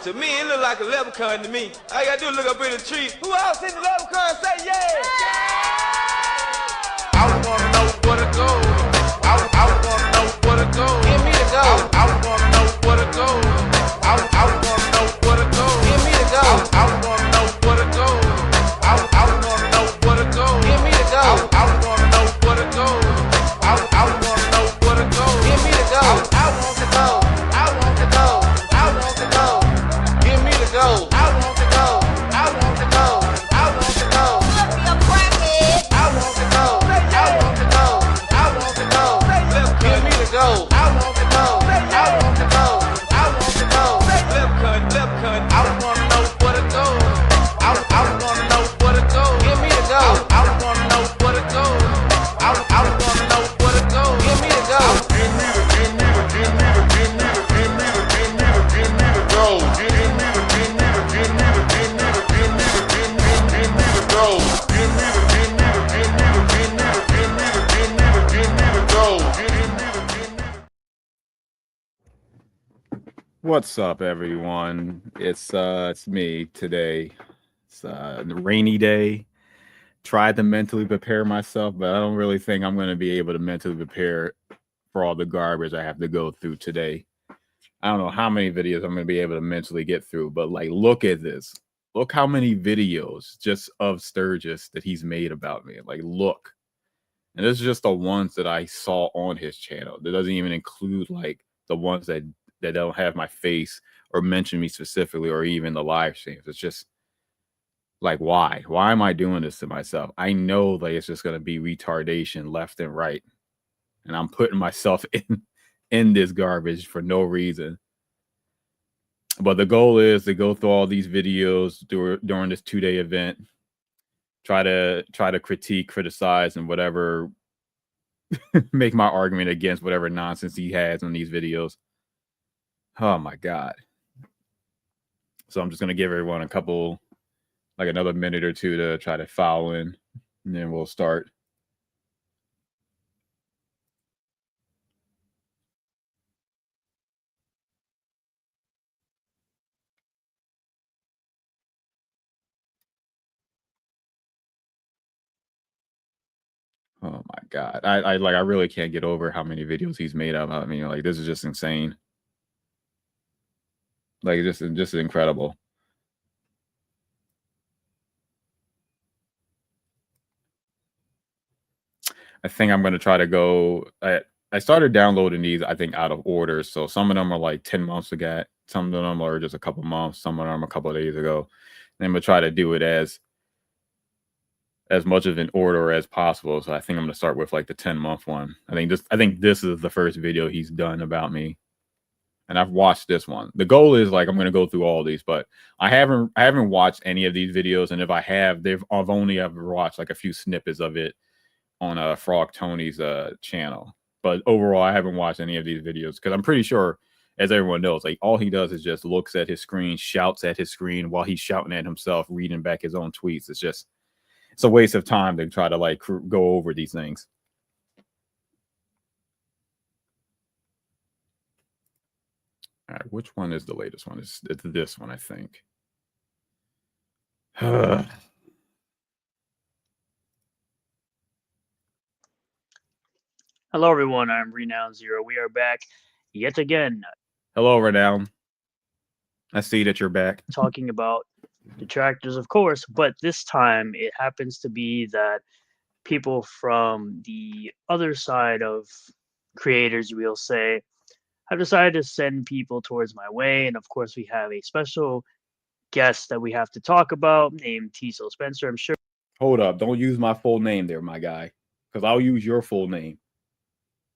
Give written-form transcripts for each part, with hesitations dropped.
To me, it look like a leprechaun to me. All you gotta do is look up in the tree. Who else seen the leprechaun? Say yeah! I wanna know where to go. I wanna know where to go. Give me the go. I wanna know where to go. I wanna know where to go. Give me the go. I wanna know where to go. I wanna know where to go. Give me the go. I wanna know where to go. I wanna know where to go. Give me the go. I want to go. I want to go. I want to go. Give me the go. I want to go. I want to go. I want to go. Look me a crackhead. I want to go. I want to go. I want to go. Give me the go. I want to go. I want to go. I want to go. I wanna know where to go. I wanna know where to go. Give me the go. I wanna know where to go. I wanna know where to go. Give me the go. Give me the go. Give me the go. Give me the go. What's up, everyone? It's me today. It's a rainy day. Tried to mentally prepare myself, but I don't really think I'm going to be able to mentally prepare for all the garbage I have to go through today. I don't know how many videos I'm going to be able to mentally get through, but like, look at this. Look how many videos just of Sturgis that he's made about me. Like, look. And this is just the ones that I saw on his channel. That doesn't even include like the ones that don't have my face or mention me specifically, or even the live streams. It's just like, why am I doing this to myself? I know like it's just going to be retardation left and right, and I'm putting myself in this garbage for no reason. But the goal is to go through all these videos during this 2-day event, try to critique, criticize, and whatever, make my argument against whatever nonsense he has on these videos. Oh my God. So I'm just going to give everyone another minute or two to try to file in, and then we'll start. Oh my God. I really can't get over how many videos he's made of. I mean, like, this is just insane. Like, just incredible. I think I'm going to try to go. I started downloading these, I think, out of order. So some of them are like 10 months ago. Some of them are just a couple months. Some of them a couple of days ago. And I'm going to try to do it as much of an order as possible. So I think I'm going to start with like the 10-month one. I think this is the first video he's done about me. And I've watched this one. The goal is like, I'm going to go through all these, but I haven't watched any of these videos. And if I have, I've only ever watched like a few snippets of it on Frog Tony's channel. But overall, I haven't watched any of these videos because I'm pretty sure, as everyone knows, like all he does is just looks at his screen, shouts at his screen while he's shouting at himself, reading back his own tweets. It's a waste of time to try to like go over these things. All right, which one is the latest one? It's this one, I think. Hello, everyone. I'm Renown Zero. We are back yet again. Hello, Renown. I see that you're back. Talking about detractors, of course, but this time it happens to be that people from the other side of creators, we'll say, have decided to send people towards my way. And of course, we have a special guest that we have to talk about named Teasel Spencer. I'm sure. Hold up. Don't use my full name there, my guy, because I'll use your full name.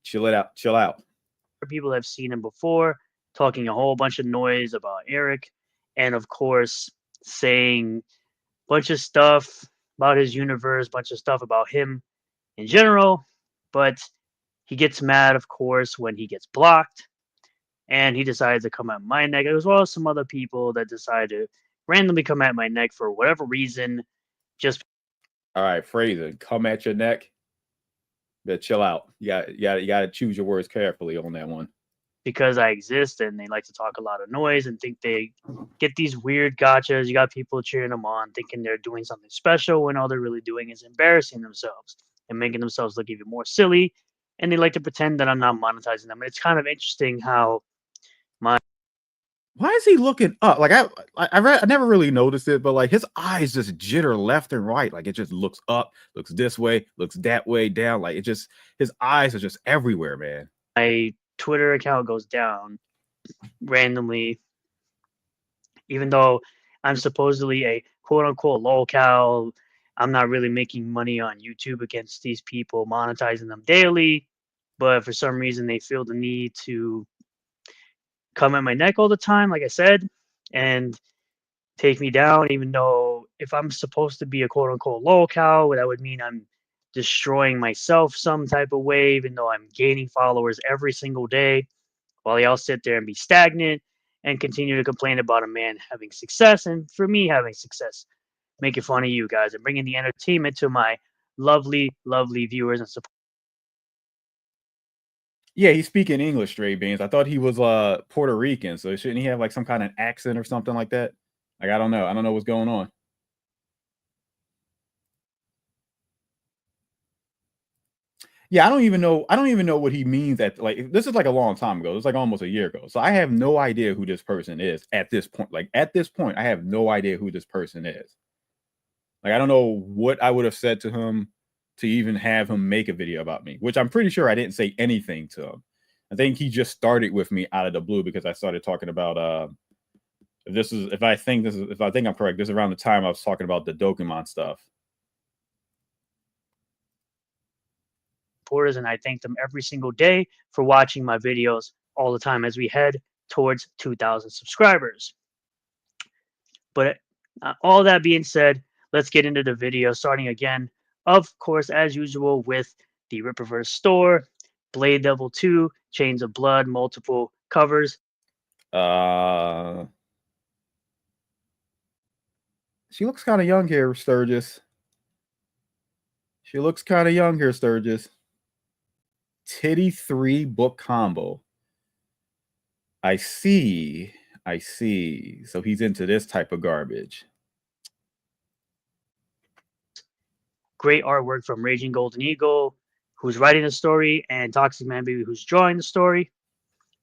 Chill it out. Chill out. People have seen him before, talking a whole bunch of noise about Eric, and of course, saying a bunch of stuff about his universe, bunch of stuff about him in general. But he gets mad, of course, when he gets blocked, and he decides to come at my neck, as well as some other people that decide to randomly come at my neck for whatever reason. Just all right, phrasing, come at your neck. But chill out. You got to choose your words carefully on that one. because I exist, and they like to talk a lot of noise and think they get these weird gotchas. You got people cheering them on, thinking they're doing something special when all they're really doing is embarrassing themselves and making themselves look even more silly. And they like to pretend that I'm not monetizing them. And it's kind of interesting how my Why is he looking up? Like I never really noticed it, but like his eyes just jitter left and right. Like it just looks up, looks this way, looks that way, down. Like it just his eyes are just everywhere, man. Twitter account goes down randomly, even though I'm supposedly a quote unquote lolcow. I'm not really making money on YouTube against these people, monetizing them daily. But for some reason, they feel the need to come at my neck all the time, like I said, and take me down, even though if I'm supposed to be a quote unquote lolcow, that would mean I'm destroying myself some type of way, even though I'm gaining followers every single day, while y'all sit there and be stagnant and continue to complain about a man having success and for me having success, making fun of you guys and bringing the entertainment to my lovely, lovely viewers and support. Yeah, he's speaking English, straight beans. I thought he was Puerto Rican, so shouldn't he have like some kind of accent or something like that? Like I don't know. I don't know what's going on. Yeah, I don't even know what he means at like this is like a long time ago. It's like almost a year ago. So I have no idea who this person is at this point. Like at this point, I have no idea who this person is. Like I don't know what I would have said to him to even have him make a video about me, which I'm pretty sure I didn't say anything to him. I think he just started with me out of the blue because I started talking about if I think I'm correct, this is around the time I was talking about the Dokimon stuff. And I thank them every single day for watching my videos all the time as we head towards 2,000 subscribers. But all that being said, let's get into the video, starting again, of course, as usual, with the Rippaverse store, Blade Devil 2, Chains of Blood, multiple covers. She looks kind of young here, Sturgis. She looks kind of young here, Sturgis. Titty 3 book combo. I see. So he's into this type of garbage. Great artwork from Raging Golden Eagle, who's writing the story, and Toxic Man Baby, who's drawing the story.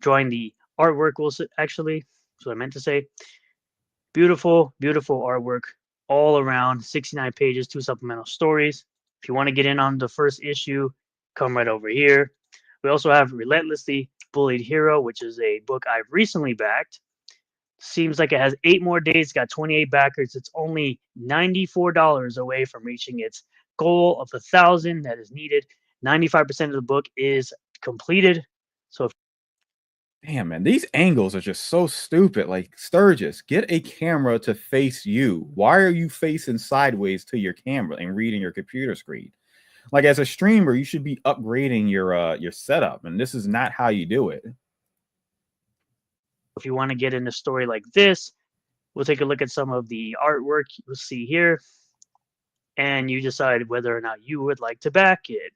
Drawing the artwork, actually. That's what I meant to say. Beautiful, beautiful artwork all around. 69 pages, 2 supplemental stories. If you want to get in on the first issue, come right over here. We also have Relentlessly Bullied Hero, which is a book I've recently backed. Seems like it has 8 more days, got 28 backers. It's only $94 away from reaching its goal of 1,000 that is needed. 95% of the book is completed. So damn, man, these angles are just so stupid. Like, Sturgis, get a camera to face you. Why are you facing sideways to your camera and reading your computer screen? Like, as a streamer, you should be upgrading your setup, and this is not how you do it. if you want to get in a story like this, we'll take a look at some of the artwork you'll see here, and you decide whether or not you would like to back it.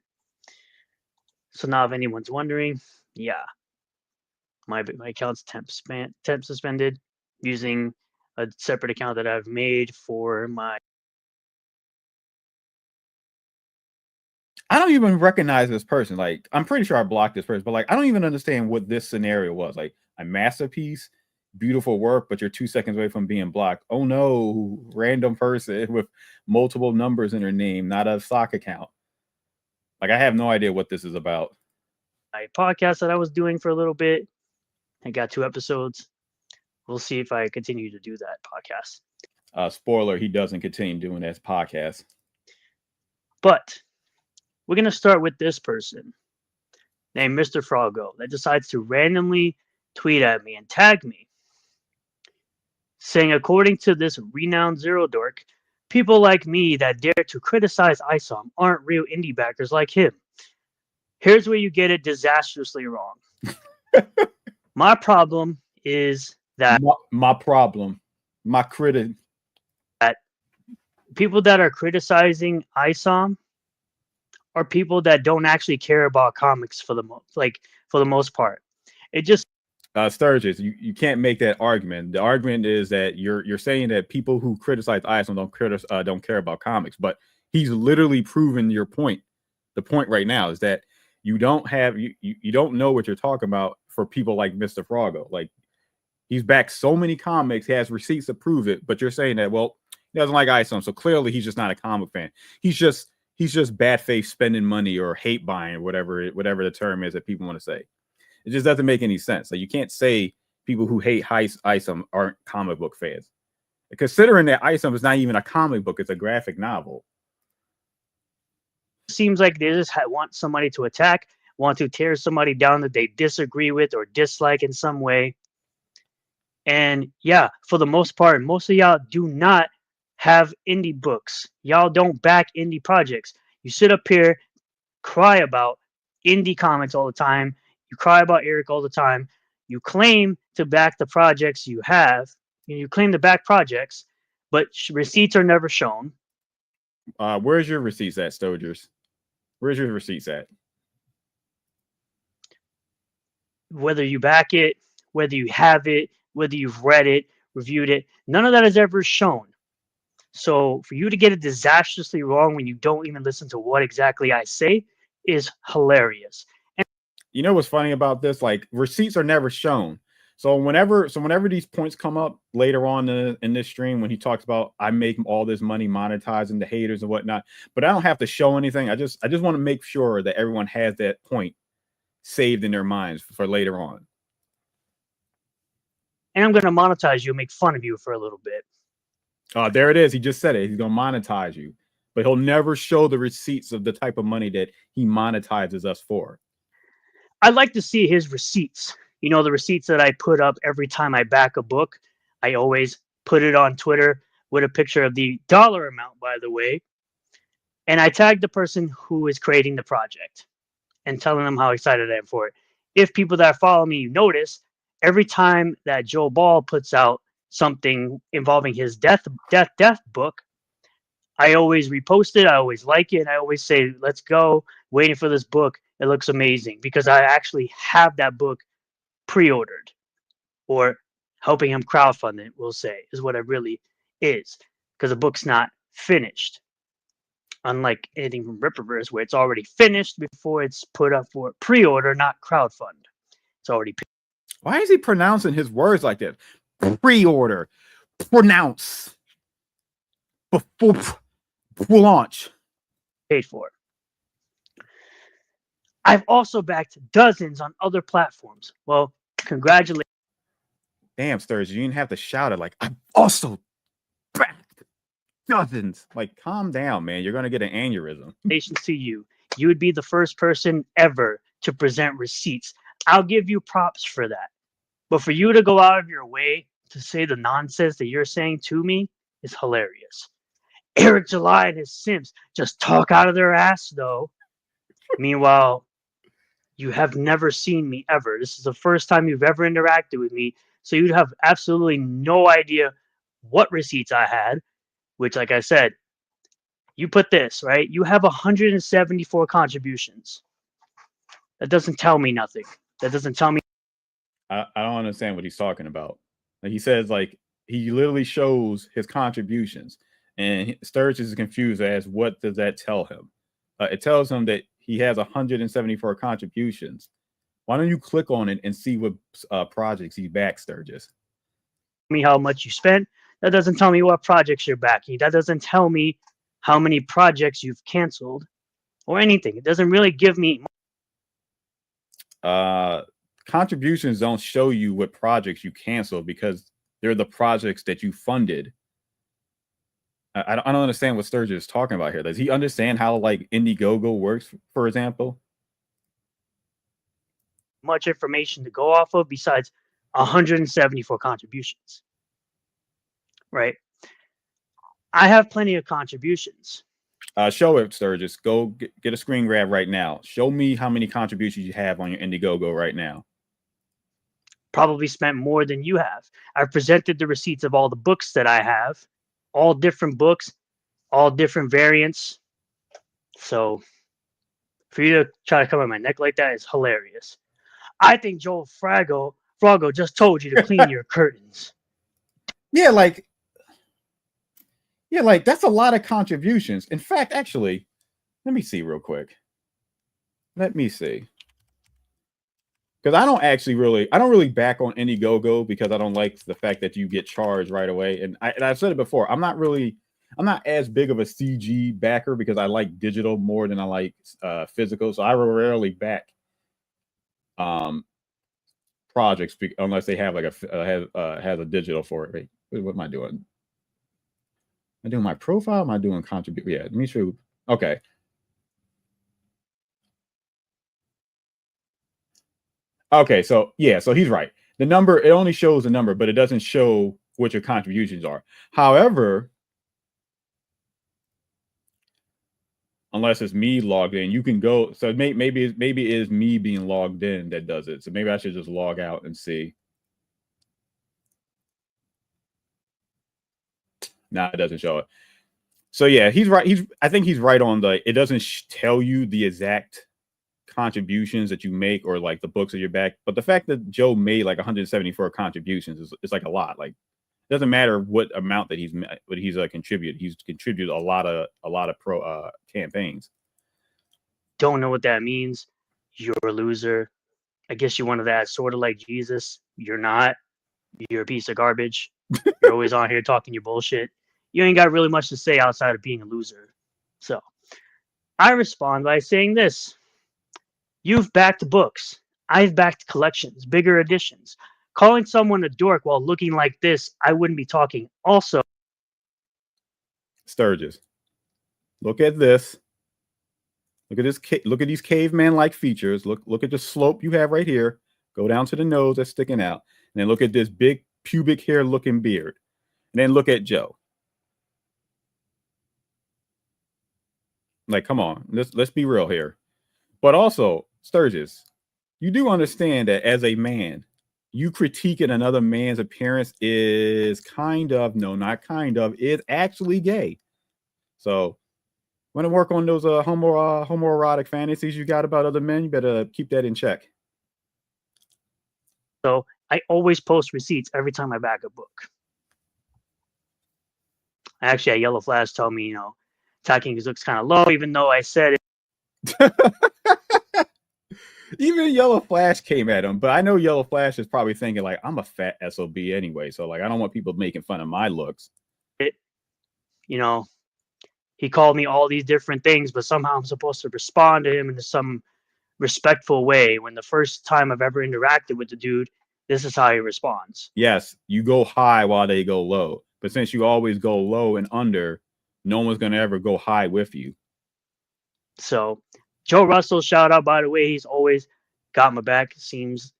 So now if anyone's wondering, yeah, my account's temp suspended using a separate account that I've made for my. I don't even recognize this person. Like, I'm pretty sure I blocked this person, but like, I don't even understand what this scenario was. Like, a masterpiece, beautiful work, but you're 2 seconds away from being blocked. Oh no, random person with multiple numbers in their name, not a stock account. Like, I have no idea what this is about. My podcast that I was doing for a little bit, I got 2 episodes. We'll see if I continue to do that podcast. Spoiler, he doesn't continue doing that podcast. But we're going to start with this person named Mr. Froggo that decides to randomly tweet at me and tag me, saying, according to this renowned Zero Dork, people like me that dare to criticize ISOM aren't real indie backers like him. Here's where you get it disastrously wrong. My problem is that my problem, my critic, that people that are criticizing ISOM are people that don't actually care about comics for the most part. It just Sturgis, you can't make that argument. The argument is that you're saying that people who criticize ISOM don't care about comics, but he's literally proven your point. The point right now is that you don't know what you're talking about for people like Mr. Froggo. Like, he's backed so many comics, he has receipts to prove it, but you're saying that, well, he doesn't like ISOM, so clearly he's just not a comic fan. He's just bad faith spending money or hate buying or whatever the term is that people want to say. It just doesn't make any sense. Like, you can't say people who hate ISOM aren't comic book fans, considering that ISOM is not even a comic book; it's a graphic novel. Seems like they just want somebody to attack, want to tear somebody down that they disagree with or dislike in some way. And yeah, for the most part, most of y'all do not have indie books. Y'all don't back indie projects. You sit up here, cry about indie comics all the time. You cry about Eric all the time. You claim to back the projects you have. You claim to back projects, but receipts are never shown. Where's your receipts at, Sturgis? Where's your receipts at? Whether you back it, whether you have it, whether you've read it, reviewed it, none of that is ever shown. So for you to get it disastrously wrong when you don't even listen to what exactly I say is hilarious. And you know what's funny about this? Like, receipts are never shown. So whenever these points come up later on in this stream, when he talks about I make all this money monetizing the haters and whatnot, but I don't have to show anything. I just want to make sure that everyone has that point saved in their minds for later on. And I'm going to monetize you and make fun of you for a little bit. There it is. He just said it. He's going to monetize you, but he'll never show the receipts of the type of money that he monetizes us for. I'd like to see his receipts. You know, the receipts that I put up every time I back a book. I always put it on Twitter with a picture of the dollar amount, by the way. And I tag the person who is creating the project and telling them how excited I am for it. If people that follow me, you notice, every time that Joe Ball puts out something involving his death book, I always repost it. I always like it. And I always say, let's go. Waiting for this book. It looks amazing, because I actually have that book pre-ordered, or helping him crowdfund it, we'll say, is what it really is, because the book's not finished. Unlike anything from Rippaverse, where it's already finished before it's put up for pre-order, not crowdfund. It's already. Why is he pronouncing his words like that? Pre-order, pronounce, before launch, paid for. I've also backed dozens on other platforms. Well, congratulations. Damn, Sturgis, you didn't have to shout it. Like, I've also backed dozens. Like, calm down, man. You're going to get an aneurysm. To you. You would be the first person ever to present receipts. I'll give you props for that. But for you to go out of your way to say the nonsense that you're saying to me is hilarious. Eric July and his simps just talk out of their ass, though. Meanwhile, you have never seen me ever. This is the first time you've ever interacted with me. So you'd have absolutely no idea what receipts I had, which, like I said, you put this, right? You have 174 contributions. That doesn't tell me nothing. That doesn't tell me. I don't understand what he's talking about. Like, he says, like, he literally shows his contributions, and Sturgis is confused as what does that tell him? It tells him that he has 174 contributions. Why don't you click on it and see what projects he backs, Sturgis? Me how much you spent. That doesn't tell me what projects you're backing. That doesn't tell me how many projects you've canceled or anything. It doesn't really give me. Contributions don't show you what projects you canceled, because they're the projects that you funded. I don't understand what Sturgis is talking about here. Does he understand how, like, Indiegogo works, for example? Much information to go off of besides 174 contributions. Right? I have plenty of contributions. Show it, Sturgis. Go get a screen grab right now. Show me how many contributions you have on your Indiegogo right now. Probably spent more than you have. I've presented the receipts of all the books that I have. All different books, all different variants. So for you to try to come on my neck like that is hilarious. I think Joe Froggo Froggo just told you to clean your curtains. Yeah, like that's a lot of contributions. In fact, actually, let me see real quick. Let me see. Because I don't really back on Indiegogo because I don't like the fact that you get charged right away. And I've said it before, I'm not as big of a CG backer because I like digital more than I like physical. So I rarely back projects unless they have like has a digital for it. Wait, what am I doing? Am I doing my profile? Am I doing contribute? Yeah, let me show. Okay. Okay, so yeah, so he's right. The number, it only shows the number, but it doesn't show what your contributions are. However, unless it's me logged in, you can go. So maybe it is me being logged in that does it. So maybe I should just log out and see. Nah, it doesn't show it. So yeah, he's right. I think he's right on the. It doesn't tell you the exact contributions that you make or like the books that you're back. But the fact that Joe made like 174 contributions is like a lot. Like, it doesn't matter what amount that he's contributed. He's contributed a lot of pro campaigns. Don't know what that means. You're a loser. I guess you wanted that sort of like Jesus. You're not. You're a piece of garbage. You're always on here talking your bullshit. You ain't got really much to say outside of being a loser. So I respond by saying this. You've backed books. I've backed collections, bigger editions. Calling someone a dork while looking like this, I wouldn't be talking. Also, Sturgis, look at this. Look at this. Look at these caveman-like features. Look at the slope you have right here. Go down to the nose that's sticking out, and then look at this big pubic hair-looking beard. And then look at Joe. Like, come on, let's be real here. But also, Sturgis, you do understand that as a man, you critiquing another man's appearance is is actually gay. So, want to work on those homoerotic fantasies you got about other men? You better keep that in check. So I always post receipts every time I back a book. Actually, at Yellow Flash told me, attacking his looks kind of low, even though I said it. Even Yellow Flash came at him, but I know Yellow Flash is probably thinking like, I'm a fat SOB anyway, so like I don't want people making fun of my looks. He called me all these different things, but somehow I'm supposed to respond to him in some respectful way when the first time I've ever interacted with the dude, this is how he responds. Yes, you go high while they go low. But since you always go low and under, no one's going to ever go high with you. So, Joe Russell, shout out, by the way. He's always got my back, it seems,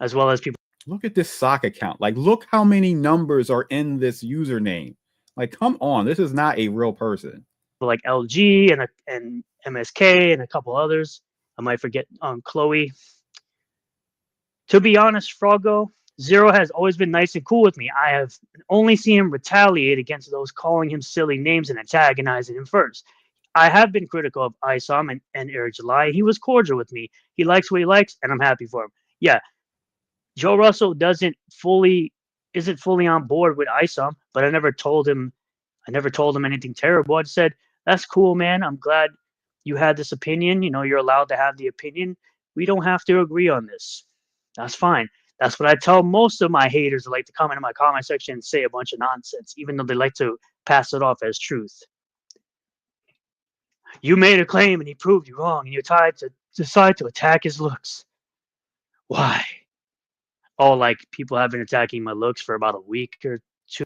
as well as people. Look at this sock account. Like, look how many numbers are in this username. Like, come on. This is not a real person. Like LG and MSK and a couple others. I might forget Chloe. To be honest, Froggo, Zero has always been nice and cool with me. I have only seen him retaliate against those calling him silly names and antagonizing him first. I have been critical of ISOM and Eric July. He was cordial with me. He likes what he likes, and I'm happy for him. Yeah, Joe Russell isn't fully on board with ISOM, but I never told him anything terrible. I just said, that's cool, man. I'm glad you had this opinion. You're allowed to have the opinion. We don't have to agree on this. That's fine. That's what I tell most of my haters that like to comment in my comment section and say a bunch of nonsense, even though they like to pass it off as truth. You made a claim and he proved you wrong, and you decide to attack his looks. Why? Oh, like people have been attacking my looks for about a week or two.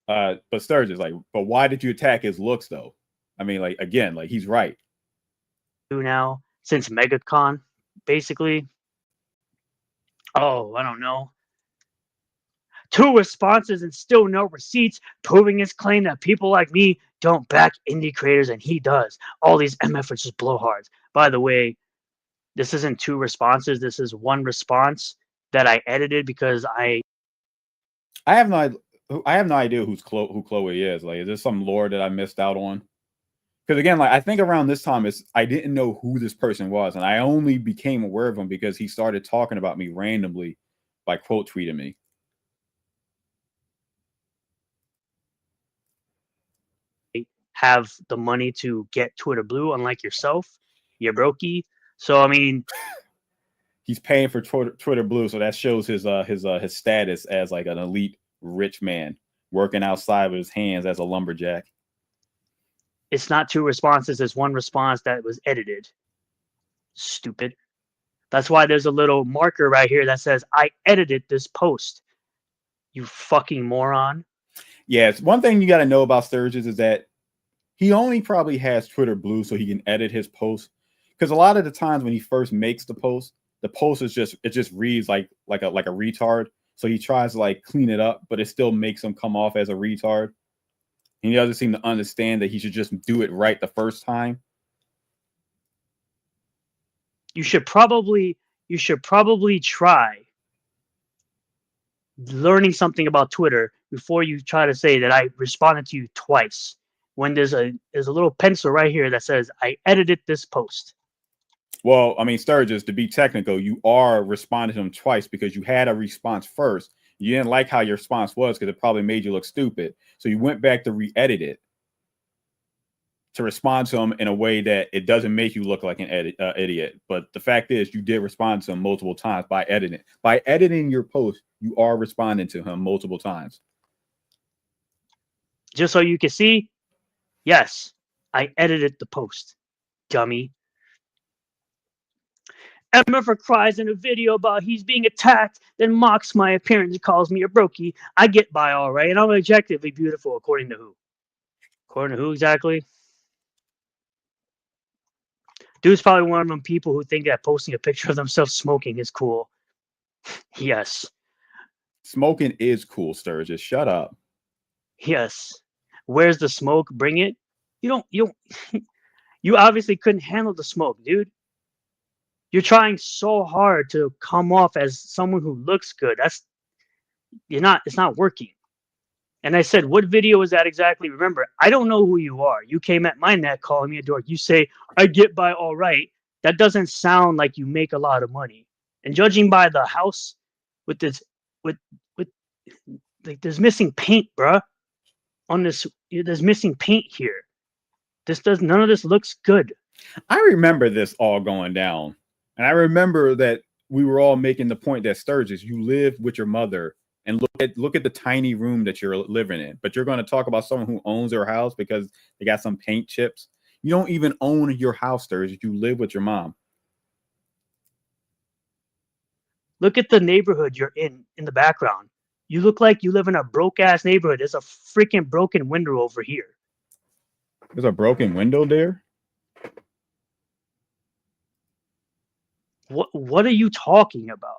But Sturgis, but why did you attack his looks though? I mean, again, he's right. Now, since MegaCon, basically. Oh, I don't know. 2 responses and still no receipts, proving his claim that people like me don't back indie creators, and he does. All these MFers just blowhards. By the way, this isn't 2 responses. This is 1 response that I edited because I have no idea who Chloe is. Like, is there some lore that I missed out on? Because again, like I think around this time is I didn't know who this person was, and I only became aware of him because he started talking about me randomly by quote tweeting me. Have the money to get Twitter Blue, unlike yourself. You're brokey. So I mean, he's paying for Twitter Blue, so that shows his status as like an elite rich man working outside with his hands as a lumberjack. it's not two responses. It's one response that was edited. Stupid. That's why there's a little marker right here that says, I edited this post. You fucking moron. Yeah, it's one thing you got to know about Sturgis is that he only probably has Twitter Blue so he can edit his post. Because a lot of the times when he first makes the post is just it just reads like a retard. So he tries to like clean it up, but it still makes him come off as a retard. And he doesn't seem to understand that he should just do it right the first time. You should probably try learning something about Twitter before you try to say that I responded to you twice. When there's a little pencil right here that says I edited this post. Well, I mean, Sturgis, to be technical, you are responding to him twice because you had a response first. You didn't like how your response was because it probably made you look stupid. So you went back to re-edit it to respond to him in a way that it doesn't make you look like an idiot. But the fact is, you did respond to him multiple times by editing. By editing your post, you are responding to him multiple times. Just so you can see, yes, I edited the post, dummy. MF cries in a video about he's being attacked, then mocks my appearance and calls me a brokey. I get by all right, and I'm objectively beautiful, according to who? According to who exactly? Dude's probably one of them people who think that posting a picture of themselves smoking is cool. Yes. Smoking is cool, Sturgis. Shut up. Yes. Where's the smoke? Bring it. You obviously couldn't handle the smoke, dude. You're trying so hard to come off as someone who looks good. It's not working. And I said, what video is that exactly? Remember, I don't know who you are. You came at my neck calling me a dork. You say, I get by all right. That doesn't sound like you make a lot of money. And judging by the house with like there's missing paint, bruh. There's missing paint here. None of this looks good. I remember this all going down. And I remember that we were all making the point that Sturgis, you live with your mother and look at the tiny room that you're living in. But you're going to talk about someone who owns their house because they got some paint chips. You don't even own your house, Sturgis. You live with your mom. Look at the neighborhood you're in the background. You look like you live in a broke-ass neighborhood. There's a freaking broken window over here. There's a broken window there? What are you talking about?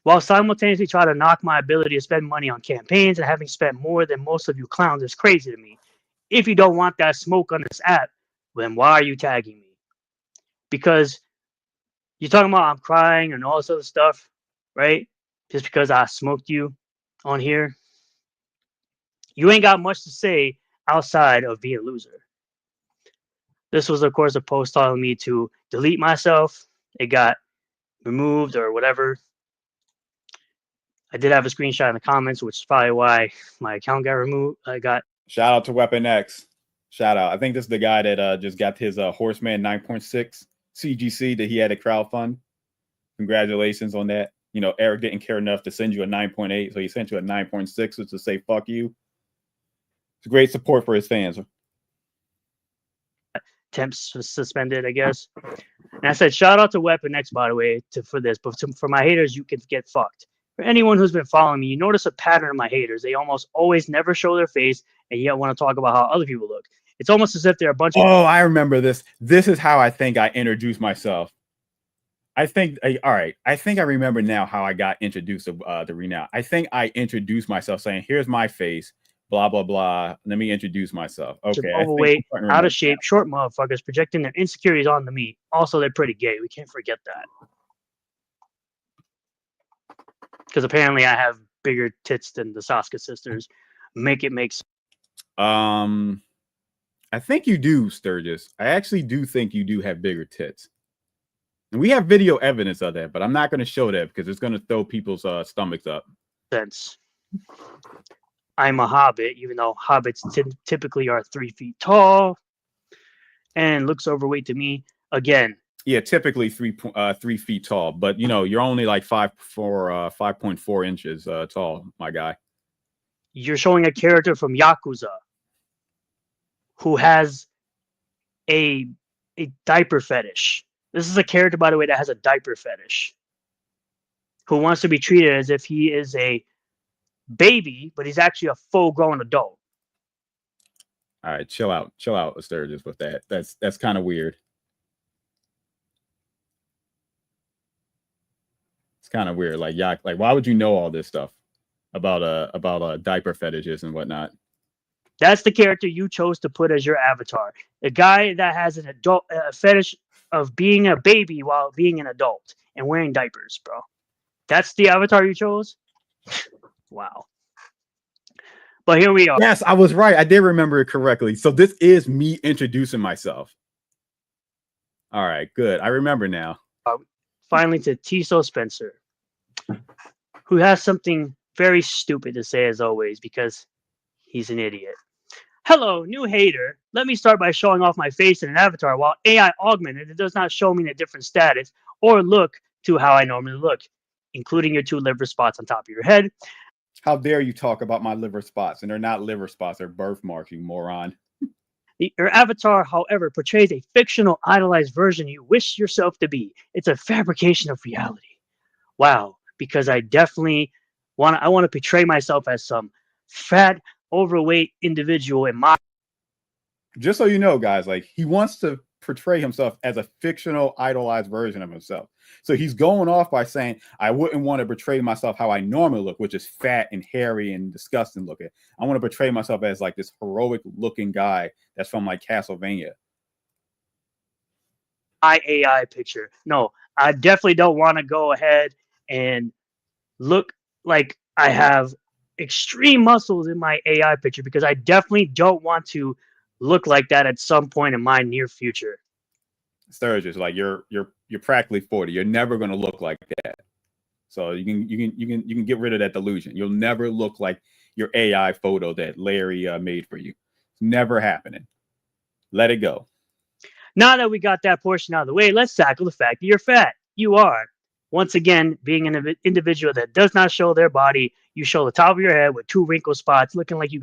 While simultaneously trying to knock my ability to spend money on campaigns and having spent more than most of you clowns is crazy to me. If you don't want that smoke on this app, then why are you tagging me? Because you're talking about I'm crying and all this other stuff, right? Just because I smoked you on here. You ain't got much to say outside of being a loser. This was, of course, a post telling me to delete myself. It got removed or whatever. I did have a screenshot in the comments, which is probably why my account got removed. Shout out to Weapon X. Shout out. I think this is the guy that just got his Horseman 9.6 CGC that he had to crowdfund. Congratulations on that. You know, Eric didn't care enough to send you a 9.8, so he sent you a 9.6 to say fuck you. It's great support for his fans. Temps suspended, I guess. And I said, shout out to Weapon X, by the way, for this. But for my haters, you can get fucked. For anyone who's been following me, you notice a pattern of my haters. They almost always never show their face and yet want to talk about how other people look. It's almost as if they're a bunch of... Oh, I remember this. This is how I think I introduced myself. I think, all right, I think I remember now how I got introduced to the Renown. I think I introduced myself saying, here's my face, blah, blah, blah. Let me introduce myself. Okay. Overweight, out of shape, short motherfuckers projecting their insecurities onto me. Also, they're pretty gay. We can't forget that. Because apparently I have bigger tits than the Saska sisters. Make it make sense. I think you do, Sturgis. I actually do think you do have bigger tits. And we have video evidence of that, but I'm not going to show that because it's going to throw people's stomachs up. Sense. I'm a hobbit, even though hobbits typically are 3 feet tall and looks overweight to me. Again, yeah, typically 3 feet tall, but you know, you're only like 5.4 inches tall, my guy. You're showing a character from Yakuza who has a diaper fetish. This is a character, by the way, that has a diaper fetish, who wants to be treated as if he is a baby, but he's actually a full-grown adult. All right, chill out, Sturgis, with that. That's kind of weird. It's kind of weird. Like, yeah, like why would you know all this stuff about diaper fetishes and whatnot? That's the character you chose to put as your avatar. The guy that has an adult fetish of being a baby while being an adult and wearing diapers, bro. That's the avatar you chose? Wow. But here we are. Yes, I was right. I did remember it correctly. So this is me introducing myself. All right, good. I remember now. Finally to Tiso Spencer, who has something very stupid to say as always because he's an idiot. Hello, new hater. Let me start by showing off my face in an avatar. While AI augmented, it does not show me in a different status or look to how I normally look, including your 2 liver spots on top of your head. How dare you talk about my liver spots? And they're not liver spots, they're birthmarks, you moron. Your avatar, however, portrays a fictional, idolized version you wish yourself to be. It's a fabrication of reality. Wow, because I definitely want to portray myself as some fat, overweight individual in my... Just so you know, guys, like he wants to portray himself as a fictional, idolized version of himself. So he's going off by saying, I wouldn't want to portray myself how I normally look, which is fat and hairy and disgusting looking. I want to portray myself as like this heroic looking guy that's from like Castlevania. AI picture. No, I definitely don't want to go ahead and look like I have extreme muscles in my AI picture because I definitely don't want to look like that at some point in my near future. Sturgis, like you're practically 40. You're never going to look like that. So you can get rid of that delusion. You'll never look like your AI photo that Larry made for you. It's never happening. Let it go. Now that we got that portion out of the way, let's tackle the fact that you're fat. You are. Once again, being an individual that does not show their body, you show the top of your head with 2 wrinkle spots looking like you...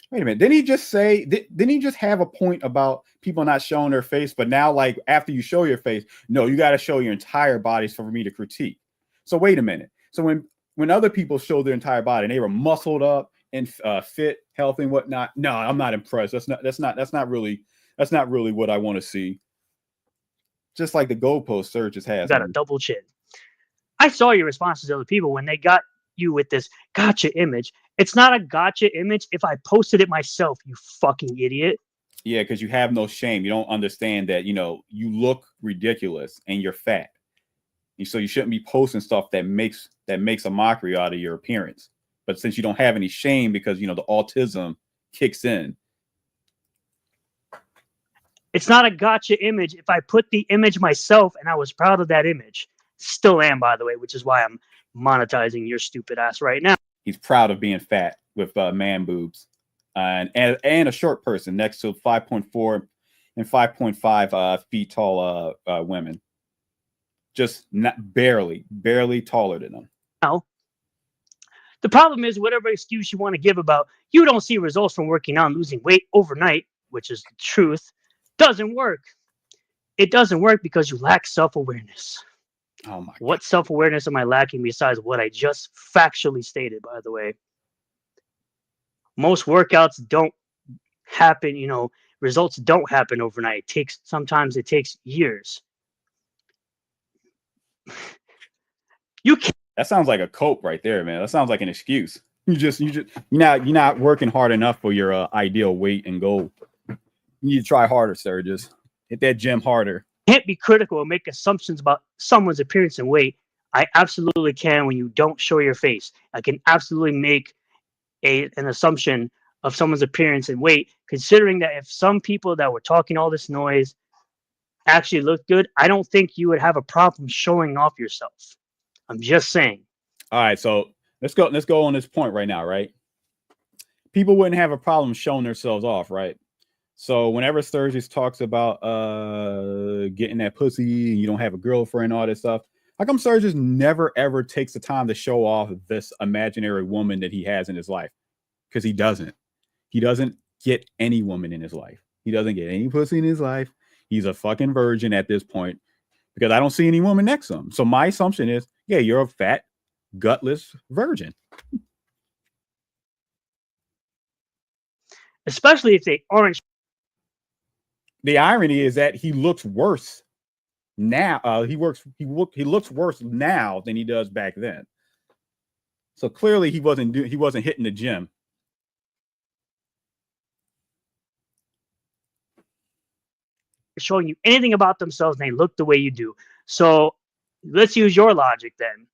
Wait a minute. Didn't he just say, didn't he just have a point about people not showing their face? But now, like, after you show your face, no, you got to show your entire body for me to critique. So wait a minute. So when other people show their entire body and they were muscled up and fit, healthy and whatnot, no, I'm not impressed. That's not really what I want to see. Just like the goalpost Sturgis has. Got a double chin. I saw your responses to other people when they got you with this gotcha image. It's not a gotcha image if I posted it myself, you fucking idiot. Yeah, because you have no shame. You don't understand that, you know, you look ridiculous and you're fat. And so you shouldn't be posting stuff that makes a mockery out of your appearance. But since you don't have any shame because, you know, the autism kicks in. It's not a gotcha image if I put the image myself and I was proud of that image. Still am, by the way, which is why I'm monetizing your stupid ass right now. He's proud of being fat with man boobs and a short person next to 5.4 and 5.5 feet tall women. Just not barely taller than them. Now, the problem is whatever excuse you want to give about you don't see results from working out and losing weight overnight, which is the truth, doesn't work. It doesn't work because you lack self-awareness. Oh my God. What self-awareness am I lacking besides what I just factually stated, by the way? Most workouts don't happen, you know, results don't happen overnight. Sometimes it takes years. That sounds like a cope right there, man. That sounds like an excuse. You're not working hard enough for your ideal weight and goal. You need to try harder, Sturgis. Hit that gym harder. Can't be critical or make assumptions about someone's appearance and weight. I absolutely can when you don't show your face. I can absolutely make an assumption of someone's appearance and weight, considering that if some people that were talking all this noise actually looked good, I don't think you would have a problem showing off yourself. I'm just saying. All right, so let's go on this point right now, right? People wouldn't have a problem showing themselves off, right? So whenever Sturgis talks about getting that pussy and you don't have a girlfriend, all this stuff, how come Sturgis never ever takes the time to show off this imaginary woman that he has in his life? Because he doesn't. He doesn't get any woman in his life. He doesn't get any pussy in his life. He's a fucking virgin at this point because I don't see any woman next to him. So my assumption is, yeah, you're a fat, gutless virgin. Especially if they aren't. The irony is that he looks worse now. He looks worse now than he does back then. So clearly he wasn't hitting the gym. Showing you anything about themselves and they look the way you do. So let's use your logic then.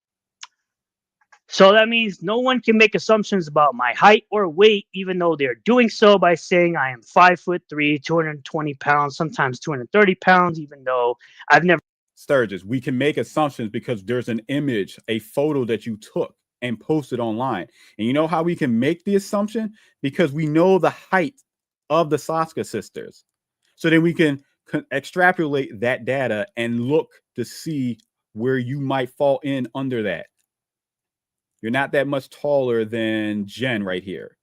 So that means no one can make assumptions about my height or weight, even though they're doing so by saying I am 5'3", 220 pounds, sometimes 230 pounds, even though I've never. Sturgis, we can make assumptions because there's an image, a photo that you took and posted online. And you know how we can make the assumption? Because we know the height of the Saska sisters. So then we can extrapolate that data and look to see where you might fall in under that. You're not that much taller than Jen right here.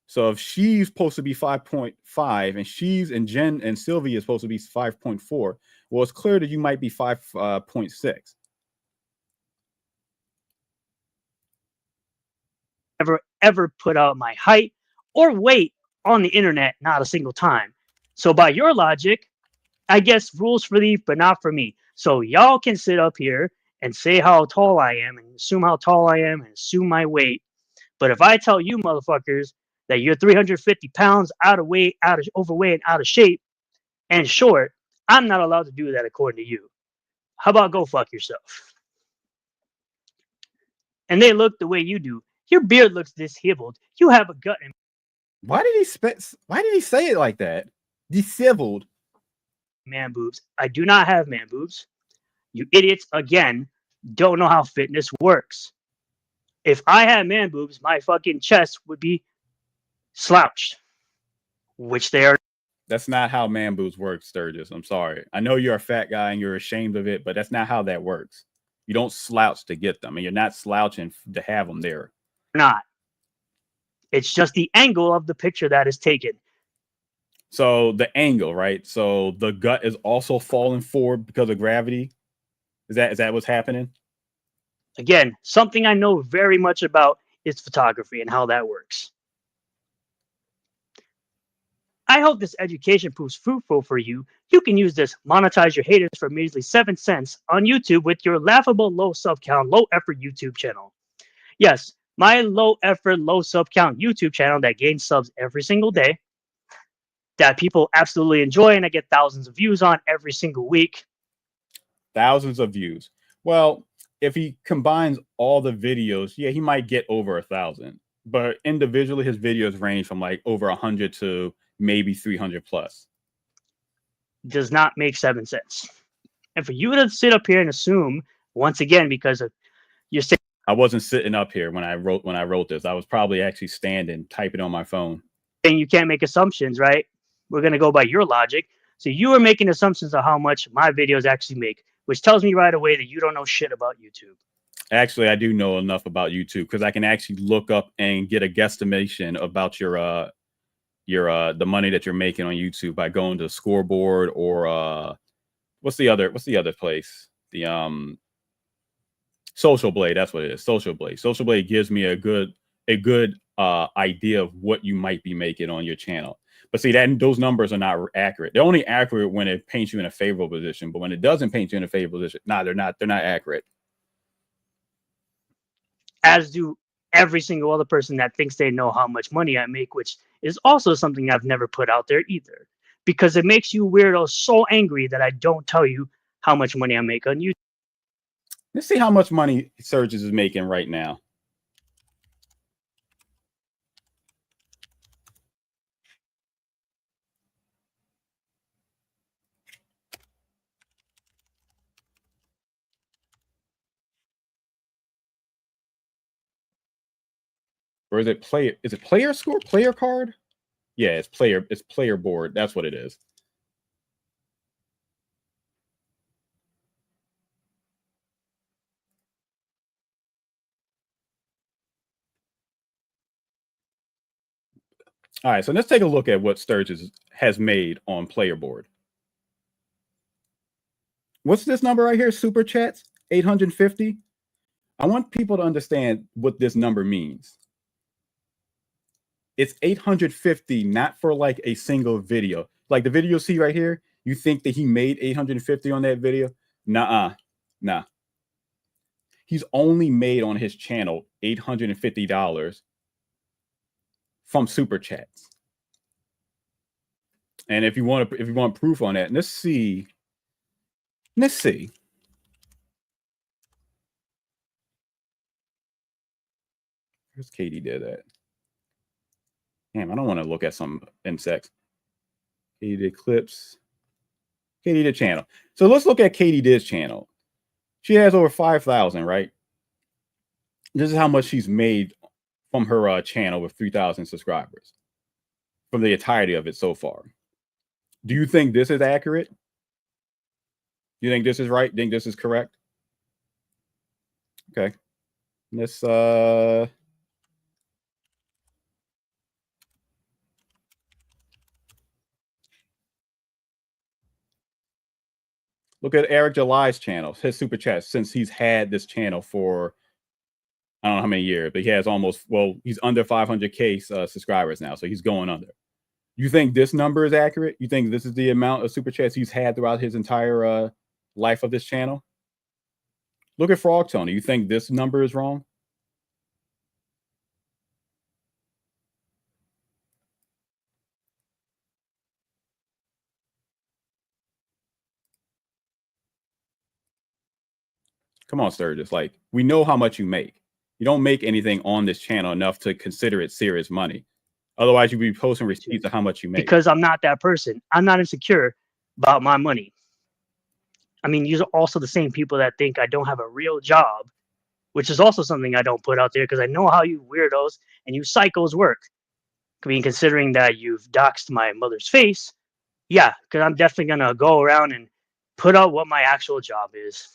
So if she's supposed to be 5.5 and Jen and Sylvia is supposed to be 5.4, well, it's clear that you might be 5.6. Ever put out my height or weight on the internet, not a single time. So by your logic, I guess rules for thee, but not for me. So y'all can sit up here and say how tall I am and assume how tall I am and assume my weight. But if I tell you motherfuckers that you're 350 pounds overweight, and out of shape and short, I'm not allowed to do that according to you. How about go fuck yourself? And they look the way you do. Your beard looks disheveled. You have a gut. Why did he say it like that? Disheveled. Man boobs. I do not have man boobs. You idiots, again, don't know how fitness works. If I had man boobs, my fucking chest would be slouched, which they are. That's not how man boobs work, Sturgis. I'm sorry. I know you're a fat guy and you're ashamed of it, but that's not how that works. You don't slouch to get them, and you're not slouching to have them there. Not. It's just the angle of the picture that is taken. So the angle, right? So the gut is also falling forward because of gravity. Is that what's happening? Again, something I know very much about is photography and how that works. I hope this education proves fruitful for you. You can use this monetize your haters for measly 7 cents on YouTube with your laughable low sub count, low effort YouTube channel. Yes, my low effort, low sub count YouTube channel that gains subs every single day, that people absolutely enjoy, and I get thousands of views on every single week. Thousands of views. Well, if he combines all the videos, yeah, he might get over 1,000. But individually, his videos range from like over 100 to maybe 300 plus. Does not make 7 cents. And for you to sit up here and assume, once again, because of you're saying, I wasn't sitting up here when I wrote this. I was probably actually standing, typing on my phone. You can't make assumptions, right? We're going to go by your logic. So you are making assumptions of how much my videos actually make, which tells me right away that you don't know shit about YouTube. Actually, I do know enough about YouTube because I can actually look up and get a guesstimation about your the money that you're making on YouTube by going to Scoreboard or what's the other place? The Social Blade, that's what it is. Social Blade. Social Blade gives me a good idea of what you might be making on your channel. But see, that those numbers are not accurate. They're only accurate when it paints you in a favorable position. But when it doesn't paint you in a favorable position, they're not accurate. As do every single other person that thinks they know how much money I make, which is also something I've never put out there either. Because it makes you weirdos so angry that I don't tell you how much money I make on YouTube. Let's see how much money Sturgis is making right now. Or is it player? Is it player score? Player card? Yeah, it's player. It's player board. That's what it is. All right, so let's take a look at what Sturgis has made on player board. What's this number right here? Super chats 850. I want people to understand what this number means. It's 850, not for like a single video. Like the video you see right here, you think that he made 850 on that video? Nah. He's only made on his channel $850 from super chats. And if you want proof on that, let's see. Where's Katie did that? Damn, I don't want to look at some insects. Katie did clips. Katie did channel. So let's look at Katie did's channel. She has over 5,000, right? This is how much she's made from her channel with 3,000 subscribers from the entirety of it so far. Do you think this is accurate? You think this is right? Think this is correct? Okay. Let's look at Eric July's channel, his super chat, since he's had this channel for I don't know how many years, but he has almost, well, he's under 500K subscribers now, so he's going under. You think this number is accurate? You think this is the amount of super chats he's had throughout his entire life of this channel? Look at Frog Tony. You think this number is wrong? Come on, Sturgis. Like, we know how much you make. You don't make anything on this channel enough to consider it serious money. Otherwise, you'd be posting receipts of how much you make. Because I'm not that person. I'm not insecure about my money. I mean, you're also the same people that think I don't have a real job, which is also something I don't put out there because I know how you weirdos and you psychos work. I mean, considering that you've doxed my mother's face, yeah, because I'm definitely going to go around and put out what my actual job is.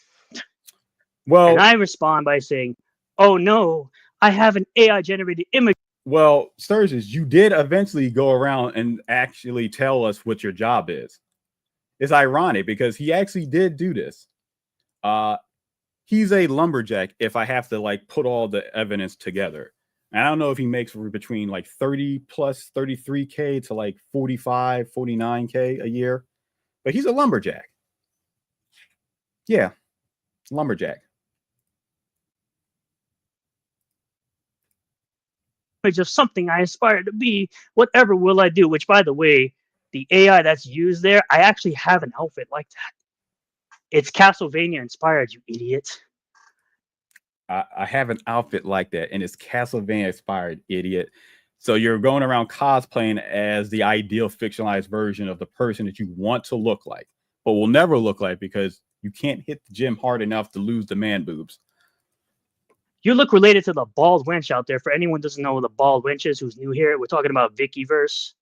Well, and I respond by saying, oh, no, I have an AI-generated image. Well, Sturgis, you did eventually go around and actually tell us what your job is. It's ironic because he actually did do this. He's a lumberjack if I have to like put all the evidence together. And I don't know if he makes between like 30 plus 33K to like 45, 49K a year, but he's a lumberjack. Yeah, lumberjack. Of something I aspire to be, whatever will I do? Which, by the way, the AI that's used there, I actually have an outfit like that. It's Castlevania inspired, you idiot. I have an outfit like that, and it's Castlevania inspired, idiot. So you're going around cosplaying as the ideal fictionalized version of the person that you want to look like, but will never look like because you can't hit the gym hard enough to lose the man boobs. You look related to the bald wench out there. For anyone who doesn't know the bald wench is who's new here, we're talking about Vickyverse.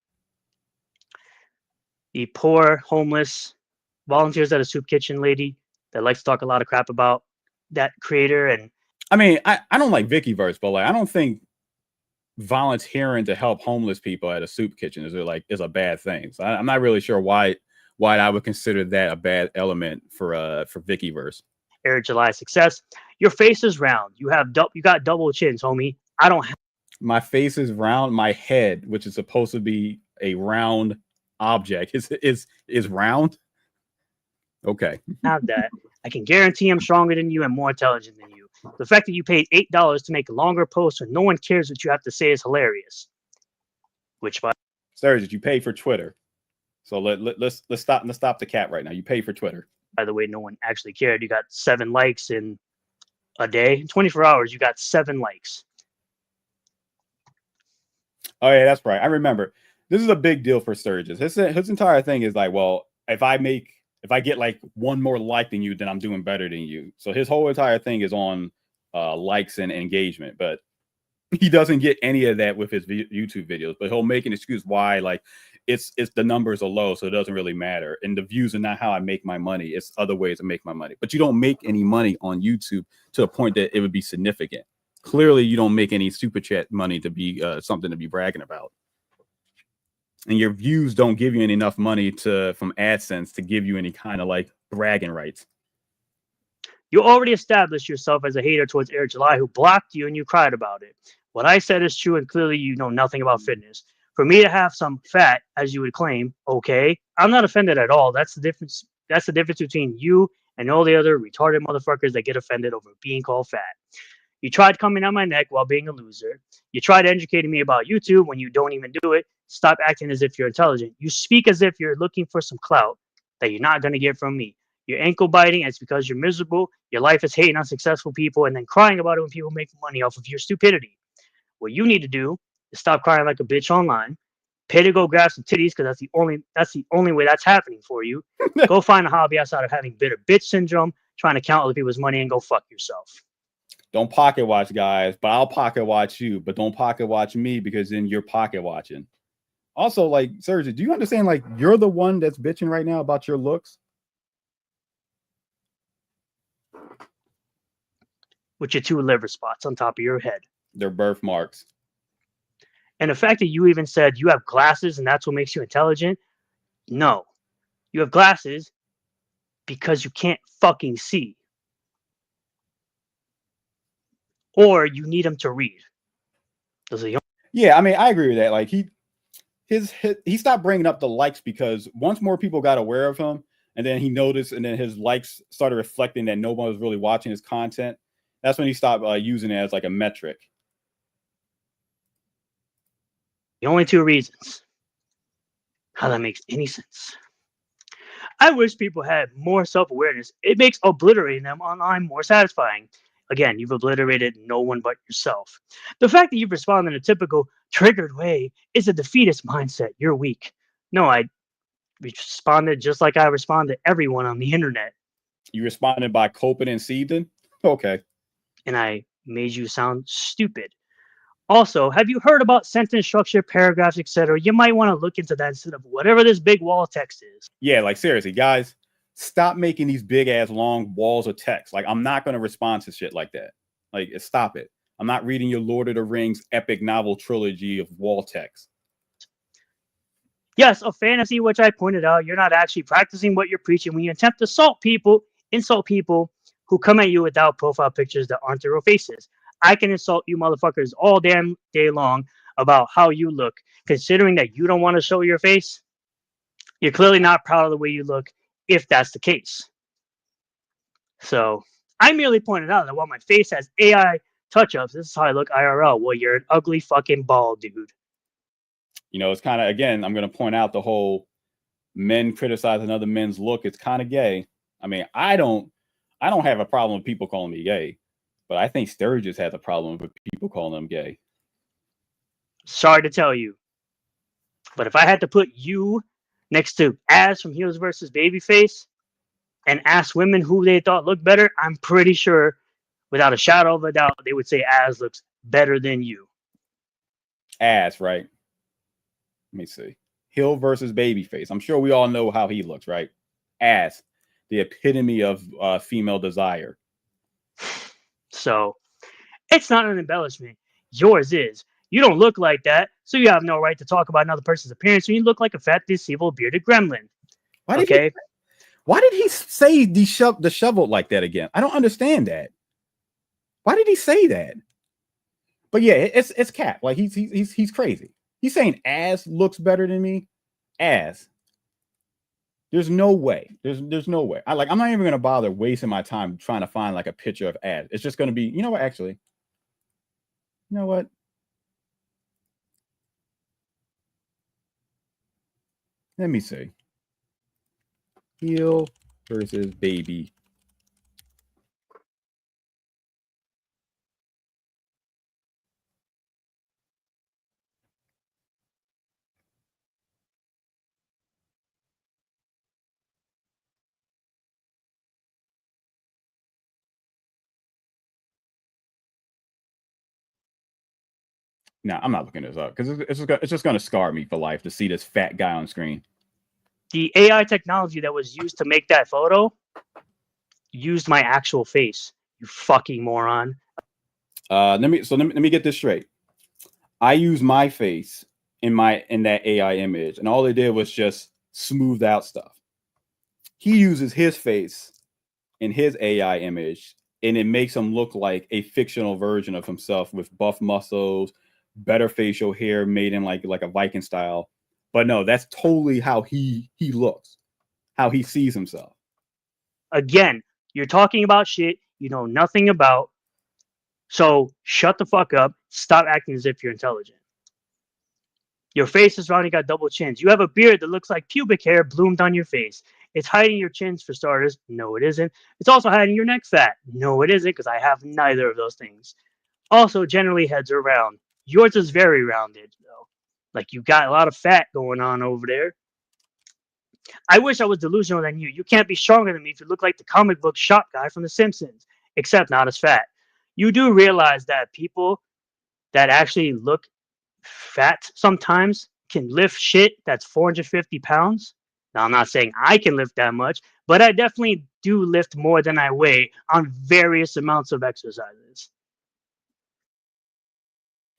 The poor, homeless, volunteers at a soup kitchen lady that likes to talk a lot of crap about that creator. And I mean, I don't like Vickyverse, but like I don't think volunteering to help homeless people at a soup kitchen is a bad thing. So I'm not really sure why I would consider that a bad element for Vickyverse. Eric July success. Your face is round. You got double chins, homie. I don't have. My face is round. My head, which is supposed to be a round object, is round. Okay. Have that. I can guarantee I'm stronger than you and more intelligent than you. The fact that you paid $8 to make a longer post and no one cares what you have to say is hilarious. Which, by Sturgis, you pay for Twitter. So let's stop the cat right now. You pay for Twitter. By the way, no one actually cared. You got 7 likes in a day. In 24 hours, you got 7 likes. Oh yeah, that's right. I remember. This is a big deal for Sturgis. His entire thing is like, well, if I get like one more like than you, then I'm doing better than you. So his whole entire thing is on likes and engagement. But He doesn't get any of that with his YouTube videos, but he'll make an excuse why, like, it's the numbers are low, so it doesn't really matter, and the views are not how I make my money. It's other ways to make my money. But you don't make any money on YouTube to a point that it would be significant. Clearly, you don't make any super chat money to be something to be bragging about, and your views don't give you enough money from AdSense to give you any kind of like bragging rights. You already established yourself as a hater towards Eric July, who blocked you and you cried about it. What I said is true, and clearly you know nothing about fitness. For me to have some fat, as you would claim, okay, I'm not offended at all. That's the difference. That's the difference between you and all the other retarded motherfuckers that get offended over being called fat. You tried coming on my neck while being a loser. You tried educating me about YouTube when you don't even do it. Stop acting as if you're intelligent. You speak as if you're looking for some clout that you're not going to get from me. You're ankle biting, and it's because you're miserable. Your life is hating on successful people and then crying about it when people make money off of your stupidity. What you need to do is stop crying like a bitch online. Pay to go grab some titties because that's the only way that's happening for you. Go find a hobby outside of having bitter bitch syndrome, trying to count other people's money, and go fuck yourself. Don't pocket watch, guys, but I'll pocket watch you, but don't pocket watch me, because then you're pocket watching. Also, like, Serge, do you understand, like, you're the one that's bitching right now about your looks? With your 2 liver spots on top of your head. They're birthmarks. And the fact that you even said you have glasses and that's what makes you intelligent. No, you have glasses because you can't fucking see. Or you need them to read. Yeah, I mean, I agree with that. Like, he stopped bringing up the likes because once more people got aware of him, and then he noticed, and then his likes started reflecting that no one was really watching his content. That's when he stopped using it as like a metric. The only 2 reasons. How that makes any sense. I wish people had more self-awareness. It makes obliterating them online more satisfying. Again, you've obliterated no one but yourself. The fact that you've responded in a typical triggered way is a defeatist mindset. You're weak. No, I responded just like I respond to everyone on the internet. You responded by coping and seething? Okay. And I made you sound stupid. Also, have you heard about sentence structure, paragraphs, etc.? You might want to look into that instead of whatever this big wall of text is. Yeah, like, seriously, guys, stop making these big ass long walls of text. Like, I'm not going to respond to shit like that. Like, stop it. I'm not reading your Lord of the Rings epic novel trilogy of wall text. Yes, a fantasy, which I pointed out, you're not actually practicing what you're preaching when you attempt to insult people who come at you without profile pictures that aren't their real faces. I can insult you motherfuckers all damn day long about how you look. Considering that you don't want to show your face, you're clearly not proud of the way you look, if that's the case. So I merely pointed out that while my face has AI touch-ups, this is how I look IRL. Well, you're an ugly fucking bald dude. You know, it's kind of, again, I'm going to point out the whole men criticizing other men's look. It's kind of gay. I mean, I don't have a problem with people calling me gay, but I think Sturgis has a problem with people calling him gay. Sorry to tell you, but if I had to put you next to Az from Heels versus Babyface and ask women who they thought looked better, I'm pretty sure, without a shadow of a doubt, they would say Az looks better than you. Az, right? Let me see. Hill versus Babyface. I'm sure we all know how he looks, right? Az, the epitome of female desire. So it's not an embellishment. Yours is. You don't look like that, so you have no right to talk about another person's appearance when you look like a fat, deceitful, bearded gremlin. Why did he say disheveled like that again? I don't understand that. Why did he say that? But yeah, it's cap. Like, he's crazy. He's saying Az looks better than me. Az. There's no way. There's no way. I'm not even gonna bother wasting my time trying to find like a picture of Az. It's just gonna be, you know what, actually. You know what? Let me see. Heel versus baby. No, I'm not looking this up because it's just gonna scar me for life to see this fat guy on screen. The AI technology that was used to make that photo used my actual face. You fucking moron. Let me get this straight. I use my face in that AI image, and all they did was just smooth out stuff. He uses his face in his AI image, and it makes him look like a fictional version of himself with buff muscles, better facial hair, made in like a Viking style. But no, that's totally how he looks, how he sees himself. Again, you're talking about shit you know nothing about. So shut the fuck up. Stop acting as if you're intelligent. Your face is round. You got double chins. You have a beard that looks like pubic hair bloomed on your face. It's hiding your chins for starters. No, it isn't. It's also hiding your neck fat. No, it isn't, because I have neither of those things. Also, generally heads are round. Yours is very rounded, though. Like you got a lot of fat going on over there. I wish I was delusional than you. You can't be stronger than me if you look like the comic book shop guy from The Simpsons, except not as fat. You do realize that people that actually look fat sometimes can lift shit that's 450 pounds. Now, I'm not saying I can lift that much, but I definitely do lift more than I weigh on various amounts of exercises.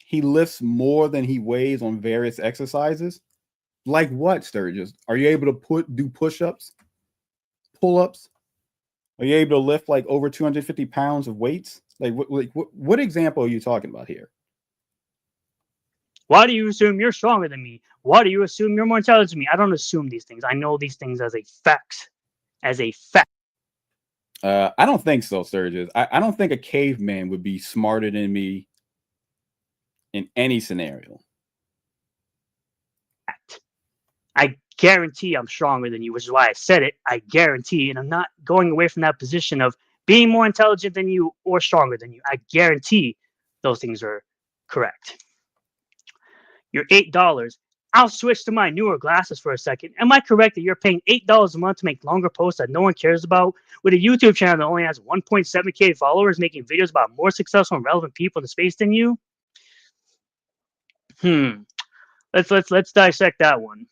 He lifts more than he weighs on various exercises. Like what, Sturgis? Are you able to do push-ups, pull-ups? Are you able to lift like over 250 pounds of weights? Like what example are you talking about here? Why do you assume you're stronger than me? Why do you assume you're more intelligent than me? I don't assume these things. I know these things as a fact. As a fact. I don't think so, Sturgis. I don't think a caveman would be smarter than me in any scenario. I guarantee I'm stronger than you, which is why I said it. I guarantee, and I'm not going away from that position of being more intelligent than you or stronger than you. I guarantee those things are correct. You're $8. I'll switch to my newer glasses for a second. Am I correct that you're paying $8 a month to make longer posts that no one cares about, with a YouTube channel that only has 1.7K followers, making videos about more successful and relevant people in the space than you? Let's dissect that one.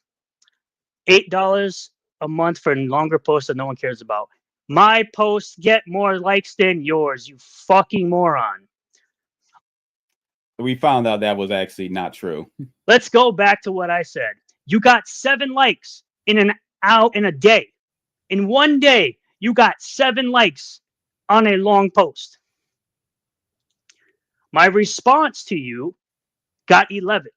$8 a month for longer posts that no one cares about. My posts get more likes than yours, you fucking moron. We found out that was actually not true. Let's go back to what I said. You got 7 likes in a day. In one day, you got 7 likes on a long post. My response to you got 11.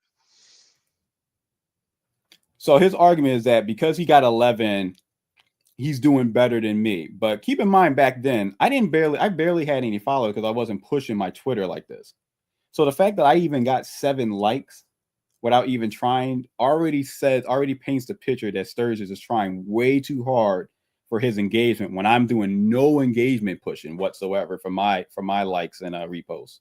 So his argument is that because he got 11, he's doing better than me. But keep in mind, back then, I barely had any followers because I wasn't pushing my Twitter like this. So the fact that I even got 7 likes without even trying already paints the picture that Sturgis is trying way too hard for his engagement when I'm doing no engagement pushing whatsoever for my likes and reposts.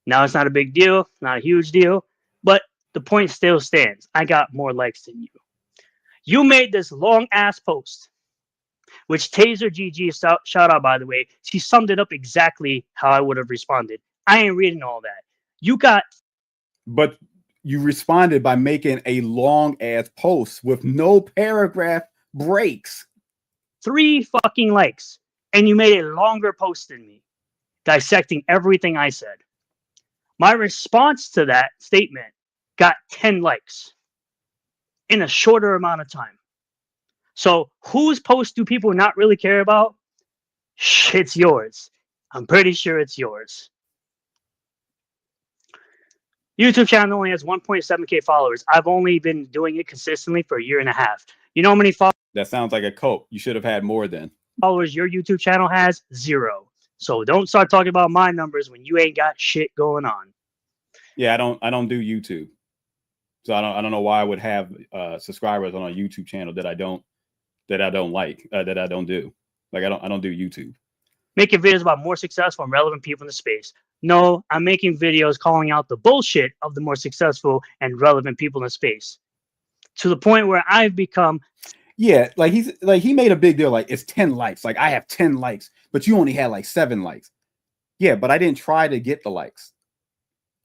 Now it's not a big deal, not a huge deal, but the point still stands. I got more likes than you. You made this long ass post, which Taser GG, shout out by the way, she summed it up exactly how I would have responded. I ain't reading all that. But you responded by making a long ass post with no paragraph breaks. 3 fucking likes, and you made a longer post than me, dissecting everything I said. My response to that statement got 10 likes in a shorter amount of time. So whose post do people not really care about? It's yours. I'm pretty sure it's yours. YouTube channel only has 1.7K followers. I've only been doing it consistently for a year and a half. You know how many followers? That sounds like a cult. You should have had more then. Followers your YouTube channel has? 0. So don't start talking about my numbers when you ain't got shit going on. Yeah, I don't do YouTube. So I don't know why I would have subscribers on a YouTube channel that I don't do. Like I don't do YouTube. Making videos about more successful and relevant people in the space. No, I'm making videos calling out the bullshit of the more successful and relevant people in the space. To the point where I've become... Yeah, he made a big deal. Like, it's 10 likes. Like, I have 10 likes, but you only had like 7 likes. Yeah, but I didn't try to get the likes.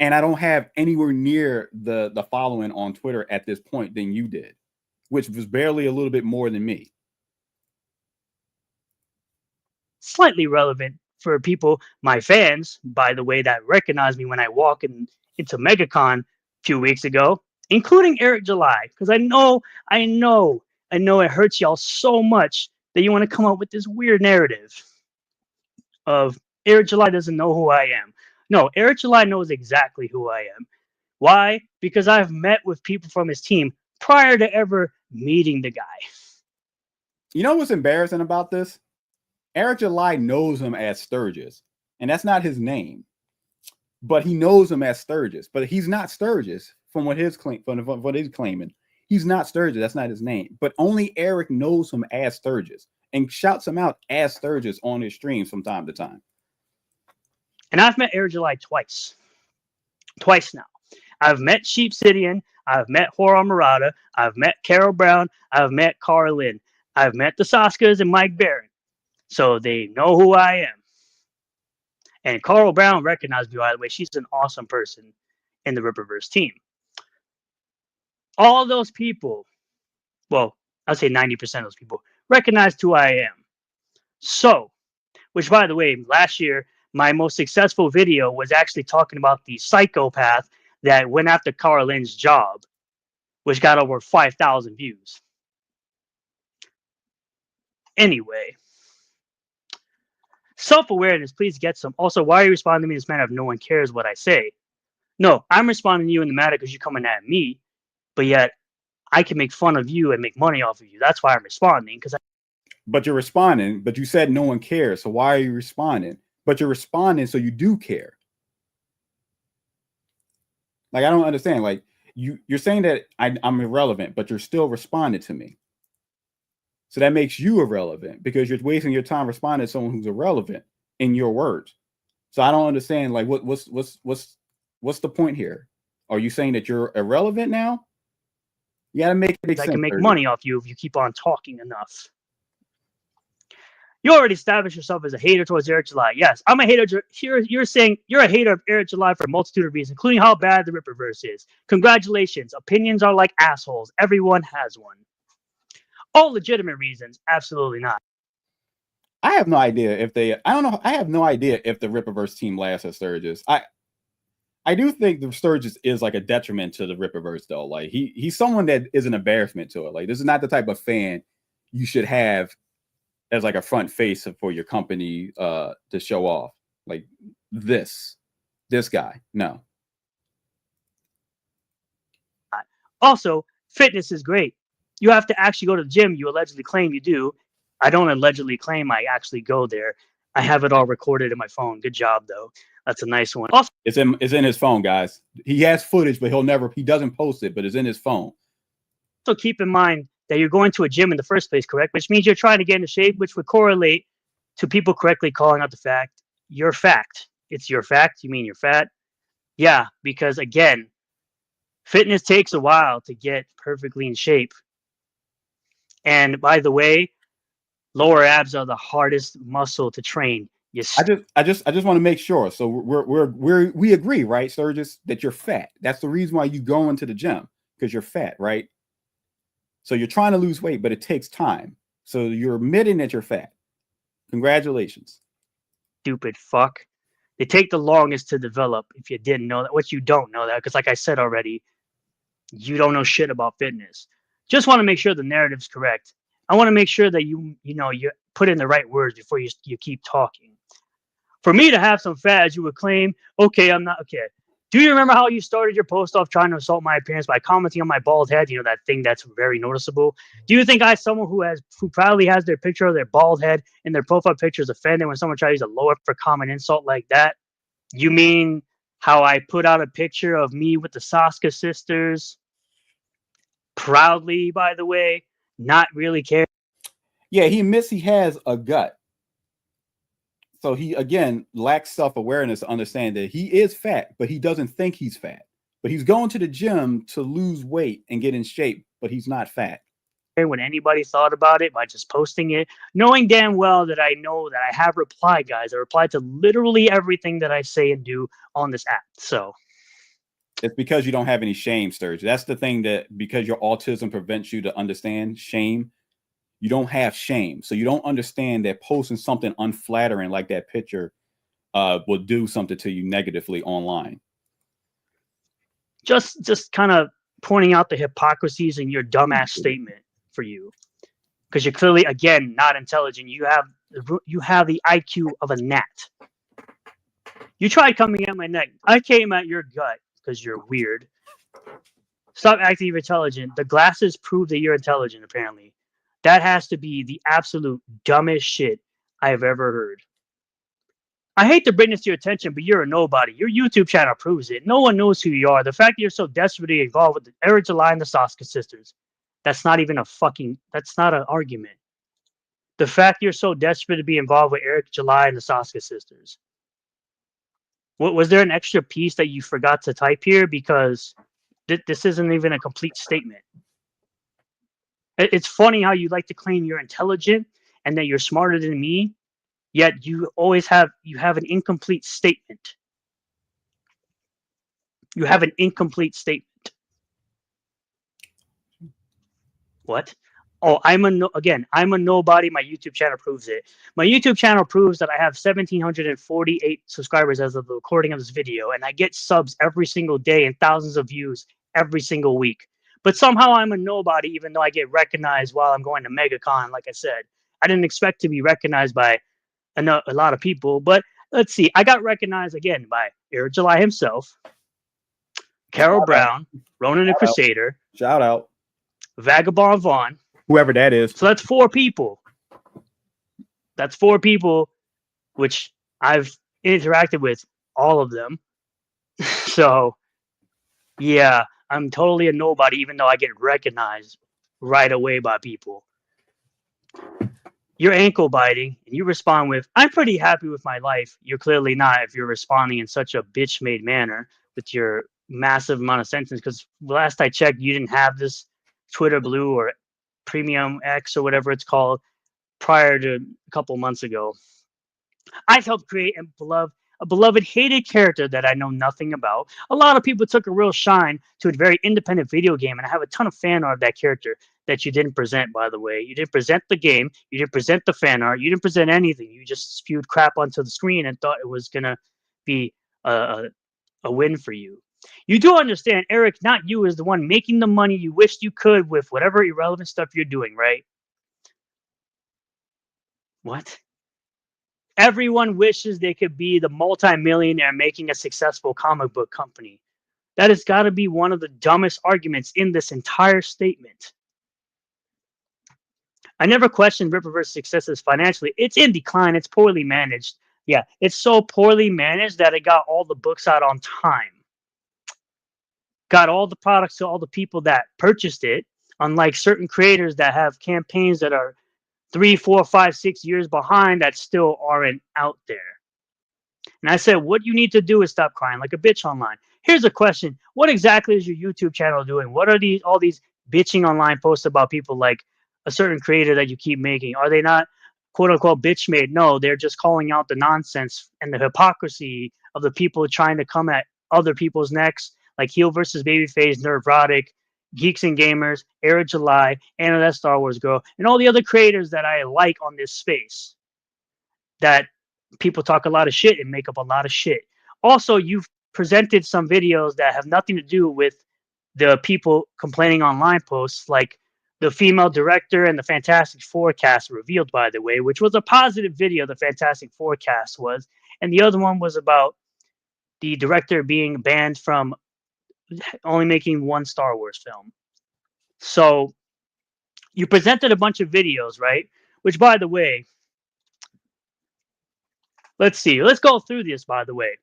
And I don't have anywhere near the following on Twitter at this point than you did, which was barely a little bit more than me. Slightly relevant for people, my fans, by the way, that recognize me when I walk into MegaCon a few weeks ago, including Eric July, because I know it hurts y'all so much that you want to come up with this weird narrative of Eric July doesn't know who I am. No, Eric July knows exactly who I am. Why? Because I've met with people from his team prior to ever meeting the guy. You know what's embarrassing about this? Eric July knows him as Sturgis, and that's not his name. But he knows him as Sturgis, but he's not Sturgis from what he's claiming. He's not Sturgis. That's not his name. But only Eric knows him as Sturgis and shouts him out as Sturgis on his streams from time to time. And I've met Eric July twice now. I've met Sheep Sidian. I've met Hora Murata. I've met Carol Brown. I've met Carlin. I've met the Saskas and Mike Barron. So they know who I am. And Carl Brown recognized me, by the way. She's an awesome person in the Rippaverse team. All those people, well, I'll say 90% of those people, recognized who I am. So, which, by the way, last year, my most successful video was actually talking about the psychopath that went after Carlin's job, which got over 5,000 views. Anyway, self-awareness, please get some. Also, why are you responding to me in this manner if no one cares what I say? No, I'm responding to you in the matter because you're coming at me, but yet I can make fun of you and make money off of you. That's why I'm responding. But you're responding, but you said no one cares. So why are you responding? But you're responding so you do care. Like, I don't understand. Like, you're saying that I'm irrelevant, but you're still responding to me. So that makes you irrelevant because you're wasting your time responding to someone who's irrelevant in your words. So I don't understand. Like, what's the point here? Are you saying that you're irrelevant now? You gotta make it make sense. I can make money off you if you keep on talking enough. You already established yourself as a hater towards Eric July. Yes, I'm a hater. You're saying you're a hater of Eric July for a multitude of reasons, including how bad the Rippaverse is. Congratulations. Opinions are like assholes. Everyone has one. All legitimate reasons. Absolutely not. I have no idea if they. I don't know. I have no idea if the Rippaverse team lasts at Sturgis. I do think the Sturgis is like a detriment to the Rippaverse, though. Like he's someone that is an embarrassment to it. Like, this is not the type of fan you should have as like a front face for your company to show off. Like this guy. No. Also, fitness is great. You have to actually go to the gym. You allegedly claim you do. I don't allegedly claim I actually go there. I have it all recorded in my phone. Good job, though. That's a nice one. Also, it's in his phone, guys. He has footage, but he doesn't post it, but it's in his phone. So keep in mind that you're going to a gym in the first place, correct? Which means you're trying to get into shape, which would correlate to people correctly calling out the fact you're fact. It's your fact. You mean you're fat? Yeah, because again, fitness takes a while to get perfectly in shape. And by the way, lower abs are the hardest muscle to train. I just want to make sure. So we agree, right, Sturgis, that you're fat. That's the reason why you go into the gym, because you're fat, right? So you're trying to lose weight, but it takes time. So you're admitting that you're fat. Congratulations. Stupid fuck. They take the longest to develop. If you didn't know that, what you don't know that, because like I said already, you don't know shit about fitness. Just want to make sure the narrative's correct. I want to make sure that you put in the right words before you keep talking. For me to have some fat, as you would claim, okay, I'm not okay. Do you remember how you started your post off trying to assault my appearance by commenting on my bald head? You know, that thing that's very noticeable. Do you think someone who proudly has their picture of their bald head in their profile picture is offended when someone tries to use a low effort common insult like that? You mean how I put out a picture of me with the Saska sisters? Proudly, by the way, not really care. Yeah, he admits he has a gut. So he, again, lacks self-awareness to understand that he is fat, but he doesn't think he's fat. But he's going to the gym to lose weight and get in shape, but he's not fat. what anybody thought about it by just posting it, knowing damn well that I know that I have replied, guys. I replied to literally everything that I say and do on this app. So it's because you don't have any shame, Sturge. That's the thing, that because your autism prevents you to understand shame, you don't have shame. So you don't understand that posting something unflattering like that picture will do something to you negatively online. Just kind of pointing out the hypocrisies in your dumbass statement for you, because you're clearly, again, not intelligent. You have the IQ of a gnat. You tried coming at my neck. I came at your gut because you're weird. Stop acting intelligent. The glasses prove that you're intelligent, apparently. That has to be the absolute dumbest shit I have ever heard. I hate to bring this to your attention, but you're a nobody. Your YouTube channel proves it. No one knows who you are. The fact that you're so desperately involved with the Eric July and the Saska sisters, that's not even that's not an argument. The fact you're so desperate to be involved with Eric July and the Saska sisters. What, was there an extra piece that you forgot to type here? Because this isn't even a complete statement. It's funny how you like to claim you're intelligent and that you're smarter than me, yet you always have an incomplete statement. You have an incomplete statement. What? Oh, I'm a nobody. My YouTube channel proves it. My YouTube channel proves that I have 1,748 subscribers as of the recording of this video, and I get subs every single day and thousands of views every single week. But somehow I'm a nobody, even though I get recognized while I'm going to MegaCon. Like I said, I didn't expect to be recognized by a lot of people, but let's see. I got recognized again by Eric July himself, Carol Brown, Ronan the Crusader, Shout out Vagabond Vaughn, Whoever that is. so that's 4 people. That's 4 people, which I've interacted with all of them. So, yeah, I'm totally a nobody, even though I get recognized right away by people. You're ankle biting, and you respond with, "I'm pretty happy with my life." You're clearly not if you're responding in such a bitch-made manner with your massive amount of sentence, because last I checked, you didn't have this Twitter Blue or Premium X or whatever it's called prior to a couple months ago. I've helped create a beloved hated character that I know nothing about. A lot of people took a real shine to a very independent video game, and I have a ton of fan art of that character that you didn't present, by the way. You didn't present the game, you didn't present the fan art, you didn't present anything. You just spewed crap onto the screen and thought it was gonna be a win for you. You do understand, Eric, not you, is the one making the money you wished you could with whatever irrelevant stuff you're doing, right? What? Everyone wishes they could be the multimillionaire making a successful comic book company. That has got to be one of the dumbest arguments in this entire statement. I never questioned Rippaverse successes financially. It's in decline. It's poorly managed. Yeah, it's so poorly managed that it got all the books out on time. Got all the products to all the people that purchased it, unlike certain creators that have campaigns that are 3, 4, 5, 6 years behind that still aren't out there. And I said, what you need to do is stop crying like a bitch online. Here's a question. What exactly is your YouTube channel doing? What are all these bitching online posts about people like a certain creator that you keep making? Are they not quote unquote bitch made? No, they're just calling out the nonsense and the hypocrisy of the people trying to come at other people's necks, like Heel versus Babyface, Nervotic, Geeks and Gamers, Era July, Anna That Star Wars Girl, and all the other creators that I like on this space that people talk a lot of shit and make up a lot of shit. Also, you've presented some videos that have nothing to do with the people complaining online posts, like the female director and the Fantastic Four cast revealed, by the way, which was a positive video, the Fantastic Four cast was. And the other one was about the director being banned from only making one Star Wars film. So you presented a bunch of videos, right? Which, by the way, let's see. Let's go through this, by the way.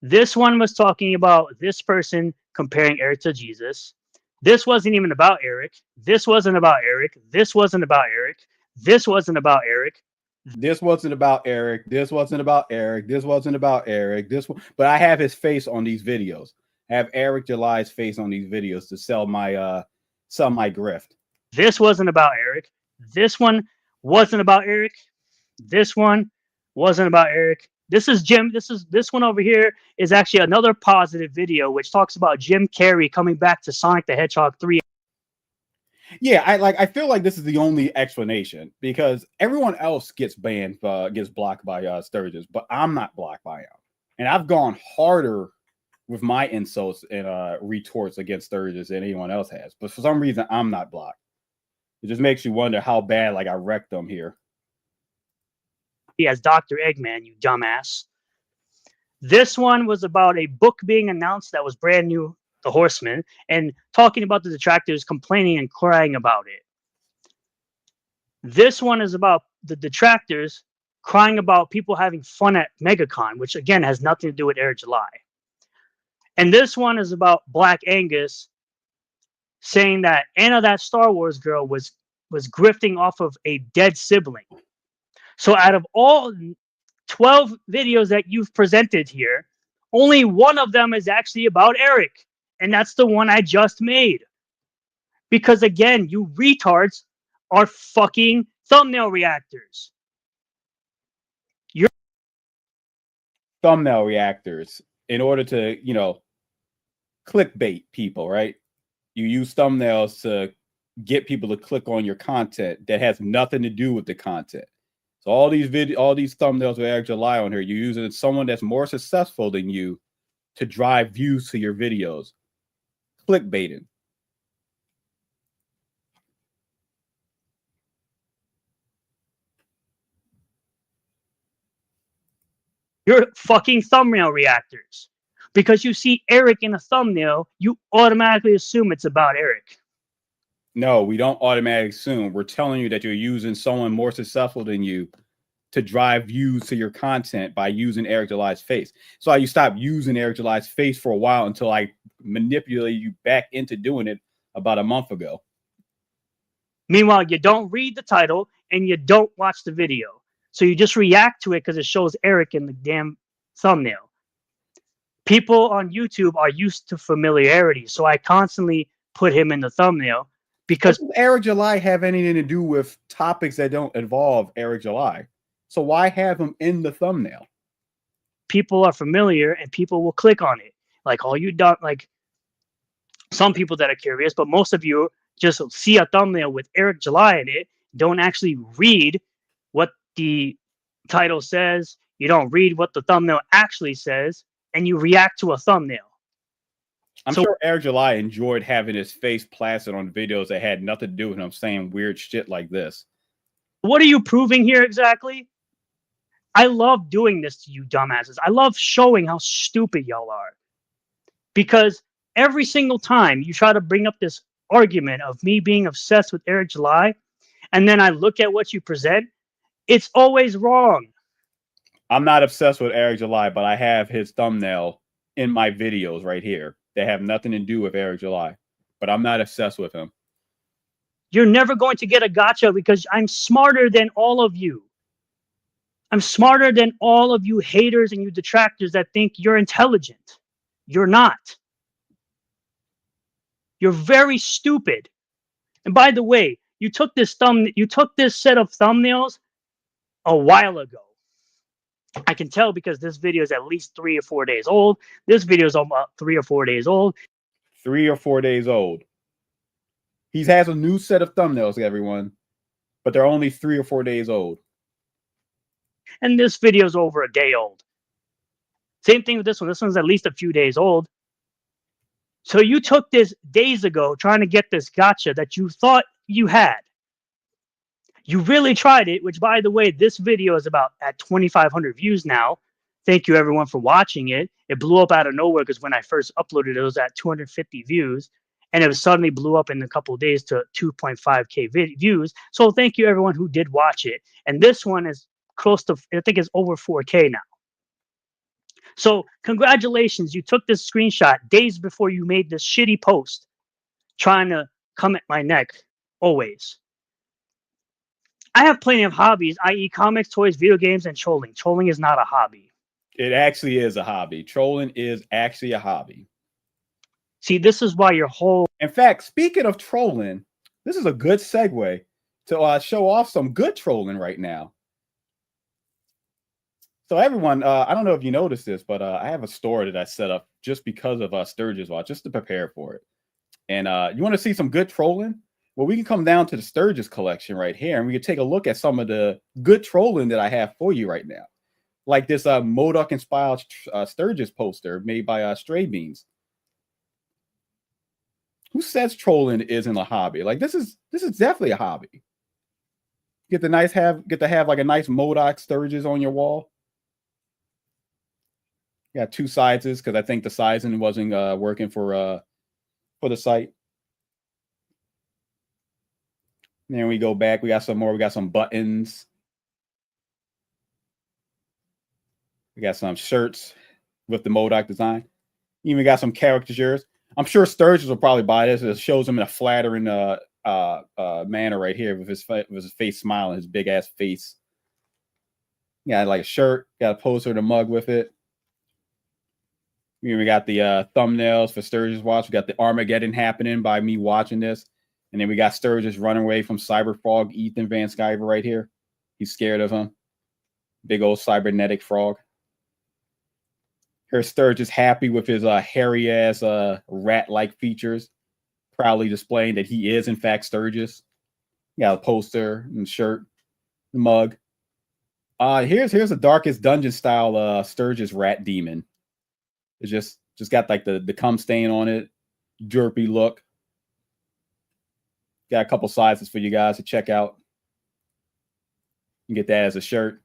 This one was talking about this person comparing Eric to Jesus. This wasn't even about Eric. This wasn't about Eric. This wasn't about Eric. This wasn't about Eric. This wasn't about Eric. This wasn't about Eric. This wasn't about Eric. But I have his face on these videos. I have Eric July's face on these videos to sell my grift. This wasn't about Eric. This one wasn't about Eric. This one wasn't about Eric. This is Jim. This one over here is actually another positive video which talks about Jim Carrey coming back to Sonic the Hedgehog 3. Yeah, I feel like this is the only explanation because everyone else gets banned, gets blocked by Sturgis, but I'm not blocked by him. And I've gone harder with my insults and retorts against Sturgis than anyone else has. But for some reason, I'm not blocked. It just makes you wonder how bad like I wrecked them here. He has Dr. Eggman, you dumbass. This one was about a book being announced that was brand new, The Horseman, and talking about the detractors complaining and crying about it. This one is about the detractors crying about people having fun at MegaCon, which again has nothing to do with Eric July. And this one is about Black Angus saying that Anna, that Star Wars girl, was grifting off of a dead sibling. So out of all 12 videos that you've presented here, only one of them is actually about Eric. And that's the one I just made. Because again, you retards are fucking thumbnail reactors. You're thumbnail reactors in order to, you know, clickbait people, right? You use thumbnails to get people to click on your content that has nothing to do with the content. So all these thumbnails with Eric July on here, you're using someone that's more successful than you to drive views to your videos. Clickbaiting. You're fucking thumbnail reactors. Because you see Eric in a thumbnail, you automatically assume it's about Eric. No, we don't automatically assume. We're telling you that you're using someone more successful than you to drive views to your content by using Eric July's face. So you stop using Eric July's face for a while until I manipulated you back into doing it about a month ago. Meanwhile, you don't read the title and you don't watch the video. So you just react to it because it shows Eric in the damn thumbnail. People on YouTube are used to familiarity. So I constantly put him in the thumbnail because does Eric July have anything to do with topics that don't involve Eric July? So why have him in the thumbnail? People are familiar and people will click on it. Like all you don't, like some people that are curious, but most of you just see a thumbnail with Eric July in it, don't actually read what the title says. You don't read what the thumbnail actually says, and you react to a thumbnail. I'm sure Eric July enjoyed having his face plastered on videos that had nothing to do with him saying weird shit like this. What are you proving here exactly? I love doing this to you dumbasses. I love showing how stupid y'all are. Because every single time you try to bring up this argument of me being obsessed with Eric July, and then I look at what you present, it's always wrong. I'm not obsessed with Eric July, but I have his thumbnail in my videos right here. They have nothing to do with Eric July, but I'm not obsessed with him. You're never going to get a gotcha because I'm smarter than all of you. I'm smarter than all of you haters and you detractors that think you're intelligent. You're not. You're very stupid. And by the way, you took this set of thumbnails a while ago. I can tell because this video is at least 3 or 4 days old. This video is about 3 or 4 days old. 3 or 4 days old. He has a new set of thumbnails, everyone, but they're only 3 or 4 days old. And this video is over a day old. Same thing with this one. This one's at least a few days old. So you took this days ago trying to get this gotcha that you thought you had. You really tried it, which, by the way, this video is about at 2,500 views now. Thank you, everyone, for watching it. It blew up out of nowhere because when I first uploaded it, it was at 250 views. And it suddenly blew up in a couple of days to 2.5K views. So thank you, everyone who did watch it. And this one is close to, I think it's over 4K now. So congratulations, you took this screenshot days before you made this shitty post trying to come at my neck always. I have plenty of hobbies, i.e. comics, toys, video games, and trolling. Trolling is not a hobby. It actually is a hobby. Trolling is actually a hobby. See, this is why your whole... In fact, speaking of trolling, this is a good segue to show off some good trolling right now. So everyone, I don't know if you noticed this, but I have a store that I set up just because of Sturgis Watch, just to prepare for it. And you want to see some good trolling? Well, we can come down to the Sturgis collection right here, and we can take a look at some of the good trolling that I have for you right now. Like this Modoc-inspired Sturgis poster made by Stray Beans. Who says trolling isn't a hobby? Like this is definitely a hobby. Get to have like a nice Modoc Sturgis on your wall. Got two sizes because I think the sizing wasn't working for the site. And then we go back. We got some more. We got some buttons. We got some shirts with the Modoc design. Even got some caricatures. I'm sure Sturgis will probably buy this. It shows him in a flattering manner right here with his face smiling, his big ass face. Got like a shirt. Got a poster and a mug with it. We got the thumbnails for Sturgis Watch. We got the Armageddon happening by me watching this. And then we got Sturgis running away from Cyberfrog, Ethan Van Sciver right here. He's scared of him. Big old cybernetic frog. Here's Sturgis happy with his hairy-ass rat-like features, proudly displaying that he is, in fact, Sturgis. Got a poster and shirt, mug. Here's a Darkest Dungeon style Sturgis rat demon. It's just got like the cum stain on it, derpy look. Got a couple sizes for you guys to check out. You can get that as a shirt.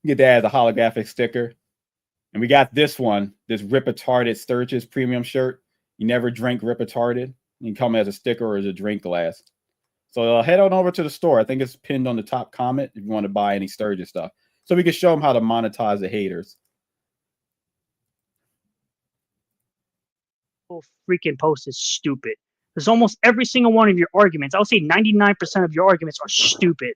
You can get that as a holographic sticker. And we got this one, this Rip-Retarded Sturgis premium shirt. You never drink Rip-Retarded. You can come as a sticker or as a drink glass. So head on over to the store. I think it's pinned on the top comment if you want to buy any Sturgis stuff. So we can show them how to monetize the haters. Freaking post is stupid. There's almost every single one of your arguments. I would say 99% of your arguments are stupid.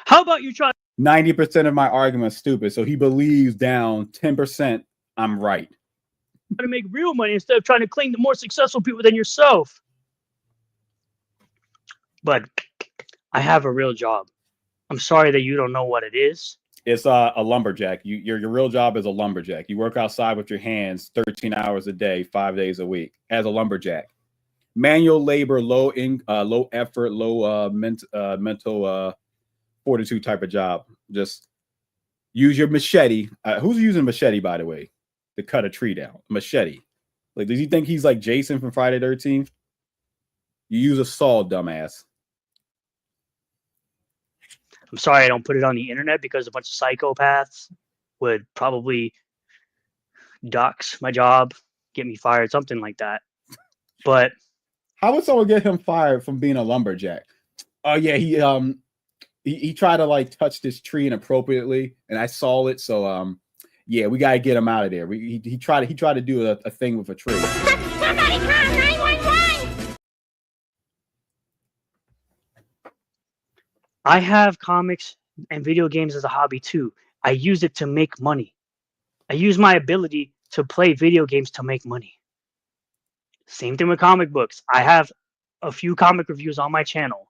How about you try 90% of my argument's stupid, so he believes down 10% I'm right. to make real money instead of trying to claim the more successful people than yourself? But I have a real job. I'm sorry that you don't know what it is. It's a lumberjack. Your real job is a lumberjack. You work outside with your hands 13 hours a day, 5 days a week as a lumberjack. Manual labor, low effort, low mental fortitude type of job. Just use your machete. Who's using a machete, by the way, to cut a tree down? Machete. Like, does he think he's like Jason from Friday the 13th? You use a saw, dumbass. I'm sorry I don't put it on the internet because a bunch of psychopaths would probably dox my job, get me fired, something like that. But how would someone get him fired from being a lumberjack? Oh yeah, he tried to like touch this tree inappropriately, and I saw it. So yeah, we gotta get him out of there. He tried to do a thing with a tree. Somebody call 911! I have comics and video games as a hobby too. I use it to make money. I use my ability to play video games to make money. Same thing with comic books. I have a few comic reviews on my channel.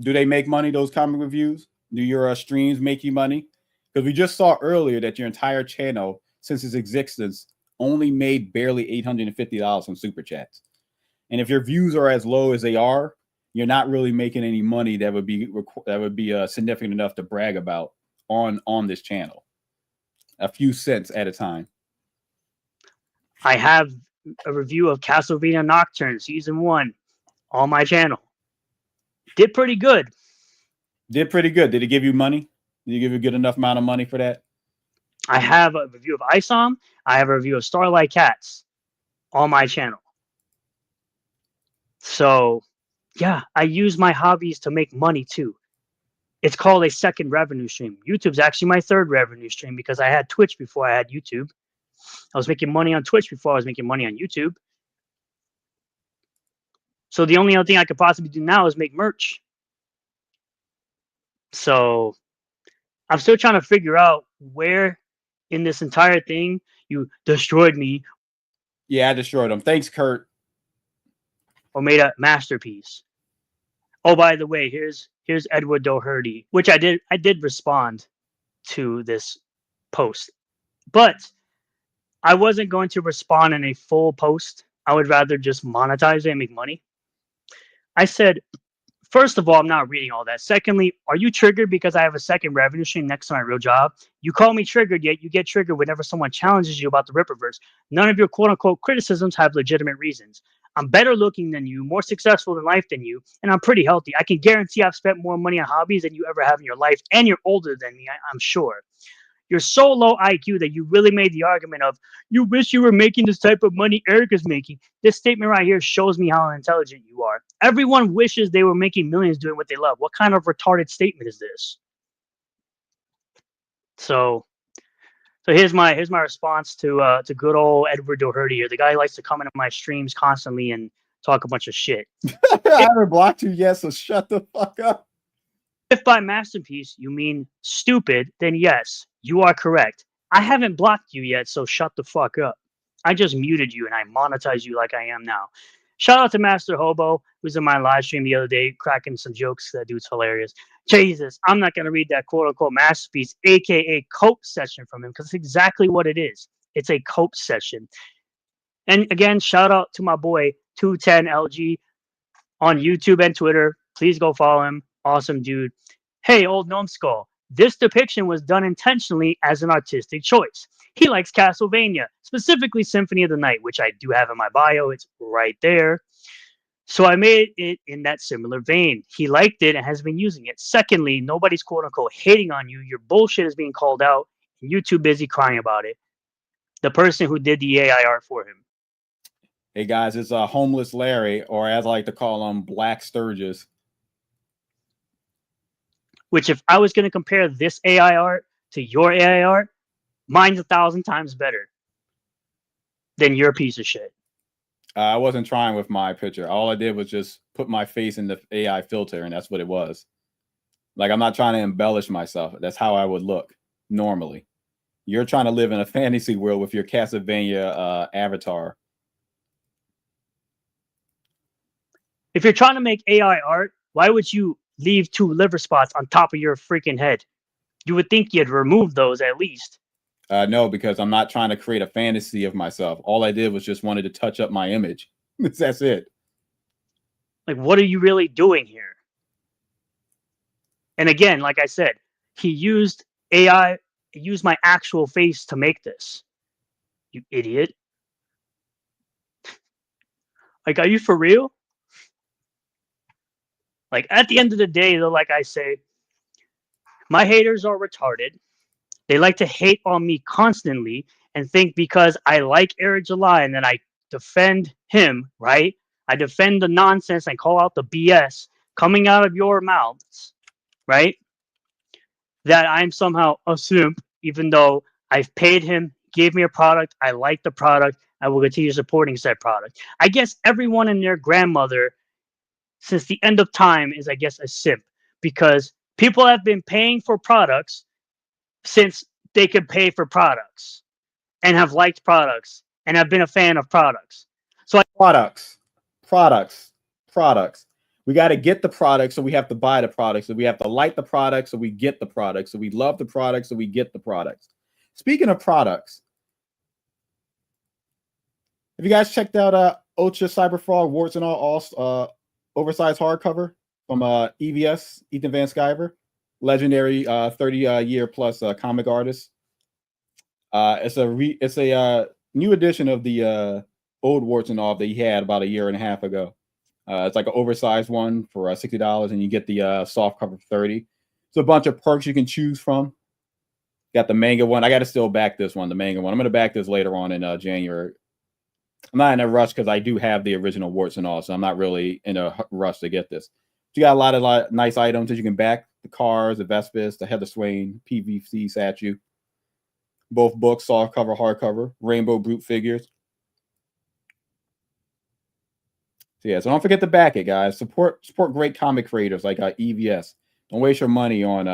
Do they make money, those comic reviews? Do your streams make you money? Because we just saw earlier that your entire channel, since its existence, only made barely $850 from Super Chats. And if your views are as low as they are, you're not really making any money that would be significant enough to brag about on this channel. A few cents at a time. I have a review of Castlevania Nocturne Season 1 on my channel. Did pretty good. Did pretty good. Did it give you money? Did it give you a good enough amount of money for that? I have a review of ISOM. I have a review of Starlight Cats on my channel. So, yeah, I use my hobbies to make money too. It's called a second revenue stream. YouTube's actually my third revenue stream because I had Twitch before I had YouTube. I was making money on Twitch before I was making money on YouTube. So the only other thing I could possibly do now is make merch. So I'm still trying to figure out where in this entire thing you destroyed me. Yeah, I destroyed him. Thanks, Kurt. or made a masterpiece. Oh, by the way, here's Edward Doherty, which I did respond to this post, but I wasn't going to respond in a full post. I would rather just monetize it and make money. I said, first of all, I'm not reading all that. Secondly, are you triggered because I have a second revenue stream next to my real job? You call me triggered, yet you get triggered whenever someone challenges you about the Ripperverse. None of your quote unquote criticisms have legitimate reasons. I'm better looking than you, more successful in life than you, and I'm pretty healthy. I can guarantee I've spent more money on hobbies than you ever have in your life, and you're older than me, I'm sure. You're so low IQ that you really made the argument of, you wish you were making this type of money Eric is making. This statement right here shows me how intelligent you are. Everyone wishes they were making millions doing what they love. What kind of retarded statement is this? So here's my response to good old Edward Doherty here. The guy likes to come into my streams constantly and talk a bunch of shit. I haven't blocked you yet, so shut the fuck up. If by masterpiece you mean stupid, then yes, you are correct. I haven't blocked you yet, so shut the fuck up. I just muted you and I monetize you like I am now. Shout out to Master Hobo, who's in my live stream the other day, cracking some jokes. That dude's hilarious. Jesus, I'm not going to read that quote-unquote masterpiece, a.k.a. cope session from him, because it's exactly what it is. It's a cope session. And again, shout out to my boy, 210LG, on YouTube and Twitter. Please go follow him. Awesome dude. Hey, old numbskull. This depiction was done intentionally as an artistic choice. He likes Castlevania, specifically Symphony of the Night, which I do have in my bio. It's right there. So I made it in that similar vein. He liked it and has been using it. Secondly, nobody's quote-unquote hating on you. Your bullshit is being called out, and you're too busy crying about it. The person who did the AI art for him. Hey, guys, it's Homeless Larry, or as I like to call him, Black Sturgis. Which, if I was going to compare this AI art to your AI art, mine's 1,000 times better than your piece of shit. I wasn't trying with my picture. All I did was just put my face in the AI filter, and that's what it was. Like, I'm not trying to embellish myself. That's how I would look normally. You're trying to live in a fantasy world with your Castlevania avatar. If you're trying to make AI art, why would you leave 2 liver spots on top of your freaking head? You would think you'd remove those at least. No, because I'm not trying to create a fantasy of myself. All I did was just wanted to touch up my image. That's it. Like, what are you really doing here? And again, like I said, he used AI, he used my actual face to make this. You idiot. Like, are you for real? Like, at the end of the day, though, like I say, my haters are retarded. They like to hate on me constantly and think because I like Eric July and then I defend him, right? I defend the nonsense and call out the BS coming out of your mouths, right? That I'm somehow a simp, even though I've paid him, gave me a product, I like the product, I will continue supporting said product. I guess everyone and their grandmother since the end of time is, I guess, a simp, because people have been paying for products since they could pay for products and have liked products and have been a fan of products. So products. We got to get the product, so we have to buy the product. So we have to like the product, so we get the product. So we love the product, so we get the products. Speaking of products, have you guys checked out Ultra Cyber Fraud Warts and all oversized hardcover from EVS, Ethan Van Sciver, legendary 30-year plus comic artist. It's a new edition of the old Warts and all that he had about 1.5 years ago. It's like an oversized one for $60, and you get the soft cover for $30. It's a bunch of perks you can choose from. Got the manga one. I got to still back this one, the manga one. I'm going to back this later on in January. I'm not in a rush because I do have the original Warts and all, so I'm not really in a rush to get this. But you got a lot of nice items that you can back: the cars, the Vespis, the Heather Swain, PVC statue, both books, soft cover, hardcover, Rainbow Brute figures. So yeah, so don't forget to back it, guys. Support great comic creators like EVS. Don't waste your money on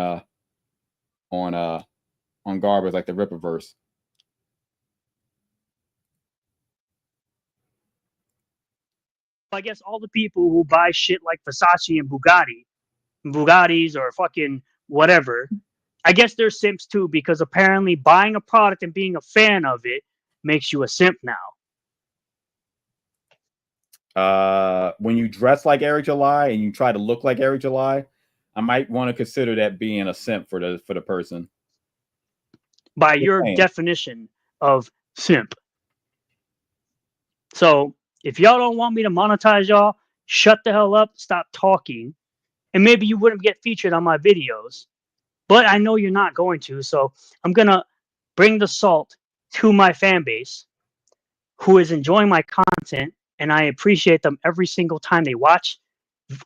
garbage like the Ripperverse. I guess all the people who buy shit like Versace and Bugattis or fucking whatever, I guess they're simps too, because apparently buying a product and being a fan of it makes you a simp now. When you dress like Eric July and you try to look like Eric July, I might want to consider that being a simp for the person. By your definition of simp. So if y'all don't want me to monetize y'all, shut the hell up, stop talking, and maybe you wouldn't get featured on my videos. But I know you're not going to, so I'm gonna bring the salt to my fan base who is enjoying my content, and I appreciate them every single time they watch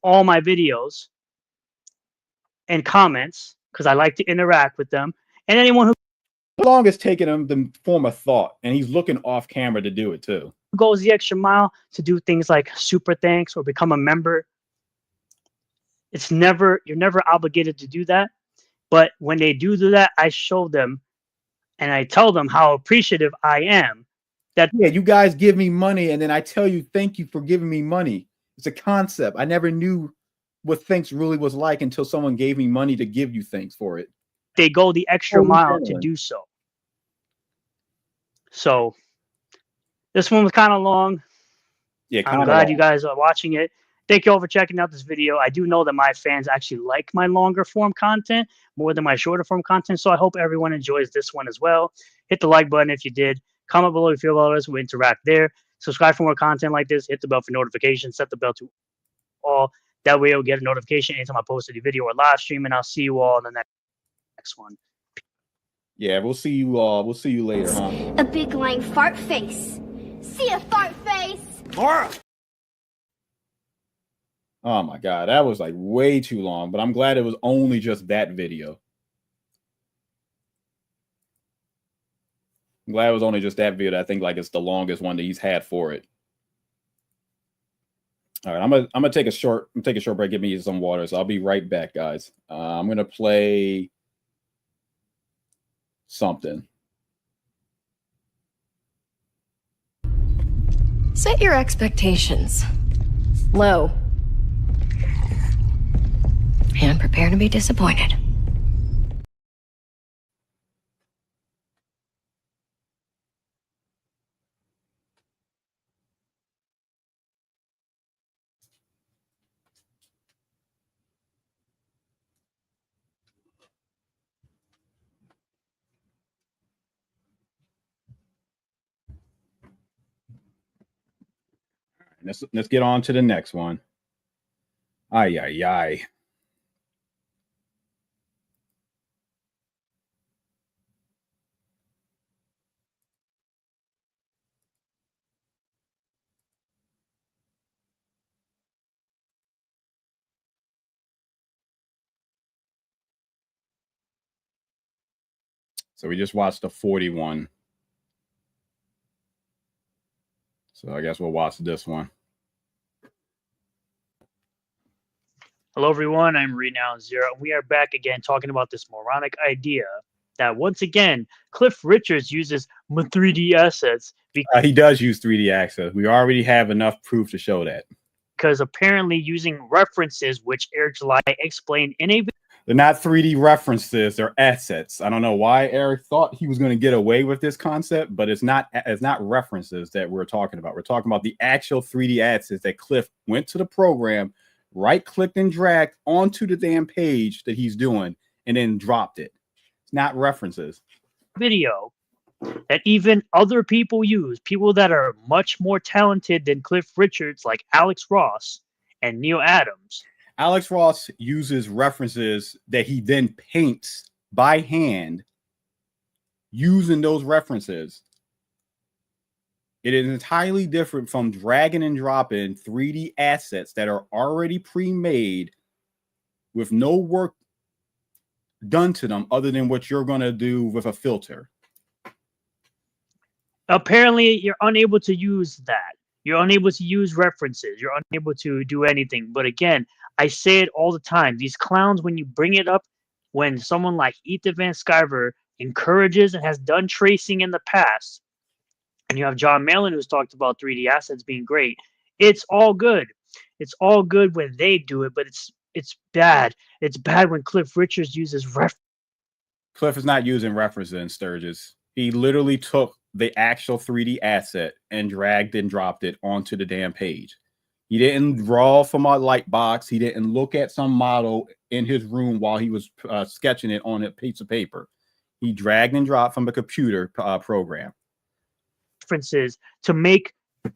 all my videos and comments because I like to interact with them. And anyone who How long it's taking him to form a thought, and he's looking off camera to do it too. Goes the extra mile to do things like super thanks or become a member. You're never obligated to do that. But when they do that, I show them and I tell them how appreciative I am. That yeah, you guys give me money, and then I tell you thank you for giving me money. It's a concept. I never knew what thanks really was like until someone gave me money to give you thanks for it. They go the extra mile to do so. So this one was kind of long. Yeah, I'm glad you guys are watching it. Thank you all for checking out this video. I do know that my fans actually like my longer form content more than my shorter form content. So I hope everyone enjoys this one as well. Hit the like button if you did. Comment below if you feel about us. We interact there. Subscribe for more content like this. Hit the bell for notifications. Set the bell to all. That way you'll get a notification anytime I post a new video or live stream. And I'll see you all in the next one. Yeah, we'll see you all. We'll see you later, huh? A big lying fart face. See a fart face? Laura! Oh my God, that was like way too long, but I'm glad it was only just that video. I'm glad it was only just that video. I think like it's the longest one that he's had for it. All right, I'm gonna take a short break. Give me some water, so I'll be right back, guys. I'm gonna play something. Set your expectations low and prepare to be disappointed. Let's get on to the next one. Ay, ay, ay. So we just watched the 41. So I guess we'll watch this one. Hello, everyone. I'm Renown Zero. We are back again talking about this moronic idea that once again, Cliff Richards uses 3D assets He does use 3D access. We already have enough proof to show that. Because apparently using references, which Eric July explained in a video. They're not 3D references, they're assets. I don't know why Eric thought he was going to get away with this concept, but it's not references that we're talking about. We're talking about the actual 3D assets that Cliff went to the program, right-clicked and dragged onto the damn page that he's doing, and then dropped it. It's not references. Video that even other people use, people that are much more talented than Cliff Richards, like Alex Ross and Neil Adams. Alex Ross uses references that he then paints by hand using those references. It is entirely different from dragging and dropping 3D assets that are already pre-made with no work done to them other than what you're going to do with a filter. Apparently, you're unable to use that. You're unable to use references. You're unable to do anything. But again, I say it all the time. These clowns, when you bring it up, when someone like Ethan Van Sciver encourages and has done tracing in the past, and you have John Malin who's talked about 3D assets being great, It's all good. It's all good when they do it, but it's bad. It's bad when Cliff Richards uses Cliff is not using references in Sturgis. He literally took the actual 3D asset and dragged and dropped it onto the damn page. He didn't draw from a light box. He didn't look at some model in his room while he was sketching it on a piece of paper. He dragged and dropped from a computer program. references to make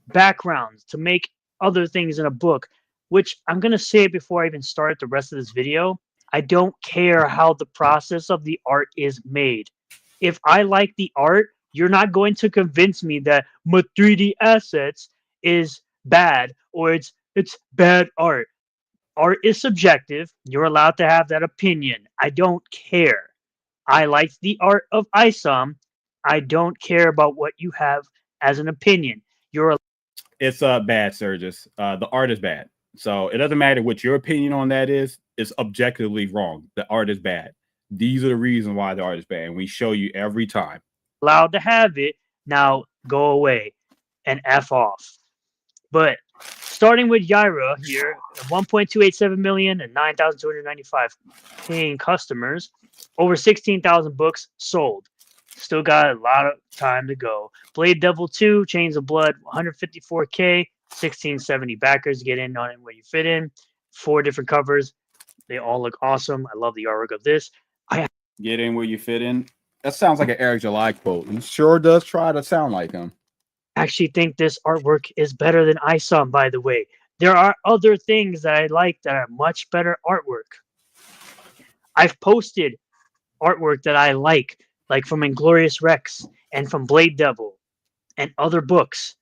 backgrounds, to make other things in a book, which I'm going to say before I even start the rest of this video. I don't care how the process of the art is made. If I like the art, you're not going to convince me that my 3D assets is bad or it's bad art. Art is subjective. You're allowed to have that opinion. I don't care. I like the art of ISOM. I don't care about what you have as an opinion. It's bad, Sturgis. The art is bad. So it doesn't matter what your opinion on that is. It's objectively wrong. The art is bad. These are the reasons why the art is bad. And we show you every time. Allowed to have it. Now go away and F off. But starting with Yaira here, 1.287 million and 9,295 paying customers, over 16,000 books sold. Still got a lot of time to go. Blade Devil 2, Chains of Blood, 154K, 1670 backers. Get in on it where you fit in. 4 different covers. They all look awesome. I love the artwork of this. Get in where you fit in. That sounds like an Eric July quote. He sure does try to sound like him. Actually think this artwork is better than ISOM, by the way. There are other things that I like that are much better artwork. I've posted artwork that I like from Inglorious Rex and from Blade Devil and other books.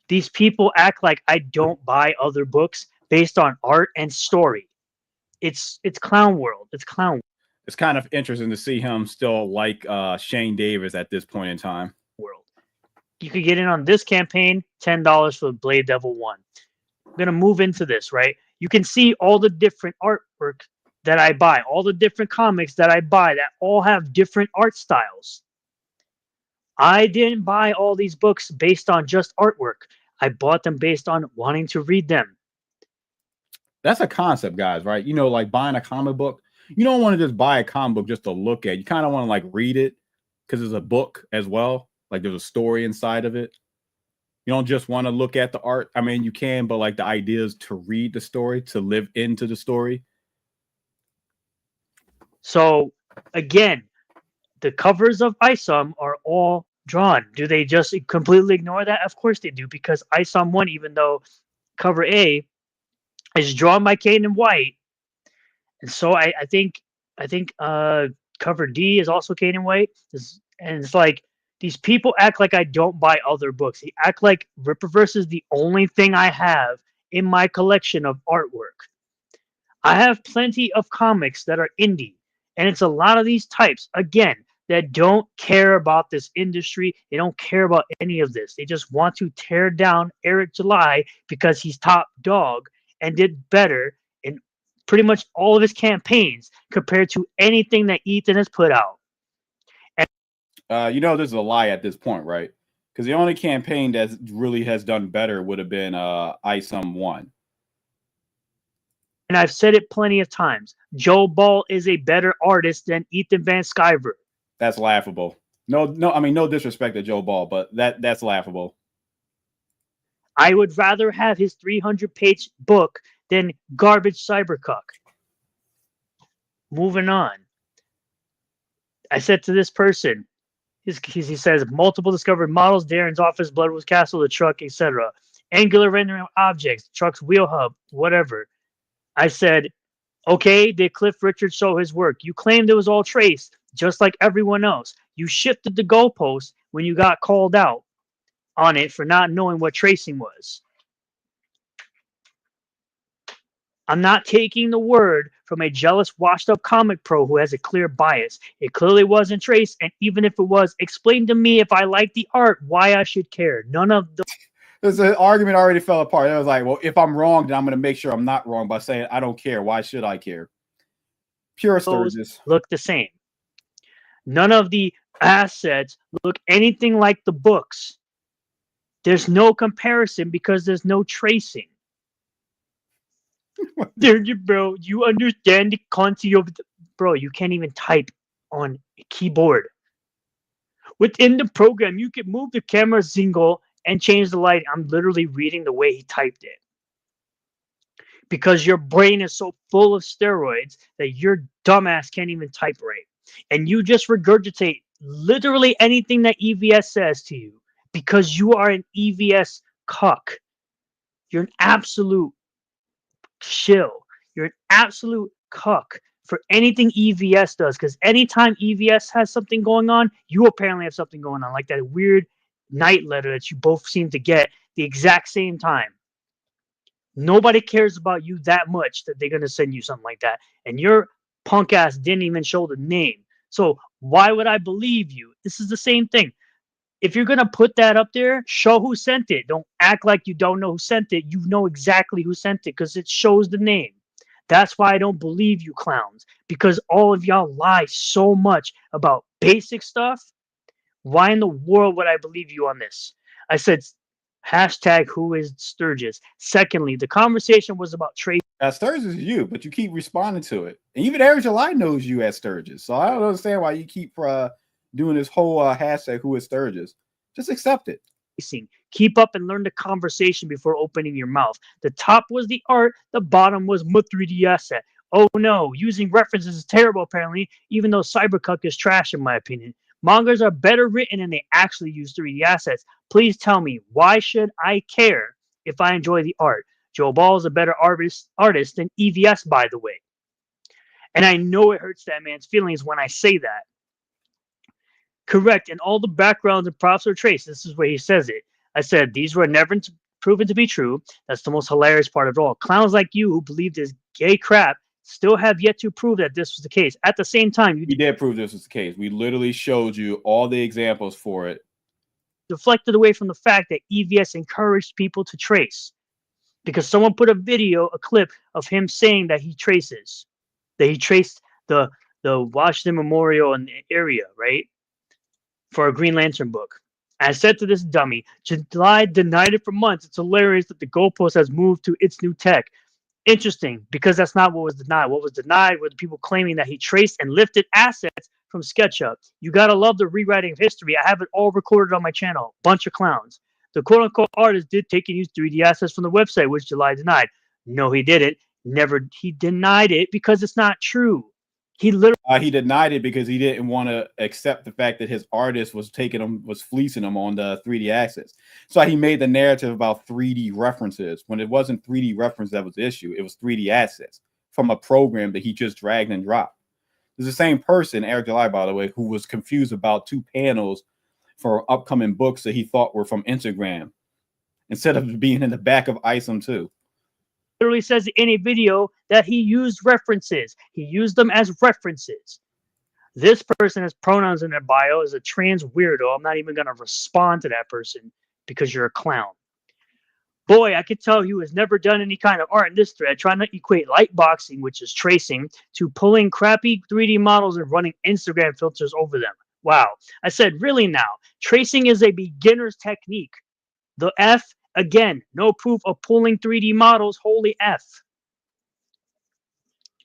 These people act like I don't buy other books based on art and story. It's clown world. It's clown It's kind of interesting to see him still like Shane Davis at this point in time. world. You could get in on this campaign, $10 for Blade Devil 1. I'm going to move into this, right? You can see all the different artwork that I buy, all the different comics that I buy that all have different art styles. I didn't buy all these books based on just artwork. I bought them based on wanting to read them. That's a concept, guys, right? You know, like buying a comic book. You don't want to just buy a comic book just to look at. You kind of want to like read it because it's a book as well. Like there's a story inside of it. You don't just want to look at the art. I mean, you can, but like the idea is to read the story, to live into the story. So again, the covers of ISOM are all drawn. Do they just completely ignore that? Of course they do, because ISOM 1, even though cover A is drawn by Caden White, and so I think cover D is also Caden White. And it's like these people act like I don't buy other books. They act like Rippaverse is the only thing I have in my collection of artwork. I have plenty of comics that are indie, and it's a lot of these types, again, that don't care about this industry. They don't care about any of this. They just want to tear down Eric July because he's top dog and did better in pretty much all of his campaigns compared to anything that Ethan has put out. You know, this is a lie at this point, right? Because the only campaign that really has done better would have been ISOM 1. And I've said it plenty of times. Joe Ball is a better artist than Ethan Van Sciver. That's laughable. No, I mean, no disrespect to Joe Ball, but that's laughable. I would rather have his 300-page book than garbage Cybercuck. Moving on. I said to this person, he says, multiple discovered models, Darren's office, Bloodwood's castle, the truck, etc. Angular rendering objects, truck's wheel hub, whatever. I said, okay, did Cliff Richards show his work? You claimed it was all traced, just like everyone else. You shifted the goalpost when you got called out on it for not knowing what tracing was. I'm not taking the word from a jealous, washed-up comic pro who has a clear bias. It clearly wasn't traced, and even if it was, explain to me if I like the art, why I should care. None of the... This argument already fell apart. It was like, well, if I'm wrong, then I'm going to make sure I'm not wrong by saying I don't care. Why should I care? Pure Sturgis. Look the same. None of the assets look anything like the books. There's no comparison because there's no tracing. Bro, you understand the concept of bro, you can't even type on a keyboard. Within the program, you can move the camera single and change the light. I'm literally reading the way he typed it. Because your brain is so full of steroids that your dumbass can't even type right. And you just regurgitate literally anything that EVS says to you because you are an EVS cuck. You're an absolute shill. You're an absolute cuck for anything EVS does. Because anytime EVS has something going on, you apparently have something going on. Like that weird night letter that you both seem to get the exact same time. Nobody cares about you that much that they're going to send you something like that. And your punk ass didn't even show the name. So why would I believe you? This is the same thing. If you're going to put that up there, show who sent it. Don't act like you don't know who sent it. You know exactly who sent it because it shows the name. That's why I don't believe you clowns, because all of y'all lie so much about basic stuff. Why in the world would I believe you on this? I said, hashtag who is Sturgis. Secondly, the conversation was about trade. Sturgis is you, but you keep responding to it. And even Eric July knows you as Sturgis. So I don't understand why you keep doing this whole hashtag who is Sturgis. Just accept it. Keep up and learn the conversation before opening your mouth. The top was the art, the bottom was my 3D asset. Oh no, using references is terrible apparently, even though Cybercuck is trash in my opinion. Mangas are better written and they actually use 3D assets. Please tell me, why should I care if I enjoy the art? Joe Ball is a better artist than EVS, by the way. And I know it hurts that man's feelings when I say that. Correct, and all the backgrounds and props are traced. This is where he says it. I said, these were never proven to be true. That's the most hilarious part of it all. Clowns like you who believe this gay crap still have yet to prove that this was the case. At the same time, you did prove this was the case. We literally showed you all the examples for it. Deflected away from the fact that EVS encouraged people to trace. Because someone put a clip of him saying that he traces. That he traced the Washington Memorial and area, right? For a Green Lantern book. I said to this dummy, July denied it for months. It's hilarious that the goalpost has moved to its new tech. Interesting, because that's not what was denied. What was denied were the people claiming that he traced and lifted assets from SketchUp. You gotta love the rewriting of history. I have it all recorded on my channel. Bunch of clowns. The quote-unquote artist did take and use 3D assets from the website, which July denied. No, he didn't. He denied it because it's not true. He literally he denied it because he didn't want to accept the fact that his artist was fleecing him on the 3D assets. So he made the narrative about 3D references when it wasn't 3D reference that was the issue. It was 3D assets from a program that he just dragged and dropped. There's the same person, Eric July, by the way, who was confused about 2 panels for upcoming books that he thought were from Instagram instead of being in the back of ISOM 2. Literally says in a video that he used references. He used them as references. This person has pronouns in their bio is a trans weirdo. I'm not even going to respond to that person because you're a clown. Boy, I could tell he has never done any kind of art in this thread. Trying to equate light boxing, which is tracing, to pulling crappy 3D models and running Instagram filters over them. Wow. I said, really now? Tracing is a beginner's technique. The F, again, no proof of pulling 3D models. Holy F.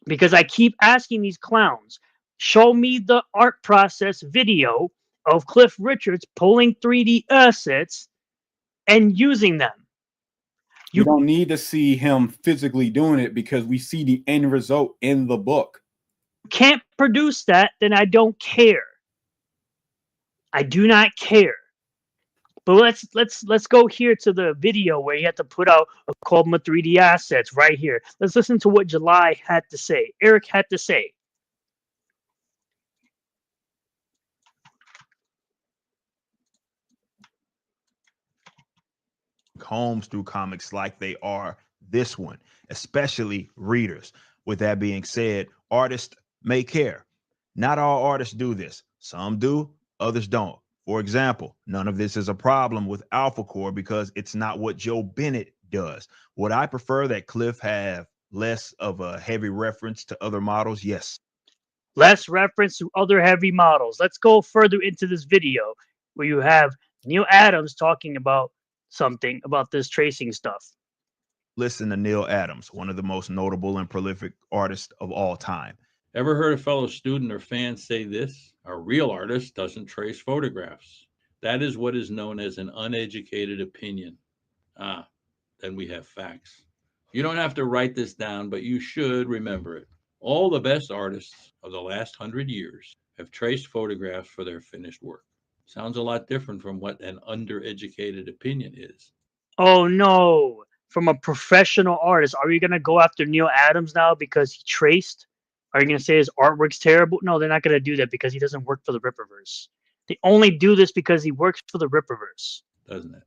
Because I keep asking these clowns, show me the art process video of Cliff Richards pulling 3D assets and using them. You don't need to see him physically doing it because we see the end result in the book. Can't produce that, then I don't care. I do not care. But let's go here to the video where he had to put out a Cobma 3D assets right here. Let's listen to what July had to say. Eric had to say. Combs through comics like they are this one, especially readers. With that being said, artists may care. Not all artists do this. Some do, others don't. For example, none of this is a problem with Alpha Core because it's not what Joe Bennett does. Would I prefer that Cliff have less of a heavy reference to other models? Yes. Less reference to other heavy models. Let's go further into this video where you have Neil Adams talking about something about this tracing stuff. Listen to Neil Adams, one of the most notable and prolific artists of all time. Ever heard a fellow student or fan say this? A real artist doesn't trace photographs. That is what is known as an uneducated opinion. Then we have facts. You don't have to write this down, but you should remember it. All the best artists of the last 100 years have traced photographs for their finished work. Sounds a lot different from what an undereducated opinion is. Oh no! From a professional artist, are you gonna go after Neil Adams now because he traced? Are you gonna say his artwork's terrible? No, they're not gonna do that because he doesn't work for the Rippaverse. They only do this because he works for the Rippaverse. Doesn't it?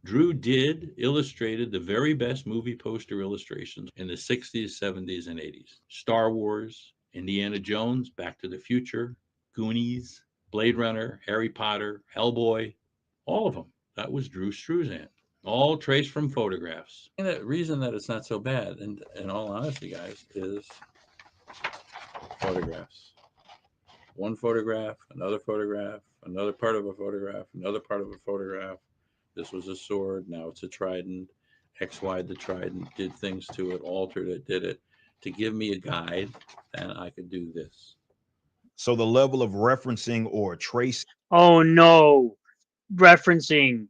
Drew did illustrated the very best movie poster illustrations in the 60s, 70s, and 80s. Star Wars, Indiana Jones, Back to the Future, Goonies, Blade Runner, Harry Potter, Hellboy, all of them. That was Drew Struzan. All traced from photographs. And the reason that it's not so bad, and in all honesty, guys, is photographs. One photograph, another photograph, another part of a photograph, another part of a photograph. This was a sword, now it's a trident. XY'd the trident, did things to it, altered it, did it to give me a guide, and I could do this. So the level of referencing or tracing Oh no! Referencing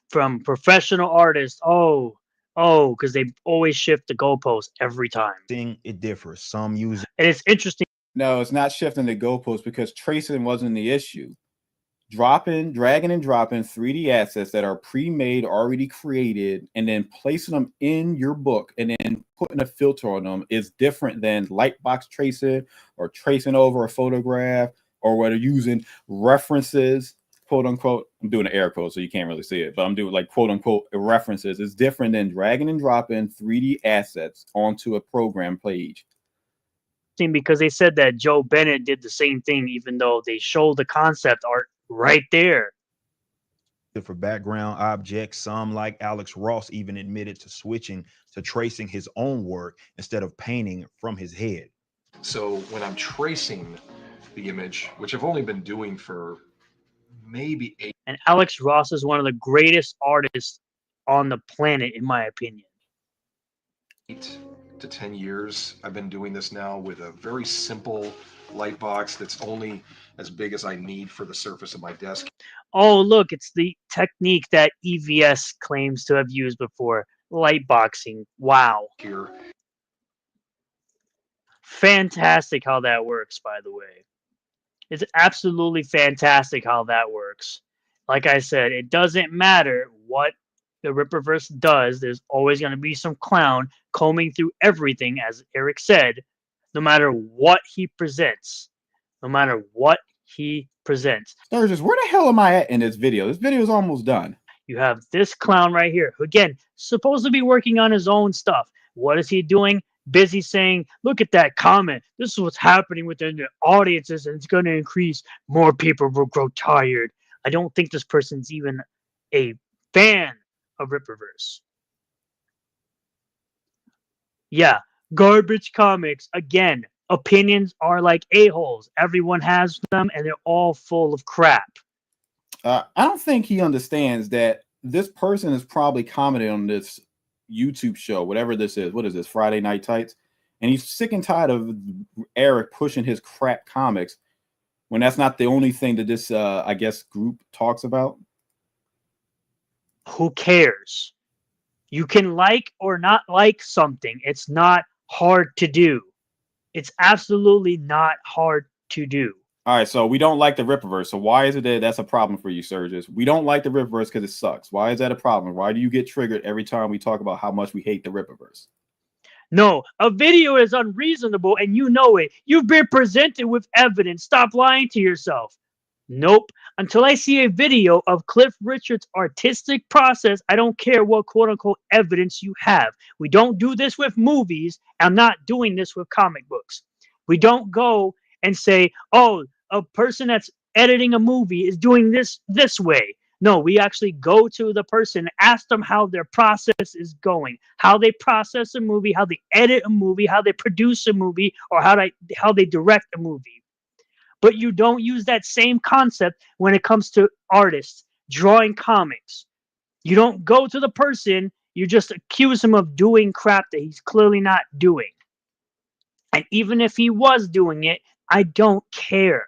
from professional artists. Oh, because they always shift the goalpost every time. it differs. Some use And it's interesting. No, it's not shifting the goalposts because tracing wasn't the issue. Dragging and dropping 3D assets that are pre-made, already created, and then placing them in your book and then putting a filter on them is different than lightbox tracing or tracing over a photograph, or whether using references, quote unquote. I'm doing an air quote so you can't really see it, but I'm doing like quote unquote references. It's different than dragging and dropping 3D assets onto a program page. Because they said that Joe Bennett did the same thing, even though they showed the concept art right there. for background objects. Some, like Alex Ross, even admitted to switching to tracing his own work instead of painting from his head. So when I'm tracing the image, which I've only been doing for maybe 8. And Alex Ross is one of the greatest artists on the planet, in my opinion. 8 to 10 years, I've been doing this now with a very simple light box that's only as big as I need for the surface of my desk. Oh, look, it's the technique that EVS claims to have used before. Light boxing. Wow. Here. Fantastic how that works, by the way. It's absolutely fantastic how that works. Like I said, it doesn't matter what the Rippaverse does. There's always going to be some clown combing through everything, as Eric said, no matter what he presents. No matter what he presents. Sturgis, where the hell am I at in this video? This video is almost done. You have this clown right here, who, again, supposed to be working on his own stuff. What is he doing? Busy saying, look at that comment. This is what's happening within the audiences, and it's going to increase. More people will grow tired. I don't think this person's even a fan of Rippaverse. Yeah, garbage comics. Again, opinions are like a-holes. Everyone has them, and they're all full of crap. I don't think he understands that this person is probably commenting on this YouTube show, whatever this is. What is this, Friday Night Tights? And he's sick and tired of Eric pushing his crap comics when that's not the only thing that this, I guess, group talks about. Who cares? You can like or not like something. It's not hard to do. It's absolutely not hard to do. All right, so we don't like the Rippaverse. So why is it that that's a problem for you, Sturgis? We don't like the Rippaverse because it sucks. Why is that a problem? Why do you get triggered every time we talk about how much we hate the Rippaverse? No, a video is unreasonable, and you know it. You've been presented with evidence. Stop lying to yourself. Nope. Until I see a video of Cliff Richard's artistic process, I don't care what quote-unquote evidence you have. We don't do this with movies. I'm not doing this with comic books. We don't go and say, oh, a person that's editing a movie is doing this way. No, we actually go to the person, ask them how their process is going, how they process a movie, how they edit a movie, how they produce a movie, or how they direct a movie. But you don't use that same concept when it comes to artists drawing comics. You don't go to the person You just accuse him of doing crap that he's clearly not doing. And even if he was doing it, I don't care.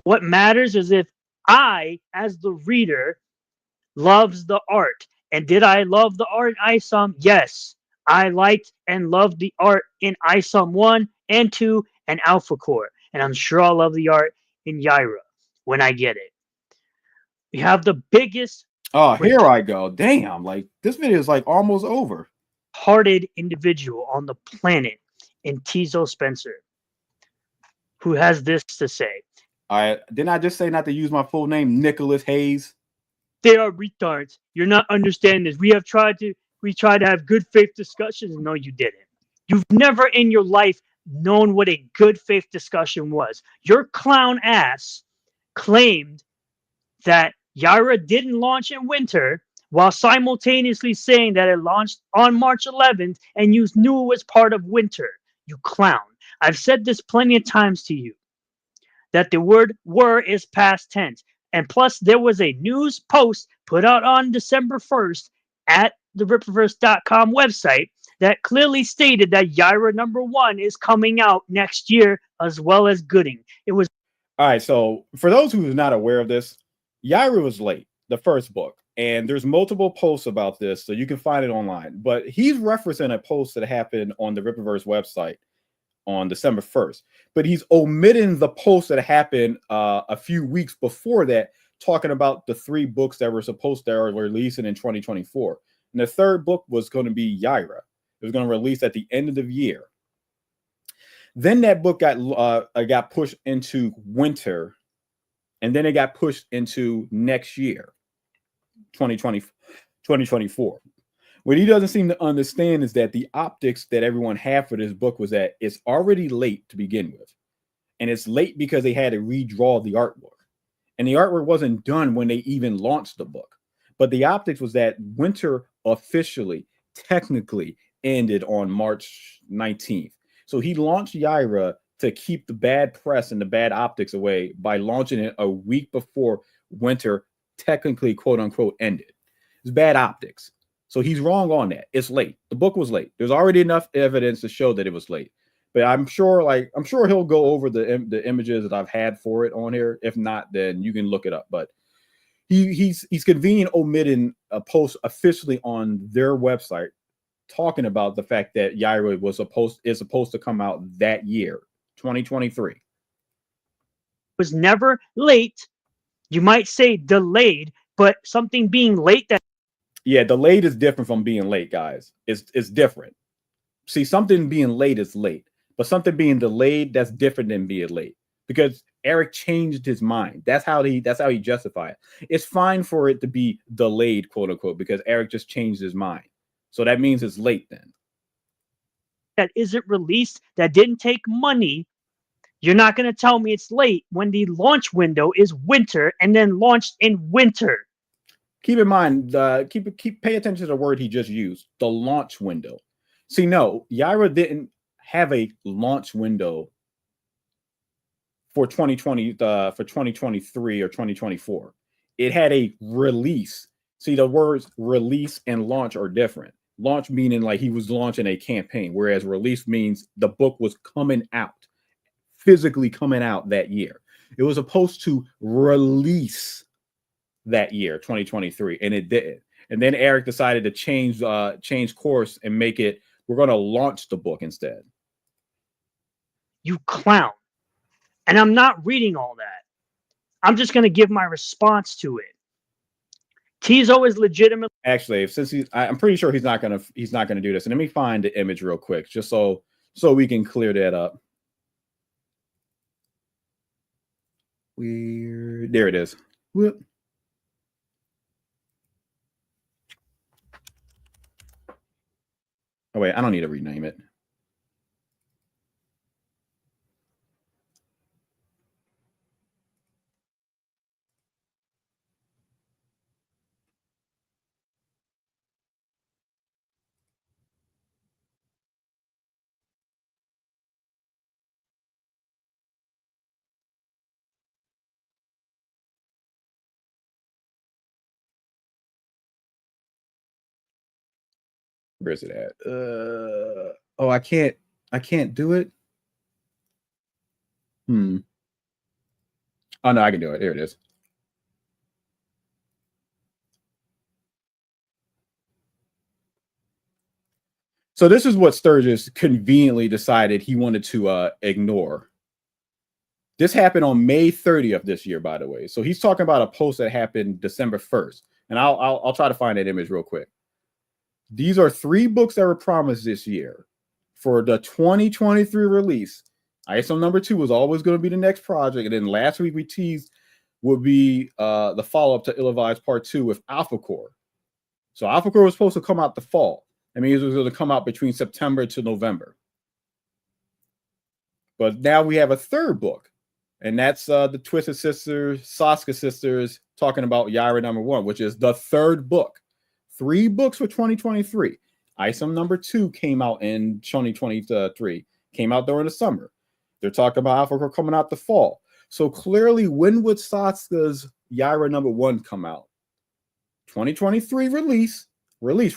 What matters is if I, as the reader, loves the art. And did I love the art in ISOM? Yes. I liked and loved the art in ISOM 1 and 2 and Alpha Core. And I'm sure I'll love the art in Yaira when I get it. We have the biggest Oh, here I go. Damn, like this video is like almost over. hearted individual on the planet in Tizo Spencer, who has this to say. Didn't I just say not to use my full name, Nicholas Hayes? They are retards. You're not understanding this. We tried to have good faith discussions. No, you didn't. You've never in your life known what a good faith discussion was. Your clown ass claimed that Yara didn't launch in winter while simultaneously saying that it launched on March 11th and you knew it was part of winter. You clown. I've said this plenty of times to you that the word were is past tense. And plus, there was a news post put out on December 1st at the Rippaverse.com website that clearly stated that Yaira #1 is coming out next year, as well as Gooding. It was all right. So for those who are not aware of this, Yaira was late, the first book, and there's multiple posts about this, so you can find it online. But he's referencing a post that happened on the Rippaverse website on December 1st, but he's omitting the post that happened a few weeks before that, talking about the 3 books that were supposed to release in 2024. And the third book was going to be Yaira. It was going to release at the end of the year. Then that book got pushed into winter, and then it got pushed into next year, 2024. What he doesn't seem to understand is that the optics that everyone had for this book was that it's already late to begin with. And it's late because they had to redraw the artwork. And the artwork wasn't done when they even launched the book. But the optics was that winter officially, technically ended on March 19th. So he launched Yaira to keep the bad press and the bad optics away by launching it a week before winter technically, quote unquote, ended. It's bad optics. So he's wrong on that. It's late. The book was late. There's already enough evidence to show that it was late. But I'm sure he'll go over the images that I've had for it on here. If not, then you can look it up. But he's convenient omitting a post officially on their website talking about the fact that Yaira is supposed to come out that year, 2023. Was never late. You might say delayed, but something being late that yeah, delayed is different from being late, guys. It's different. See, something being late is late, but something being delayed, that's different than being late. Because Eric changed his mind. That's how he justified it. It's fine for it to be delayed, quote unquote, because Eric just changed his mind. So that means it's late then. that isn't released, that didn't take money. You're not going to tell me it's late when the launch window is winter and then launched in winter. Keep in mind, pay attention to the word he just used, the launch window. See, no, Yaira didn't have a launch window for 2023 or 2024. It had a release. See, the words release and launch are different. Launch meaning like he was launching a campaign, whereas release means the book was coming out, physically coming out that year. It was supposed to release that year, 2023, and it didn't. And then Eric decided to change course and make it, we're going to launch the book instead. You clown. And I'm not reading all that. I'm just going to give my response to it. Tizo is legitimate. Actually, since I'm pretty sure he's not gonna do this. And let me find the image real quick, just so we can clear that up. Weird. There it is. Whoop. Oh wait, I don't need to rename it. Where is it at? Oh, I can't do it. Oh no, I can do it. Here it is. So this is what Sturgis conveniently decided he wanted to ignore. This happened on May 30th this year, by the way. So he's talking about a post that happened December 1st. And I'll try to find that image real quick. These are 3 books that were promised this year for the 2023 release. ISO number 2 was always going to be the next project. And then last week we teased would be the follow-up to Ill-Advised Part 2 with Alpha Core. So Alpha Core was supposed to come out the fall. I mean, it was going to come out between September to November. But now we have a 3rd book. And that's the Twisted Sisters, Saska Sisters, talking about Yaira number 1, which is the 3rd book. 3 books for 2023. ISOM number 2 came out in 2023. Came out during the summer. They're talking about Alpha Core coming out the fall. So clearly, when would Saska's Yaira number 1 come out? 2023 release,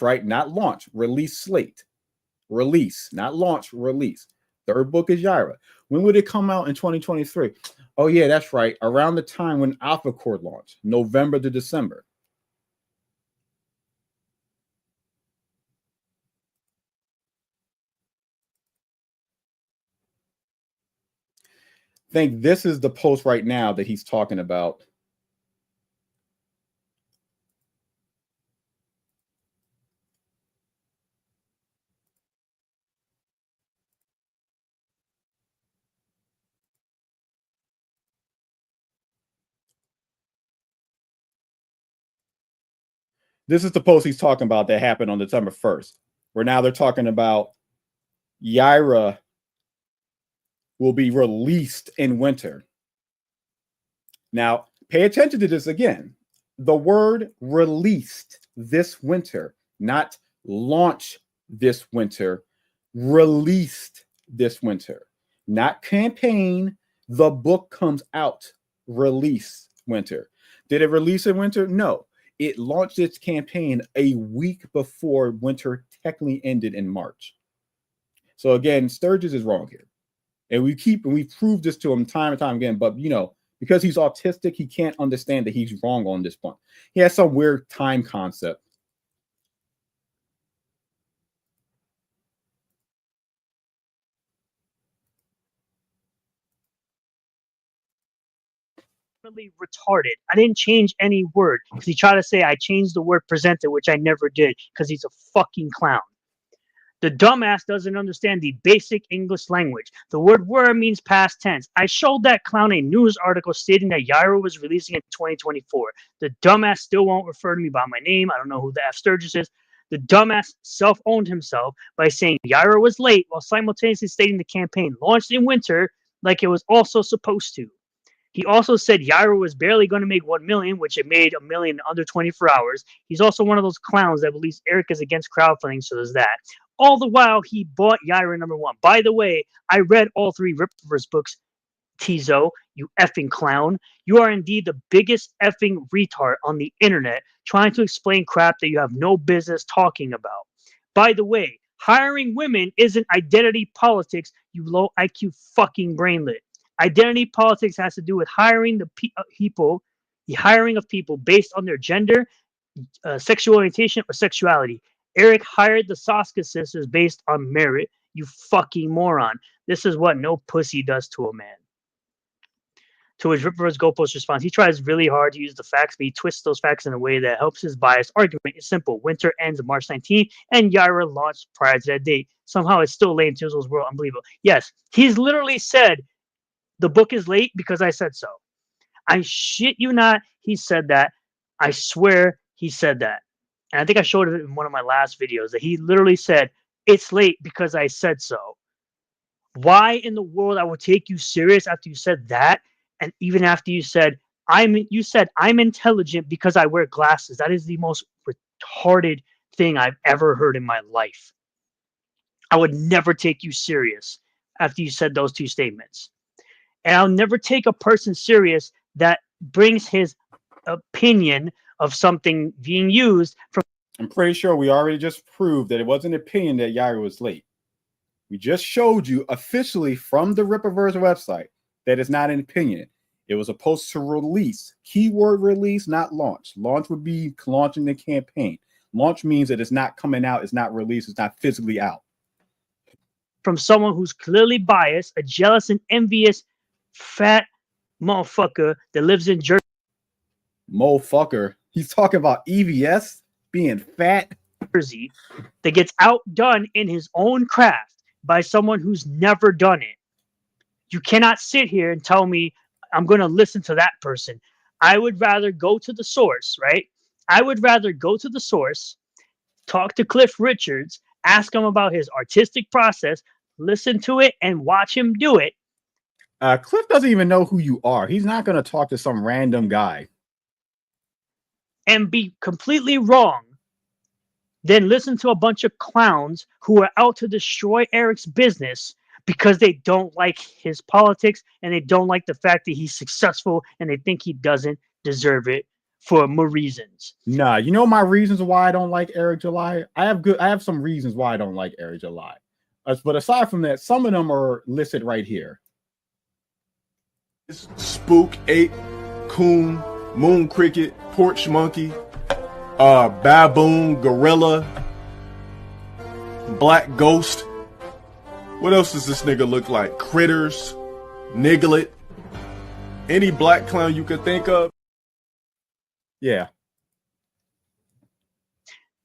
right? Not launch. Release slate. Release, not launch, release. 3rd book is Yaira. When would it come out in 2023? Oh, yeah, that's right. Around the time when Alpha Core launched, November to December. I think this is the post right now that he's talking about. This is the post he's talking about that happened on December 1st, where now they're talking about Yaira will be released in winter. Now, pay attention to this again. The word released this winter, not launch this winter, released this winter, not campaign. The book comes out, release winter. Did it release in winter? No. It launched its campaign a week before winter technically ended in March. So again, Sturgis is wrong here. And we proved this to him time and time again, but because he's autistic, he can't understand that he's wrong on this point. He has some weird time concept. Really retarded. I didn't change any word because he tried to say I changed the word presented, which I never did because he's a fucking clown. The dumbass doesn't understand the basic English language. The word were means past tense. I showed that clown a news article stating that Yaira was releasing in 2024. The dumbass still won't refer to me by my name. I don't know who the F Sturgis is. The dumbass self-owned himself by saying Yaira was late while simultaneously stating the campaign launched in winter like it was also supposed to. He also said Yaira was barely going to make 1 million, which it made 1 million in under 24 hours. He's also one of those clowns that believes Eric is against crowdfunding, so there's that. All the while, he bought Yaira number 1. By the way, I read all 3 Ripverse books, Tizo, you effing clown. You are indeed the biggest effing retard on the internet trying to explain crap that you have no business talking about. By the way, hiring women isn't identity politics, you low IQ fucking brainlet. Identity politics has to do with hiring the hiring of people based on their gender, sexual orientation, or sexuality. Eric hired the Saska sisters based on merit. You fucking moron. This is what no pussy does to a man. To which Ripper's Goalpost responds, he tries really hard to use the facts, but he twists those facts in a way that helps his biased argument. It's simple. Winter ends March 19th, and Yaira launched prior to that date. Somehow it's still late in Tizzle's world. Unbelievable. Yes, he's literally said the book is late because I said so. I shit you not, he said that. I swear he said that. And I think I showed it in one of my last videos that he literally said, it's late because I said so. Why in the world I would take you serious after you said that? And even after you said I'm intelligent because I wear glasses. That is the most retarded thing I've ever heard in my life. I would never take you serious after you said those 2 statements. And I'll never take a person serious that brings his opinion of something being used from. I'm pretty sure we already just proved that it wasn't an opinion that Yair was late. We just showed you officially from the Rippaverse website that it's not an opinion. It was supposed to release. Keyword release, not launch. Launch would be launching the campaign. Launch means that it's not coming out, it's not released, it's not physically out. From someone who's clearly biased, a jealous and envious fat motherfucker that lives in Jersey. Motherfucker. He's talking about EVS being fat. That gets outdone in his own craft by someone who's never done it. You cannot sit here and tell me I'm going to listen to that person. I would rather go to the source, right? I would rather go to the source, talk to Cliff Richards, ask him about his artistic process, listen to it, and watch him do it. Cliff doesn't even know who you are. He's not going to talk to some random guy. And be completely wrong. Then listen to a bunch of clowns who are out to destroy Eric's business because they don't like his politics and they don't like the fact that he's successful and they think he doesn't deserve it for more reasons. Nah, you know my reasons why I don't like Eric July? I have some reasons why I don't like Eric July. But aside from that, some of them are listed right here. Spook, ape, coon, moon cricket, porch monkey, baboon, gorilla, black ghost. What else does this nigga look like? Critters, Niglet, any black clown you could think of. Yeah.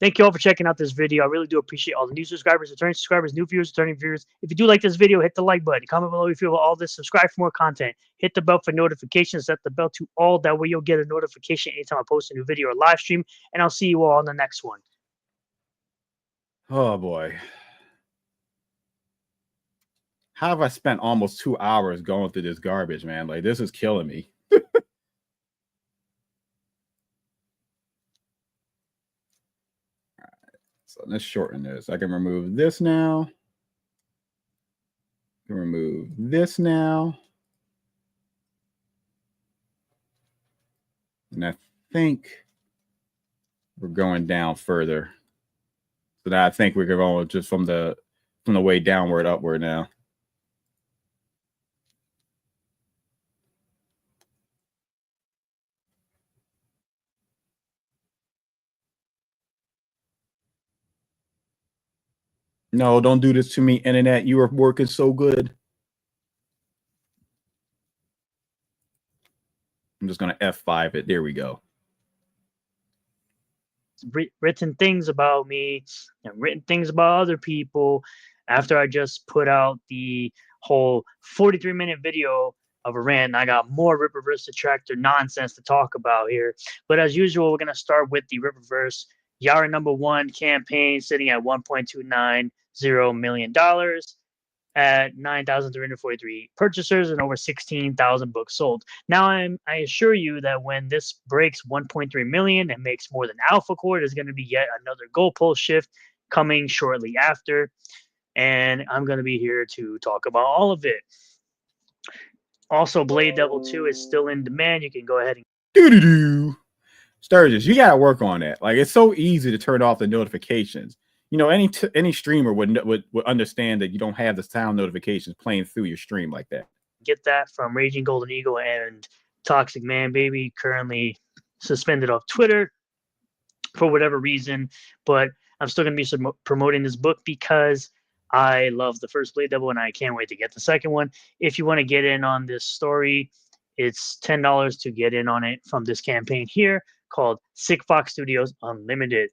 Thank you all for checking out this video. I really do appreciate all the new subscribers, returning subscribers, new viewers, returning viewers. If you do like this video, hit the like button. Comment below if you feel about all this. Subscribe for more content. Hit the bell for notifications. Set the bell to all. That way you'll get a notification anytime I post a new video or live stream. And I'll see you all on the next one. Oh, boy. How have I spent almost 2 hours going through this garbage, man? Like, this is killing me. So let's shorten this. I can remove this now. I can remove this now. And I think we're going down further. So now I think we're going just from the way downward, upward now. No, don't do this to me, internet. You are working so good. I'm just going to F5 it. There we go. Written things about me and written things about other people after I just put out the whole 43-minute video of a rant. And I got more Rippaverse detractor nonsense to talk about here. But as usual, we're going to start with the Rippaverse Yair #1 campaign sitting at $1.290 million at 9,343 purchasers and over 16,000 books sold. Now, I assure you that when this breaks 1.3 million and makes more than Alpha Core, there's going to be yet another goalpost shift coming shortly after. And I'm going to be here to talk about all of it. Also, Blade Devil 2 is still in demand. You can go ahead and Sturgis, you gotta work on that. Like, it's so easy to turn off the notifications. You know, any streamer would understand that you don't have the sound notifications playing through your stream like that. Get that from Raging Golden Eagle and Toxic Man Baby, currently suspended off Twitter for whatever reason. But I'm still going to be promoting this book because I love the first Blade Devil and I can't wait to get the second one. If you want to get in on this story, it's $10 to get in on it from this campaign here called Sick Fox Studios Unlimited.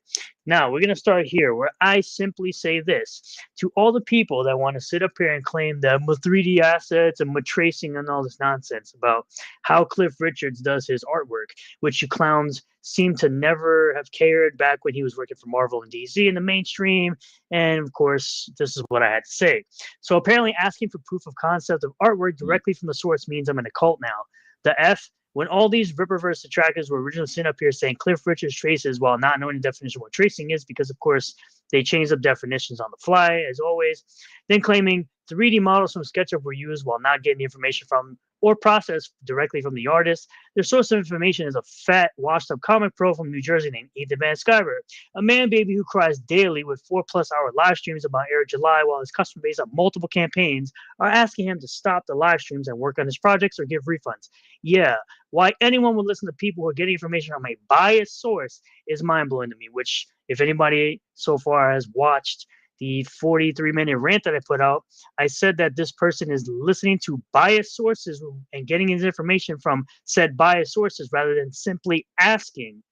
Now, we're going to start here where I simply say this. To all the people that want to sit up here and claim that I'm 3D assets and tracing and all this nonsense about how Cliff Richards does his artwork, which you clowns seem to never have cared back when he was working for Marvel and DC in the mainstream. And, of course, this is what I had to say. So apparently asking for proof of concept of artwork directly from the source means I'm in a cult now. The F, when all these Rippaverse detractors were originally sitting up here saying Cliff Richards traces while not knowing the definition of what tracing is, because, of course, they changed up definitions on the fly, as always, then claiming 3D models from SketchUp were used while not getting the information from or processed directly from the artist. Their source of information is a fat, washed-up comic pro from New Jersey named Ethan Van Sciver, a man baby who cries daily with 4+ hour live streams about Eric July, while his customer base on multiple campaigns are asking him to stop the live streams and work on his projects or give refunds. Yeah, why anyone would listen to people who are getting information from a biased source is mind-blowing to me, which, if anybody so far has watched the 43-minute rant that I put out, I said that this person is listening to biased sources and getting his information from said biased sources rather than simply asking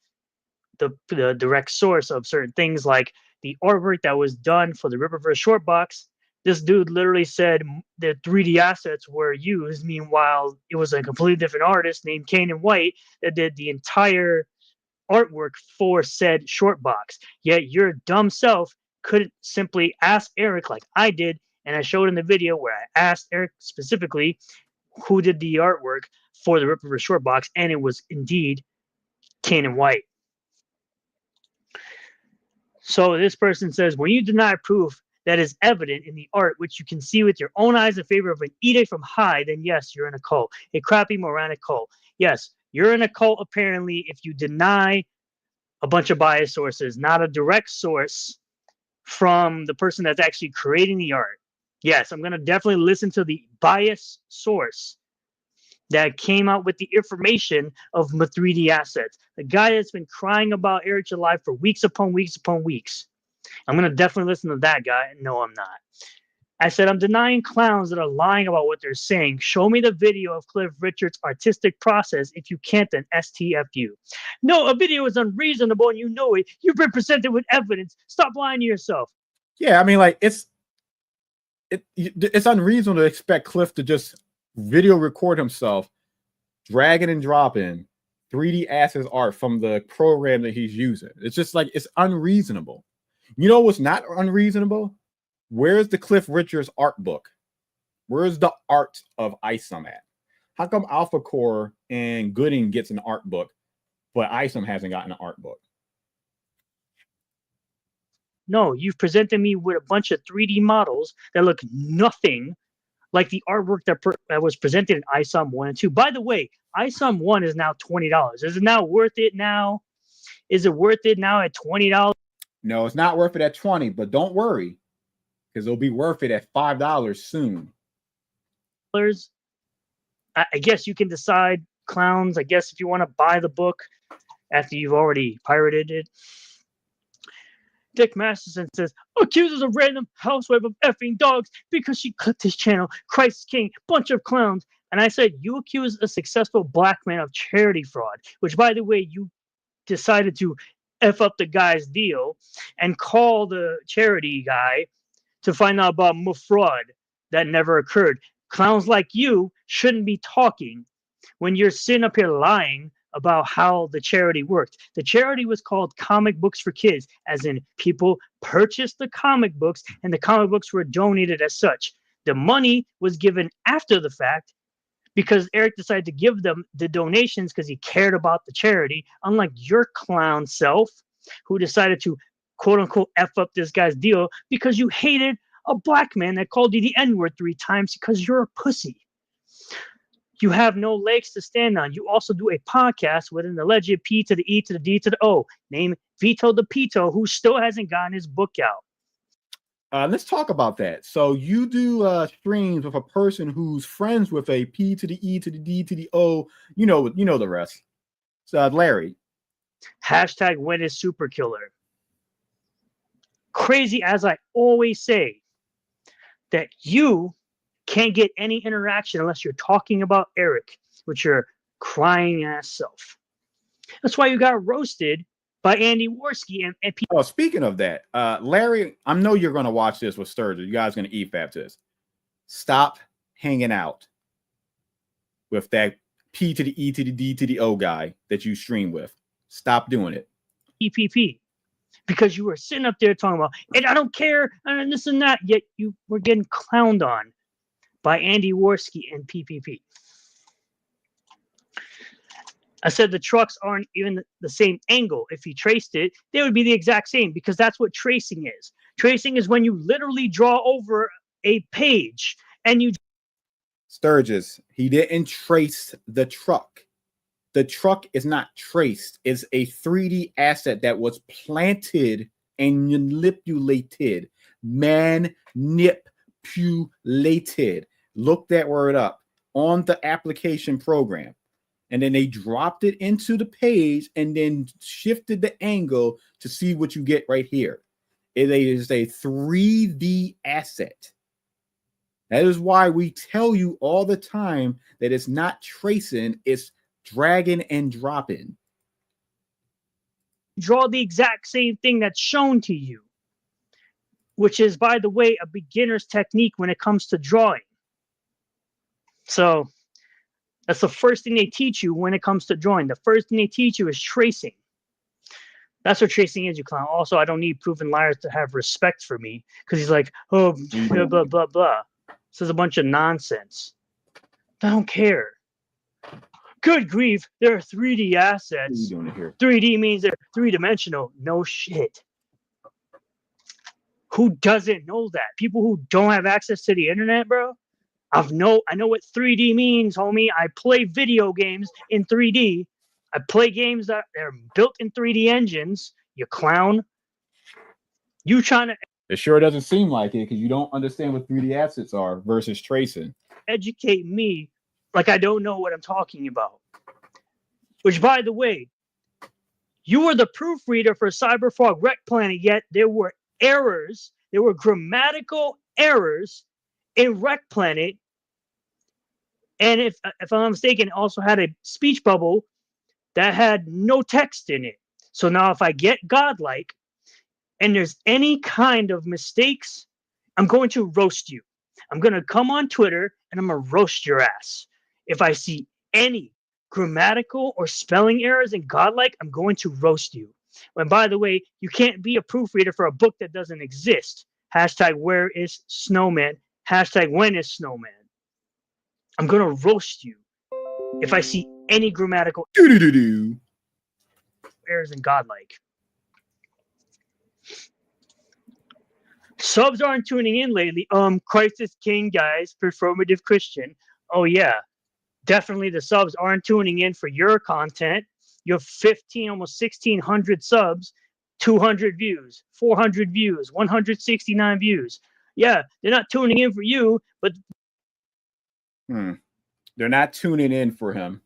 the direct source of certain things, like the artwork that was done for the Ripperverse short box. This dude literally said the 3D assets were used. Meanwhile, it was a completely different artist named Kanan White that did the entire artwork for said short box. Yet your dumb self couldn't simply ask Eric like I did, and I showed in the video where I asked Eric specifically who did the artwork for the Ripperverse short box, and it was indeed Kanan White. So this person says, when you deny proof that is evident in the art, which you can see with your own eyes in favor of an edict from high, then yes, you're in a cult, a crappy moronic cult. Yes, you're in a cult apparently if you deny a bunch of biased sources, not a direct source from the person that's actually creating the art. Yes, I'm going to definitely listen to the biased source that came out with the information of the 3D assets. The guy that's been crying about Eric July for weeks upon weeks upon weeks. I'm going to definitely listen to that guy. No, I'm not. I said, I'm denying clowns that are lying about what they're saying. Show me the video of Cliff Richard's artistic process. If you can't, then STFU. No, a video is unreasonable and you know it. You've been presented with evidence. Stop lying to yourself. Yeah, I mean, like, it's unreasonable to expect Cliff to just video record himself dragging and dropping 3D assets art from the program that he's using. It's just like, it's unreasonable. You know what's not unreasonable? Where's the Cliff Richards art book? Where's the art of Isom at? How come Alpha Core and Gooding gets an art book, but Isom hasn't gotten an art book? No, you've presented me with a bunch of 3D models that look nothing like the artwork that was presented in ISOM 1 and 2. By the way, ISOM 1 is now $20. Is it now worth it now? Is it worth it now at $20? No, it's not worth it at $20, but don't worry, because it'll be worth it at $5 soon. I guess you can decide, clowns. I guess if you want to buy the book after you've already pirated it. Dick Masterson says, accuses a random housewife of effing dogs because she clipped his channel. Christ King, bunch of clowns. And I said, you accuse a successful black man of charity fraud, which, by the way, you decided to F up the guy's deal and call the charity guy to find out about fraud that never occurred. Clowns like you shouldn't be talking when you're sitting up here lying about how the charity worked. The charity was called Comic Books for Kids, as in people purchased the comic books and the comic books were donated as such. The money was given after the fact because Eric decided to give them the donations because he cared about the charity, unlike your clown self who decided to quote unquote F up this guy's deal because you hated a black man that called you the N-word 3 times because you're a pussy. You have no legs to stand on. You also do a podcast with an alleged P to the E to the D to the O named Vito the Pito, who still hasn't gotten his book out. Let's talk about that. So you do streams with a person who's friends with a P to the E to the D to the O. You know the rest. So Larry. Hashtag when is super killer. Crazy as I always say that you can't get any interaction unless you're talking about Eric with your crying ass self. That's why you got roasted by Andy Worski and people. Oh, speaking of that, Larry, I know you're going to watch this with Sturgis. You guys are going to eat after this. Stop hanging out with that P to the E to the D to the O guy that you stream with. Stop doing it. EPP. Because you were sitting up there talking about, and I don't care, and this and that, yet you were getting clowned on by Andy Worski and PPP. I said the trucks aren't even the same angle. If you traced it, they would be the exact same because that's what tracing is. Tracing is when you literally draw over a page and you Sturgis, he didn't trace the truck. The truck is not traced. It's a 3D asset that was planted and manipulated. Manipulated. Look that word up on the application program. And then they dropped it into the page and then shifted the angle to see what you get right here. It is a 3D asset. That is why we tell you all the time that it's not tracing, it's dragging and dropping. Draw the exact same thing that's shown to you, which is, by the way, a beginner's technique when it comes to drawing. So that's the first thing they teach you when it comes to drawing. The first thing they teach you is tracing. That's what tracing is, you clown. Also, I don't need proven liars to have respect for me because he's like, oh, blah, blah, blah, blah. This is a bunch of nonsense. I don't care. Good grief, there are 3D assets. 3D means they're three-dimensional. No shit. Who doesn't know that? People who don't have access to the internet, bro. I know what 3D means, homie. I play video games in 3D. I play games that are built in 3D engines. You clown. You trying to... It sure doesn't seem like it because you don't understand what 3D assets are versus tracing. Educate me like I don't know what I'm talking about. Which, by the way, you were the proofreader for Cyberfrog Wreck Planet, yet there were errors. There were grammatical errors in Wreck Planet. And if I'm not mistaken, it also had a speech bubble that had no text in it. So now if I get godlike and there's any kind of mistakes, I'm going to roast you. I'm going to come on Twitter and I'm going to roast your ass. If I see any grammatical or spelling errors in godlike, I'm going to roast you. And by the way, you can't be a proofreader for a book that doesn't exist. Hashtag where is snowman? Hashtag when is snowman? I'm going to roast you if I see any grammatical errors in godlike. Subs aren't tuning in lately. Christ is King, guys. Performative Christian. Oh, yeah. Definitely the subs aren't tuning in for your content. You have 15, almost 1,600 subs, 200 views, 400 views, 169 views. Yeah, they're not tuning in for you, but... They're not tuning in for him.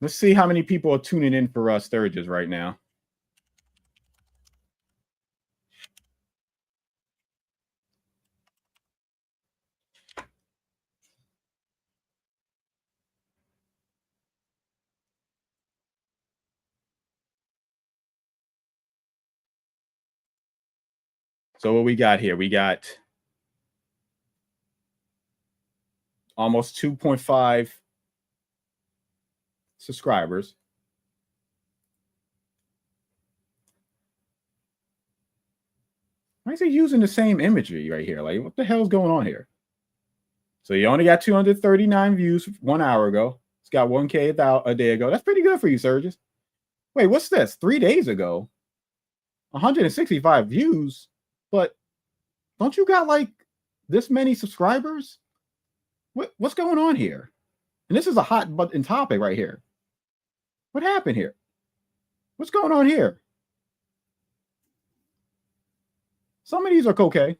Let's see how many people are tuning in for us Sturgis right now. So what we got here? We got almost 2.5 subscribers. Why is he using the same imagery right here? Like, what the hell is going on here? So you only got 239 views 1 hour ago. It's got 1K a day ago. That's pretty good for you, Sturgis. Wait, what's this? 3 days ago, 165 views. But don't you got like this many subscribers? What's going on here? And this is a hot button topic right here. What happened here? What's going on here? Some of these are okay,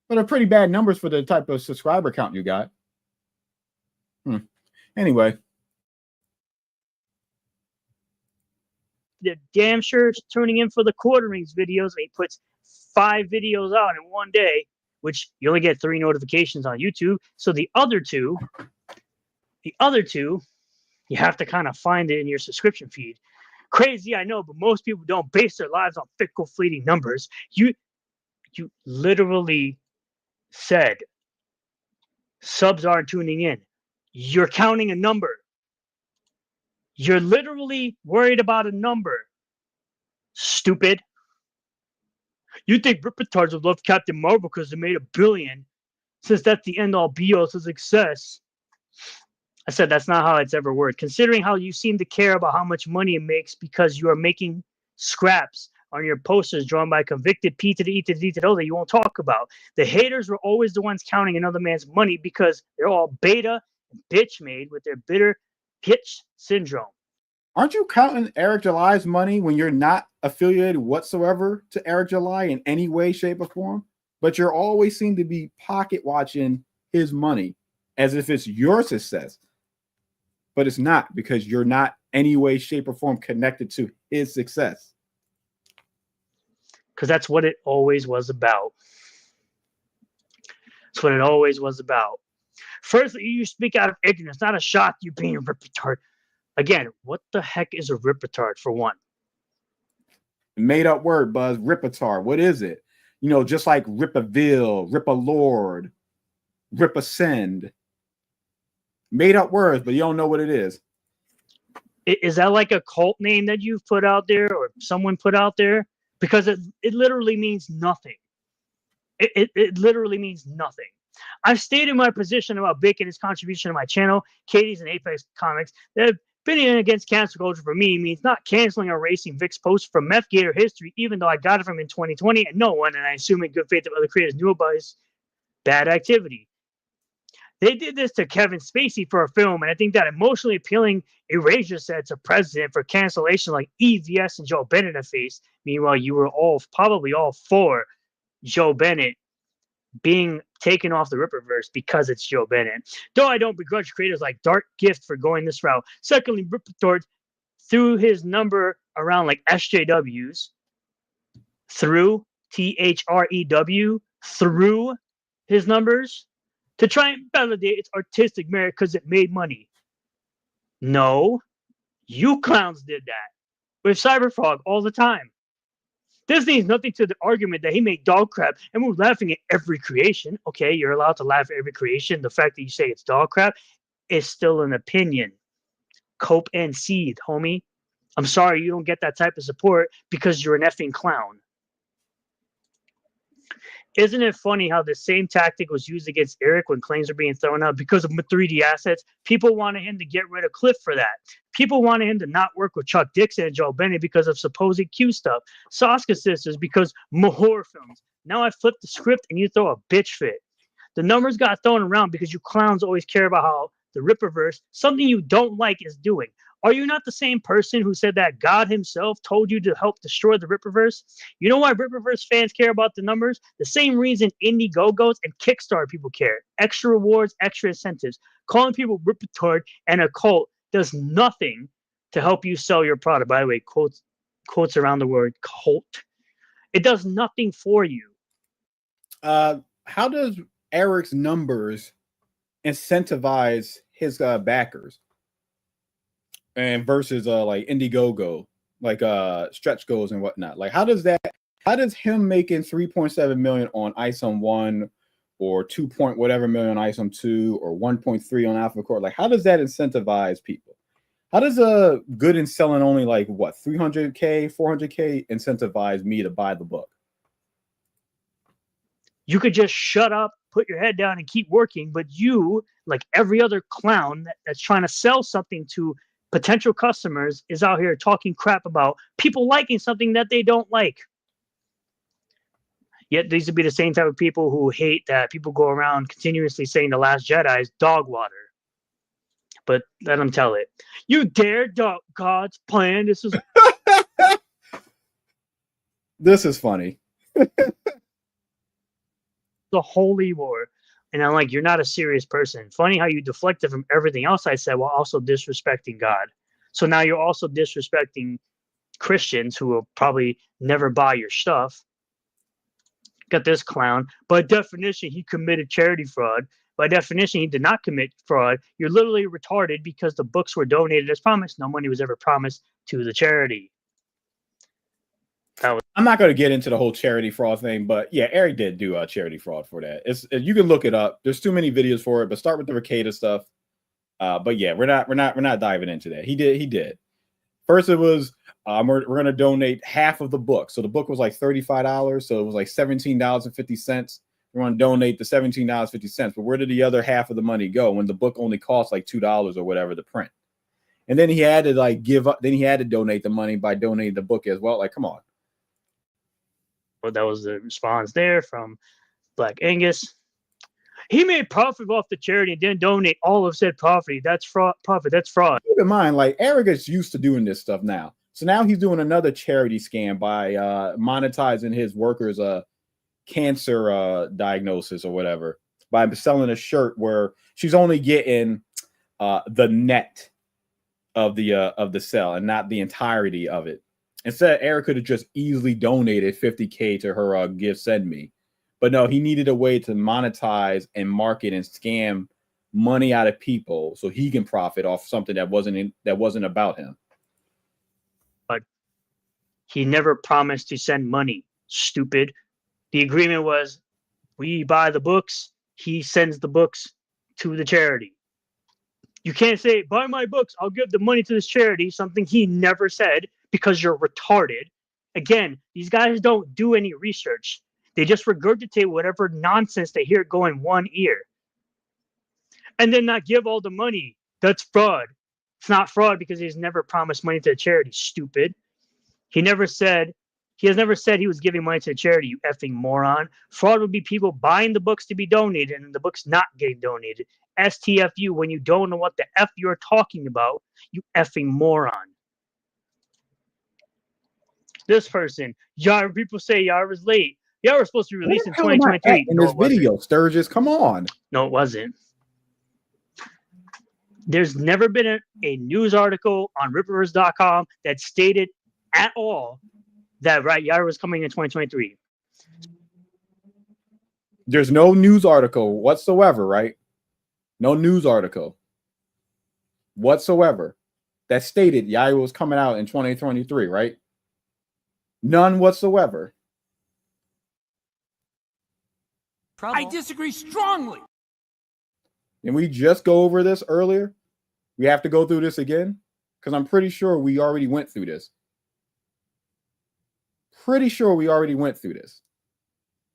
but are pretty bad numbers for the type of subscriber count you got. Anyway. They're damn sure tuning in for the Quarterings videos. He puts 5 videos out in one day, which you only get 3 notifications on YouTube. So the other two, you have to kind of find it in your subscription feed. Crazy, I know, but most people don't base their lives on fickle, fleeting numbers. You literally said subs aren't tuning in. You're counting a number. You're literally worried about a number. Stupid. You think Ripitards would love Captain Marvel because they made $1 billion, since that's the end all be all to success. I said that's not how it's ever worked. Considering how you seem to care about how much money it makes because you are making scraps on your posters drawn by convicted P to the E to the D to the O that you won't talk about. The haters were always the ones counting another man's money because they're all beta and bitch made with their bitter pitch syndrome. Aren't you counting Eric July's money when you're not affiliated whatsoever to Eric July in any way, shape, or form? But you're always seem to be pocket watching his money as if it's your success. But it's not, because you're not any way, shape, or form connected to his success. Because that's what it always was about. That's what it always was about. Firstly, you speak out of ignorance, not a shock you being a rip-retard. Again, what the heck is a rip-retard, for one? Made up word, Buzz. Rip-a-tard. What is it? You know, just like Rip-a-ville, Rip-a-lord, Rip-a-send. Made up words, but you don't know what it is. Is that like a cult name that you've put out there or someone put out there? Because it literally means nothing. It literally means nothing. I've stated my position about Bacon, his contribution to my channel, Katie's and Apex Comics. That opinion against cancel culture for me means not canceling or erasing Vic's post from Meth Gator history, even though I got it from him in 2020 and no one, and I assume in good faith that other creators knew about his bad activity. They did this to Kevin Spacey for a film, and I think that emotionally appealing erasure set to president for cancellation like EVS and Joe Bennett have faced. Meanwhile, you were probably all for Joe Bennett being taken off the Ripperverse because it's Joe Bennett. Though I don't begrudge creators like Dark Gift for going this route. Secondly, Rippertord threw his number around like SJWs, through THREW, through his numbers to try and validate its artistic merit because it made money. No, you clowns did that with Cyberfrog all the time. This means nothing to the argument that he made dog crap and we're laughing at every creation. Okay, you're allowed to laugh at every creation. The fact that you say it's dog crap is still an opinion. Cope and seethe, homie. I'm sorry you don't get that type of support because you're an effing clown. Isn't it funny how the same tactic was used against Eric when claims are being thrown out because of 3D assets? People wanted him to get rid of Cliff for that. People wanted him to not work with Chuck Dixon and Joe Bennett because of supposed Q stuff. Saska Sisters because horror films. Now I flip the script and you throw a bitch fit. The numbers got thrown around because you clowns always care about how the Ripperverse, something you don't like, is doing. Are you not the same person who said that God himself told you to help destroy the Ripperverse? You know why Ripperverse fans care about the numbers? The same reason Indiegogo's and Kickstarter people care. Extra rewards, extra incentives. Calling people Rippertard and a cult does nothing to help you sell your product. By the way, quotes around the word cult. It does nothing for you. How does Eric's numbers incentivize his backers? And versus like Indiegogo, like stretch goals and whatnot. Like how does him making 3.7 million on ISOM 1 or 2 point whatever million on ISOM 2 or 1.3 on Alpha Core, like how does that incentivize people? How does a good and selling only like what 300K, 400K incentivize me to buy the book? You could just shut up, put your head down and keep working, but you, like every other clown that's trying to sell something to potential customers, is out here talking crap about people liking something that they don't like. Yet these would be the same type of people who hate that people go around continuously saying The Last Jedi is dog water. But let them tell it. You dare doubt God's plan? This is this is funny. The holy war. And I'm like, you're not a serious person. Funny how you deflected from everything else I said while also disrespecting God. So now you're also disrespecting Christians who will probably never buy your stuff. Got this clown. By definition, he committed charity fraud. By definition, he did not commit fraud. You're literally retarded because the books were donated as promised. No money was ever promised to the charity. I'm not going to get into the whole charity fraud thing, but yeah, Eric did do a charity fraud for that. You can look it up. There's too many videos for it, but start with the Ricada stuff. But yeah, we're not diving into that. He did. First, it was we're going to donate half of the book. So the book was like $35, so it was like $17.50. We're going to donate the $17.50. But where did the other half of the money go when the book only cost like $2 or whatever to print? And then he had to like give up. Then he had to donate the money by donating the book as well. Like, come on. Well, that was the response there from Black Angus. He made profit off the charity and didn't donate all of said profit. That's fraud. That's fraud. Keep in mind, like Eric is used to doing this stuff now. So now he's doing another charity scam by monetizing his workers' cancer diagnosis or whatever by selling a shirt where she's only getting the net of the sale and not the entirety of it. Instead, Eric could have just easily donated $50K to her Give Send Me. But no, he needed a way to monetize and market and scam money out of people so he can profit off something that wasn't about him. But he never promised to send money. Stupid. The agreement was we buy the books, he sends the books to the charity. You can't say, buy my books, I'll give the money to this charity, something he never said because you're retarded. Again, these guys don't do any research. They just regurgitate whatever nonsense they hear go in one ear. And then not give all the money. That's fraud. It's not fraud because he's never promised money to a charity, stupid. He has never said he was giving money to a charity, you effing moron. Fraud would be people buying the books to be donated and the books not getting donated. STFU when you don't know what the F you're talking about, you effing moron. This person, Yara, people say Yara's late. Yara was supposed to be released in 2023. In this video, Sturgis, come on. No, it wasn't. There's never been a news article on Ripperverse.com that stated at all that Yara was coming in 2023. There's no news article whatsoever, right? No news article whatsoever that stated Yara was coming out in 2023, right? None whatsoever. I disagree strongly. And we just go over this earlier. We have to go through this again because I'm pretty sure we already went through this. Pretty sure we already went through this.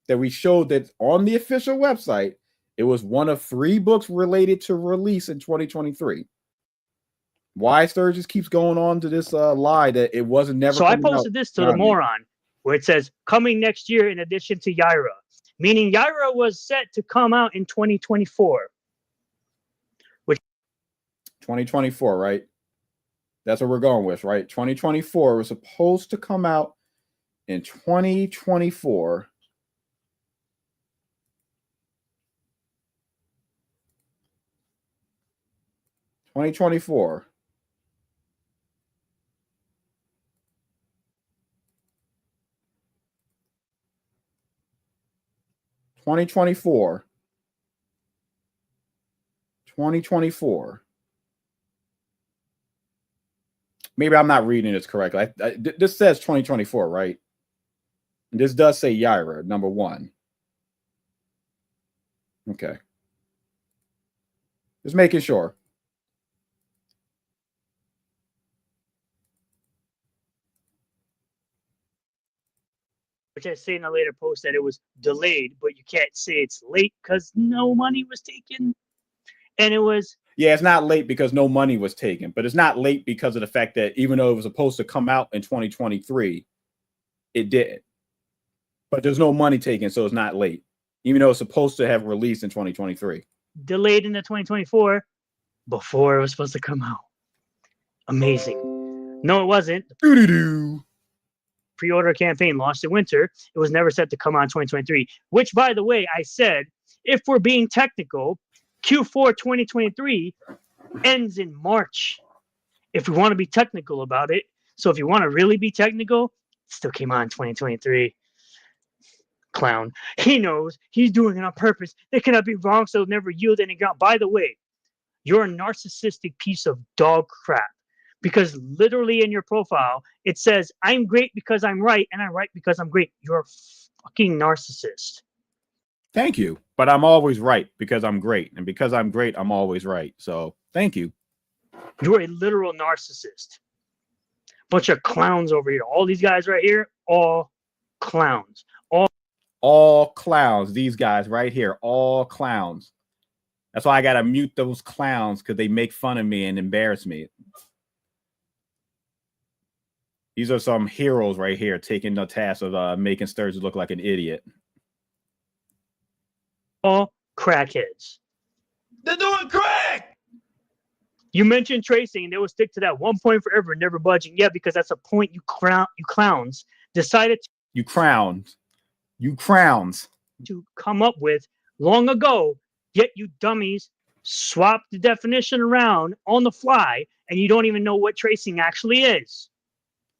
That we showed that on the official website, it was one of 3 books related to release in 2023. Why Sturgis keeps going on to this lie that it wasn't never. So I posted this to the moron where it says coming next year in addition to Yaira, meaning Yaira was set to come out in 2024. Which 2024, right? That's what we're going with, right? 2024 was supposed to come out in 2024. Maybe I'm not reading this correctly. This says 2024, right? And this does say Yaira, number 1. Okay. Just making sure. I say in a later post that it was delayed, but you can't say it's late because no money was taken. And it was. Yeah, it's not late because no money was taken, but it's not late because of the fact that even though it was supposed to come out in 2023, it didn't. But there's no money taken, so it's not late, even though it's supposed to have released in 2023. Delayed into 2024 before it was supposed to come out. Amazing. No, it wasn't. Doo-doo-doo. Pre-order campaign launched in winter. It was never set to come out in 2023, which, by the way, I said, if we're being technical, Q4 2023 ends in March. If we want to be technical about it. So if you want to really be technical, it still came out in 2023. Clown. He knows he's doing it on purpose. They cannot be wrong, so it'll never yield any ground. By the way, you're a narcissistic piece of dog crap. Because literally in your profile, it says, I'm great because I'm right, and I'm right because I'm great. You're a fucking narcissist. Thank you. But I'm always right because I'm great. And because I'm great, I'm always right. So thank you. You're a literal narcissist. Bunch of clowns over here. All these guys right here, all clowns. All clowns. These guys right here, all clowns. That's why I got to mute those clowns because they make fun of me and embarrass me. These are some heroes right here taking the task of making Sturgis look like an idiot. All crackheads. They're doing crack. You mentioned tracing. They will stick to that 1 point forever, never budging. Yeah, because that's a point you clowns decided You crowns to come up with long ago. Yet you dummies swap the definition around on the fly, and you don't even know what tracing actually is.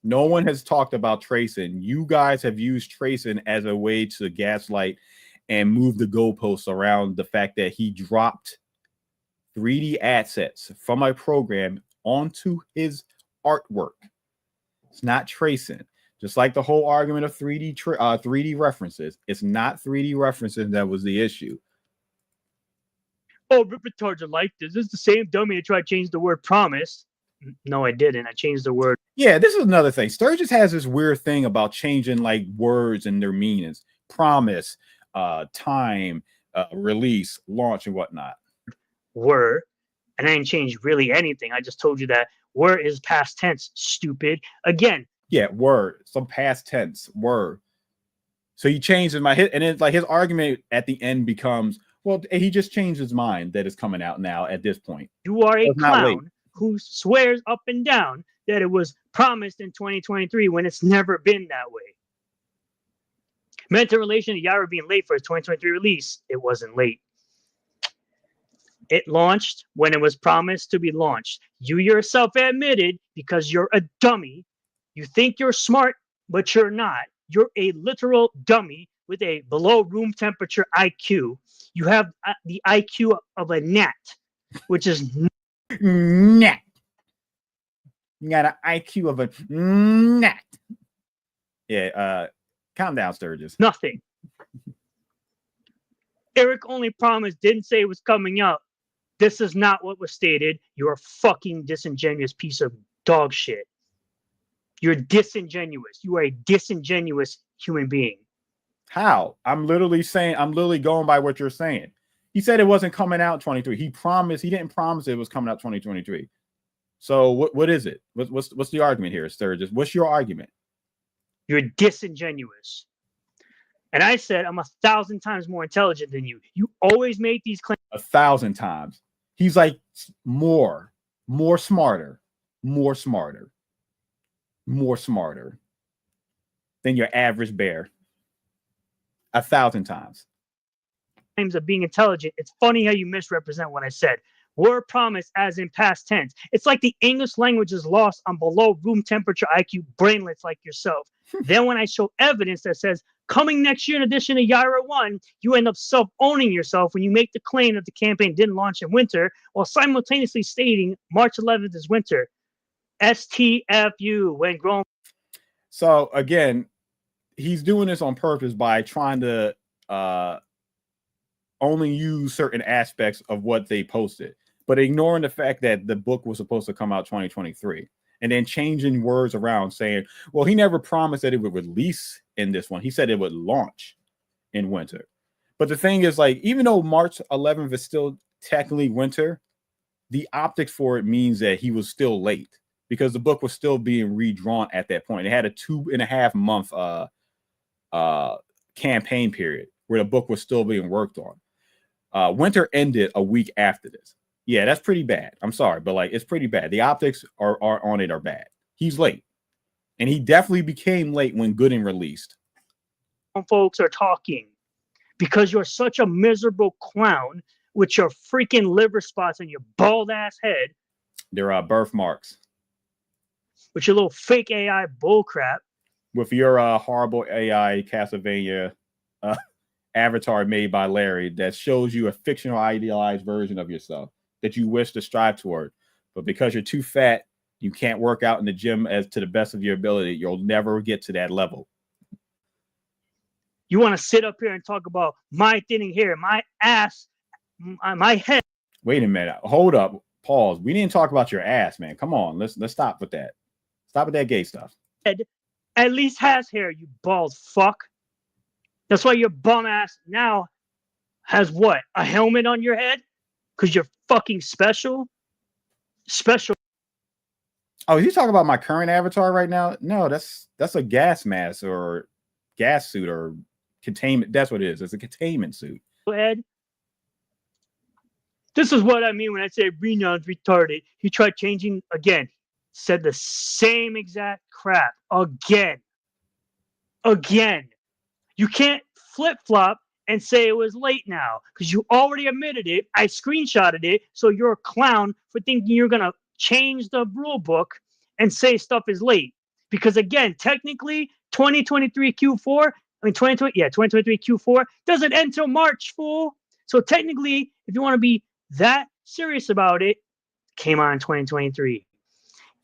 No one has talked about tracing. You guys have used tracing as a way to gaslight and move the goalposts around the fact that he dropped 3D assets from a program onto his artwork. It's not tracing. Just like the whole argument of 3D references. It's not 3D references that was the issue. Oh, retards are like this. This is the same dummy that tried to change the word promise. No, I didn't. I changed the word. Yeah, this is another thing. Sturgis has this weird thing about changing like words and their meanings. Promise, time, release, launch, and whatnot. Were, and I didn't change really anything. I just told you that were is past tense, stupid. Again. Yeah, were, some past tense, were. So he changed my hit, and it's like his argument at the end becomes, well, he just changed his mind that is coming out now at this point. You are a clown who swears up and down that it was promised in 2023 when it's never been that way. Meant in relation to Yara being late for his 2023 release, it wasn't late. It launched when it was promised to be launched. You yourself admitted, because you're a dummy, you think you're smart, but you're not. You're a literal dummy with a below room temperature IQ. You have the IQ of a gnat, which is gnat. You got an IQ of a gnat. Yeah, calm down, Sturgis. Nothing. Eric only promised, didn't say it was coming out. This is not what was stated. You're a fucking disingenuous piece of dog shit. You're disingenuous. You are a disingenuous human being. How? I'm literally going by what you're saying. He said it wasn't coming out 23. He didn't promise it was coming out 2023. So what is it? What's the argument here, Sturgis? What's your argument? You're disingenuous. And I said, I'm 1,000 times more intelligent than you. You always make these claims. 1,000 times. He's like more smarter than your average bear. 1,000 times. Claims of being intelligent. It's funny how you misrepresent what I said. Were promised as in past tense. It's like the English language is lost on below room temperature IQ brainlets like yourself. Then when I show evidence that says coming next year in addition to Yara 1, you end up self-owning yourself when you make the claim that the campaign didn't launch in winter while simultaneously stating March 11th is winter. STFU when grown. So again, he's doing this on purpose by trying to only use certain aspects of what they posted, but ignoring the fact that the book was supposed to come out 2023 and then changing words around saying, well, he never promised that it would release in this one. He said it would launch in winter. But the thing is, like, even though March 11th is still technically winter, the optics for it means that he was still late because the book was still being redrawn at that point. It had a 2.5 month campaign period where the book was still being worked on. Winter ended a week after this. Yeah, that's pretty bad. I'm sorry, but like, it's pretty bad. The optics are on it are bad. He's late, and he definitely became late when Gooden released. Folks are talking because you're such a miserable clown with your freaking liver spots on your bald ass head. There are birthmarks. With your little fake AI bullcrap. With your horrible AI Castlevania avatar made by Larry that shows you a fictional idealized version of yourself that you wish to strive toward. But because you're too fat, you can't work out in the gym as to the best of your ability. You'll never get to that level. You want to sit up here and talk about my thinning hair, my ass, my head. Wait a minute. Hold up. Pause. We didn't talk about your ass, man. Come on. Let's stop with that. Stop with that gay stuff. Head at least has hair, you bald fuck. That's why your bum ass now has what? A helmet on your head? Because you're fucking special? Special. Oh, you talking about my current avatar right now? No, that's a gas mask or gas suit or containment. That's what it is. It's a containment suit. Ed, this is what I mean when I say Renon's retarded. He tried changing again. Said the same exact crap again. Again. You can't flip-flop and say it was late now because you already admitted it. I screenshotted it, so you're a clown for thinking you're going to change the rule book and say stuff is late. Because again, technically, 2023 Q4, 2023 Q4 doesn't end till March, fool. So technically, if you want to be that serious about it, came out in 2023.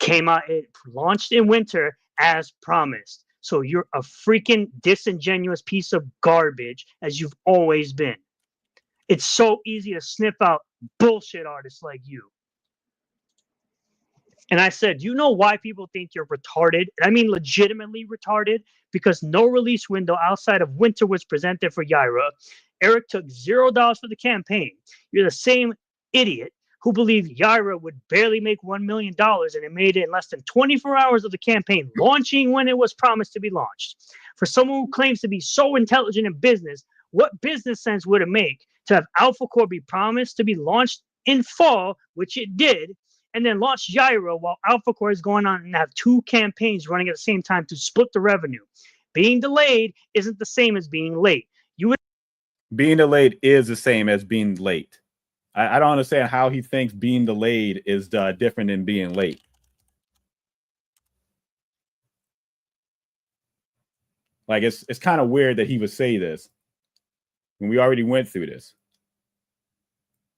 It launched in winter as promised. So you're a freaking disingenuous piece of garbage, as you've always been. It's so easy to sniff out bullshit artists like you. And I said, you know why people think you're retarded? And I mean legitimately retarded, because no release window outside of winter was presented for Yaira. Eric took $0 for the campaign. You're the same idiot who believed Yaira would barely make $1 million, and it made it in less than 24 hours of the campaign, launching when it was promised to be launched. For someone who claims to be so intelligent in business, what business sense would it make to have Alpha Core be promised to be launched in fall, which it did, and then launch Yaira while Alpha Core is going on and have two campaigns running at the same time to split the revenue? Being delayed isn't the same as being late. Being delayed is the same as being late. I don't understand how he thinks being delayed is different than being late. Like, it's kind of weird that he would say this when we already went through this.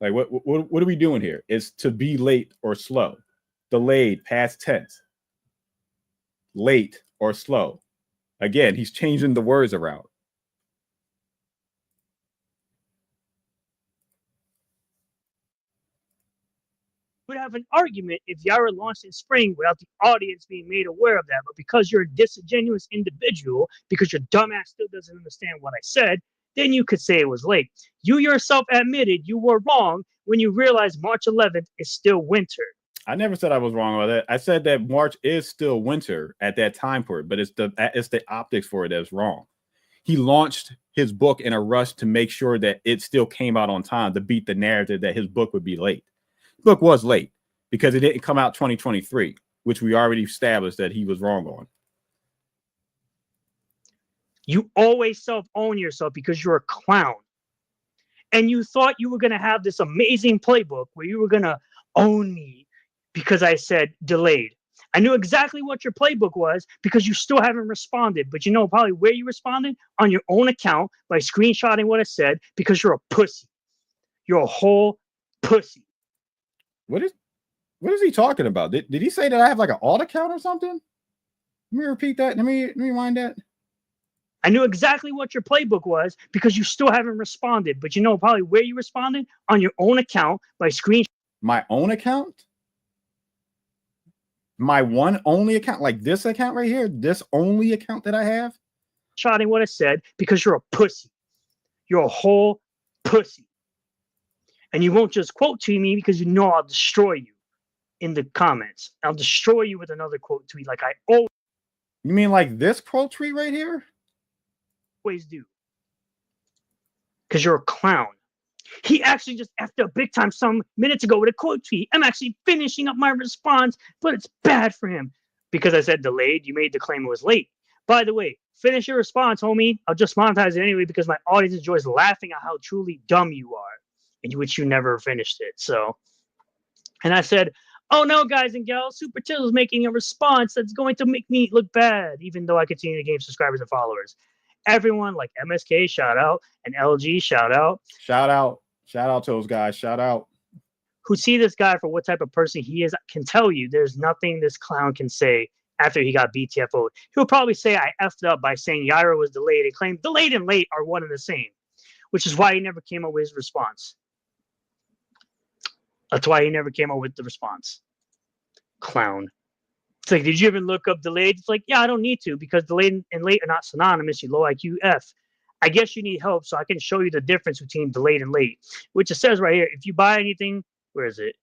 Like, what are we doing here? It's to be late or slow. Delayed, past tense. Late or slow. Again, he's changing the words around. Would have an argument if Yaira launched in spring without the audience being made aware of that. But because you're a disingenuous individual, because your dumbass still doesn't understand what I said, then you could say it was late. You yourself admitted you were wrong when you realized March 11th is still winter. I never said I was wrong about that. I said that March is still winter at that time period, but it's the optics for it that's wrong. He launched his book in a rush to make sure that it still came out on time to beat the narrative that his book would be late. Book was late because it didn't come out 2023, which we already established that he was wrong on. You always self-own yourself because you're a clown. And you thought you were going to have this amazing playbook where you were going to own me because I said delayed. I knew exactly what your playbook was because you still haven't responded. But you know probably where you responded? On your own account by screenshotting what I said because you're a pussy. You're a whole pussy. What is he talking about? Did he say that I have like an alt account or something? Let me repeat that. Let me rewind that. I knew exactly what your playbook was because you still haven't responded. But you know probably where you responded? On your own account by screenshotting. My own account? My one only account? Like this account right here? This only account that I have? Shotting what I said because you're a pussy. You're a whole pussy. And you won't just quote tweet me because you know I'll destroy you in the comments. I'll destroy you with another quote tweet like I always. You mean like this quote tweet right here? Always do. Because you're a clown. He actually just effed up big time some minutes ago with a quote tweet. I'm actually finishing up my response, but it's bad for him. Because I said delayed, you made the claim it was late. By the way, finish your response, homie. I'll just monetize it anyway because my audience enjoys laughing at how truly dumb you are. In which you never finished it. So, and I said, oh no, guys and gals, Super Till is making a response that's going to make me look bad, even though I continue to gain subscribers and followers. Everyone like MSK, shout out, and LG, shout out. Shout out to those guys, shout out. Who see this guy for what type of person he is, can tell you there's nothing this clown can say after he got BTFO'd. He'll probably say I effed up by saying Yaira was delayed and claim delayed and late are one and the same, which is why he never came up with his response. That's why he never came up with the response. Clown. It's like, did you even look up delayed? It's like, yeah, I don't need to because delayed and late are not synonymous, you low IQ F. I guess you need help so I can show you the difference between delayed and late, which it says right here. If you buy anything, where is it?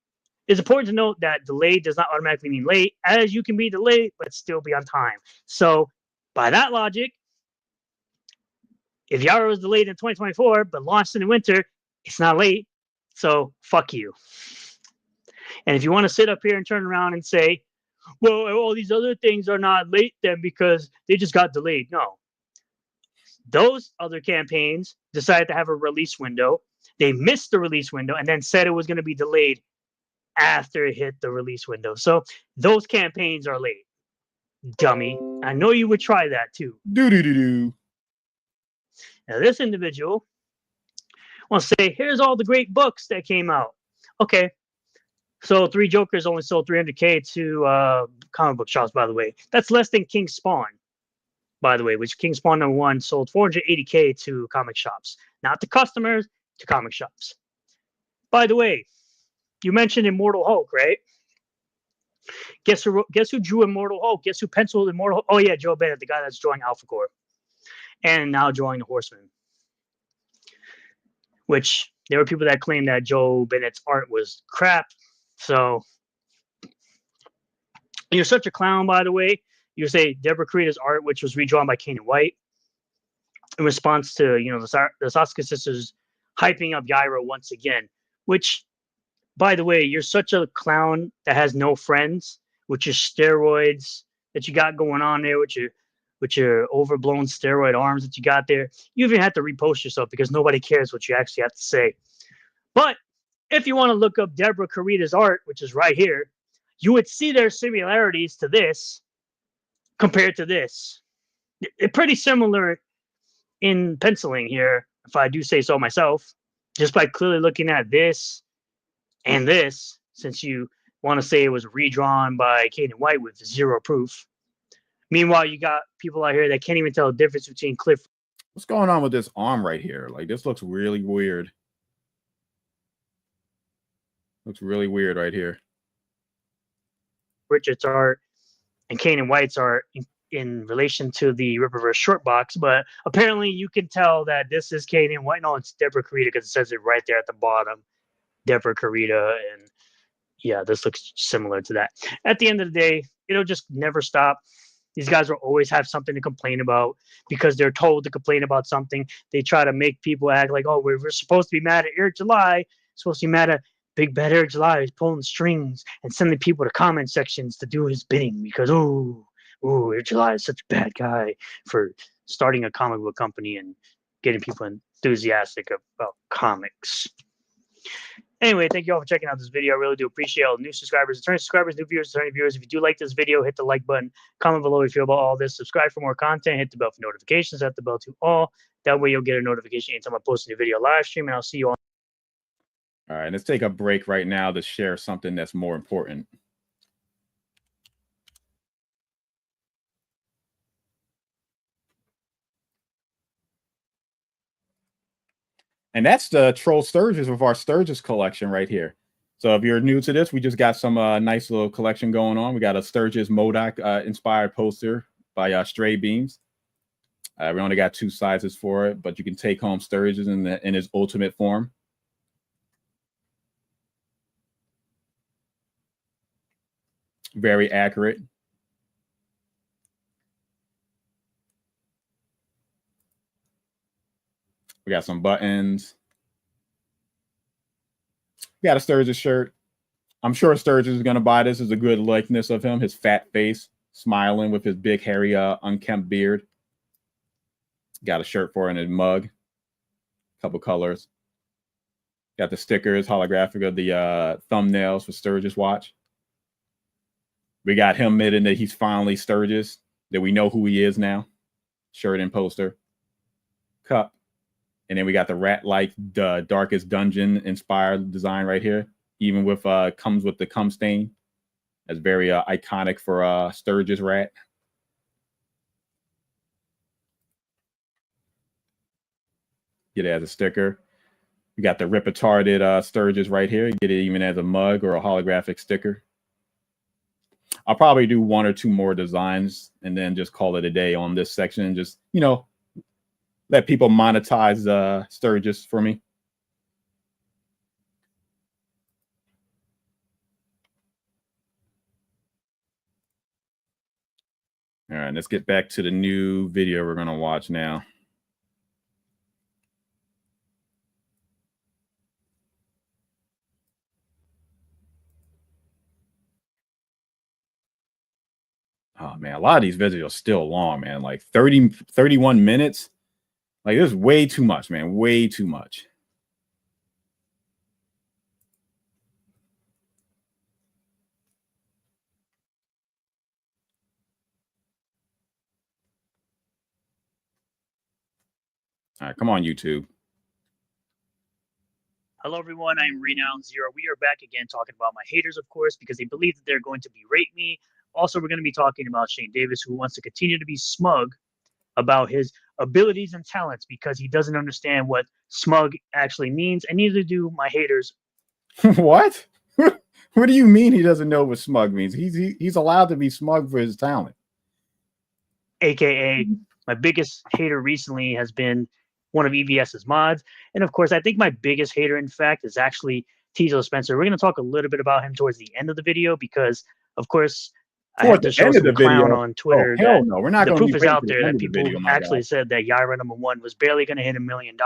It's important to note that delayed does not automatically mean late, as you can be delayed but still be on time. So, by that logic, if Yara was delayed in 2024 but launched in the winter, it's not late. So, fuck you. And if you want to sit up here and turn around and say, well, all these other things are not late then because they just got delayed. No. Those other campaigns decided to have a release window. They missed the release window and then said it was going to be delayed after it hit the release window. So those campaigns are late. Dummy. I know you would try that too. Do. Now this individual wants to say, here's all the great books that came out. Okay. So Three Jokers only sold 300K to comic book shops, by the way. That's less than King Spawn, by the way, which King Spawn #1 sold 480K to comic shops. Not to customers, to comic shops. By the way, you mentioned Immortal Hulk, right? Guess who drew Immortal Hulk? Guess who penciled Immortal Hulk? Oh, yeah, Joe Bennett, the guy that's drawing Alpha Core. And now drawing the Horseman. Which, there were people that claimed that Joe Bennett's art was crap. So, you're such a clown, by the way. You say Deborah Carita's art, which was redrawn by Kane and White, in response to, the Sasuke sisters hyping up Yaira once again, which, by the way, you're such a clown that has no friends with your steroids that you got going on there, with your overblown steroid arms that you got there. You even had to repost yourself because nobody cares what you actually have to say. But if you want to look up Deborah Carita's art, which is right here, you would see their similarities to this compared to this. They're pretty similar in penciling here, if I do say so myself, just by clearly looking at this and this, since you want to say it was redrawn by Kane and White with zero proof. Meanwhile, you got people out here that can't even tell the difference between Cliff. What's going on with this arm right here? Like, this looks really weird. Looks really weird right here. Richard's art and Kane and White's art in relation to the Ripperverse short box, but apparently you can tell that this is Kane and White. No, it's Deborah Carita because it says it right there at the bottom. Deborah Carita, and yeah, this looks similar to that. At the end of the day, it'll just never stop. These guys will always have something to complain about because they're told to complain about something. They try to make people act like, oh, we're supposed to be mad at Eric July, supposed to be mad at Big Bad Eric July is pulling strings and sending people to comment sections to do his bidding because, Eric July is such a bad guy for starting a comic book company and getting people enthusiastic about comics. Anyway, thank you all for checking out this video. I really do appreciate all the new subscribers, returning subscribers, new viewers, returning viewers. If you do like this video, hit the like button. Comment below what you feel about all this. Subscribe for more content. Hit the bell for notifications. Hit the bell to all. That way you'll get a notification anytime I post a new video live stream, and I'll see you all. All right, let's take a break right now to share something that's more important. And that's the Troll Sturgis with our Sturgis collection right here. So if you're new to this, we just got some nice little collection going on. We got a Sturgis MODOK inspired poster by Stray Beams. We only got 2 sizes for it, but you can take home Sturgis in his ultimate form. Very accurate. We got some buttons. We got a Sturgis shirt. I'm sure Sturgis is going to buy this. It's a good likeness of him, his fat face, smiling with his big, hairy, unkempt beard. Got a shirt for it in his mug. Couple colors. Got the stickers, holographic of the thumbnails for STURGISWATCH. We got him admitting that he's finally Sturgis, that we know who he is now. Shirt and poster. Cup. And then we got the rat-like Darkest Dungeon inspired design right here. Even with comes with the cum stain. That's very iconic for Sturgis rat. Get it as a sticker. We got the rip-retarded Sturgis right here. Get it even as a mug or a holographic sticker. I'll probably do 1 or 2 more designs and then just call it a day on this section and just, let people monetize Sturgis for me. All right, let's get back to the new video we're going to watch now. Oh, man, a lot of these videos are still long, man. Like 31 minutes. Like, this is way too much, man. Way too much. All right, come on, YouTube. Hello, everyone. I'm Renowned Zero. We are back again talking about my haters, of course, because they believe that they're going to berate me. Also, we're going to be talking about Shane Davis, who wants to continue to be smug about his abilities and talents because he doesn't understand what smug actually means, and neither do my haters. What? What do you mean he doesn't know what smug means? He's allowed to be smug for his talent. AKA, my biggest hater recently has been one of EVS's mods. And of course, I think my biggest hater, in fact, is actually Tizo Spencer. We're going to talk a little bit about him towards the end of the video because, of course, I have to show some clown on Twitter that no, we're not the going proof is out there that people actually said that Yaira #1 was barely going to hit $1 million,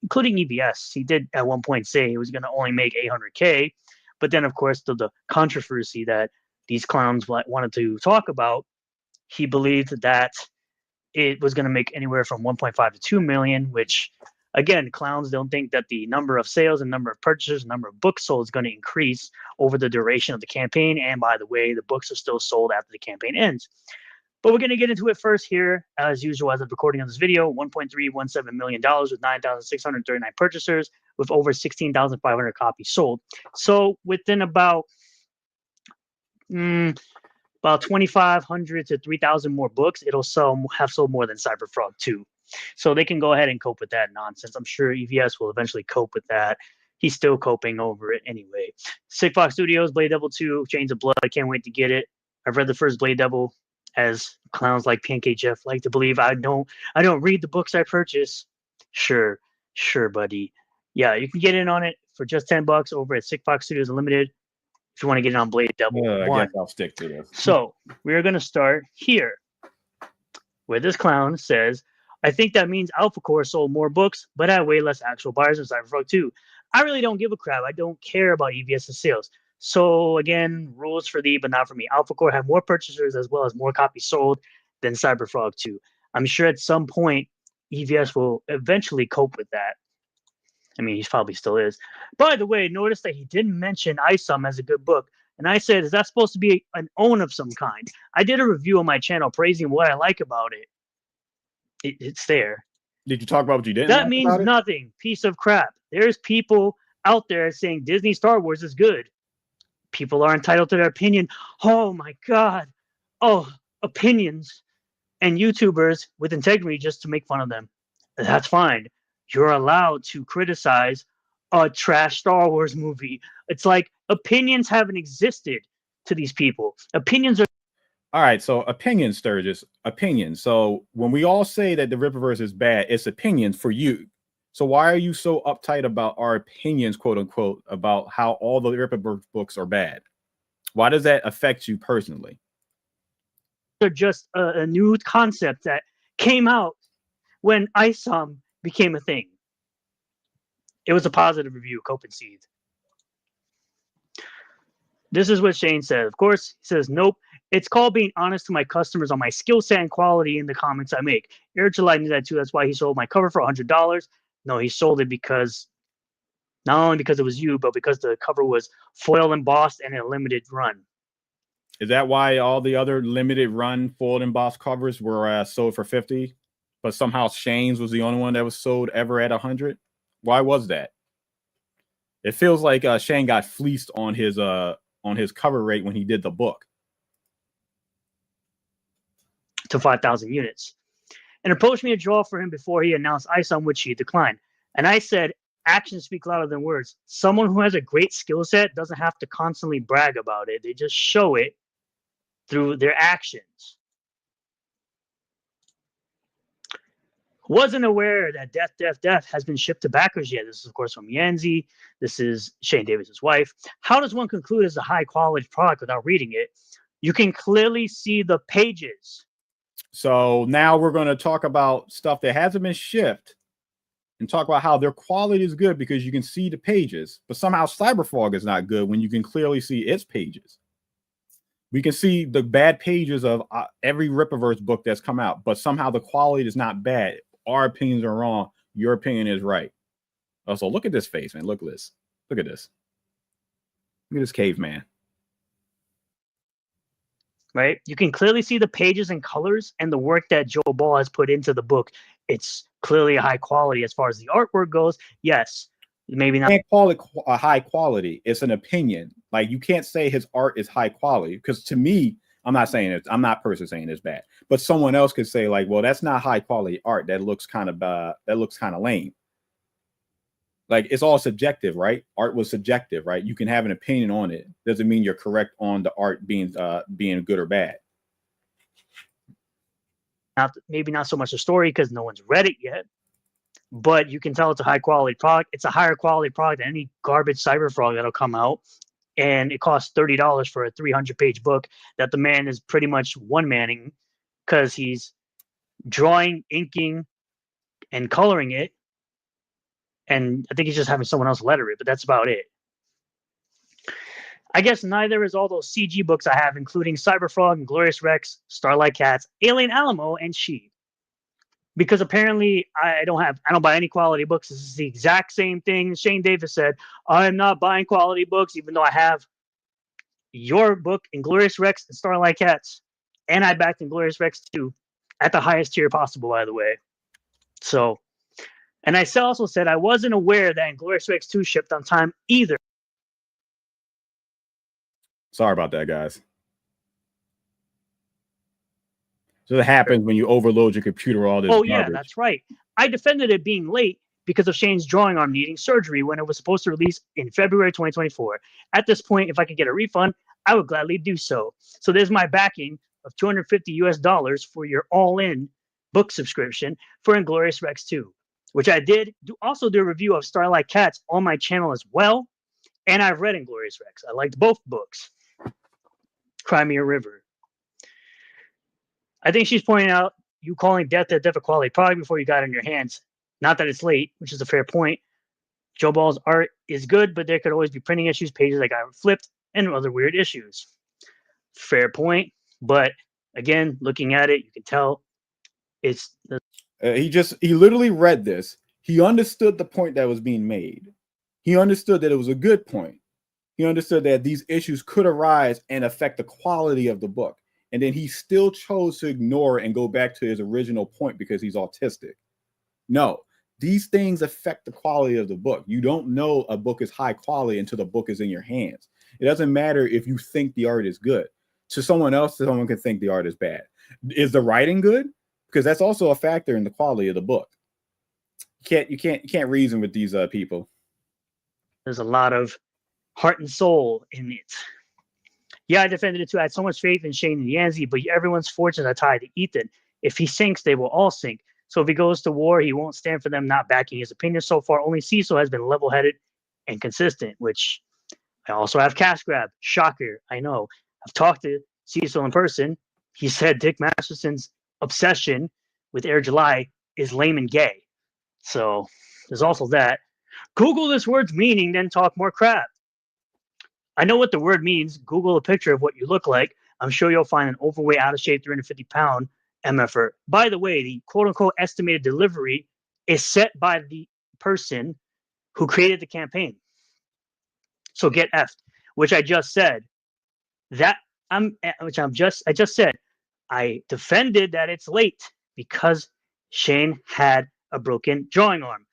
including EVS. He did at one point say he was going to only make 800K. But then, of course, the controversy that these clowns wanted to talk about, he believed that it was going to make anywhere from 1.5 to 2 million, which, again, clowns don't think that the number of sales and number of purchases, number of books sold is going to increase over the duration of the campaign. And by the way, the books are still sold after the campaign ends. But we're going to get into it first here. As usual, as of recording of this video, $1.317 million with 9,639 purchasers with over 16,500 copies sold. So within about 2,500 to 3,000 more books, it'll have sold more than Cyberfrog 2. So they can go ahead and cope with that nonsense. I'm sure EVS will eventually cope with that. He's still coping over it anyway. Sick Fox Studios, Blade Devil 2, Chains of Blood. I can't wait to get it. I've read the first Blade Devil, as clowns like Pancake Jeff like to believe. I don't read the books I purchase. Sure, buddy. Yeah, you can get in on it for just $10 over at Sick Fox Studios Unlimited. If you want to get it on Blade Devil, I guess I'll stick to this. So we're going to start here, where this clown says, I think that means Alpha Core sold more books, but had way less actual buyers than Cyberfrog 2. I really don't give a crap. I don't care about EVS's sales. So again, rules for thee, but not for me. Alpha Core had more purchasers as well as more copies sold than Cyberfrog 2. I'm sure at some point EVS will eventually cope with that. I mean, he probably still is. By the way, notice that he didn't mention ISOM as a good book. And I said, is that supposed to be an own of some kind? I did a review on my channel praising what I like about it. It's there. Did you talk about what you didn't? That means nothing. Piece of crap. There's people out there saying Disney Star Wars is good. People are entitled to their opinion. Oh my God. Oh, opinions. And YouTubers with integrity just to make fun of them. That's fine. You're allowed to criticize a trash Star Wars movie. It's like opinions haven't existed to these people. Opinions are. All right, so opinions, Sturgis, opinions. So when we all say that the Rippaverse is bad, it's opinions for you. So why are you so uptight about our opinions, quote unquote, about how all the Rippaverse books are bad? Why does that affect you personally? They're just a new concept that came out when ISOM became a thing. It was a positive review, Cope and Seed. This is what Shane said. Of course, he says, nope. It's called being honest to my customers on my skill set and quality in the comments I make. Eric July knew that too. That's why he sold my cover for $100. No, he sold it because, not only because it was you, but because the cover was foil embossed and in a limited run. Is that why all the other limited run foil embossed covers were sold for $50? But somehow Shane's was the only one that was sold ever at $100? Why was that? It feels like Shane got fleeced on his cover rate when he did the book. To 5,000 units. And approached me to draw for him before he announced ISOM, which he declined. And I said, actions speak louder than words. Someone who has a great skill set doesn't have to constantly brag about it. They just show it through their actions. Wasn't aware that Death has been shipped to backers yet. This is, of course, from Yanzi. This is Shane Davis's wife. How does one conclude it's a high-quality product without reading it? You can clearly see the pages. So now we're going to talk about stuff that hasn't been shipped and talk about how their quality is good because you can see the pages, but somehow Cyberfrog is not good when you can clearly see its pages. We can see the bad pages of every Rippaverse book that's come out, but somehow the quality is not bad. Our opinions are wrong. Your opinion is right. Also, look at this face, man. Look at this. Look at this. Look at this caveman. Right? You can clearly see the pages and colors and the work that Joe Ball has put into the book. It's clearly a high quality as far as the artwork goes. Yes, maybe not. You can't call it a high quality. It's an opinion. Like, you can't say his art is high quality because to me, I'm not saying it. I'm not personally saying it's bad, but someone else could say like, well, that's not high quality art. That looks kind of lame. Like, it's all subjective, right? Art was subjective, right? You can have an opinion on it. Doesn't mean you're correct on the art being good or bad. Maybe not so much the story because no one's read it yet, but you can tell it's a high quality product. It's a higher quality product than any garbage Cyberfrog that'll come out, and it costs $30 for a 300-page book that the man is pretty much one-manning because he's drawing, inking, and coloring it. And I think he's just having someone else letter it, but that's about it. I guess neither is all those CG books I have, including Cyberfrog and Glorious Rex, Starlight Cats, Alien Alamo, and She. Because apparently I don't buy any quality books. This is the exact same thing Shane Davis said. I'm not buying quality books, even though I have your book, Inglorious Rex and Starlight Cats. And I backed Inglorious Rex too, at the highest tier possible, by the way. So, and I also said I wasn't aware that Inglorious Rex 2 shipped on time either. Sorry about that, guys. So that happens when you overload your computer all this garbage. Yeah, that's right. I defended it being late because of Shane's drawing arm needing surgery when it was supposed to release in February 2024. At this point, if I could get a refund, I would gladly do so. So there's my backing of $250 for your all-in book subscription for Inglorious Rex 2, which I did also do a review of Starlight Cats on my channel as well. And I've read Inglorious Rex. I liked both books. Crimea River. I think she's pointing out you calling Death a quality product before you got it in your hands. Not that it's late, which is a fair point. Joe Ball's art is good, but there could always be printing issues, pages that got flipped, and other weird issues. Fair point, but again, looking at it, you can tell it's... He literally read this. He understood the point that was being made. He understood that it was a good point. He understood that these issues could arise and affect the quality of the book. And then he still chose to ignore it and go back to his original point because he's autistic. No, these things affect the quality of the book. You don't know a book is high quality until the book is in your hands. It doesn't matter if you think the art is good. To someone else, someone can think the art is bad. Is the writing good? Because that's also a factor in the quality of the book. You can't reason with these people. There's a lot of heart and soul in it. Yeah, I defended it too. I had so much faith in Shane and Yanzi, but everyone's fortunes are tied to Ethan. If he sinks, they will all sink. So if he goes to war, he won't stand for them not backing his opinion. So far, only Cecil has been level-headed and consistent, which I also have Cash Grab. Shocker, I know. I've talked to Cecil in person. He said Dick Masterson's obsession with Air July is lame and gay. So there's also that. Google this word's meaning, then talk more crap. I know what the word means. Google a picture of what you look like. I'm sure you'll find an overweight, out of shape, 350-pound MFer. By the way, the quote-unquote estimated delivery is set by the person who created the campaign. So get effed, which I just said. I just said. I defended that it's late because Shane had a broken drawing arm.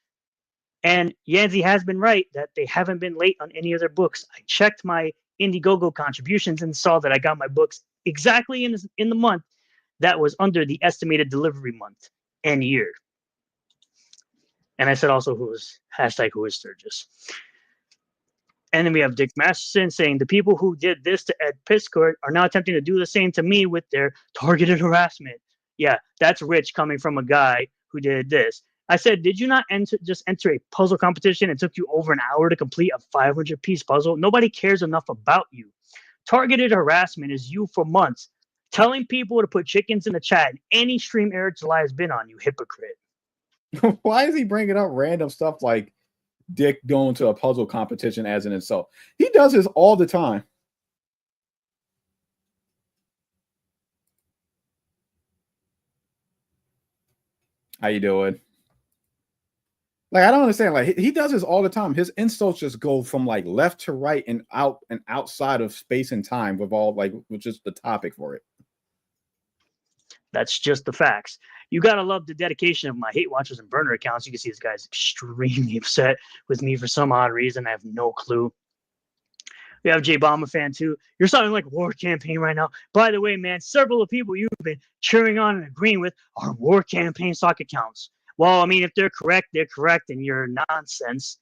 And Yanzi has been right that they haven't been late on any of their books. I checked my Indiegogo contributions and saw that I got my books exactly in the month that was under the estimated delivery month and year. And I said also who is Sturgis. And then we have Dick Masterson saying the people who did this to Ed Piscourt are now attempting to do the same to me with their targeted harassment. Yeah, that's rich coming from a guy who did this. I said, did you not just enter a puzzle competition? It took you over an hour to complete a 500-piece puzzle. Nobody cares enough about you. Targeted harassment is you for months telling people to put chickens in the chat in any stream Eric July has been on, you hypocrite. Why is he bringing up random stuff like Dick going to a puzzle competition as an insult? He does this all the time. How you doing? Like, I don't understand. Like, he does this all the time. His insults just go from like left to right and out and outside of space and time with all like, which is the topic for it. That's just the facts. You gotta love the dedication of my hate watchers and burner accounts. You can see this guy's extremely upset with me for some odd reason. I have no clue. We have J Bomber fan too. You're sounding like a war campaign right now. By the way, man, several of the people you've been cheering on and agreeing with are war campaign stock accounts. Well, I mean, if they're correct, and you're nonsense.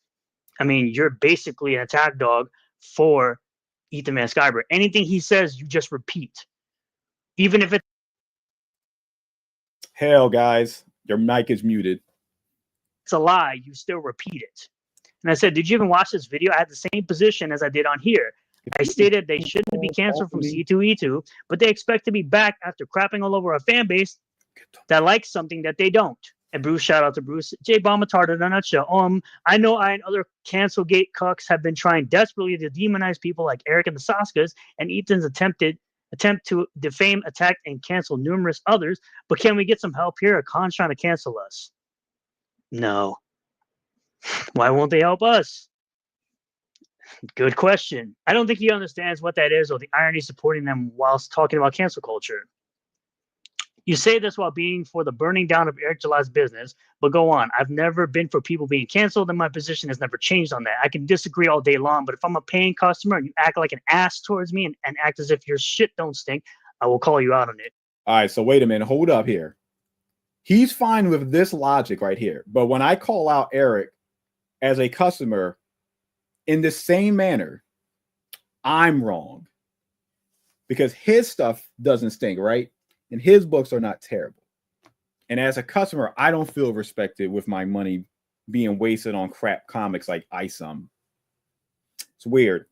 I mean, you're basically an attack dog for Ethan Van Sciver. Anything he says, you just repeat. Even if it's hell, guys, your mic is muted. It's a lie, you still repeat it. And I said, did you even watch this video? I had the same position as I did on here. I stated they shouldn't be canceled from C2E2, but they expect to be back after crapping all over a fan base that likes something that they don't. And Bruce, shout out to Bruce. J Bomb retarded in a nutshell. I know I and other Cancelgate cucks have been trying desperately to demonize people like Eric and the Saskas, and Ethan's attempt to defame, attack, and cancel numerous others. But can we get some help here? Are cons trying to cancel us? No. Why won't they help us? Good question. I don't think he understands what that is or the irony supporting them whilst talking about cancel culture. You say this while being for the burning down of Eric July's business, but go on. I've never been for people being canceled, and my position has never changed on that. I can disagree all day long, but if I'm a paying customer and you act like an ass towards me and act as if your shit don't stink, I will call you out on it. All right, so wait a minute. Hold up here. He's fine with this logic right here. But when I call out Eric as a customer in the same manner, I'm wrong. Because his stuff doesn't stink, right? And his books are not terrible. And as a customer, I don't feel respected with my money being wasted on crap comics like ISOM. It's weird.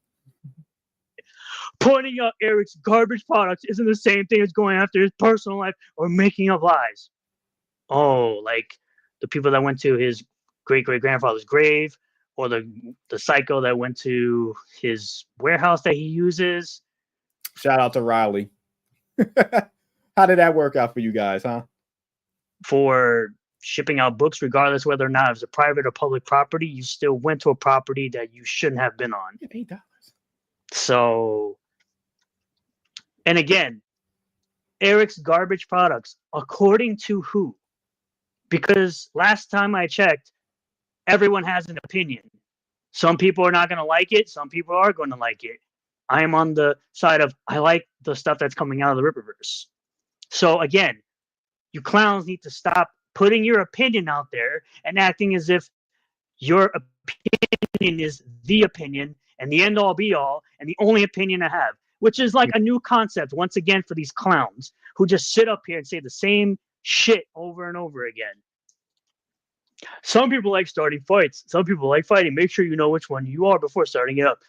Pointing out Eric's garbage products isn't the same thing as going after his personal life or making up lies. Oh, like the people that went to his great-great-grandfather's grave, or the psycho that went to his warehouse that he uses. Shout out to Riley. How did that work out for you guys, huh? For shipping out books, regardless whether or not it was a private or public property, you still went to a property that you shouldn't have been on. $8. So, and again, Eric's garbage products, according to who? Because last time I checked, everyone has an opinion. Some people are not going to like it. Some people are going to like it. I am on the side of I like the stuff that's coming out of the Rippaverse. So again, you clowns need to stop putting your opinion out there and acting as if your opinion is the opinion and the end all be all and the only opinion I have, which is like a new concept once again for these clowns who just sit up here and say the same shit over and over again. Some people like starting fights. Some people like fighting. Make sure you know which one you are before starting it up.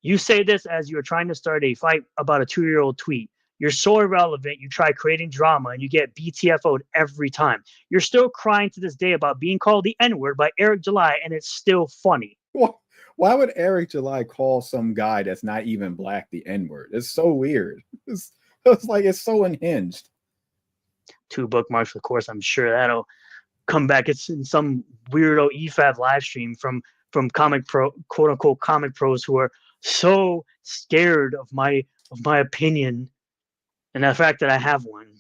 You say this as you're trying to start a fight about a 2-year-old tweet. You're so irrelevant. You try creating drama and you get BTFO'd every time. You're still crying to this day about being called the N-word by Eric July, and it's still funny. Why would Eric July call some guy that's not even black the N-word? It's so weird. It's like it's so unhinged. 2 bookmarks, of course. I'm sure that'll come back. It's in some weirdo EFAB live stream from comic pro, quote unquote comic pros who are so scared of my opinion and the fact that I have one.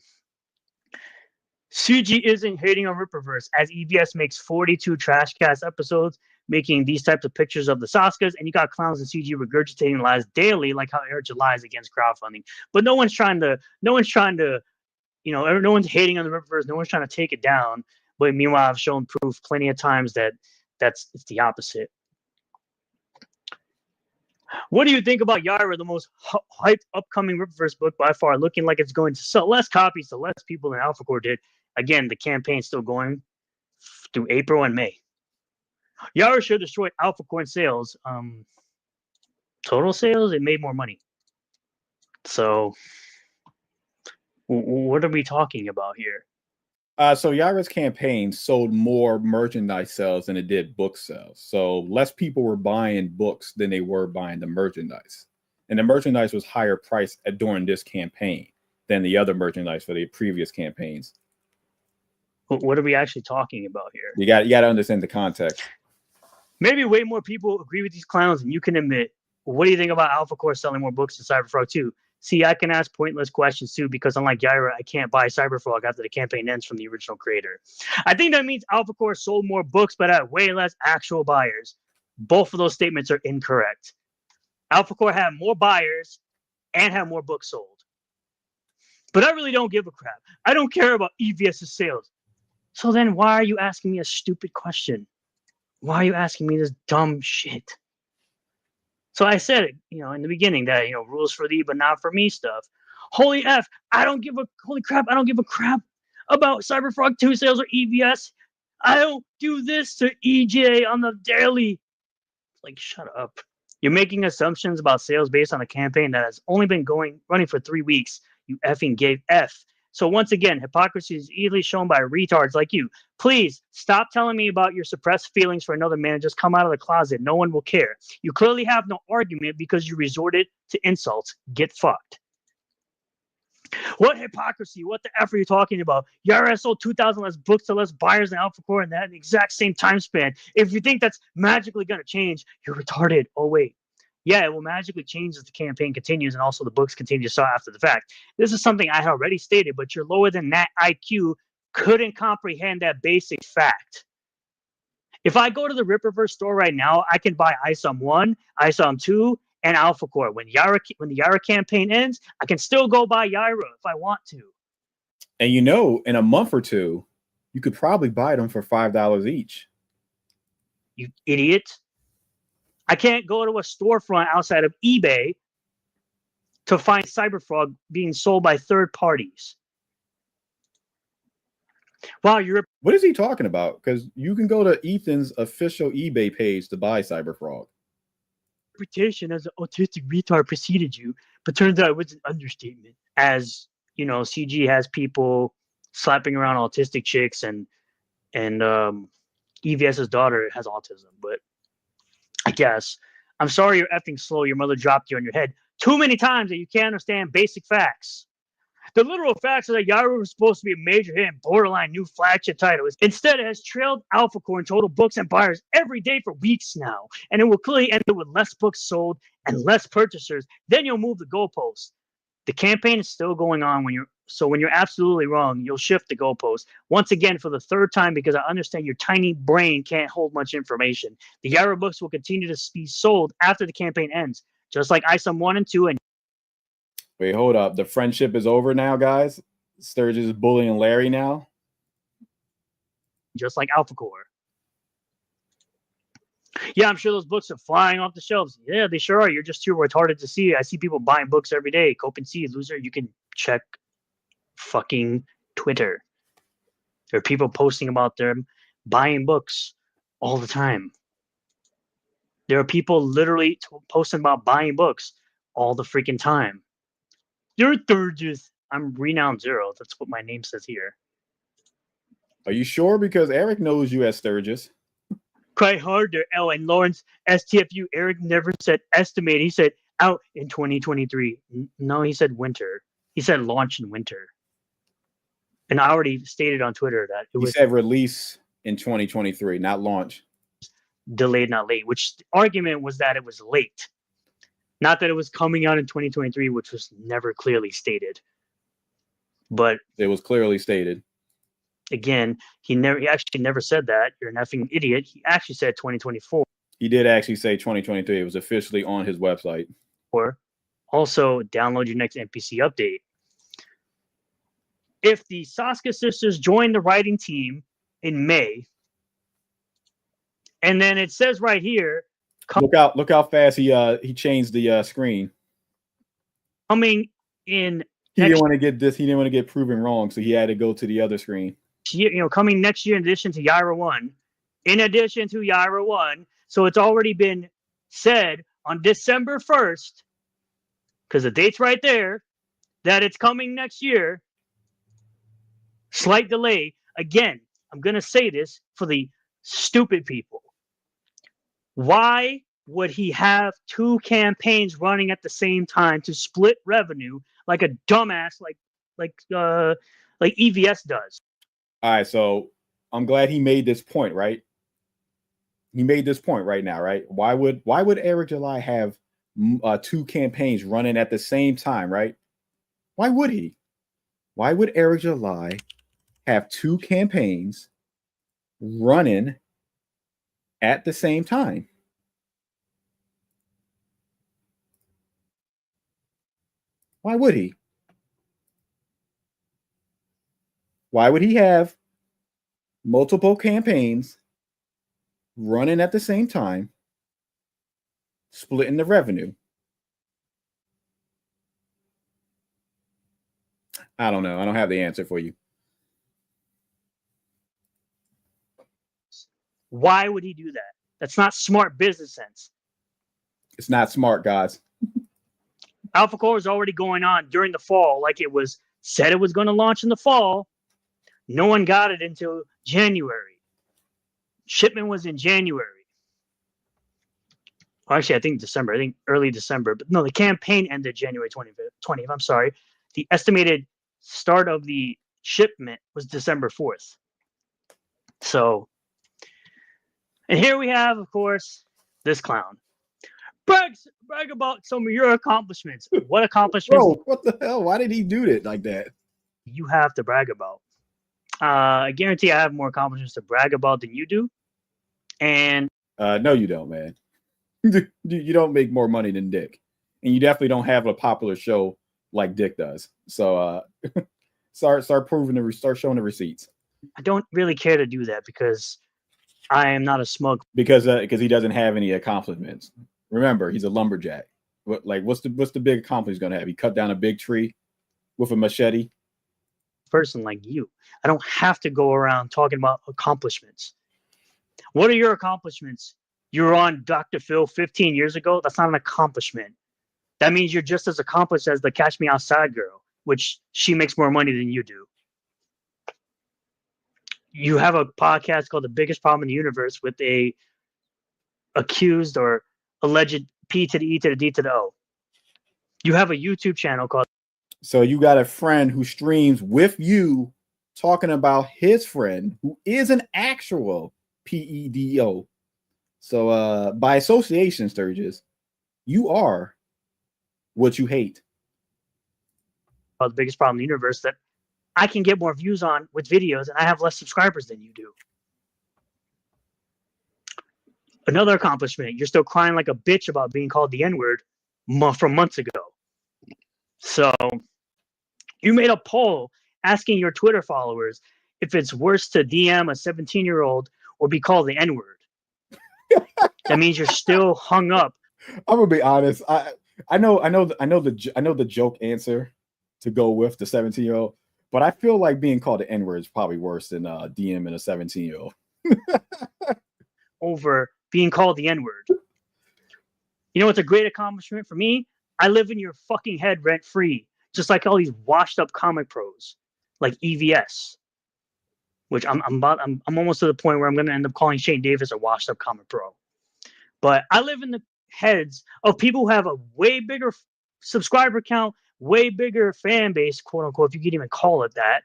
CG isn't hating on Rippaverse as EBS makes 42 Trash Cast episodes making these types of pictures of the Saskas, and you got clowns and CG regurgitating lies daily like how Eric July is against crowdfunding. But no one's trying to, no one's hating on the Rippaverse, no one's trying to take it down. But meanwhile, I've shown proof plenty of times that it's the opposite. What do you think about Yara, the most hyped upcoming Rippaverse book by far, looking like it's going to sell less copies to less people than Alpha Core did? Again, the campaign's still going through April and May. Yara should destroy Alpha Core in sales. Total sales, it made more money. So What are we talking about here? So Yara's campaign sold more merchandise sales than it did book sales. So less people were buying books than they were buying the merchandise. And the merchandise was higher priced during this campaign than the other merchandise for the previous campaigns. What are we actually talking about here? You got to understand the context. Maybe way more people agree with these clowns than you can admit. What do you think about Alpha Core selling more books than Cyberfrog 2? See, I can ask pointless questions too because unlike Yaira, I can't buy Cyberfrog after the campaign ends from the original creator. I think that means Alpha Core sold more books but had way less actual buyers. Both of those statements are incorrect. Alpha Core had more buyers and had more books sold. But I really don't give a crap. I don't care about EVS's sales. So then why are you asking me a stupid question? Why are you asking me this dumb shit? So I said it, in the beginning that, rules for thee, but not for me stuff. Holy crap. I don't give a crap about Cyberfrog 2 sales or EVS. I don't do this to EJ on the daily. Like, shut up. You're making assumptions about sales based on a campaign that has only been running for 3 weeks. You effing gave F. So once again, hypocrisy is easily shown by retards like you. Please stop telling me about your suppressed feelings for another man and just come out of the closet. No one will care. You clearly have no argument because you resorted to insults. Get fucked. What hypocrisy? What the F are you talking about? Yara sold 2,000 less books to less buyers than Alpha Core in that exact same time span. If you think that's magically going to change, you're retarded. Oh, wait. Yeah, it will magically change as the campaign continues and also the books continue to sell after the fact. This is something I had already stated, but your lower than that IQ couldn't comprehend that basic fact. If I go to the Ripperverse store right now, I can buy ISOM 1, ISOM 2, and Alpha Core. When the Yara campaign ends, I can still go buy Yara if I want to. And in a month or two, you could probably buy them for $5 each. You idiot. I can't go to a storefront outside of eBay to find Cyberfrog being sold by third parties. Wow, what is he talking about? Because you can go to Ethan's official eBay page to buy Cyberfrog. Reputation as an autistic retard preceded you, but turns out it was an understatement. As CG has people slapping around autistic chicks, and EVS's daughter has autism, but I guess. I'm sorry you're effing slow. Your mother dropped you on your head too many times that you can't understand basic facts. The literal facts are that Yara was supposed to be a major hit and borderline new flagship title. Instead, it has trailed Alpha Core in total books and buyers every day for weeks now. And it will clearly end up with less books sold and less purchasers. Then you'll move the goalposts. The campaign is still going on when you're absolutely wrong, you'll shift the goalpost. Once again, for the third time, because I understand your tiny brain can't hold much information. The Yara books will continue to be sold after the campaign ends, just like ISOM 1 and 2. And wait, hold up. The friendship is over now, guys? Sturgis is bullying Larry now? Just like Alpha Core. Yeah, I'm sure those books are flying off the shelves. Yeah, they sure are. You're just too retarded to see. I see people buying books every day. Cope and see, loser. You can check fucking Twitter. There are people posting about them buying books all the time. There are people literally posting about buying books all the freaking time. You're Sturgis. I'm Renowned Zero. That's what my name says here. Are you sure? Because Eric knows you as Sturgis. Cry harder, L. And Lawrence, STFU. Eric never said estimate. He said out in 2023. No, he said winter. He said launch in winter. And I already stated on Twitter that he said release in 2023, not launch. Delayed, not late, which the argument was that it was late. Not that it was coming out in 2023, which was never clearly stated. But it was clearly stated. Again, he actually never said that. You're an effing idiot. He actually said 2024. He did actually say 2023. It was officially on his website. Or also download your next NPC update. If the Sasuke sisters join the writing team in May, and then it says right here, look how fast he changed the screen. Coming in. He didn't want to get this. He didn't want to get proven wrong, so he had to go to the other screen. Coming next year in addition to Yara 1. In addition to Yara 1. So it's already been said on December 1st, because the date's right there, that it's coming next year. Slight delay. Again, I'm going to say this for the stupid people. Why would he have two campaigns running at the same time to split revenue like a dumbass like EVS does? All right, so I'm glad he made this point, right? He made this point right now, right? Why would Eric July have two campaigns running at the same time, right? Why would he? Why would Eric July have two campaigns running at the same time? Why would he? Why would he have multiple campaigns running at the same time, splitting the revenue? I don't know. I don't have the answer for you. Why would he do that? That's not smart business sense. It's not smart, guys. Alpha Core was already going on during the fall, like it was said it was going to launch in the fall. No one got it until January. Shipment was in January. Well, actually, I think December. I think early December. But no, the campaign ended January 20th. I'm sorry. The estimated start of the shipment was December 4th. So, and here we have, of course, this clown. Brag about some of your accomplishments. What accomplishments? Bro, what the hell? Why did he do it like that? You have to brag about. I guarantee I have more accomplishments to brag about than you do. And no, you don't, man. You don't make more money than Dick, and you definitely don't have a popular show like Dick does. So start showing the receipts. I don't really care to do that because I am not a smug. Because he doesn't have any accomplishments. Remember, he's a lumberjack. What's the big accomplishment he's gonna have? He cut down a big tree with a machete. Person like you, I don't have to go around talking about accomplishments. What are your accomplishments? You were on Dr. Phil 15 years ago. That's not an accomplishment. That means you're just as accomplished as the Catch Me Outside girl, which she makes more money than you do. You have a podcast called The Biggest Problem in the Universe with a accused or alleged P to the E to the D to the O. You have a YouTube channel called. So you got a friend who streams with you talking about his friend who is an actual PEDO. So by association, Sturgis, you are what you hate. The biggest problem in the universe that I can get more views on with videos and I have less subscribers than you do. Another accomplishment, you're still crying like a bitch about being called the N-word from months ago. So you made a poll asking your Twitter followers if it's worse to DM a 17-year-old or be called the N-word. That means you're still hung up. I'm gonna be honest. I know the joke answer to go with the 17-year-old, but I feel like being called the N-word is probably worse than DMing a 17-year-old. Over being called the N-word. You know what's a great accomplishment for me? I live in your fucking head rent free, just like all these washed up comic pros, like EVS, which I'm almost to the point where I'm gonna end up calling Shane Davis a washed up comic pro. But I live in the heads of people who have a way bigger subscriber count, way bigger fan base, quote unquote, if you can even call it that.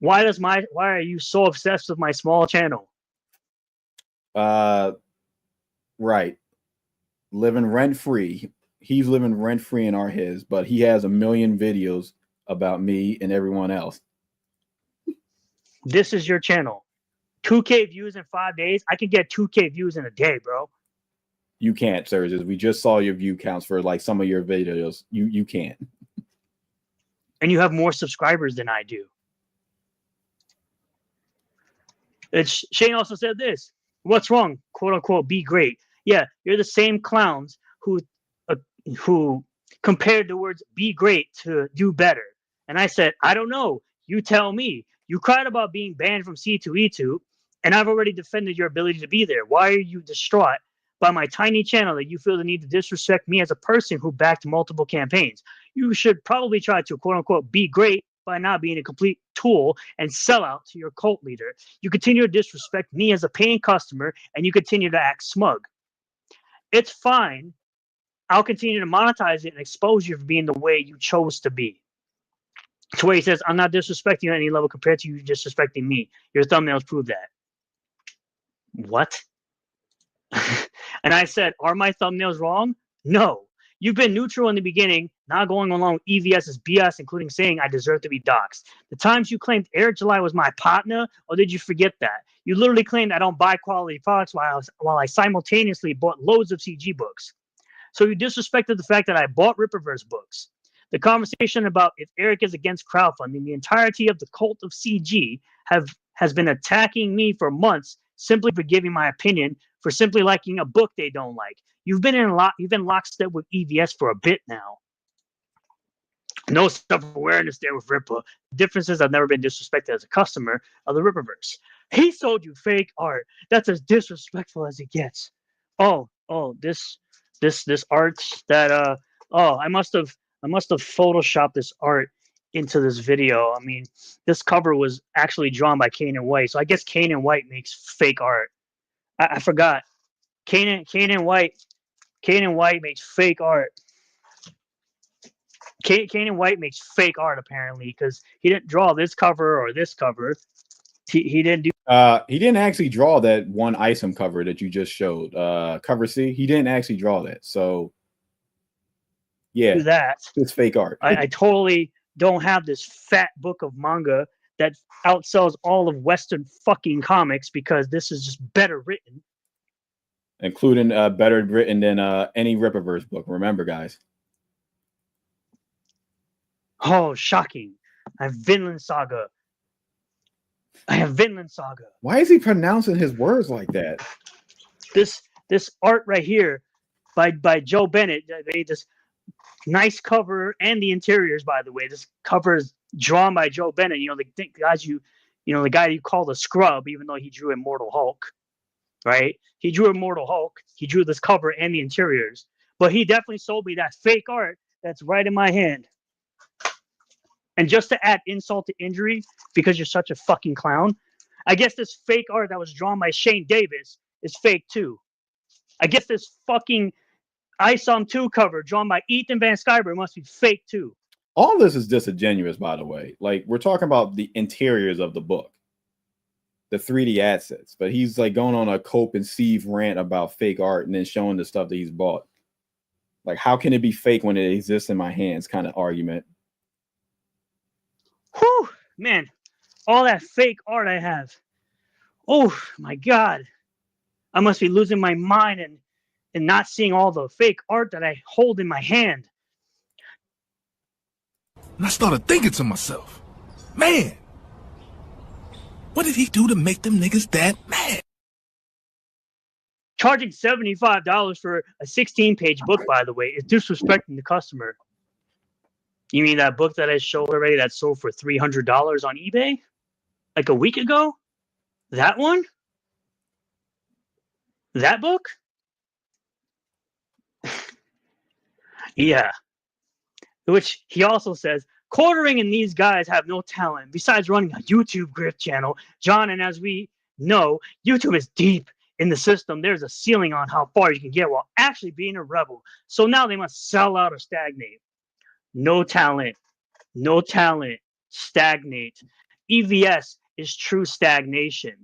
Why are you so obsessed with my small channel? Right. Living rent free. He's living rent free in our heads, but he has a million videos about me and everyone else. This is your channel. 2K views in 5 days. I can get 2K views in a day, bro. You can't, Sturgis. We just saw your view counts for like some of your videos. You can't. And you have more subscribers than I do. Shane also said this. What's wrong? Quote unquote, be great. Yeah, you're the same clowns who compared the words be great to do better. And I said, I don't know. You tell me. You cried about being banned from C2E2, and I've already defended your ability to be there. Why are you distraught by my tiny channel that you feel the need to disrespect me as a person who backed multiple campaigns? You should probably try to, quote unquote, be great by not being a complete tool and sellout to your cult leader. You continue to disrespect me as a paying customer, and you continue to act smug. It's fine. I'll continue to monetize it and expose you for being the way you chose to be. To where he says, I'm not disrespecting you at any level compared to you disrespecting me. Your thumbnails prove that. What? And I said, are my thumbnails wrong? No. You've been neutral in the beginning, not going along with EVS's BS, including saying I deserve to be doxxed. The times you claimed Eric July was my partner, or did you forget that? You literally claimed I don't buy quality products while I simultaneously bought loads of CG books. So you disrespected the fact that I bought Rippaverse books. The conversation about if Eric is against crowdfunding, the entirety of the cult of CG has been attacking me for months simply for giving my opinion, for simply liking a book they don't like. You've been lockstep with EVS for a bit now. No self-awareness there with Ripper. The difference is I've never been disrespected as a customer of the Rippaverse. He sold you fake art. That's as disrespectful as it gets. Oh, this art that I must have photoshopped this art into this video. I mean, this cover was actually drawn by Kane and White, so I guess Kane and White makes fake art. I forgot. Kane and White makes fake art. Kane and White makes fake art apparently because he didn't draw this cover or this cover. He didn't do. He didn't actually draw that one ISOM cover that you just showed. Cover C. He didn't actually draw that. So yeah, do that. It's fake art. I totally don't have this fat book of manga that outsells all of Western fucking comics because this is just better written. Including better written than any Rippaverse book. Remember, guys. Oh, shocking. I have Vinland Saga. Why is he pronouncing his words like that? This art right here by Joe Bennett. They made this nice cover and the interiors, by the way. This cover is drawn by Joe Bennett. You know, the guy you call the scrub, even though he drew Immortal Hulk. Right? He drew Immortal Hulk. He drew this cover and the interiors. But he definitely sold me that fake art that's right in my hand. And just to add insult to injury, because you're such a fucking clown, I guess this fake art that was drawn by Shane Davis is fake too. I guess this fucking ISOM 2 cover drawn by Ethan Van Sciver must be fake too. All this is disingenuous, by the way. Like, we're talking about the interiors of the book, the 3D assets, but he's like going on a Cope and Steve rant about fake art and then showing the stuff that he's bought. Like, how can it be fake when it exists in my hands kind of argument? Whew, man, all that fake art I have. Oh my God. I must be losing my mind and not seeing all the fake art that I hold in my hand. And I started thinking to myself, man, what did he do to make them niggas that mad? Charging $75 for a 16-page book, by the way, is disrespecting the customer. You mean that book that I showed already that sold for $300 on eBay? Like a week ago? That one? That book? Yeah. Which he also says, quartering and these guys have no talent besides running a YouTube grift channel. John, and as we know, YouTube is deep in the system. There's a ceiling on how far you can get while actually being a rebel. So now they must sell out or stagnate. No talent, stagnate. EVS is true stagnation.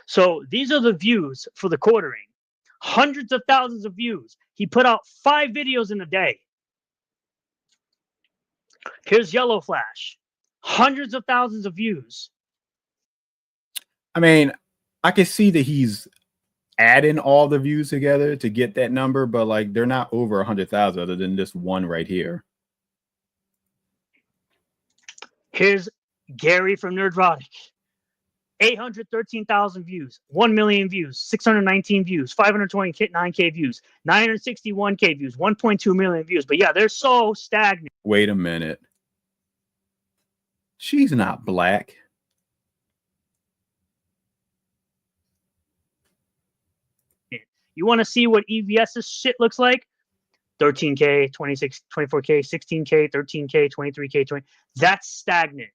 So these are the views for the quartering. Hundreds of thousands of views. He put out 5 videos in a day. Here's Yellow Flash. Hundreds of thousands of views. I mean, I can see that he's adding all the views together to get that number, but like they're not over 100,000 other than this one right here. Here's Gary from Nerdrotic. 813,000 views, 1 million views, 619 views, 529K views, 961K views, 1.2 million views. But yeah, they're so stagnant. Wait a minute. She's not black. You want to see what EVS's shit looks like? 13K, 26, 24K, 16K, 13K, 23K, 20. That's stagnant.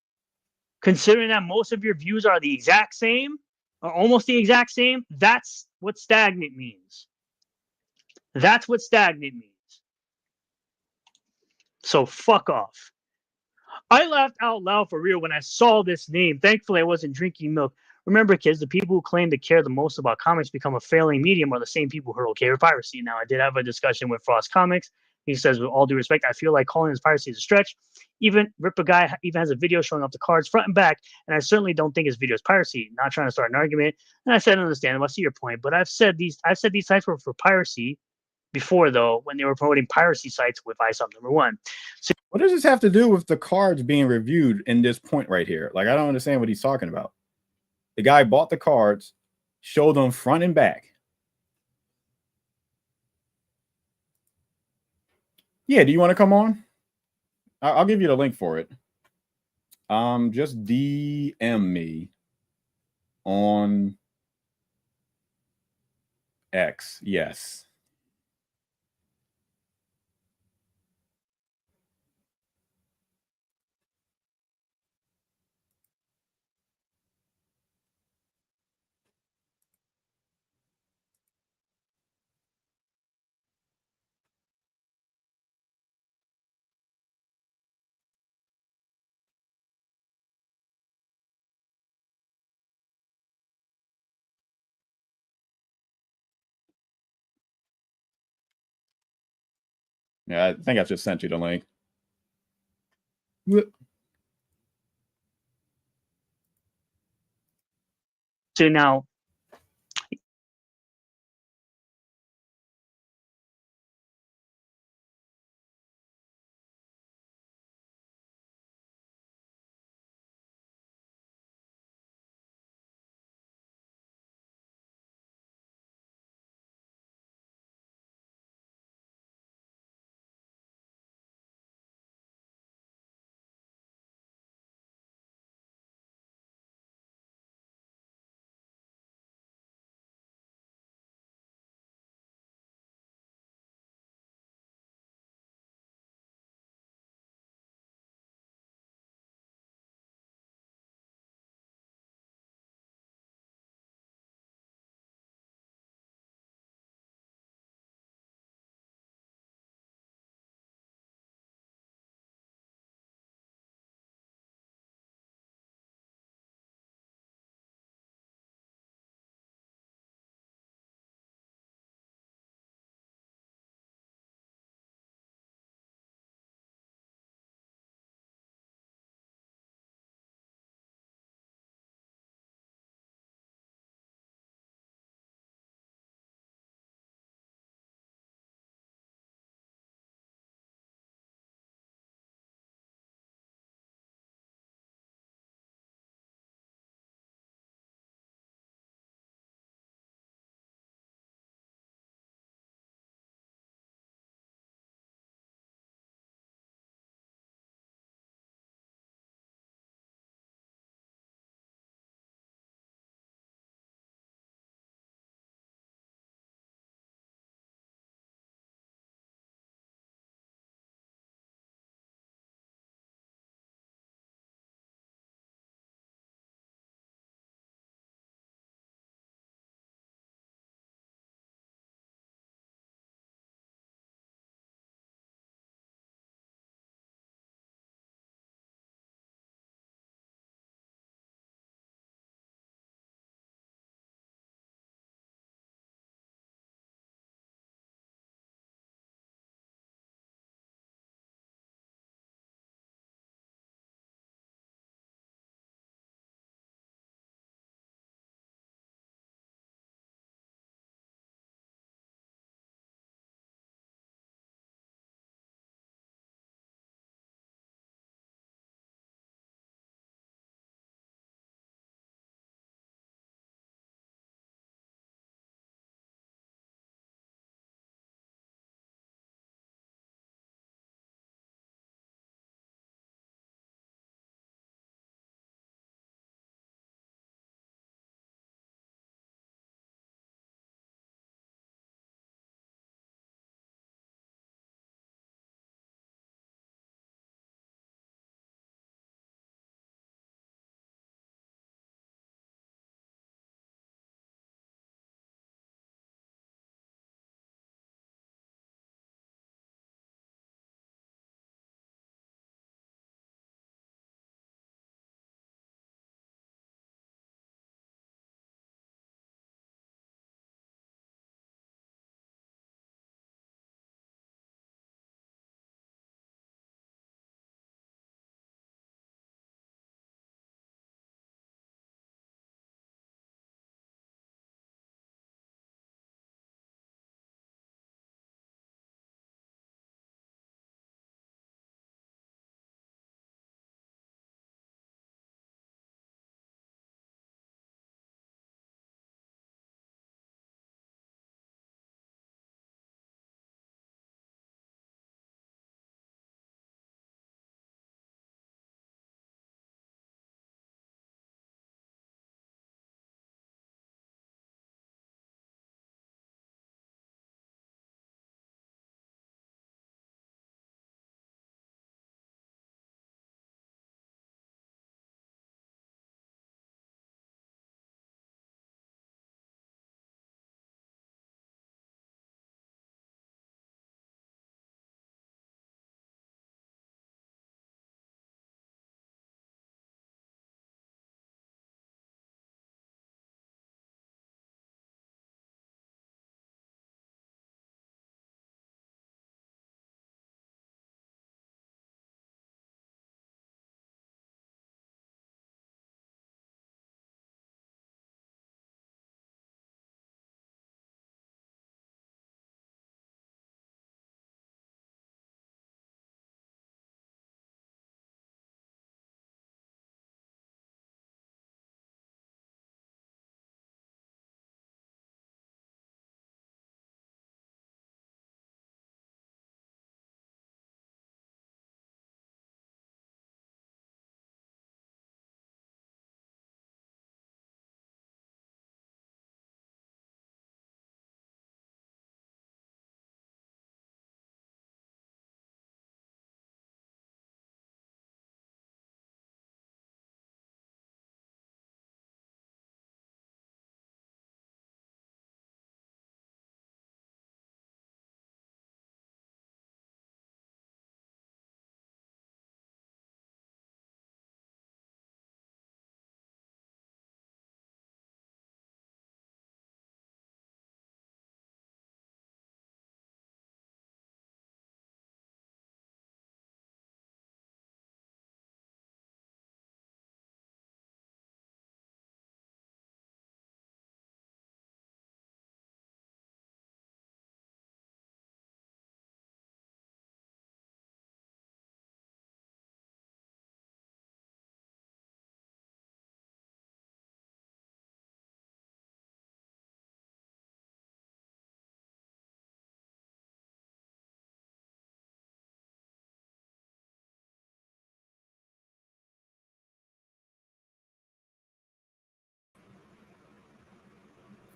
Considering that most of your views are the exact same, or almost the exact same, that's what stagnant means. That's what stagnant means. So fuck off. I laughed out loud for real when I saw this name. Thankfully, I wasn't drinking milk. Remember, kids, the people who claim to care the most about comics become a failing medium are the same people who are okay with piracy. Now, I did have a discussion with Frost Comics. He says, with all due respect, I feel like calling this piracy is a stretch. Even Ripper Guy even has a video showing off the cards front and back, and I certainly don't think his video is piracy. Not trying to start an argument. And I said, understandable. I see your point, but I've said these sites were for piracy before, though, when they were promoting piracy sites with ISOP #1. So, what does this have to do with the cards being reviewed in this point right here? Like, I don't understand what he's talking about. The guy bought the cards, showed them front and back. Yeah, do you want to come on? I'll give you the link for it. Just DM me on X. Yes. Yeah, I think I just sent you the link. so now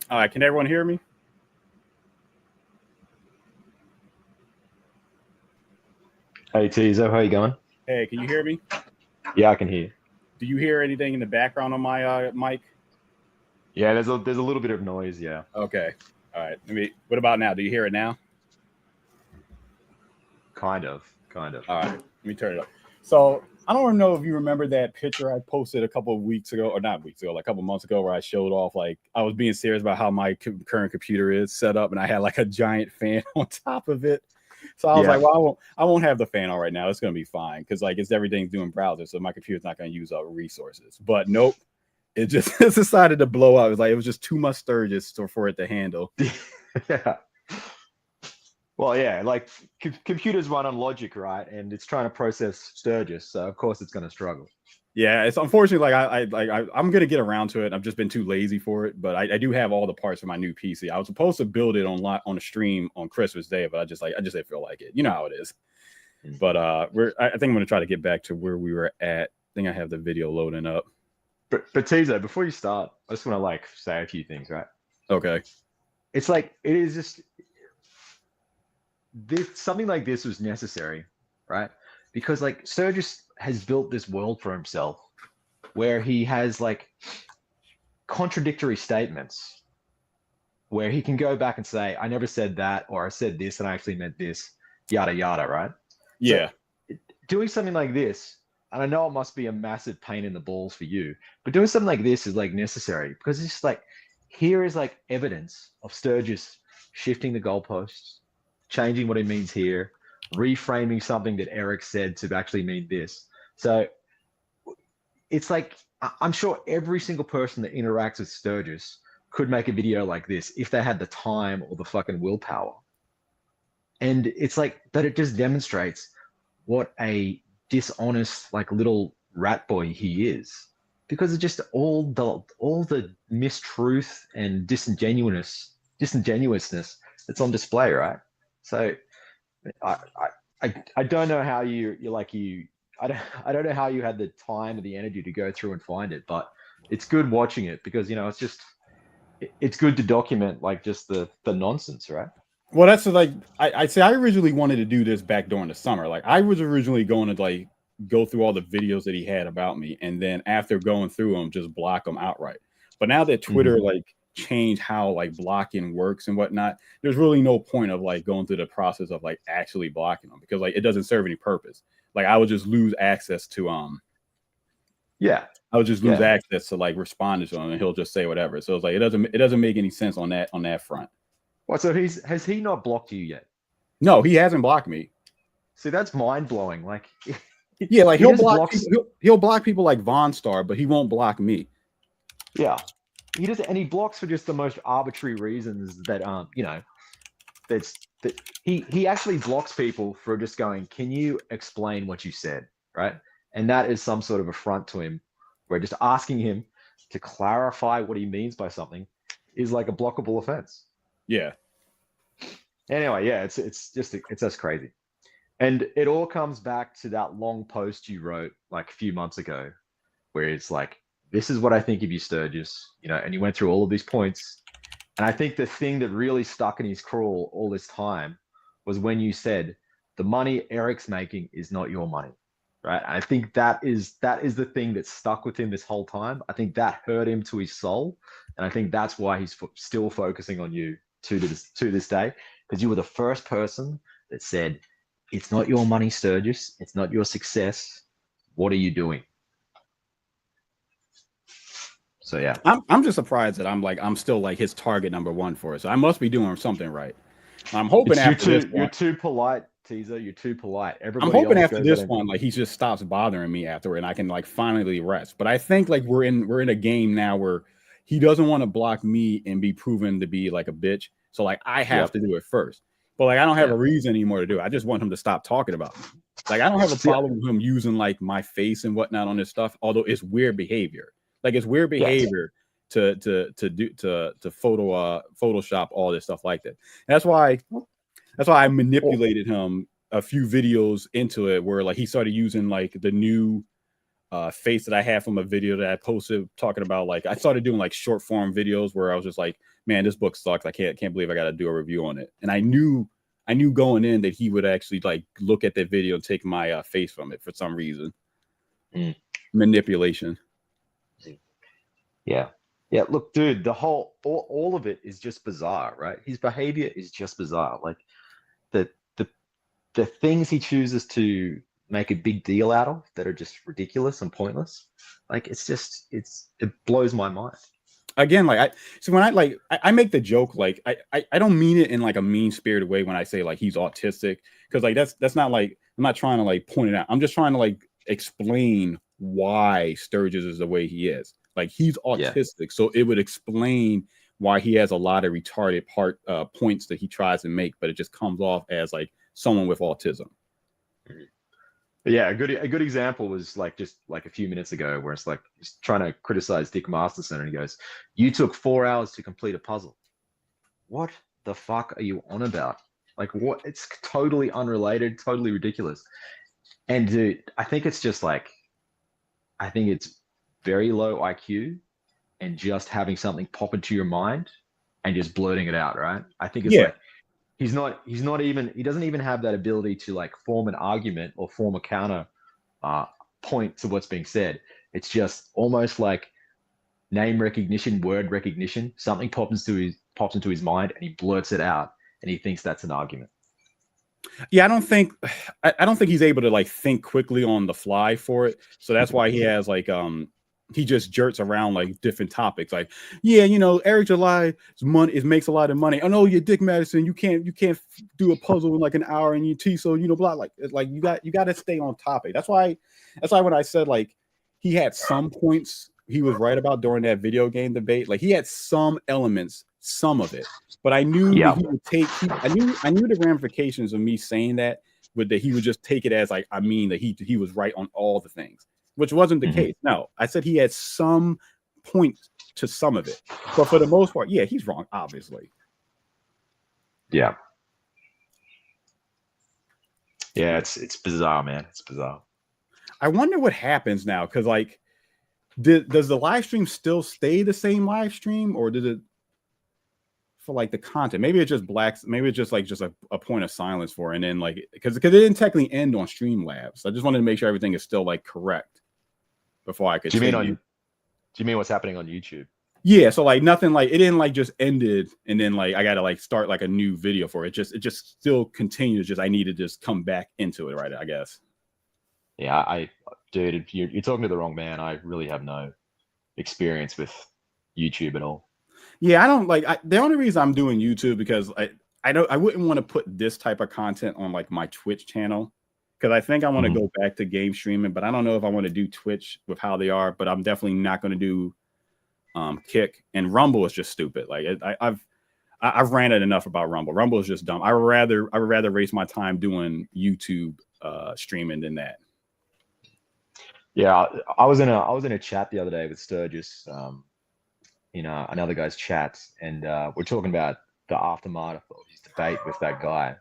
All right, can everyone hear me? Hey Teaser, how you going? Hey, can you hear me? Yeah, I can hear you. Do you hear anything in the background on my mic? Yeah, there's a little bit of noise, yeah. Okay. All right. What about now? Do you hear it now? Kind of. All right. Let me turn it up. So I don't know if you remember that picture I posted a couple of weeks ago, or not weeks ago, like a couple of months ago, where I showed off, like, I was being serious about how my current computer is set up, and I had like a giant fan on top of it. So I was like, well, I won't have the fan on right now. It's going to be fine because like everything's doing browser, so my computer's not going to use up resources. But nope, it just decided to blow up. It was just too much Sturgis for it to handle. Yeah. Well, yeah, like computers run on logic, right? And it's trying to process Sturgis, so of course it's going to struggle. Yeah, it's unfortunately like I'm gonna get around to it. I've just been too lazy for it, but I do have all the parts for my new PC. I was supposed to build it on a stream on Christmas Day, but I just didn't feel like it. You know how it is. But I think I'm gonna try to get back to where we were at. I think I have the video loading up. But Teaser, before you start, I just want to like say a few things, right? Okay. It's like it is just something like this was necessary, right? Because like Sturgis has built this world for himself where he has like contradictory statements where he can go back and say, I never said that, or I said this and I actually meant this, yada, yada, right? Yeah. So, doing something like this, and I know it must be a massive pain in the balls for you, but doing something like this is like necessary because it's just like, here is like evidence of Sturgis shifting the goalposts, changing what it means here, reframing something that Eric said to actually mean this. So it's like, I'm sure every single person that interacts with Sturgis could make a video like this if they had the time or the fucking willpower. And it's like, but it just demonstrates what a dishonest, like little rat boy he is, because it's just all the mistruth and disingenuousness that's on display, right? So I don't know how I don't know how you had the time or the energy to go through and find it, but it's good watching it because it's good to document like just the nonsense, right? Well, that's like I say I originally wanted to do this back during the summer. Like I was originally going to like go through all the videos that he had about me, and then after going through them, just block them outright. But now that Twitter like changed how like blocking works and whatnot, there's really no point of like going through the process of like actually blocking them because like it doesn't serve any purpose. Like I would just lose access to I would just lose access to like respond to him, and he'll just say whatever. So it's like it doesn't make any sense on that front. What? So has he not blocked you yet? No, he hasn't blocked me. See, that's mind blowing. Like, yeah, like he'll block people like Von Star, but he won't block me. Yeah, he does, and he blocks for just the most arbitrary reasons that he actually blocks people for just going, can you explain what you said, right? And that is some sort of affront to him. We're just asking him to clarify what he means by something is like a blockable offense. Yeah. Anyway, yeah, it's just crazy. And it all comes back to that long post you wrote like a few months ago where it's like, this is what I think of you, Sturgis, and you went through all of these points. And I think the thing that really stuck in his craw all this time was when you said, the money Eric's making is not your money, right? And I think that is the thing that stuck with him this whole time. I think that hurt him to his soul. And I think that's why he's still focusing on you to this day, because you were the first person that said, it's not your money, Sturgis. It's not your success. What are you doing? So yeah, I'm just surprised that I'm still like his target number one for it. So I must be doing something right. I'm hoping you're too polite, Teaser. You're too polite. I'm hoping after this one, like he just stops bothering me after, and I can like finally rest. But I think like we're in a game now where he doesn't want to block me and be proven to be like a bitch. So like I have to do it first. But like I don't have a reason anymore to do it. I just want him to stop talking about me. Like I don't have a problem with him using like my face and whatnot on this stuff, although it's weird behavior. Like it's weird behavior to Photoshop all this stuff like that. And that's why I manipulated him a few videos into it where like he started using like the new face that I had from a video that I posted talking about, like, I started doing like short form videos where I was just like, man, this book sucks. I can't believe I got to do a review on it. And I knew going in that he would actually like look at that video and take my face from it for some reason. Manipulation. Yeah. Yeah. Look, dude, the whole, all of it is just bizarre, right? His behavior is just bizarre. Like the things he chooses to make a big deal out of that are just ridiculous and pointless. Like it blows my mind. Again, like I make the joke, like I don't mean it in like a mean spirited way when I say like he's autistic, because like that's not like, I'm not trying to like point it out. I'm just trying to like explain why Sturgis is the way he is. Like he's autistic, so it would explain why he has a lot of retarded points that he tries to make, but it just comes off as like someone with autism. Yeah, a good example was like just like a few minutes ago, where it's like he's trying to criticize Dick Masterson, and he goes, "You took 4 hours to complete a puzzle." What the fuck are you on about? Like, what? It's totally unrelated, totally ridiculous. And dude, I think it's just like, I think it's very low IQ and just having something pop into your mind and just blurting it out, right? I think it's like he doesn't even have that ability to like form an argument or form a counter point to what's being said. It's just almost like name recognition, word recognition. Something pops into his mind and he blurts it out and he thinks that's an argument. Yeah, I don't think he's able to like think quickly on the fly for it. So that's why he has like he just jerks around like different topics. Like, yeah, you know, Eric July makes a lot of money. I know you're Dick Madison. You can't do a puzzle in like an hour and you teach. So, you know, blah, like it's like you got to stay on topic. That's why when I said like he had some points he was right about during that video game debate. Like he had some elements, some of it, but I knew he would take. I knew the ramifications of me saying that he would just take it as like, I mean that he was right on all the things, which wasn't the case. No, I said he had some points to some of it, but for the most part, yeah, he's wrong, obviously. Yeah, it's bizarre, man. It's bizarre. I wonder what happens now, because like, does the live stream still stay the same live stream, or did it for like the content? Maybe it's just maybe it's just a point of silence for it, and then like because it didn't technically end on Streamlabs. I just wanted to make sure everything is still like correct before I could. Do you mean what's happening on YouTube? Yeah, so like nothing, like it didn't like just ended and then like I gotta like start like a new video for it. It just still continues. Just I need to just come back into it, right? I guess. Yeah, dude, you're talking to the wrong man. I really have no experience with YouTube at all. Yeah, I don't like. The only reason I'm doing YouTube because I wouldn't want to put this type of content on like my Twitch channel, because I think I want to go back to game streaming, but I don't know if I want to do Twitch with how they are. But I'm definitely not going to do Kick, and Rumble is just stupid. Like I've ranted enough about Rumble. Rumble is just dumb. I would rather waste my time doing YouTube streaming than that. Yeah, I was in a chat the other day with Sturgis, another guy's chat, and we're talking about the aftermath of his debate with that guy.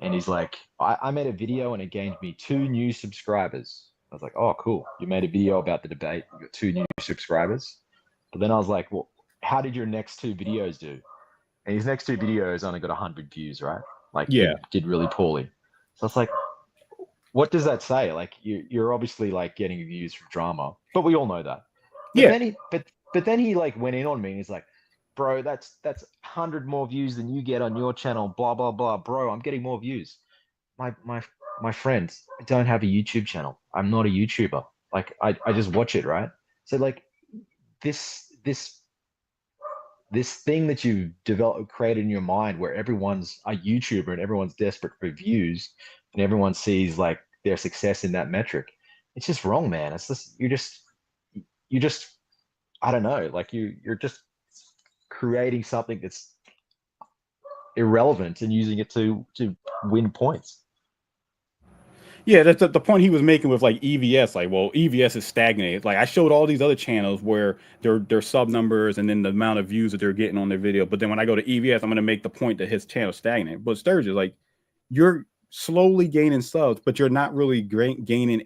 And he's like, I made a video and it gained me 2 new subscribers. I was like, oh, cool. You made a video about the debate. You got 2 new subscribers. But then I was like, well, how did your next 2 videos do? And his next 2 videos only got 100 views, right? Like, yeah, did really poorly. So it's like, what does that say? Like, you're obviously like getting views from drama, but we all know that. But then he like went in on me and he's like, bro, that's 100 more views than you get on your channel, blah, blah, blah. Bro, I'm getting more views. My friends, I don't have a YouTube channel. I'm not a YouTuber. Like, I just watch it, right? So like this thing that you created in your mind where everyone's a YouTuber and everyone's desperate for views and everyone sees like their success in that metric. It's just wrong, man. It's just, you just, I don't know, like you're just creating something that's irrelevant and using it to win points. Yeah, that's the point he was making with like EVS. Like, well, EVS is stagnated. Like I showed all these other channels where their sub numbers and then the amount of views that they're getting on their video. But then when I go to EVS, I'm going to make the point that his channel is stagnant. But Sturgis, like, you're slowly gaining subs, but you're not really gaining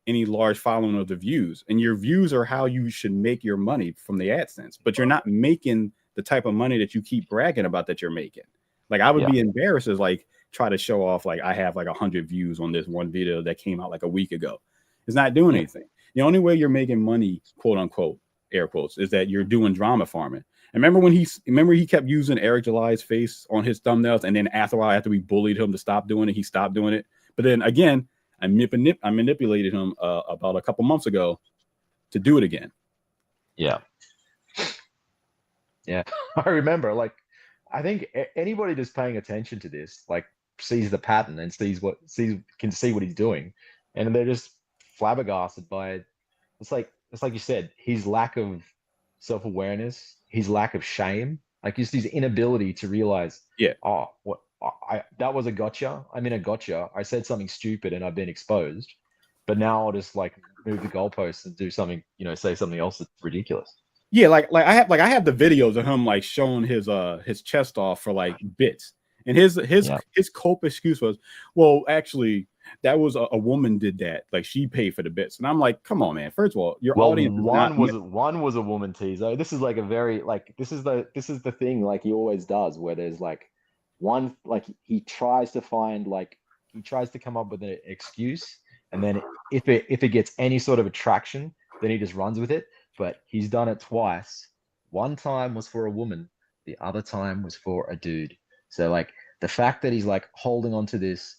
any large following of the views, and your views are how you should make your money from the AdSense, but you're not making the type of money that you keep bragging about that you're making. Like I would be embarrassed as like try to show off like I have like 100 views on this one video that came out like a week ago. It's not doing anything. The only way you're making money, quote unquote, air quotes, is that you're doing drama farming. And remember he kept using Eric July's face on his thumbnails, and then after a while, after we bullied him to stop doing it, he stopped doing it. But then again, I manipulated him about a couple months ago to do it again. Yeah. I remember, like, I think anybody just paying attention to this, like, sees the pattern and can see what he's doing, and they're just flabbergasted by it. It's like you said, his lack of self-awareness, his lack of shame, like just his inability to realize, that was a gotcha. I'm in a gotcha. I said something stupid and I've been exposed, but now I'll just like move the goalposts and do something, say something else that's ridiculous. Yeah, like I have the videos of him like showing his chest off for like bits, and his cope excuse was, well, actually, that was a woman did that, like she paid for the bits, and I'm like, come on, man. First of all, your audience one was a woman teaser. This is like a very this is the thing like he always does, where there's like one, like he tries to come up with an excuse, and then if it gets any sort of attraction, then he just runs with it. But he's done it twice. One time was for a woman, the other time was for a dude. So like the fact that he's like holding on to this,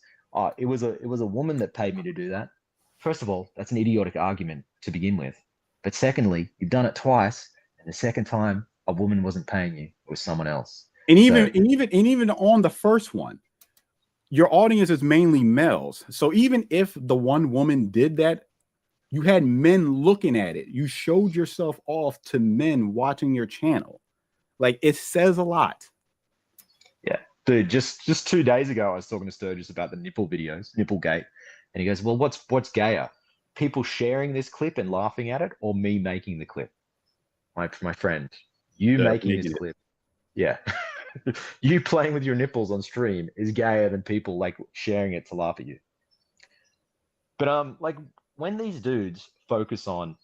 it was a woman that paid me to do that. First of all, that's an idiotic argument to begin with. But secondly, you've done it twice, and the second time a woman wasn't paying you, it was someone else. And even on the first one, your audience is mainly males. So even if the one woman did that, you had men looking at it. You showed yourself off to men watching your channel. Like, it says a lot. Yeah. Dude, just 2 days ago, I was talking to Sturgis about the nipple videos, Nipplegate. And he goes, well, what's gayer? People sharing this clip and laughing at it, or me making the clip? My friend, making this clip. Yeah. You playing with your nipples on stream is gayer than people like sharing it to laugh at you. But like, when these dudes focus on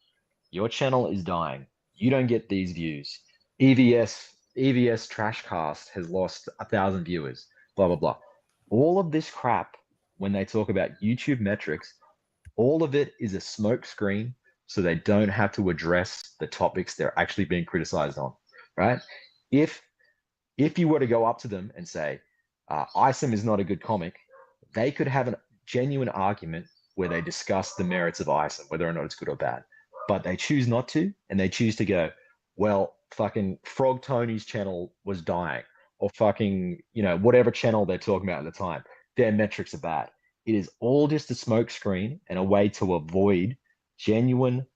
your channel is dying, you don't get these views. EVS Trashcast has lost 1,000 viewers, blah, blah, blah. All of this crap, when they talk about YouTube metrics, all of it is a smoke screen, so they don't have to address the topics they're actually being criticized on, right? If you were to go up to them and say, Isom is not a good comic, they could have a genuine argument where they discuss the merits of Isom, whether or not it's good or bad. But they choose not to, and they choose to go, well, fucking Frog Tony's channel was dying, or fucking, whatever channel they're talking about at the time, their metrics are bad. It is all just a smokescreen and a way to avoid genuine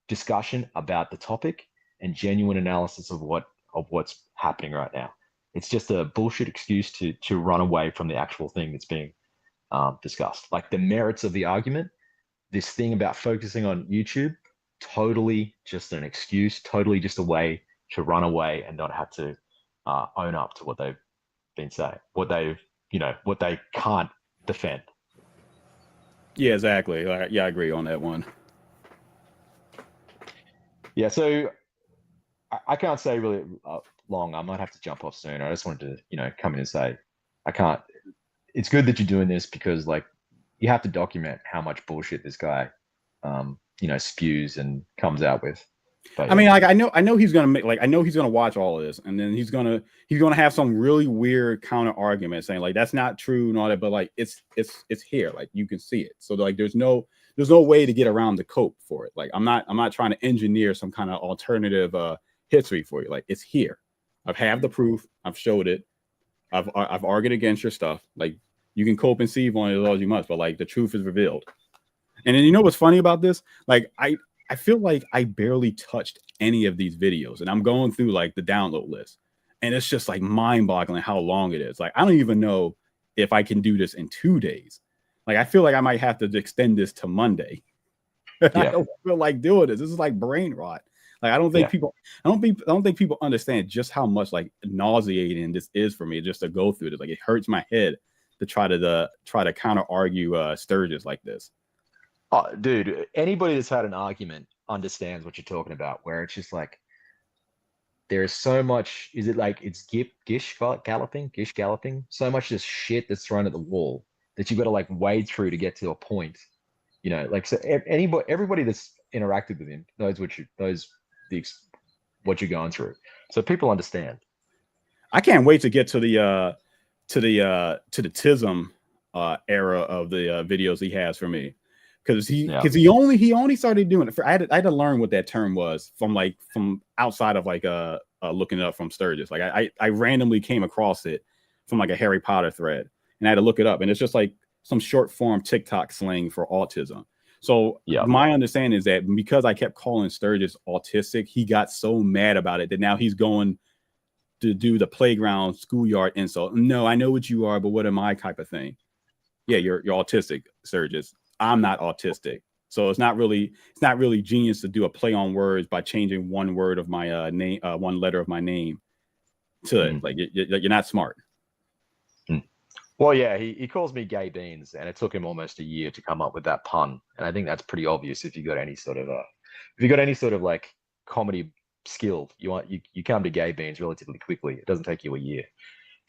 discussion about the topic and genuine analysis of what's happening right now. It's just a bullshit excuse to run away from the actual thing that's being discussed. Like the merits of the argument, this thing about focusing on YouTube, totally just an excuse, totally just a way to run away and not have to own up to what they've been saying, what they can't defend. Yeah, exactly. Yeah, I agree on that one. Yeah, so I can't say really long. I might have to jump off soon. I just wanted to, come in and say, I can't. It's good that you're doing this because, like, you have to document how much bullshit this guy, spews and comes out with. But, I mean, like, I know he's gonna make, like, I know he's gonna watch all of this, and then he's gonna have some really weird counter argument saying like that's not true and all that, but like it's here, like you can see it. So like there's no way to get around the cope for it. Like I'm not trying to engineer some kind of alternative history for you. Like it's here. I've had the proof. I've showed it. I've argued against your stuff. Like you can cope and sieve on it as long as you must, but like the truth is revealed. And then you know what's funny about this? Like I feel like I barely touched any of these videos, and I'm going through like the download list, and it's just like mind-boggling how long it is. Like I don't even know if I can do this in 2 days. Like I feel like I might have to extend this to Monday. Yeah. I don't feel like doing this. This is like brain rot. Like I don't think people understand just how much like nauseating this is for me just to go through this. Like it hurts my head to try to counter argue Sturgis like this. Oh, dude, anybody that's had an argument understands what you're talking about, where it's just like there is so much, is it like it's gish galloping, so much just shit that's thrown at the wall that you've got to like wade through to get to a point. You know, like so everybody that's interacted with him knows what you're going through. So people understand. I can't wait to get to the TISM era of the videos he has for me. Because he only started doing it. I had to learn what that term was from outside of looking it up from Sturgis. Like I randomly came across it from like a Harry Potter thread, and I had to look it up. And it's just like some short form TikTok slang for autism. So my understanding is that because I kept calling Sturgis autistic, he got so mad about it that now he's going to do the playground schoolyard insult. No, I know what you are, but what am I type of thing? Yeah, you're autistic, Sturgis. I'm not autistic. So it's not really genius to do a play on words by changing one word of my name, one letter of my name to it. Like you're not smart. Well, yeah, he calls me gay beans, and it took him almost a year to come up with that pun. And I think that's pretty obvious if you got any sort of like comedy skill. You come to gay beans relatively quickly. It doesn't take you a year.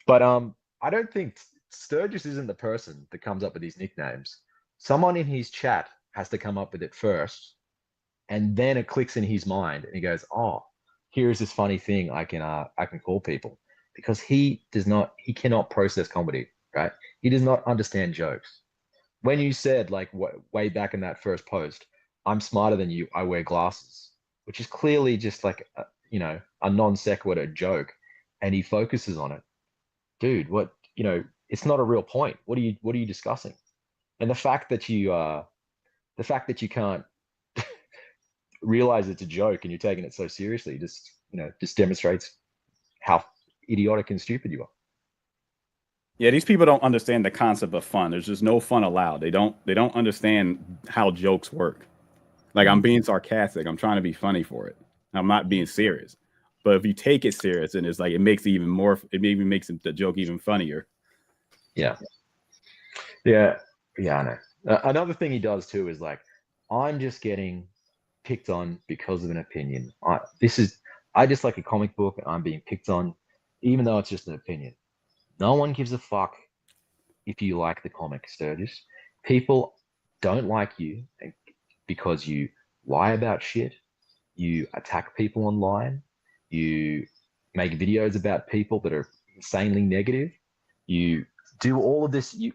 But I don't think Sturgis isn't the person that comes up with these nicknames. Someone in his chat has to come up with it first, and then it clicks in his mind, and he goes, "Oh, here's this funny thing I can call people," because he cannot process comedy, right? He does not understand jokes. When you said like way back in that first post, "I'm smarter than you, I wear glasses," which is clearly just like a non sequitur joke, and he focuses on it, dude. It's not a real point. What are you discussing? And the fact that you can't realize it's a joke and you're taking it so seriously just demonstrates how idiotic and stupid you are. Yeah, these people don't understand the concept of fun. There's just no fun allowed. They don't understand how jokes work. Like I'm being sarcastic. I'm trying to be funny for it. I'm not being serious. But if you take it serious, and it's like it makes it even more. It even makes the joke even funnier. Yeah. I know. Another thing he does too is like, I'm just getting picked on because of an opinion. I just like a comic book and I'm being picked on, even though it's just an opinion. No one gives a fuck if you like the comic, Sturgis. People don't like you because you lie about shit, you attack people online, you make videos about people that are insanely negative, you do all of this, you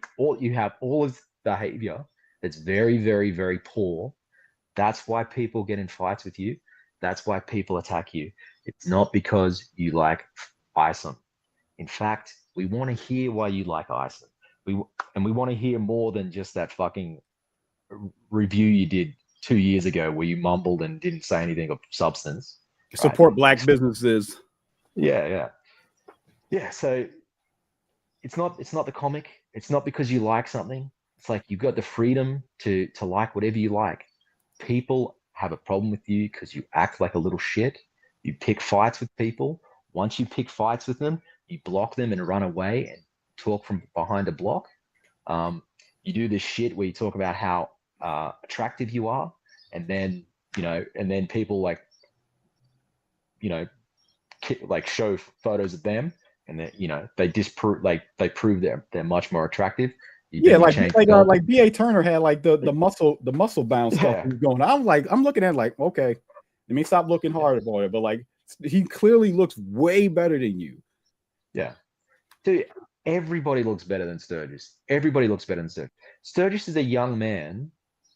have all of behavior that's very, very, very poor. That's why people get in fights with you. That's why people attack you. It's not because you like Iceland. In fact, we want to hear why you like Iceland. We want to hear more than just that fucking review you did 2 years ago where you mumbled and didn't say anything of substance. Support Black businesses. Yeah. So it's not the comic. It's not because you like something. It's like you've got the freedom to like whatever you like. People have a problem with you because you act like a little shit. You pick fights with people. Once you pick fights with them, you block them and run away and talk from behind a block. You do this shit where you talk about how attractive you are, and then people like show photos of them, and then they disprove, like they prove they're much more attractive. Like B.A. Turner had like the muscle bound stuff going on. I'm looking at it like, okay, let me stop looking hard about it, but like he clearly looks way better than you. Yeah. Dude, everybody looks better than Sturgis. Everybody looks better than Sturgis. Sturgis is a young man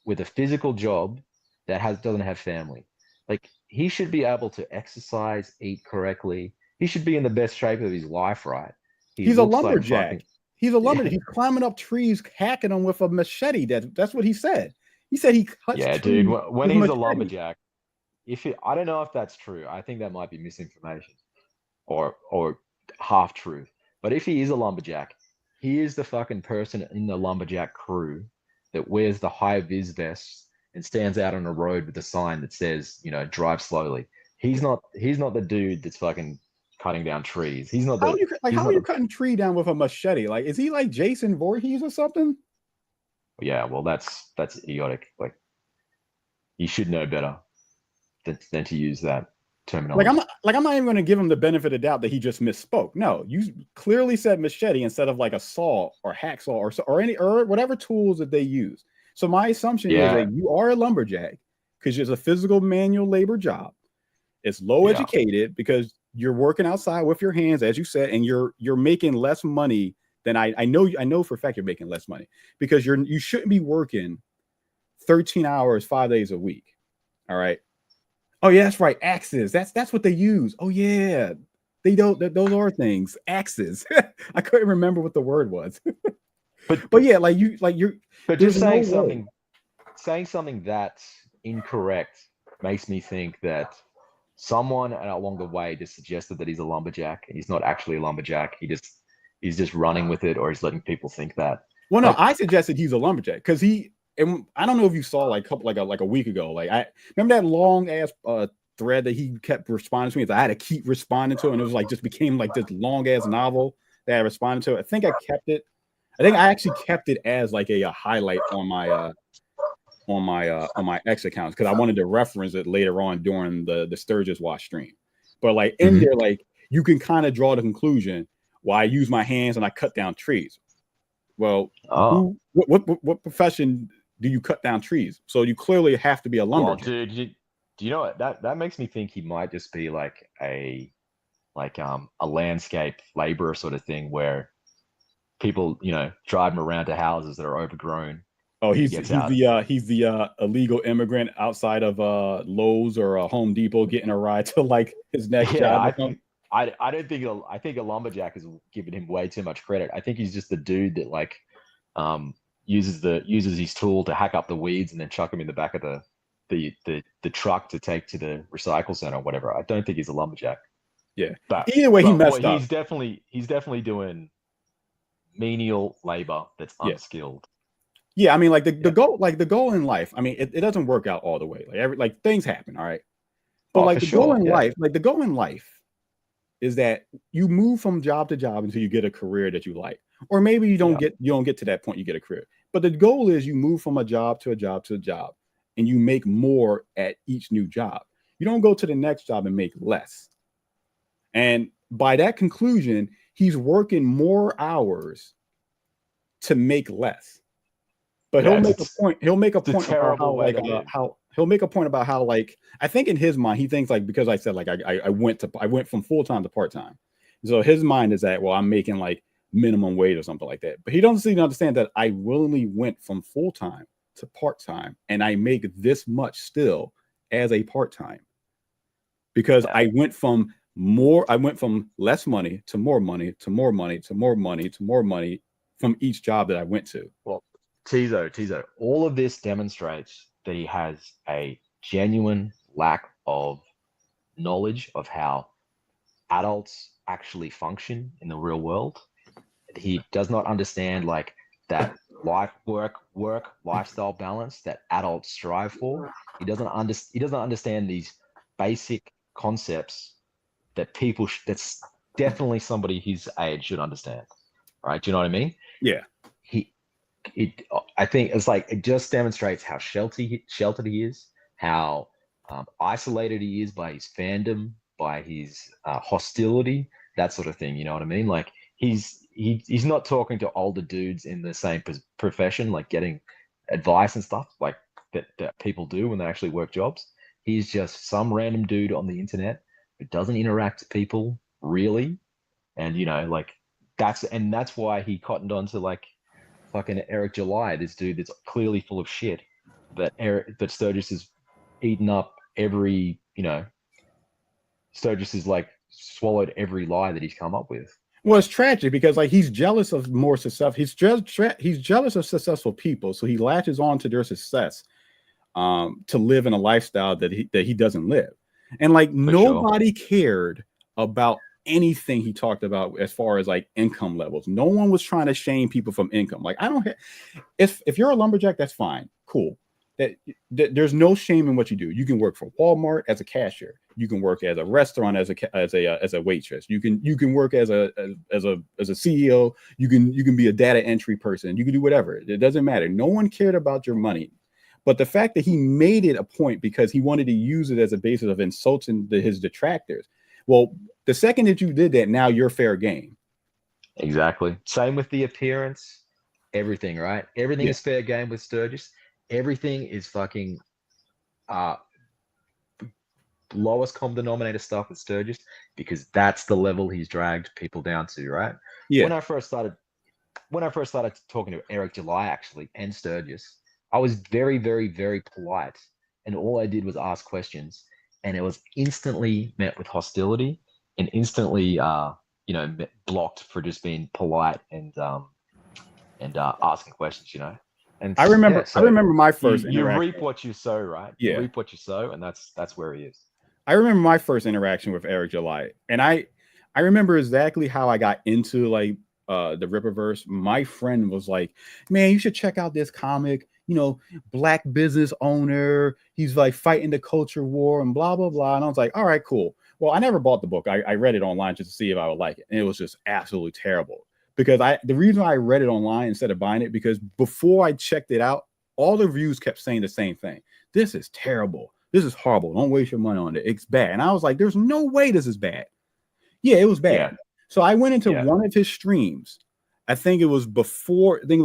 with a physical job that doesn't have family. Like he should be able to exercise, eat correctly. He should be in the best shape of his life, right? He's a lumberjack. He's a lumberjack. He's climbing up trees, hacking them with a machete. That's what he said. He said he cuts trees. Dude. When he's a lumberjack, I don't know if that's true. I think that might be misinformation or half truth. But if he is a lumberjack, he is the fucking person in the lumberjack crew that wears the high vis vests and stands out on a road with a sign that says, drive slowly. He's not the dude that's fucking cutting down trees. He's not. How are you cutting tree down with a machete? Like, is he like Jason Voorhees or something? Yeah, well, that's idiotic. Like, you should know better than to use that Like terminology. I'm not even going to give him the benefit of doubt that he just misspoke. No, you clearly said machete instead of like a saw or hacksaw or whatever tools that they use. So my assumption is that you are a lumberjack because it's a physical manual labor job. It's low educated because you're working outside with your hands, as you said, and you're making less money than I know for a fact you're making less money because you shouldn't be working 13 hours 5 days a week. All right. Oh yeah, that's right. Axes. That's what they use. Oh yeah, they don't. Those are things. Axes. I couldn't remember what the word was. but yeah, you're. But just saying something that's incorrect makes me think that someone along the way just suggested that he's a lumberjack, and he's not actually a lumberjack. He's just running with it, or he's letting people think that. Well, no, I suggested he's a lumberjack because and I don't know if you saw like a week ago. Like I remember that long ass thread that he kept responding to me. I had to keep responding to it, and it was like just became like this long ass novel that I responded to. I think I kept it. I think I actually kept it as like a highlight on my X accounts because I wanted to reference it later on during the STURGISWATCH stream. But like in there, like you can kind of draw the conclusion why I use my hands and I cut down trees. Well, what profession do you cut down trees? So you clearly have to be a lumberjack. Well, dude, do you know what that makes me think he might just be like a landscape laborer sort of thing where people, drive him around to houses that are overgrown. Oh, he's the illegal immigrant outside of Lowe's or Home Depot getting a ride to like his next job. I think a lumberjack is giving him way too much credit. I think he's just the dude that like uses his tool to hack up the weeds and then chuck them in the back of the truck to take to the recycle center or whatever. I don't think he's a lumberjack. Yeah, but either way, he messed up. He's definitely doing menial labor that's unskilled. Yeah, I mean, like the goal in life. I mean, it doesn't work out all the way. Like things happen, all right. But the goal in life is that you move from job to job until you get a career that you like, or maybe you don't get to that point. You get a career, but the goal is you move from a job to a job to a job, and you make more at each new job. You don't go to the next job and make less. And by that conclusion, he's working more hours to make less. But he'll make a point about how like I think in his mind he thinks like because I said like I went from full time to part time, so his mind is that I'm making like minimum wage or something like that. But he doesn't understand that I willingly went from full time to part time, and I make this much still as a part time because I went from less money to more money to more money to more money to more money from each job that I went to. Well, Tizo, all of this demonstrates that he has a genuine lack of knowledge of how adults actually function in the real world. He does not understand like that work lifestyle balance that adults strive for. He doesn't understand these basic concepts that that's definitely somebody his age should understand. Right? Do you know what I mean? Yeah. I think it's like it just demonstrates how sheltered he is, how isolated he is by his fandom, by his hostility, that sort of thing. You know what I mean? Like he's not talking to older dudes in the same profession, like getting advice and stuff like that people do when they actually work jobs. He's just some random dude on the internet who doesn't interact with people really, and like that's why he cottoned on to like fucking Eric July, this dude that's clearly full of shit, that Sturgis has eaten up every, Sturgis has like swallowed every lie that he's come up with. Well, it's tragic because like he's jealous of more success. He's jealous of successful people, so he latches on to their success to live in a lifestyle that he doesn't live. And like nobody cared about anything he talked about as far as like income levels. No one was trying to shame people from income. Like if you're a lumberjack, that's fine, cool. That there's no shame in what you do. You can work for Walmart as a cashier. You can work as a restaurant as a waitress. You can work as a CEO. You can be a data entry person. You can do whatever. It doesn't matter. No one cared about your money. But the fact that he made it a point because he wanted to use it as a basis of insulting his detractors. Well, the second that you did that, now you're fair game. Exactly. Same with the appearance, everything, right? Everything Yeah. is fair game with Sturgis. Everything is fucking lowest common denominator stuff with Sturgis, because that's the level he's dragged people down to, right? Yeah. When I first started talking to Eric July, actually, and Sturgis, I was very, very, very polite, and all I did was ask questions, and it was instantly met with hostility and instantly blocked for just being polite and asking questions, And I remember my first you interaction. reap what you sow, right? Yeah. You reap what you sow, and that's where he is. I remember my first interaction with Eric July, and I remember exactly how I got into like the Rippaverse. My friend was like, "Man, you should check out this comic. Black business owner. He's like fighting the culture war and blah blah blah." And I was like, "All right, cool." Well, I never bought the book. I read it online just to see if I would like it, and it was just absolutely terrible. Because the reason I read it online instead of buying it, because before I checked it out, all the reviews kept saying the same thing. This is terrible. This is horrible. Don't waste your money on it. It's bad. And I was like, there's no way this is bad. Yeah, it was bad. Yeah. So I went into one of his streams. I think it was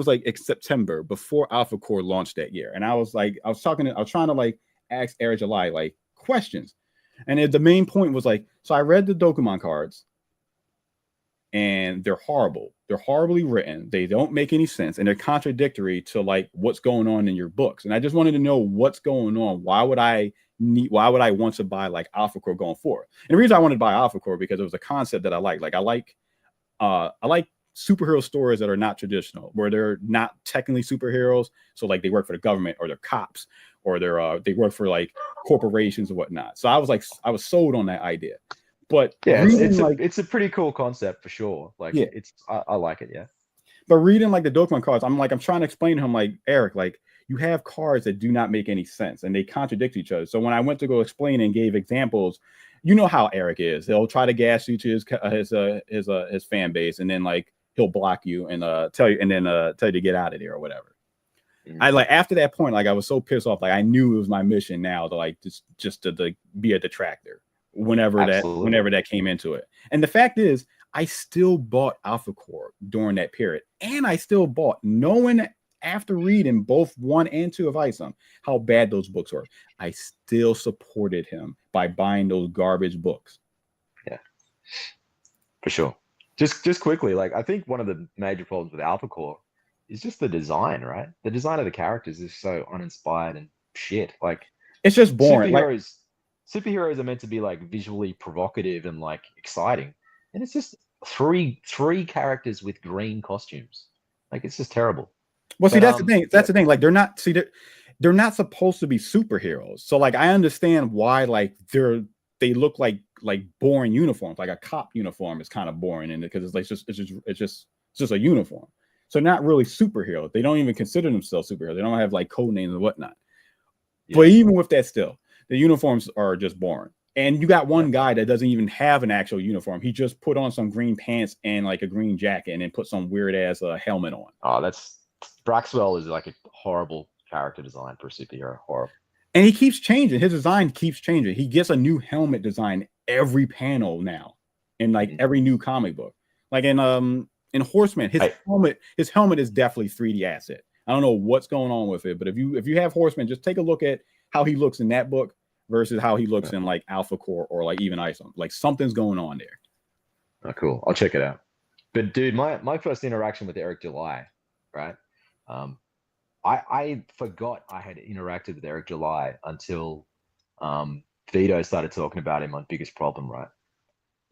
like September, before Alpha Core launched that year. And I was trying to like ask Eric July like questions. And the main point was like, so I read the Dokemon cards and they're horrible. They're horribly written. They don't make any sense. And they're contradictory to like what's going on in your books. And I just wanted to know what's going on. Why would I want to buy like Alpha Core going forward? And the reason I wanted to buy Alpha Core because it was a concept that I like. Like I like superhero stories that are not traditional, where they're not technically superheroes. So like they work for the government, or they're cops, or they work for like corporations or whatnot. So I was sold on that idea. But yeah, it's a pretty cool concept for sure. Like I like it, yeah. But reading like the Dokemon cards, I'm trying to explain to him like, Eric, like you have cards that do not make any sense and they contradict each other. So when I went to go explain and gave examples, you know how Eric is. He'll try to gas you to his fan base, and then like he'll block you and tell you to get out of there or whatever. Mm-hmm. I like after that point, like I was so pissed off, like I knew it was my mission now to like just to be a detractor whenever that came into it. And the fact is, I still bought Alpha Core during that period, and I still bought, knowing after reading both 1 and 2 of Isom how bad those books were. I still supported him by buying those garbage books. Yeah, for sure. Just quickly, like I think one of the major problems with Alpha Core is just the design, right? The design of the characters is so uninspired and shit. Like it's just boring. Superheroes are meant to be like visually provocative and like exciting, and it's just three characters with green costumes. Like it's just terrible. Well, see, that's the thing. That's the thing. Like they're not supposed to be superheroes. So like I understand why like they look like boring uniforms. Like a cop uniform is kind of boring, and because it's just a uniform. So not really superheroes. They don't even consider themselves superheroes. They don't have like code names and whatnot. Yeah. But even with that, still the uniforms are just boring. And you got one guy that doesn't even have an actual uniform. He just put on some green pants and like a green jacket, and then put some weird ass helmet on. Oh, Braxwell is like a horrible character design for a superhero. Horrible. And he keeps changing. His design keeps changing. He gets a new helmet design every panel now, in like every new comic book. Like in Horseman, his helmet is definitely 3D asset. I don't know what's going on with it, but if you have Horseman, just take a look at how he looks in that book versus how he looks in like Alpha Core or like even Isom. Like something's going on there. Oh, cool. I'll check it out. But dude, my first interaction with Eric July, right? I forgot I had interacted with Eric July until Vito started talking about him on Biggest Problem, right?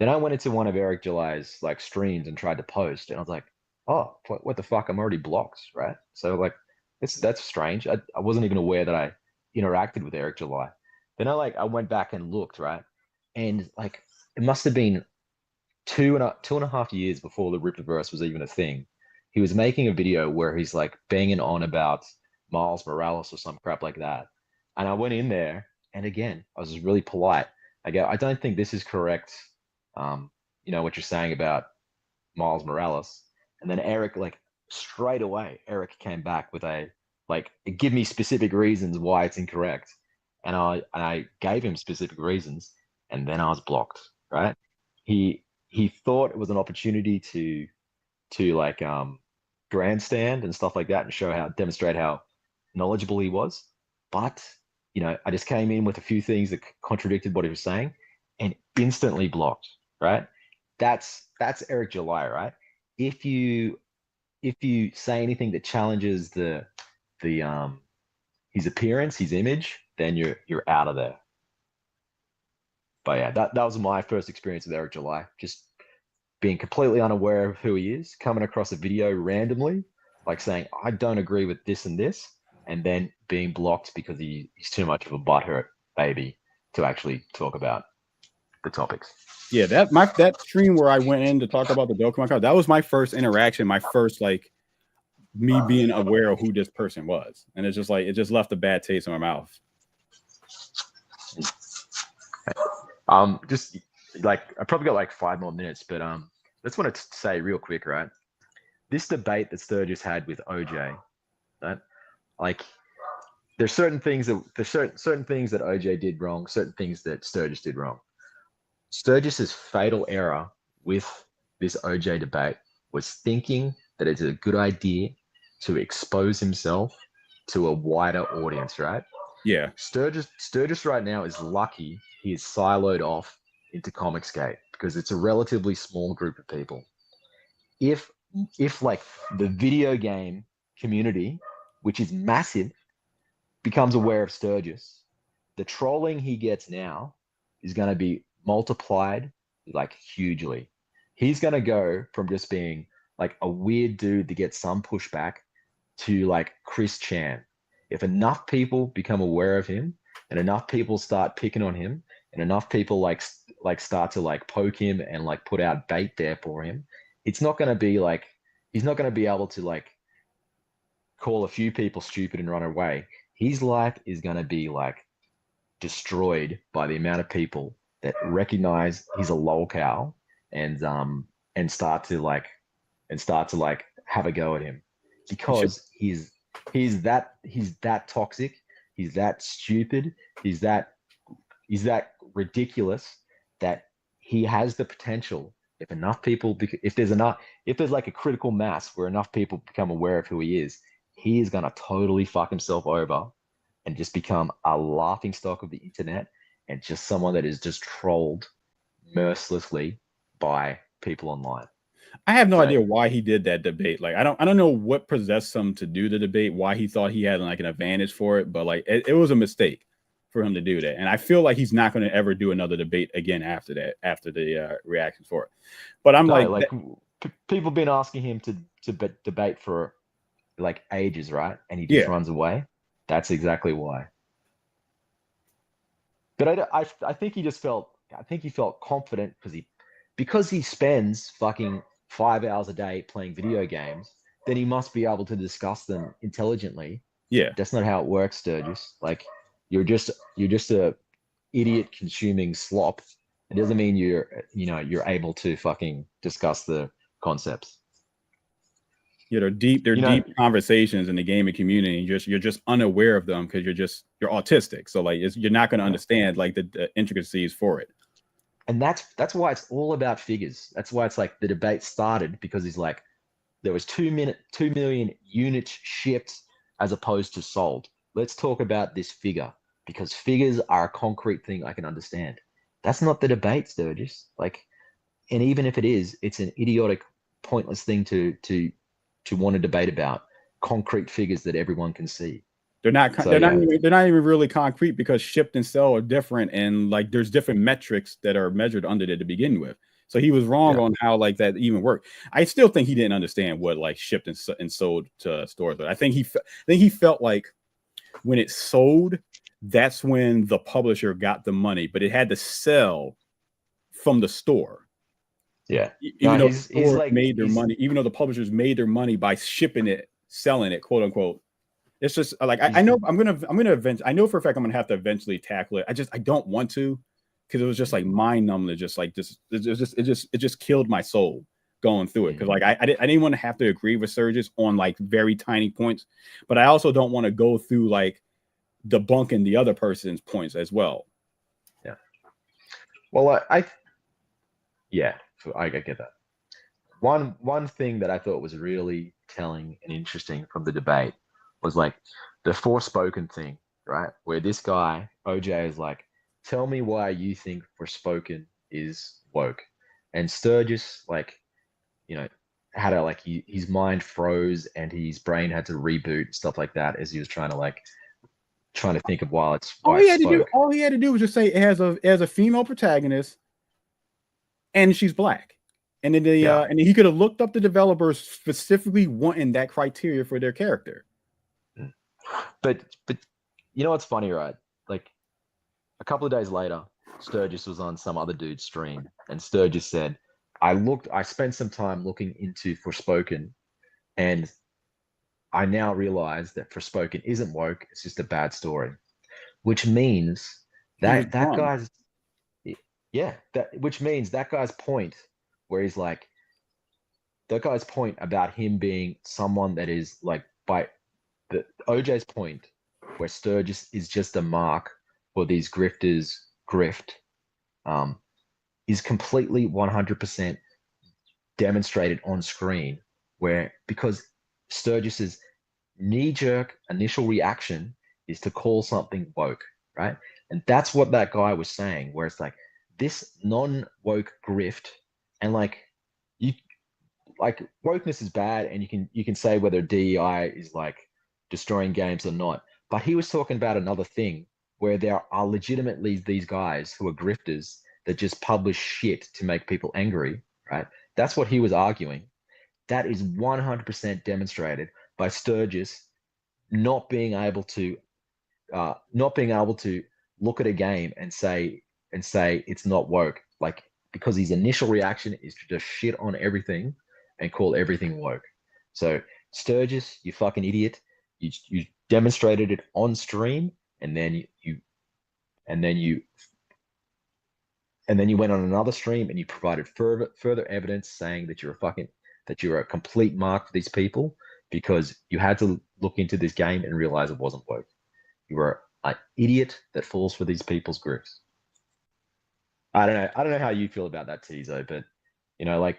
Then I went into one of Eric July's like streams and tried to post, and I was like, oh, what the fuck? I'm already blocked, right? So like, that's strange. I wasn't even aware that I interacted with Eric July. Then I went back and looked, right? And like, it must have been two and a half years before the Rippaverse was even a thing. He was making a video where he's like banging on about Miles Morales or some crap like that. And I went in there, and again, I was just really polite. I go, I don't think this is correct. What you're saying about Miles Morales. And then Eric, like straight away, Eric came back with a like give me specific reasons why it's incorrect. And I gave him specific reasons, and then I was blocked, right? He thought it was an opportunity to like grandstand and stuff like that and demonstrate how knowledgeable he was. But I just came in with a few things that contradicted what he was saying and instantly blocked, right? That's Eric July, right? If you say anything that challenges his appearance, his image, then you're out of there. But yeah, that was my first experience with Eric July. Just being completely unaware of who he is, coming across a video randomly, like saying, I don't agree with this and this, and then being blocked because he's too much of a butthurt baby to actually talk about the topics. Yeah, that stream where I went in to talk about the Dokkan card, that was my first interaction, my first like me being aware of who this person was. And it's just like it just left a bad taste in my mouth. Just like I probably got like 5 more minutes, but just want to say real quick, right? This debate that Sturgis had with OJ, right? Like there's certain things that OJ did wrong, certain things that Sturgis did wrong. Sturgis's fatal error with this OJ debate was thinking that it's a good idea to expose himself to a wider audience, right? Yeah. Sturgis right now is lucky he is siloed off into Comicsgate because it's a relatively small group of people. If like the video game community, which is massive, becomes aware of Sturgis, the trolling he gets now is going to be multiplied like hugely. He's going to go from just being like a weird dude to get some pushback to like Chris Chan. If enough people become aware of him and enough people start picking on him and enough people like start to like poke him and like put out bait there for him, it's not going to be like, he's not going to be able to like call a few people stupid and run away. His life is going to be like destroyed by the amount of people that recognize he's a lolcow and start to like have a go at him because he's that toxic, he's that stupid, he's that ridiculous that he has the potential. If enough people, if there's like a critical mass where enough people become aware of who he is gonna totally fuck himself over and just become a laughing stock of the internet and just someone that is just trolled mercilessly by people online. I have no idea why he did that debate. Like I don't know what possessed him to do the debate, why he thought he had like an advantage for it, but like it was a mistake for him to do that. And I feel like he's not going to ever do another debate again after that, after the reactions for it. But I'm people been asking him to debate for like ages, right? And he just runs away. That's exactly why. But I think he just felt, he felt confident because he spends fucking 5 hours a day playing video games, then he must be able to discuss them intelligently. Yeah. That's not how it works, Sturgis. Like you're just a idiot consuming slop. It doesn't mean you're able to fucking discuss the concepts. Yeah, they're deep conversations in the gaming community. You're just unaware of them because you're autistic. So like you're not going to understand like the intricacies for it. And that's why it's all about figures. That's why it's like the debate started because he's like, there was 2 million units shipped as opposed to sold. Let's talk about this figure because figures are a concrete thing I can understand. That's not the debate, Sturgis. Like, and even if it is, it's an idiotic, pointless thing to want to debate about concrete figures that everyone can see. They're not even really concrete because shipped and sell are different, and like there's different metrics that are measured under there to begin with. So he was wrong on how like that even worked. I still think he didn't understand what like shipped and sold to stores. But I think he felt like when it sold, that's when the publisher got the money, but it had to sell from the store. Yeah, even though the store made their money, even though the publishers made their money by shipping it, selling it, quote unquote. It's just like I know I'm gonna I know for a fact I'm gonna have to eventually tackle it. I don't want to because it was just like mind numbing. It just killed my soul going through it, because like I didn't want to have to agree with Sturgis on like very tiny points, but I also don't want to go through like debunking the other person's points as well. Yeah. Well, yeah, I get that. One thing that I thought was really telling and interesting from the debate was like the Forspoken thing, right? Where this guy, OJ, is like, tell me why you think Forspoken is woke. And Sturgis, like, you know, had a like his mind froze and his brain had to reboot and stuff like that as he was trying to think of why it's All he had to do was just say it has a female protagonist and she's black. And then and he could have looked up the developers specifically wanting that criteria for their character. But you know what's funny, right? Like a couple of days later, Sturgis was on some other dude's stream, and Sturgis said, I spent some time looking into Forspoken, and I now realize that Forspoken isn't woke, it's just a bad story. Which means that guy's which means that guy's point where he's like, that guy's point about him being someone that is like, by the OJ's point where Sturgis is just a mark for these grifters grift, is completely 100% demonstrated on screen, where because Sturgis's knee-jerk initial reaction is to call something woke, right? And that's what that guy was saying, where it's like this non-woke grift, and like wokeness is bad, and you can say whether DEI is like destroying games or not, but he was talking about another thing where there are legitimately these guys who are grifters that just publish shit to make people angry, right? That's what he was arguing. That is 100% demonstrated by Sturgis not being able to look at a game and say it's not woke, like, because his initial reaction is to just shit on everything and call everything woke. So Sturgis, you fucking idiot, you demonstrated it on stream, and then you went on another stream and you provided further evidence saying that you're a complete mark for these people because you had to look into this game and realize it wasn't woke. You were an idiot that falls for these people's groups. I don't know how you feel about that, Tizo, but you know, like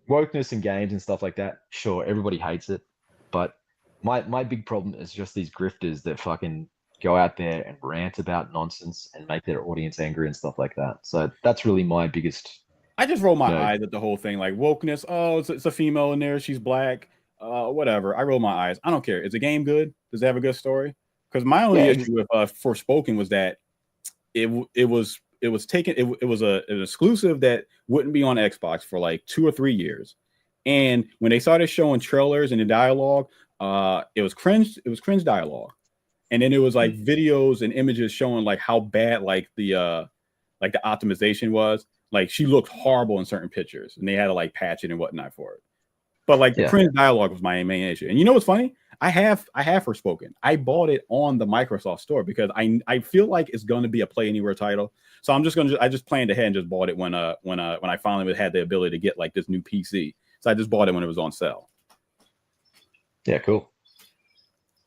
wokeness in games and stuff like that, sure, everybody hates it, but my big problem is just these grifters that fucking go out there and rant about nonsense and make their audience angry and stuff like that. So that's really my biggest. I just roll my eyes at the whole thing, like wokeness. Oh, it's a female in there. She's black. Whatever. I roll my eyes. I don't care. Is the game good? Does it have a good story? Because my only issue with Forspoken was that it was an exclusive that wouldn't be on Xbox for like 2 or 3 years. And when they started showing trailers and the dialogue, it was cringe dialogue. And then it was like videos and images showing like how bad like the optimization was. Like she looked horrible in certain pictures, and they had to like patch it and whatnot for it. But like the cringe dialogue was my main issue. And you know what's funny? I have Forspoken. I bought it on the Microsoft store because I feel like it's going to be a Play Anywhere title. So I just planned ahead and just bought it when I finally had the ability to get like this new PC. So I just bought it when it was on sale. Yeah, cool.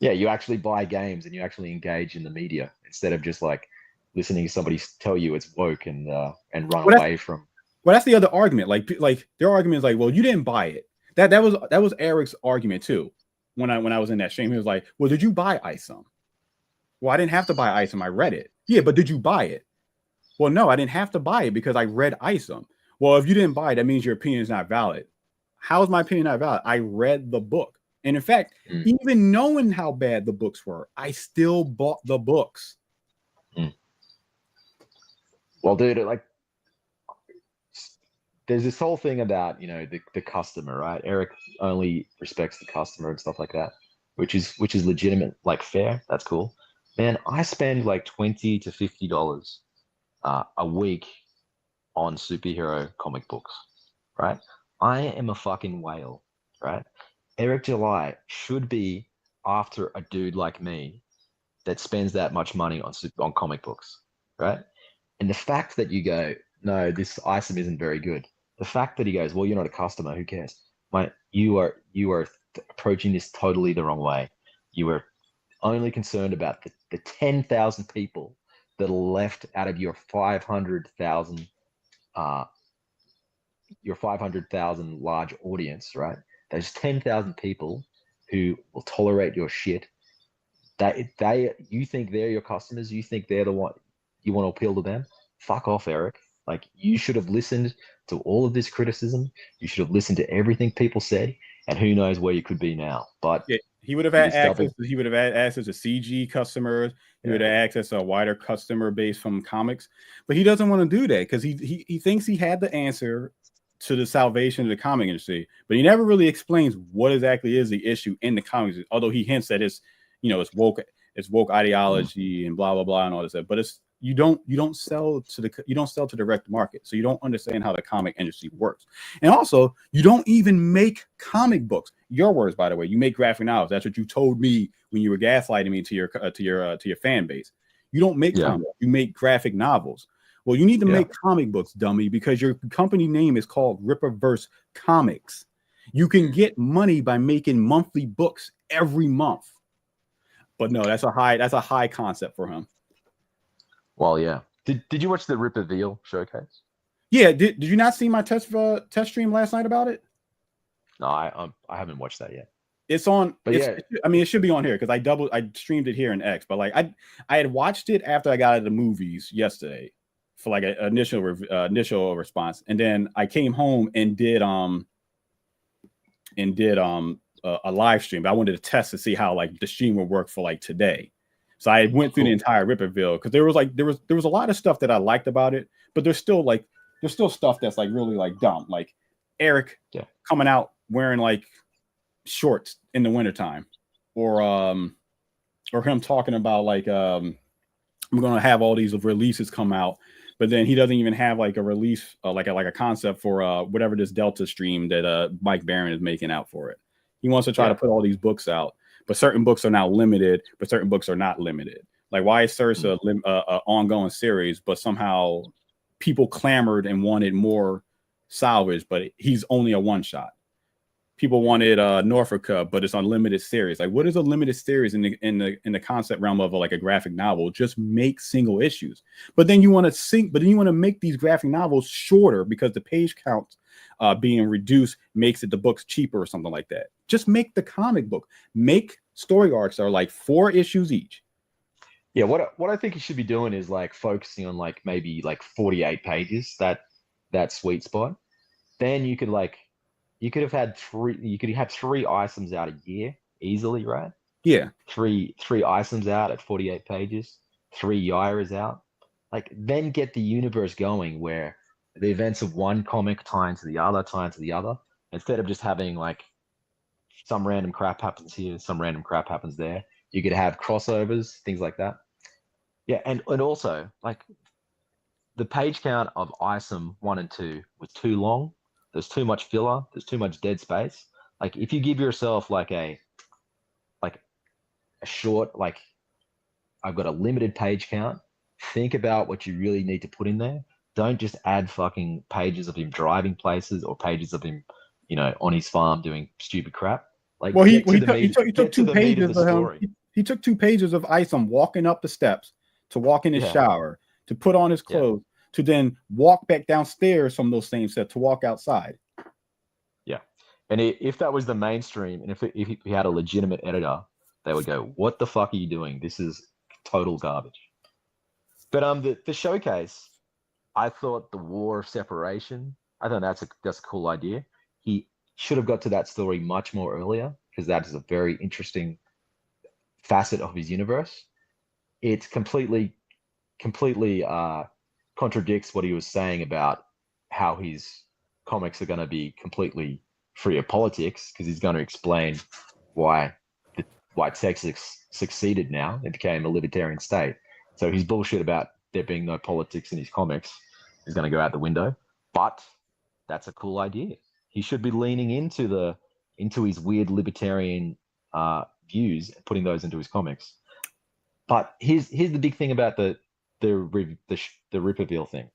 Yeah, you actually buy games and you actually engage in the media instead of just like listening to somebody tell you it's woke and run away from. Well, that's the other argument. Like their argument is like, well, you didn't buy it. That was Eric's argument too. When I was in that stream, he was like, well, did you buy ISOM? Well, I didn't have to buy ISOM. I read it. Yeah, but did you buy it? Well, no, I didn't have to buy it because I read ISOM. Well, if you didn't buy it, that means your opinion is not valid. How is my opinion not valid? I read the book. And in fact, even knowing how bad the books were, I still bought the books. Well, dude, like, there's this whole thing about, you know, the customer, right? Eric only respects the customer and stuff like that, which is legitimate, like fair. That's cool. Man, I spend like $20 to $50 a week on superhero comic books, right? I am a fucking whale, right? Eric July should be after a dude like me that spends that much money on comic books, right? And the fact that you go, no, this ISOM isn't very good. The fact that he goes, well, you're not a customer, who cares? You are approaching this totally the wrong way. You are only concerned about the 10,000 people that are left out of your 500,000 large audience, right? Those 10,000 people who will tolerate your shit. You think they're your customers? You think they're the one you want to appeal to them? Fuck off, Eric. Like, you should have listened to all of this criticism. You should have listened to everything people said, and who knows where you could be now. But yeah, he would have had access. He would have had access to CG customers. He would have access to a wider customer base from comics. But he doesn't want to do that because he thinks he had the answer to the salvation of the comic industry, but he never really explains what exactly is the issue in the comics. Although he hints that it's woke ideology and blah blah blah and all this stuff. But you don't sell to the direct market, so you don't understand how the comic industry works. And also, you don't even make comic books. Your words, by the way. You make graphic novels. That's what you told me when you were gaslighting me to your fan base. You don't make comic books. You make graphic novels. Well, you need to make comic books, dummy, because your company name is called Rippaverse Comics. You can get money by making monthly books every month. But no, that's a high concept for him. Well, yeah. Did you watch the Rip Reveal showcase? Yeah. Did you not see my test stream last night about it? No, I haven't watched that yet. It's on. But it should be on here because I streamed it here in X. But like I had watched it after I got out of the movies yesterday for like an initial response, and then I came home and did a live stream. But I wanted to test to see how like the stream would work for like today. So I went through the entire Ripperville because there was a lot of stuff that I liked about it, but there's still stuff that's like really like dumb, like Eric coming out wearing like shorts in the wintertime, or him talking about like I'm gonna have all these releases come out, but then he doesn't even have like a release like a concept for whatever this Delta stream that Mike Barron is making out for it. He wants to try to put all these books out. But certain books are now limited, but certain books are not limited. Like, why is Sturgis an ongoing series, but somehow people clamored and wanted more salvage, but he's only a one-shot. People wanted Norfolk, but it's unlimited series. Like, what is a limited series in the concept realm of like a graphic novel? Just make single issues. But then you want to make these graphic novels shorter because the page count being reduced makes the books cheaper or something like that. Just make the comic book. Make story arcs that are like 4 issues each. Yeah, what I think you should be doing is like focusing on like maybe like 48 pages, that sweet spot. Then you could have 3 items out a year easily, right? Yeah. 3 items out at 48 pages, 3 Yairas out. Like, then get the universe going where the events of one comic tie into the other, instead of just having like some random crap happens here, some random crap happens there. You could have crossovers, things like that. Yeah, and also like the page count of ISOM 1 and 2 was too long. There's too much filler. There's too much dead space. Like, if you give yourself like a short, like, I've got a limited page count, think about what you really need to put in there. Don't just add fucking pages of him driving places or pages of him, on his farm doing stupid crap. Like, well, he took 2 pages of him. He took 2 pages of Isom walking up the steps to walk in his shower, to put on his clothes, to then walk back downstairs from those same steps to walk outside. Yeah, and if that was the mainstream, and if he had a legitimate editor, they would go, "What the fuck are you doing? This is total garbage." But the showcase, I thought the War of Separation. I think that's a cool idea. He should have got to that story much more earlier because that is a very interesting facet of his universe. It completely contradicts what he was saying about how his comics are going to be completely free of politics, because he's going to explain why Texas succeeded now. It became a libertarian state. So his bullshit about there being no politics in his comics is going to go out the window. But that's a cool idea. He should be leaning into his weird libertarian views and putting those into his comics. But here's the big thing about the Ripperville thing.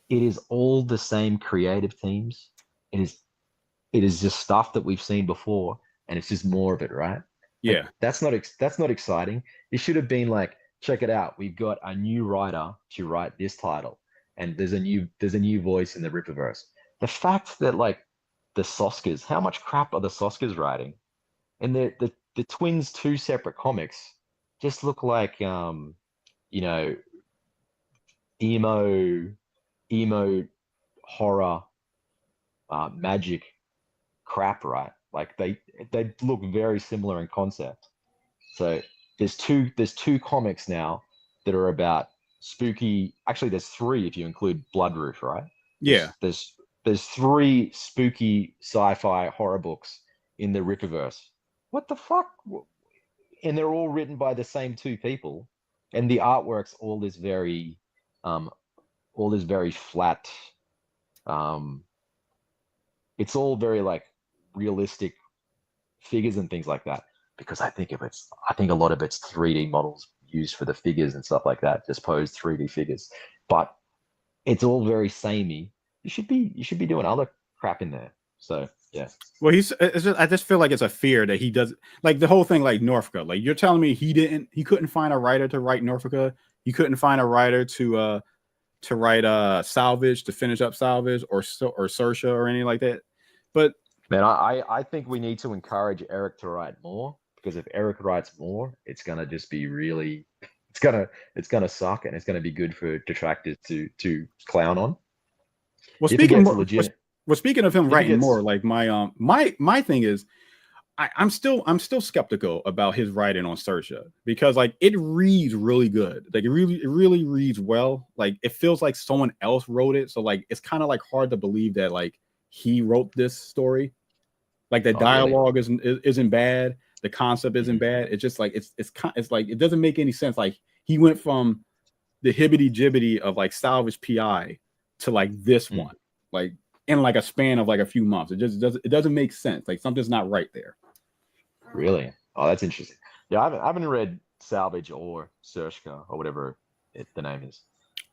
it is all the same creative teams. It is just stuff that we've seen before, and it's just more of it, right? Like, Yeah. that's not exciting. It should have been like, check it out, we've got a new writer to write this title, and there's a new voice in the Rippaverse. The fact that like the Soskers, how much crap are the Soskers writing? And the twins' two separate comics just look like you know, emo horror magic crap, right? Like they look very similar in concept. So there's two comics now that are about spooky. Actually, there's three if you include Bloodroof, right? Yeah. There's three spooky sci-fi horror books in the Rippaverse. What the fuck? And they're all written by the same two people, and the artwork's all this very flat. It's all very like realistic figures and things like that. Because I think a lot of it's 3D models used for the figures and stuff like that, just posed 3D figures. But it's all very samey. You should be doing other crap in there. So yeah. Well, I just feel like it's a fear that he does, like the whole thing, like Norfolk. Like you're telling me he couldn't find a writer to write Norfolk. He couldn't find a writer to write Salvage, to finish up Salvage or Sersha or anything like that. But man, I think we need to encourage Eric to write more, because if Eric writes more, it's gonna just be really, it's gonna suck, and it's gonna be good for detractors to clown on. Well, speaking of him writing more, like my thing is, I'm still skeptical about his writing on Sersha, because like it reads really good. Like it really reads well. Like it feels like someone else wrote it. So like it's kind of like hard to believe that like he wrote this story. Like the dialogue isn't bad. The concept isn't bad. It's just like it's like it doesn't make any sense. Like he went from the hibbity jibbity of like Salvage PI to like this one, like in like a span of like a few months. It doesn't make sense. Like something's not right there. Really? Oh, that's interesting. Yeah, I haven't read Salvage or Sershka or whatever the name is.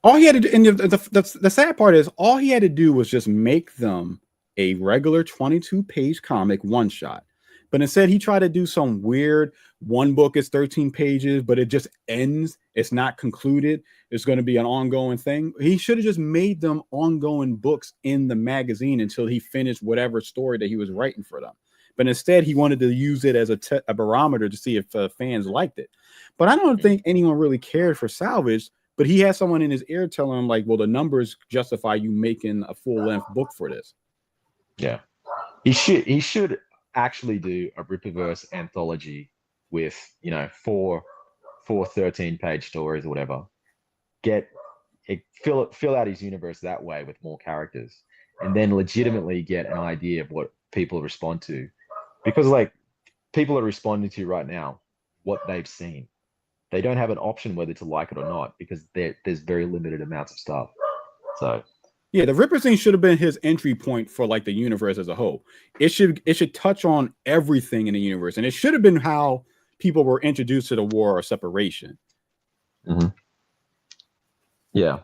All he had to do, and the sad part is, all he had to do was just make them a regular 22-page comic one shot. But instead, he tried to do some weird one book is 13 pages, but it just ends. It's not concluded. It's going to be an ongoing thing. He should have just made them ongoing books in the magazine until he finished whatever story that he was writing for them. But instead, he wanted to use it as a barometer to see if fans liked it. But I don't think anyone really cared for Salvage. But he had someone in his ear telling him, like, well, the numbers justify you making a full-length book for this. Yeah. He should actually do a Rippaverse anthology with, you know, four 13-page stories or whatever. Fill out his universe that way with more characters, and then legitimately get an idea of what people respond to. Because like people are responding to right now what they've seen. They don't have an option whether to like it or not, because there's very limited amounts of stuff. So yeah, the Ripper scene should have been his entry point for like the universe as a whole. It should touch on everything in the universe, and it should have been how people were introduced to the War of Separation. Mm-hmm. Yeah.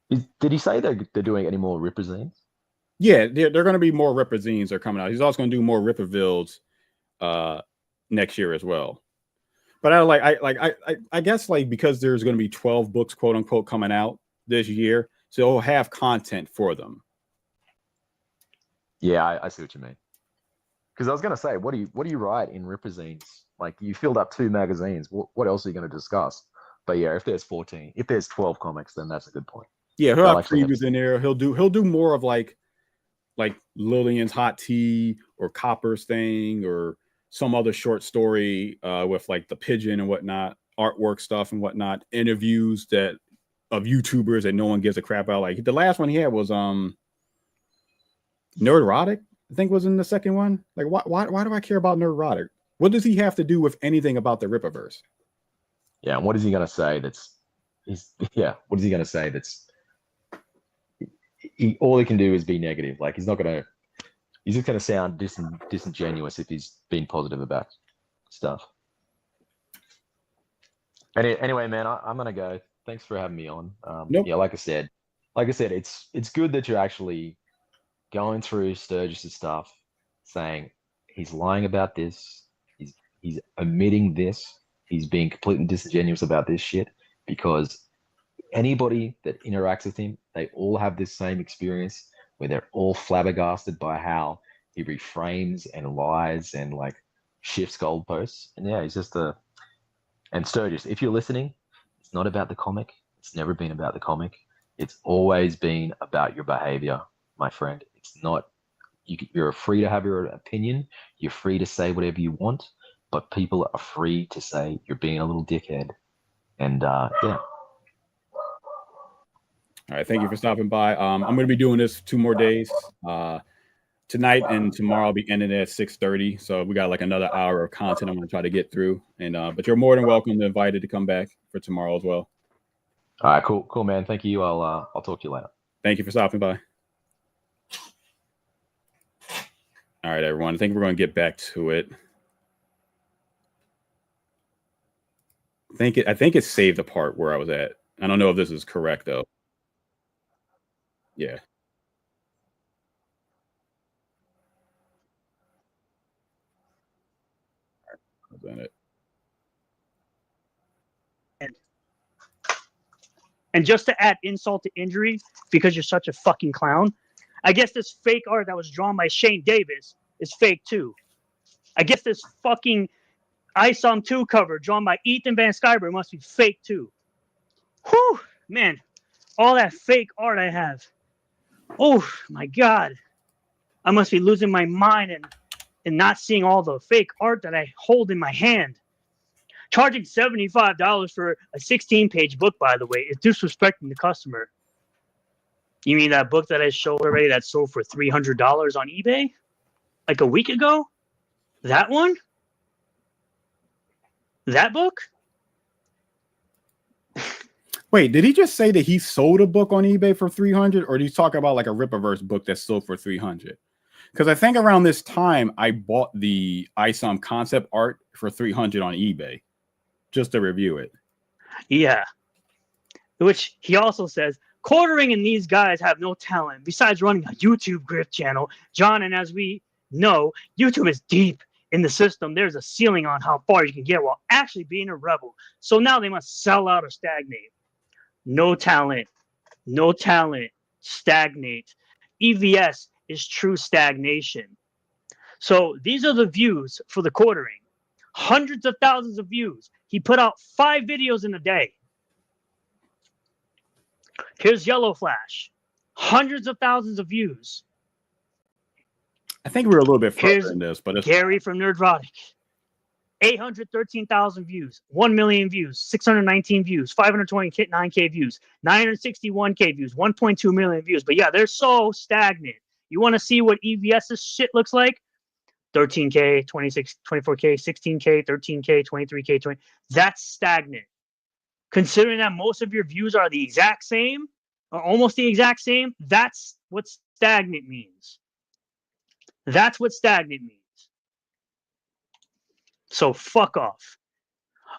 Did he say they're doing any more Ripper zines? Yeah, they're going to be more Ripper zines are coming out. He's also going to do more Rippervilles next year as well. But I guess like because there's going to be 12 books, quote unquote, coming out this year, so it'll have content for them. Yeah, I see what you mean. Because I was going to say, what do you write in Ripper zines? Like you filled up 2 magazines. What else are you going to discuss? But yeah, if there's 12 comics, then that's a good point. Yeah, he'll have previews in there. He'll do more of like Lillian's Hot Tea or Copper's thing or some other short story with like the pigeon and whatnot, artwork stuff and whatnot, interviews of YouTubers that no one gives a crap about. Like the last one he had was Nerdrotic, I think was in the second one. Like why do I care about Nerdrotic? What does he have to do with anything about the Rippaverse? Yeah, and what is he going to say what is he going to say that's all he can do is be negative. Like he's just going to sound disingenuous if he's being positive about stuff. Anyway, man, I'm going to go. Thanks for having me on. Nope. Yeah, like I said, it's good that you're actually going through Sturgis' stuff, saying he's lying about this, he's omitting this, he's being completely disingenuous about this shit, because anybody that interacts with him, they all have this same experience where they're all flabbergasted by how he reframes and lies and like shifts goalposts. And yeah, he's just a. And Sturgis, if you're listening, it's not about the comic. It's never been about the comic. It's always been about your behavior, my friend. It's not. You're free to have your opinion. You're free to say whatever you want, but people are free to say you're being a little dickhead. And yeah. All right, thank you for stopping by. I'm going to be doing this 2 more days. Tonight and tomorrow I'll be ending at 6:30. So we got like another hour of content I'm going to try to get through. And but you're more than welcome to invited to come back for tomorrow as well. All right, cool, man. Thank you. I'll talk to you later. Thank you for stopping by. All right, everyone. I think we're going to get back to it. I think it saved the part where I was at. I don't know if this is correct though. Yeah. It. And just to add insult to injury, because you're such a fucking clown, I guess this fake art that was drawn by Shane Davis is fake too. I guess this fucking ISOM 2 cover drawn by Ethan Van Sciver must be fake too. Whew, man, all that fake art I have. Oh my God, I must be losing my mind and not seeing all the fake art that I hold in my hand. Charging $75 for a 16-page book, by the way, is disrespecting the customer. You mean that book that I showed already that sold for $300 on eBay? Like a week ago? That one? That book? Wait, did he just say that he sold a book on eBay for 300, or did he talk about like a Rippaverse book that sold for 300? Because I think around this time I bought the ISOM concept art for 300 on eBay just to review it. Yeah. Which he also says, Quartering and these guys have no talent besides running a YouTube grift channel. John, and as we know, YouTube is deep in the system. There's a ceiling on how far you can get while actually being a rebel. So now they must sell out or stagnate. No talent, stagnate. EVS is true stagnation. So these are the views for the Quartering. Hundreds of thousands of views. He put out 5 videos in a day. Here's Yellow Flash. Hundreds of thousands of views. I think we were a little bit further in this, but it's Gary from Nerdrotic. 813,000 views, 1 million views, 619 views, 529K views, 961K views, 1.2 million views. But yeah, they're so stagnant. You want to see what EVS's shit looks like? 13K, 26, 24K, 16K, 13K, 23K, 20. That's stagnant. Considering that most of your views are the exact same, or almost the exact same, that's what stagnant means. That's what stagnant means. So fuck off.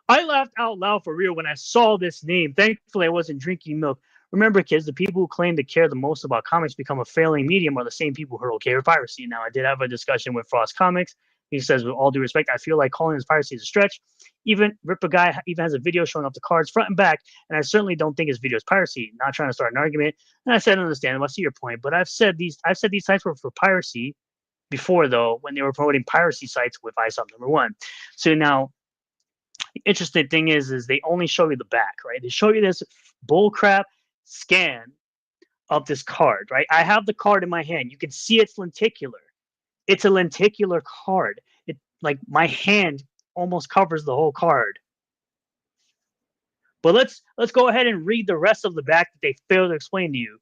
I laughed out loud for real when I saw this name. Thankfully, I wasn't drinking milk. Remember, kids, the people who claim to care the most about comics become a failing medium are the same people who are okay with piracy. Now, I did have a discussion with Frost Comics. He says, with all due respect, I feel like calling this piracy is a stretch. Even Ripper Guy even has a video showing up the cards front and back, and I certainly don't think his video is piracy. Not trying to start an argument. And I said, understandable. I see your point, but I've said these sites were for piracy before, though, when they were promoting piracy sites with ISOM #1. So now, the interesting thing is they only show you the back, right? They show you this bullcrap scan of this card, right? I have the card in my hand. You can see it's lenticular. It's a lenticular card. It like my hand almost covers the whole card. But let's go ahead and read the rest of the back that they failed to explain to you,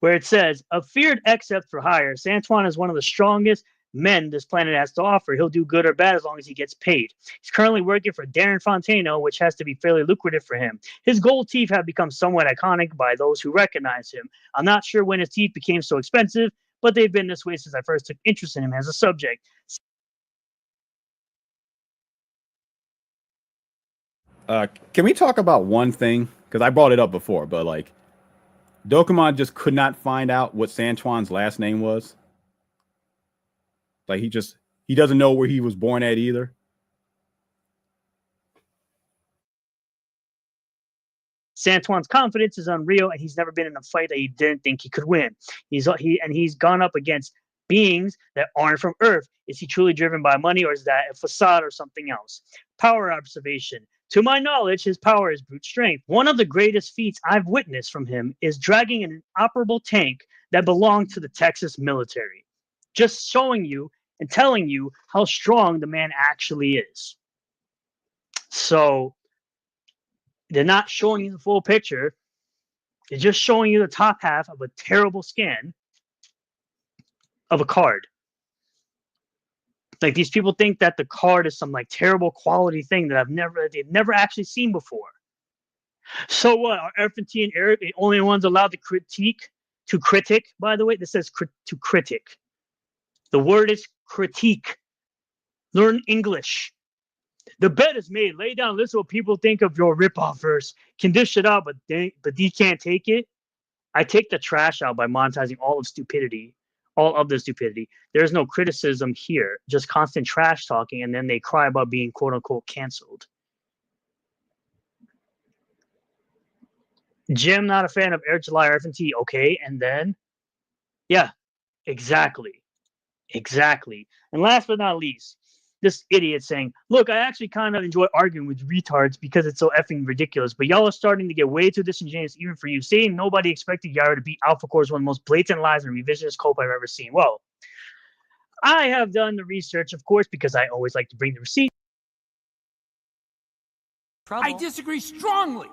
where it says, a feared except for hire, Santuan is one of the strongest men this planet has to offer. He'll do good or bad as long as he gets paid. He's currently working for Darren Fontano, which has to be fairly lucrative for him. His gold teeth have become somewhat iconic by those who recognize him. I'm not sure when his teeth became so expensive, but they've been this way since I first took interest in him as a subject. Can we talk about one thing? because I brought it up before, but like Dokimon just could not find out what Santuan's last name was. Like he doesn't know where he was born at either. Santuan's confidence is unreal, and he's never been in a fight that he didn't think he could win. He's gone up against beings that aren't from Earth. Is he truly driven by money, or is that a facade or something else? Power observation. To my knowledge, his power is brute strength. One of the greatest feats I've witnessed from him is dragging an inoperable tank that belonged to the Texas military. Just showing you and telling you how strong the man actually is. So they're not showing you the full picture. They're just showing you the top half of a terrible scan of a card. Like, these people think that the card is some like terrible quality thing that they've never actually seen before. So what? Are FNT and Eric the only ones allowed to critique? To critic, by the way, this says to critic. The word is critique. Learn English. The bed is made. Lay down. Listen to what people think of your ripoff verse. Can dish it out, but they can't take it. I take the trash out by monetizing all of the stupidity. There's no criticism here, just constant trash talking, and then they cry about being quote unquote canceled. Jim, not a fan of Air July or FNT. Okay, and then, yeah, exactly. And last but not least, this idiot saying, look, I actually kind of enjoy arguing with retards because it's so effing ridiculous, but y'all are starting to get way too disingenuous even for you. Saying nobody expected Yara to beat Alpha Core is one of the most blatant lies and revisionist cope I've ever seen. Well, I have done the research, of course, because I always like to bring the receipt. I disagree strongly.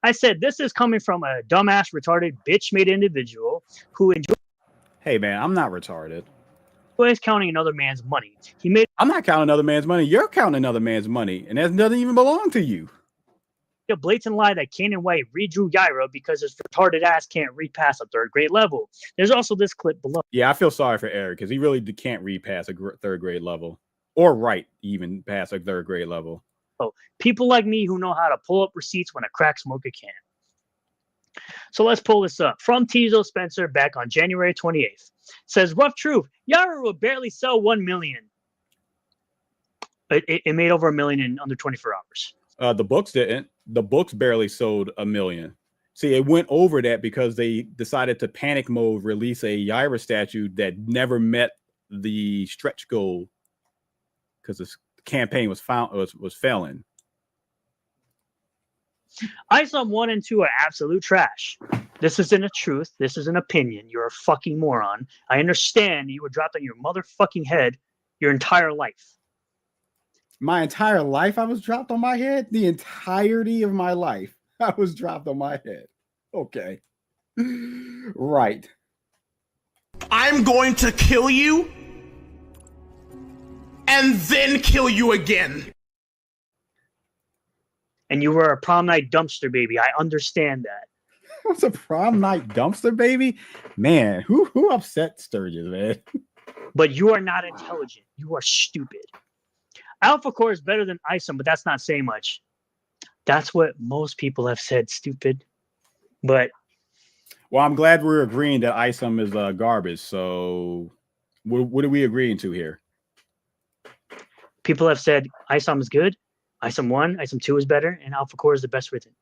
I said, this is coming from a dumbass, retarded, bitch-made individual who enjoys... Hey, man, I'm not retarded. He's counting another man's money. I'm not counting another man's money. You're counting another man's money, and that doesn't even belong to you. A blatant lie that Kane and White redrew Yaira because his retarded ass can't read past a third grade level. There's also this clip below. Yeah, I feel sorry for Eric because he really can't read past a third grade level or write even past a third grade level. Oh, people like me who know how to pull up receipts when a crack smoker can. So let's pull this up. From Tizo Spencer back on January 28th. Says, rough truth, Yara will barely sell 1 million. It made over 1 million in under 24 hours. The books didn't. The books barely sold 1 million. See, it went over that because they decided to panic mode release a Yaira statue that never met the stretch goal because the campaign was failing. ISOM 1 and 2 are absolute trash. This isn't a truth. This is an opinion. You're a fucking moron. I understand you were dropped on your motherfucking head your entire life. My entire life I was dropped on my head? The entirety of my life I was dropped on my head. Okay. Right. I'm going to kill you and then kill you again. And you were a prom night dumpster baby. I understand that. What's a prom night dumpster baby? Man, who upset Sturgis, man? But you are not intelligent. You are stupid. Alpha Core is better than ISOM, but that's not saying much. That's what most people have said, stupid. But well, I'm glad we're agreeing that ISOM is garbage. So what are we agreeing to here? People have said ISOM is good. ISOM 1, ISOM 2 is better, and Alpha Core is the best written.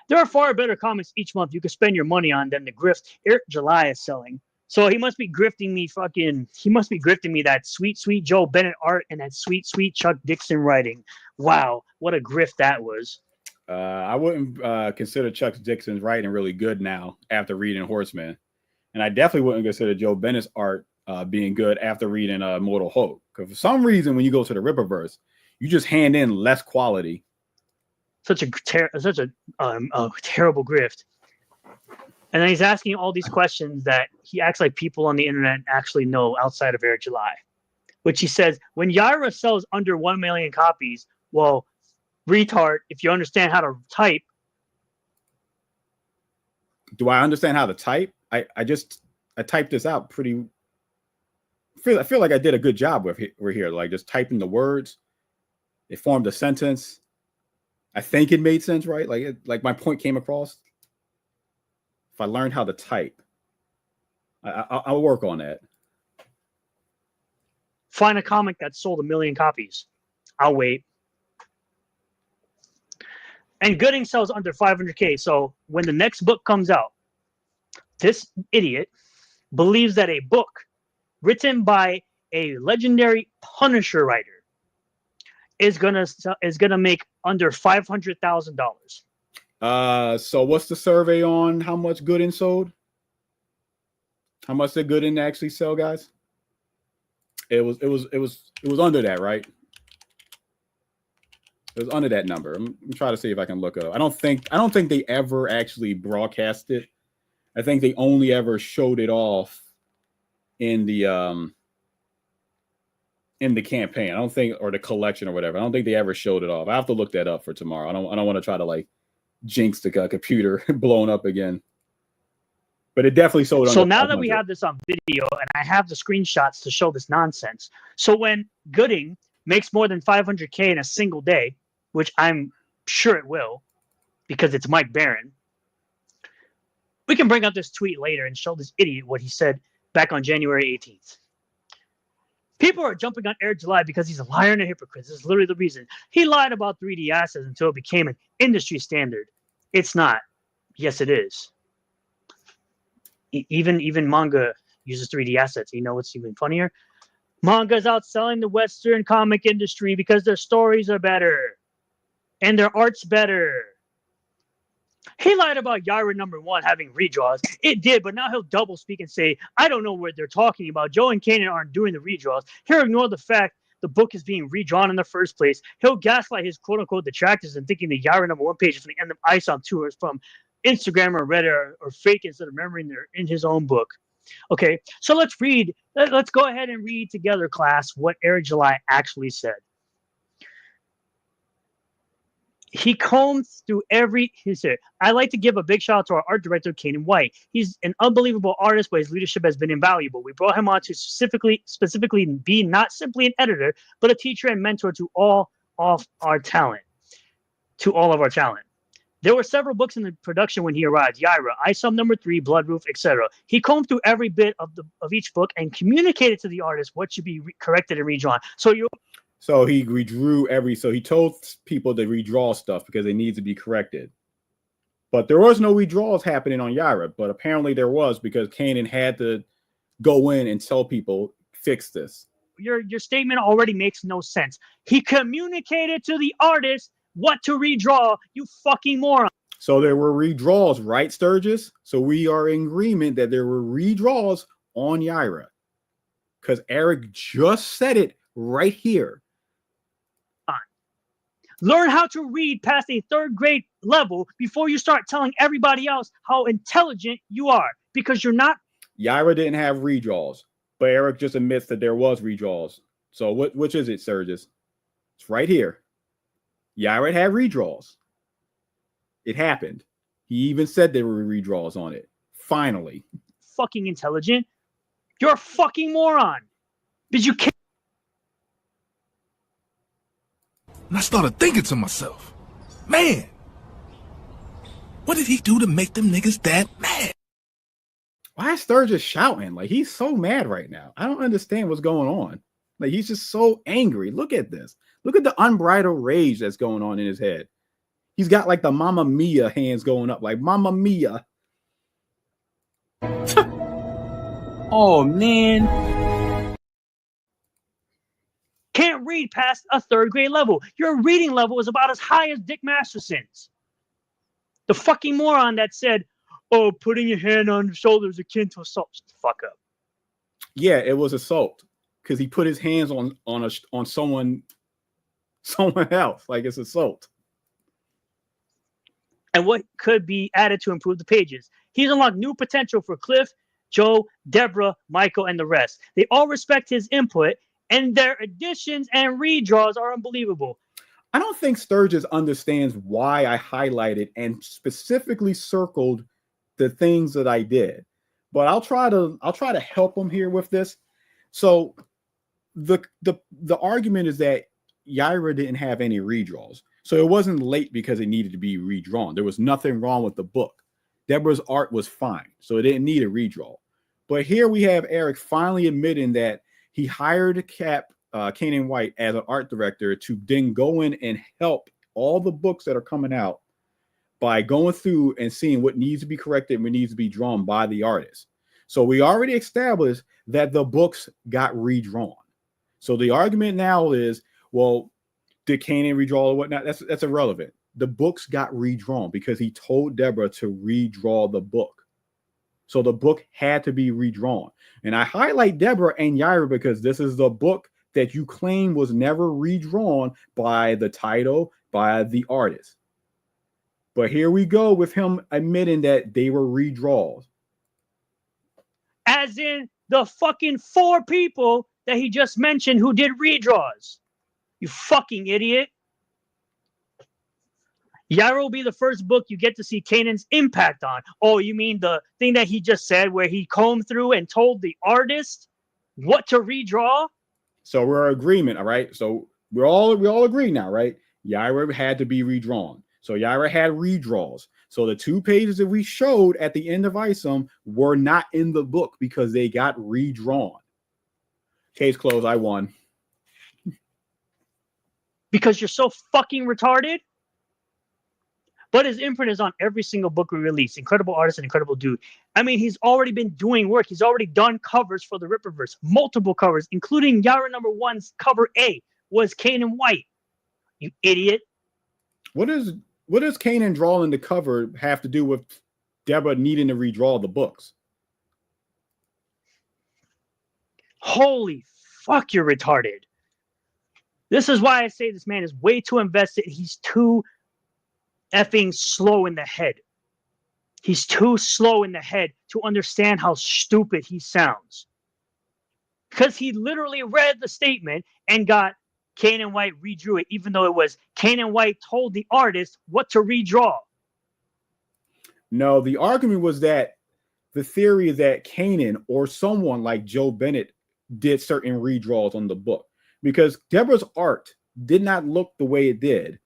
There are far better comics each month you can spend your money on than the grift Eric July is selling. So he must be grifting me that sweet, sweet Joe Bennett art and that sweet, sweet Chuck Dixon writing. Wow, what a grift that was. I wouldn't consider Chuck Dixon's writing really good now after reading Horseman. And I definitely wouldn't consider Joe Bennett's art being good after reading Mortal Hulk. Because for some reason, when you go to the Rippaverse, you just hand in less quality. Such a terrible grift. And then he's asking all these questions that he acts like people on the internet actually know outside of Eric July. Which he says, when Yaira sells under 1 million copies, well, retard, if you understand how to type. Do I understand how to type? I typed this out pretty. I feel like I did a good job with here, like just typing the words. It formed a sentence. I think it made sense, right? Like my point came across. If I learned how to type, I'll work on that. Find a comic that sold 1 million copies. I'll wait. And Gooding sells under 500K. So when the next book comes out, this idiot believes that a book written by a legendary Punisher writer is gonna make under $500,000. So what's the survey on how much Gooding sold? How much did Gooding actually sell, guys? It was under that, right? It was under that number. I'm trying to see if I can look up. I don't think they ever actually broadcast it. I think they only ever showed it off in the campaign. I don't think, or the collection or whatever. I don't think they ever showed it off. I have to look that up for tomorrow. I don't want to try to like jinx the computer blowing up again. But it definitely sold. So now that we have this on video and I have the screenshots to show this nonsense. So when Gooding makes more than 500K in a single day, which I'm sure it will, because it's Mike Barron, we can bring up this tweet later and show this idiot what he said back on January 18th. People are jumping on Eric July because he's a liar and a hypocrite. This is literally the reason. He lied about 3D assets until it became an industry standard. It's not. Yes, it is. Even manga uses 3D assets. You know what's even funnier? Manga's outselling the Western comic industry because their stories are better and their art's better. He lied about Yaira #1 having redraws. It did, but now he'll double speak and say, I don't know what they're talking about. Joe and Kanan aren't doing the redraws. He'll ignore the fact the book is being redrawn in the first place. He'll gaslight his quote-unquote detractors and thinking the Yaira #1 page is from the end of Ice on Tours from Instagram or Reddit or fake instead of remembering they're in his own book. Okay, so let's read. Let's go ahead and read together, class, what Eric July actually said. He combs through he said, I'd like to give a big shout out to our art director, Kanan White. He's an unbelievable artist, but his leadership has been invaluable. We brought him on to specifically be not simply an editor, but a teacher and mentor to all of our talent. There were several books in the production when he arrived: Yaira, ISOM #3, Bloodroof, etc. He combed through every bit of each book and communicated to the artist what should be corrected and redrawn. So he redrew so he told people to redraw stuff because they need to be corrected. But there was no redraws happening on Yaira, but apparently there was because Kanan had to go in and tell people, fix this. Your statement already makes no sense. He communicated to the artist what to redraw, you fucking moron. So there were redraws, right, Sturgis? So we are in agreement that there were redraws on Yaira. Because Eric just said it right here. Learn how to read past a 3rd grade level before you start telling everybody else how intelligent you are. Because you're not. Yaira didn't have redraws, but Eric just admits that there was redraws. So which is it, Sturgis? It's right here. Yaira had redraws. It happened. He even said there were redraws on it. Finally. Fucking intelligent. You're a fucking moron. Did you? And I started thinking to myself, man, what did he do to make them niggas that mad? Why is Sturgis shouting? Like, he's so mad right now. I don't understand what's going on. Like, he's just so angry. Look at this. Look at the unbridled rage that's going on in his head. He's got like the Mamma Mia hands going up, like Mamma Mia. Oh, man. Can't read past a 3rd grade level. Your reading level is about as high as Dick Masterson's. The fucking moron that said, oh, putting your hand on your shoulder is akin to assault. Shut the fuck up. Yeah, it was assault because he put his hands on someone else. Like, it's assault. And what could be added to improve the pages. He's unlocked new potential for Cliff, Joe, Deborah, Michael, and the rest. They all respect his input, and their additions and redraws are unbelievable. I don't think Sturgis understands why I highlighted and specifically circled the things that I did. But I'll try to help him here with this. So the argument is that Yaira didn't have any redraws. So it wasn't late because it needed to be redrawn. There was nothing wrong with the book. Deborah's art was fine, so it didn't need a redraw. But here we have Eric finally admitting that he hired Kanan White as an art director to then go in and help all the books that are coming out by going through and seeing what needs to be corrected and what needs to be drawn by the artist. So we already established that the books got redrawn. So the argument now is, well, did Kanan redraw or whatnot? That's irrelevant. The books got redrawn because he told Deborah to redraw the book. So the book had to be redrawn. And I highlight Deborah and Yaira because this is the book that you claim was never redrawn by the title, by the artist. But here we go with him admitting that they were redraws. As in the fucking 4 people that he just mentioned who did redraws. You fucking idiot. Yaira will be the first book you get to see Kanan's impact on. Oh, you mean the thing that he just said where he combed through and told the artist what to redraw? So we're in agreement, all right? So we all agree now, right? Yaira had to be redrawn. So Yaira had redraws. So the 2 pages that we showed at the end of ISOM were not in the book because they got redrawn. Case closed. I won. Because you're so fucking retarded? But his imprint is on every single book we release. Incredible artist and incredible dude. I mean, he's already been doing work. He's already done covers for the Rippaverse. Multiple covers, including Yaira #1's cover A was Kanan White. You idiot. What does Kanan drawing the cover have to do with Deborah needing to redraw the books? Holy fuck, you're retarded. This is why I say this man is way too invested. He's too effing slow in the head. He's too slow in the head to understand how stupid he sounds. Because he literally read the statement and got Kanan White redrew it, even though it was Kanan White told the artist what to redraw. No, the argument was that the theory is that Kanan or someone like Joe Bennett did certain redraws on the book because Deborah's art did not look the way it did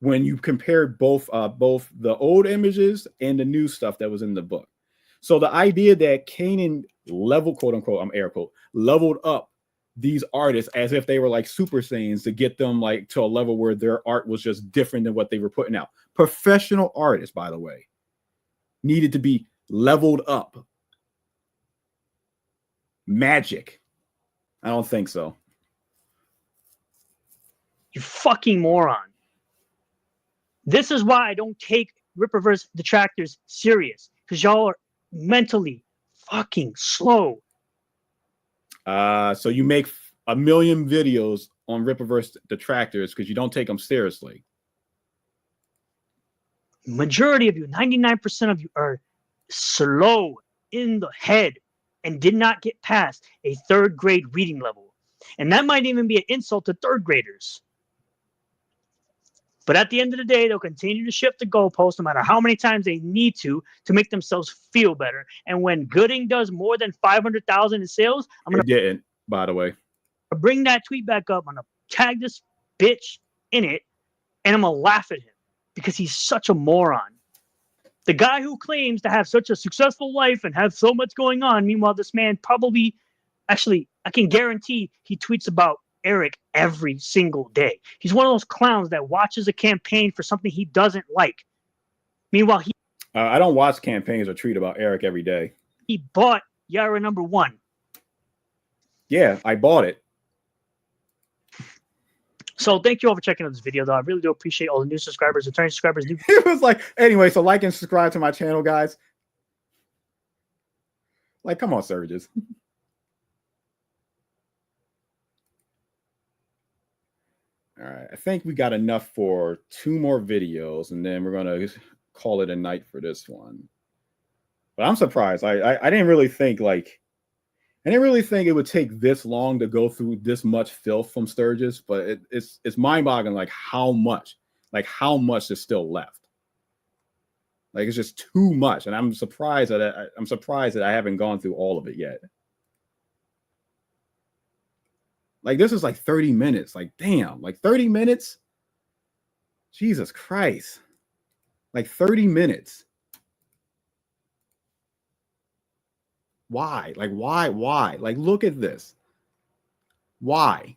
when you compared both the old images and the new stuff that was in the book. So the idea that Kanan leveled, quote unquote, I'm air quote, leveled up these artists as if they were like Super Saiyans to get them like to a level where their art was just different than what they were putting out. Professional artists, by the way, needed to be leveled up. Magic. I don't think so. You fucking moron. This is why I don't take Rippaverse detractors serious, because y'all are mentally fucking slow. So you make 1 million videos on Rippaverse detractors because you don't take them seriously. Majority of you, 99% of you, are slow in the head and did not get past a 3rd grade reading level. And that might even be an insult to 3rd graders. But at the end of the day, they'll continue to shift the goalpost no matter how many times they need to make themselves feel better. And when Gooding does more than 500,000 in sales, I'm going to didn't, by the way. Bring that tweet back up. I'm going to tag this bitch in it, and I'm going to laugh at him because he's such a moron. The guy who claims to have such a successful life and have so much going on, meanwhile, this man probably, actually, I can guarantee he tweets about Eric every single day. He's one of those clowns that watches a campaign for something he doesn't like. Meanwhile, I don't watch campaigns or tweet about Eric every day. He bought Yaira #1. Yeah, I bought it. So thank you all for checking out this video, though. I really do appreciate all the new subscribers, returning subscribers. It was like, anyway, so like and subscribe to my channel, guys. Like, come on, Sturgis. All right, I think we got enough for 2 more videos, and then we're gonna call it a night for this one. But I'm surprised. I didn't really think it would take this long to go through this much filth from Sturgis, but it's mind-boggling like how much is still left. Like it's just too much, and I'm surprised that I haven't gone through all of it yet. Like this is like 30 minutes. Like damn, like 30 minutes. Jesus Christ. Like 30 minutes. Why? Like, why? Like, look at this. Why?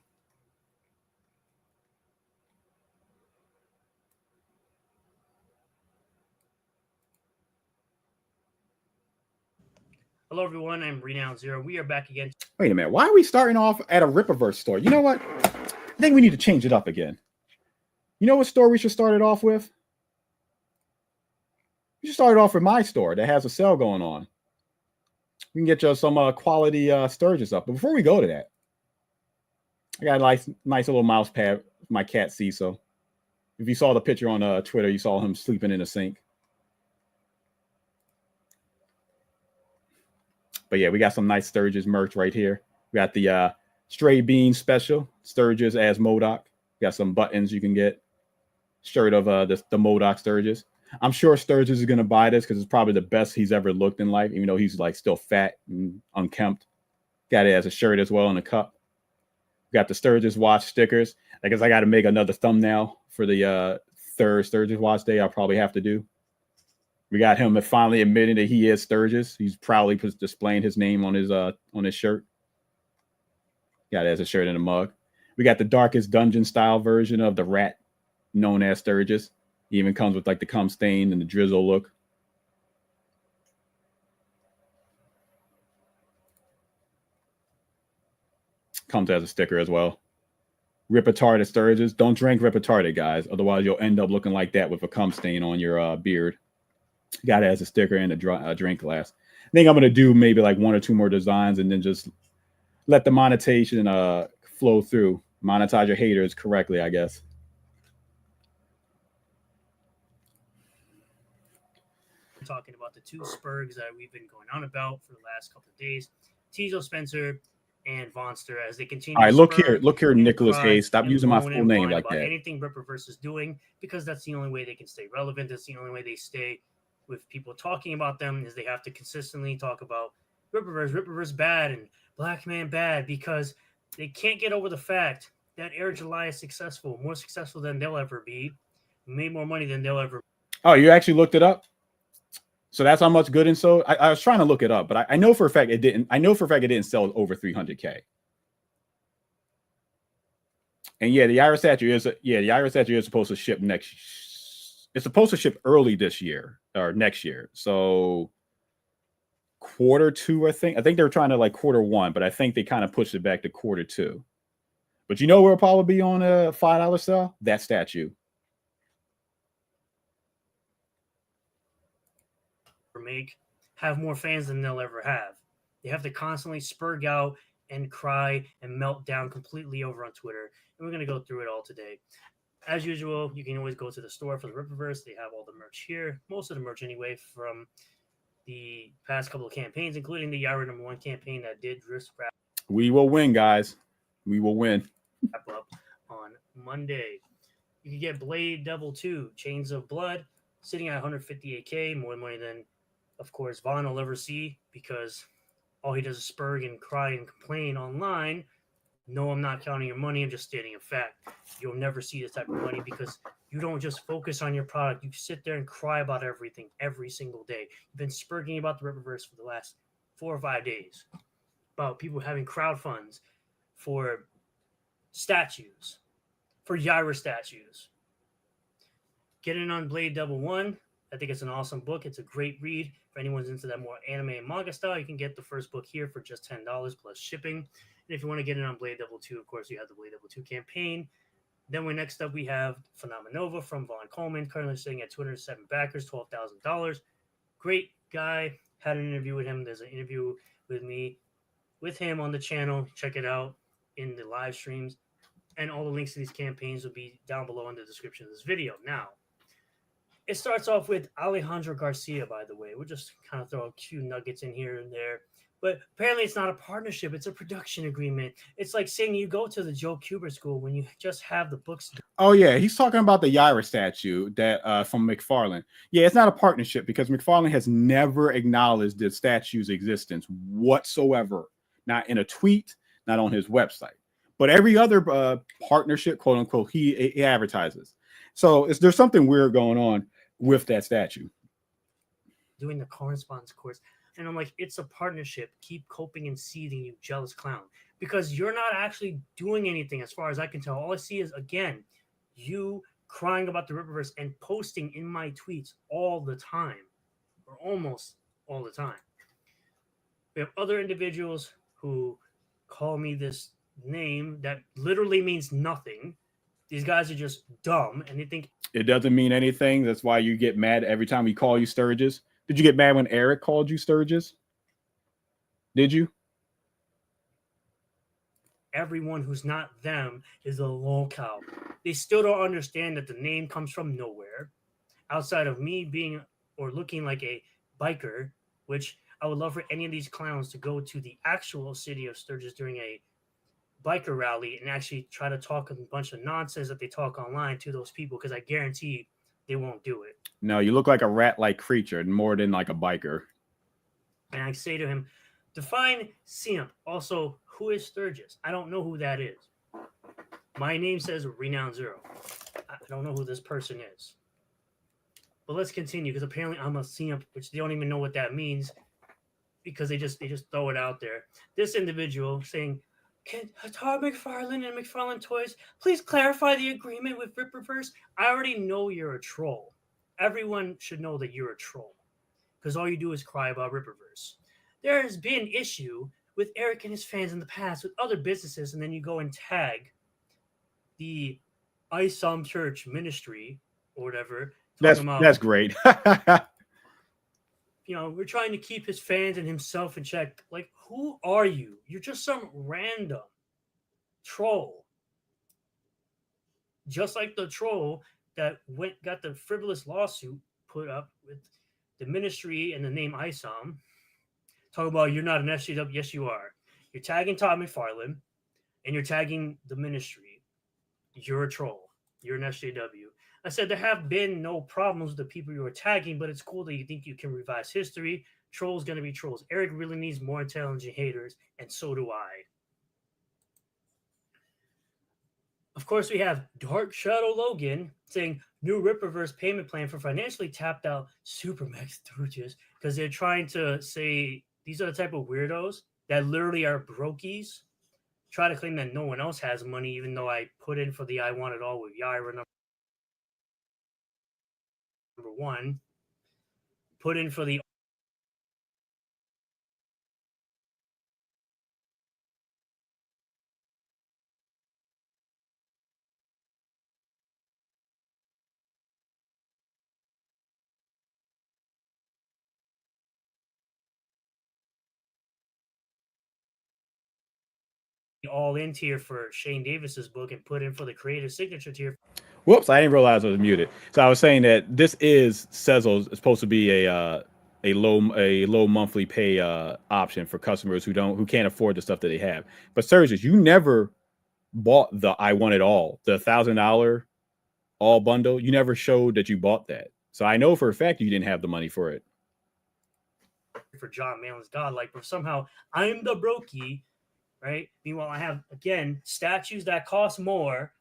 Hello, everyone. I'm Renown Zero. We are back again. Wait a minute. Why are we starting off at a Rippaverse store? You know what? I think we need to change it up again. You know what store we should start it off with? We should start it off with my store that has a sale going on. We can get you some quality Sturgis up. But before we go to that, I got a nice little mouse pad for my cat Cecil. If you saw the picture on Twitter, you saw him sleeping in a sink. But yeah, we got some nice Sturgis merch right here. We got the Stray Bean Special, Sturgis as MODOK. Got some buttons you can get. Shirt of the MODOK Sturgis. I'm sure Sturgis is going to buy this because it's probably the best he's ever looked in life, even though he's like still fat and unkempt. Got it as a shirt as well in a cup. Got the Sturgis Watch stickers. I guess I got to make another thumbnail for the third Sturgis Watch Day. I'll probably have to do. We got him finally admitting that he is Sturgis. He's proudly displaying his name on his shirt. Got it as a shirt and a mug. We got the Darkest Dungeon style version of the rat known as Sturgis. He even comes with like the cum stain and the drizzle look. Comes as a sticker as well. Rip Retarded Sturgis. Don't drink Rip Retarded, guys. Otherwise, you'll end up looking like that with a cum stain on your beard. Got it as a sticker and a drink glass. I think I'm going to do maybe like one or two more designs and then just let the monetization flow through. Monetize your haters correctly, I guess. Talking about the two Spurgs that we've been going on about for the last couple of days. Tizo Spencer and Vonster as they continue. All right, look here, Nicholas Hayes. Stop using my full name like that. Anything Rippaverse is doing, because that's the only way they can stay relevant. That's the only way they stay with people talking about them, is they have to consistently talk about Rippaverse bad and Black Man bad, because they can't get over the fact that Eric July is successful, more successful than they'll ever be, made more money than they'll ever. Oh, you actually looked it up? So that's how much good and so I was trying to look it up, but I know for a fact it didn't. I know for a fact it didn't sell over 300K. And yeah, the Iris statue is supposed to ship next. It's supposed to ship early this year or next year. So Q2, I think. I think they were trying to like Q1, but I think they kind of pushed it back to Q2. But you know where it'll probably be on a $5 sale? That statue. Have more fans than they'll ever have. They have to constantly spurg out and cry and melt down completely over on Twitter. And we're going to go through it all today. As usual, you can always go to the store for the Rippaverse. They have all the merch here. Most of the merch anyway from the past couple of campaigns, including the Yara #1 campaign that did wrap. We will win, guys. We will win. Wrap up on Monday. You can get Blade Devil 2, Chains of Blood, sitting at 158K, more money than, of course, Vaughn will ever see, because all he does is spurg and cry and complain online. No, I'm not counting your money. I'm just stating a fact. You'll never see this type of money because you don't just focus on your product. You sit there and cry about everything every single day. You've been spurging about the Rippaverse for the last 4 or 5 days, about people having crowd funds for statues, for Yaira statues. Get in on Blade Devil 1. I think it's an awesome book. It's a great read. If anyone's into that more anime and manga style, you can get the first book here for just $10 plus shipping. And if you want to get in on Blade Devil 2, of course, you have the Blade Devil 2 campaign. Then next up, we have Phenomenova from Vaughn Coleman, currently sitting at 207 backers, $12,000. Great guy. Had an interview with him. There's an interview with me, with him on the channel. Check it out in the live streams. And all the links to these campaigns will be down below in the description of this video. Now, it starts off with Alejandro Garcia, by the way. We'll just kind of throw a few nuggets in here and there. But apparently it's not a partnership. It's a production agreement. It's like saying you go to the Joe Kubert school when you just have the books. Oh, yeah. He's talking about the Yaira statue that from McFarlane. Yeah, it's not a partnership because McFarlane has never acknowledged the statue's existence whatsoever. Not in a tweet, not on his website. But every other partnership, quote unquote, he advertises. So there's something weird going on with that statue. Doing the correspondence course. And I'm like, it's a partnership. Keep coping and seething, you jealous clown. Because you're not actually doing anything as far as I can tell. All I see is, again, you crying about the Rippaverse and posting in my tweets all the time, or almost all the time. We have other individuals who call me this name that literally means nothing. These guys are just dumb, and they think it doesn't mean anything. That's why you get mad every time we call you Sturgis. Did you get mad when Eric called you Sturgis? Did you? Everyone who's not them is a lolcow. They still don't understand that the name comes from nowhere, outside of me being or looking like a biker, which I would love for any of these clowns to go to the actual city of Sturgis during a biker rally and actually try to talk a bunch of nonsense that they talk online to those people, because I guarantee they won't do it. No, you look like a rat-like creature more than like a biker. And I say to him, define simp. Also, who is Sturgis? I don't know who that is. My name says Renown Zero. I don't know who this person is. But let's continue, because apparently I'm a simp, which they don't even know what that means, because they just throw it out there. This individual saying, can Todd McFarlane and McFarlane Toys please clarify the agreement with Rippaverse? I already know you're a troll. Everyone should know that you're a troll, because all you do is cry about Rippaverse. There has been issue with Eric and his fans in the past with other businesses, and then you go and tag the Isom Church Ministry or whatever. That's great. You know, we're trying to keep his fans and himself in check. Like, who are you? You're just some random troll. Just like the troll that got the frivolous lawsuit put up with the ministry and the name ISOM. Talk about you're not an SJW. Yes, you are. You're tagging Todd McFarlane and you're tagging the ministry. You're a troll. You're an SJW. I said there have been no problems with the people you are tagging, but it's cool that you think you can revise history. Trolls going to be trolls. Eric really needs more intelligent haters, and so do I. Of course, we have Dark Shadow Logan saying new Rippaverse payment plan for financially tapped out Supermax Sturgis, because they're trying to say these are the type of weirdos that literally are brokies. Try to claim that no one else has money, even though I put in for the I Want It All with Yaira number one, put in for the all in tier for Shane Davis's book and put in for the creative signature tier. Whoops, I didn't realize I was muted. So I was saying that this is Sezzle's supposed to be a low monthly pay option for customers who can't afford the stuff that they have. But Sturgis, you never bought the I Want It All, the $1,000 all bundle. You never showed that you bought that. So I know for a fact you didn't have the money for it. For John Malin's godlike, but somehow I'm the brokey, right? Meanwhile, I have, again, statues that cost more.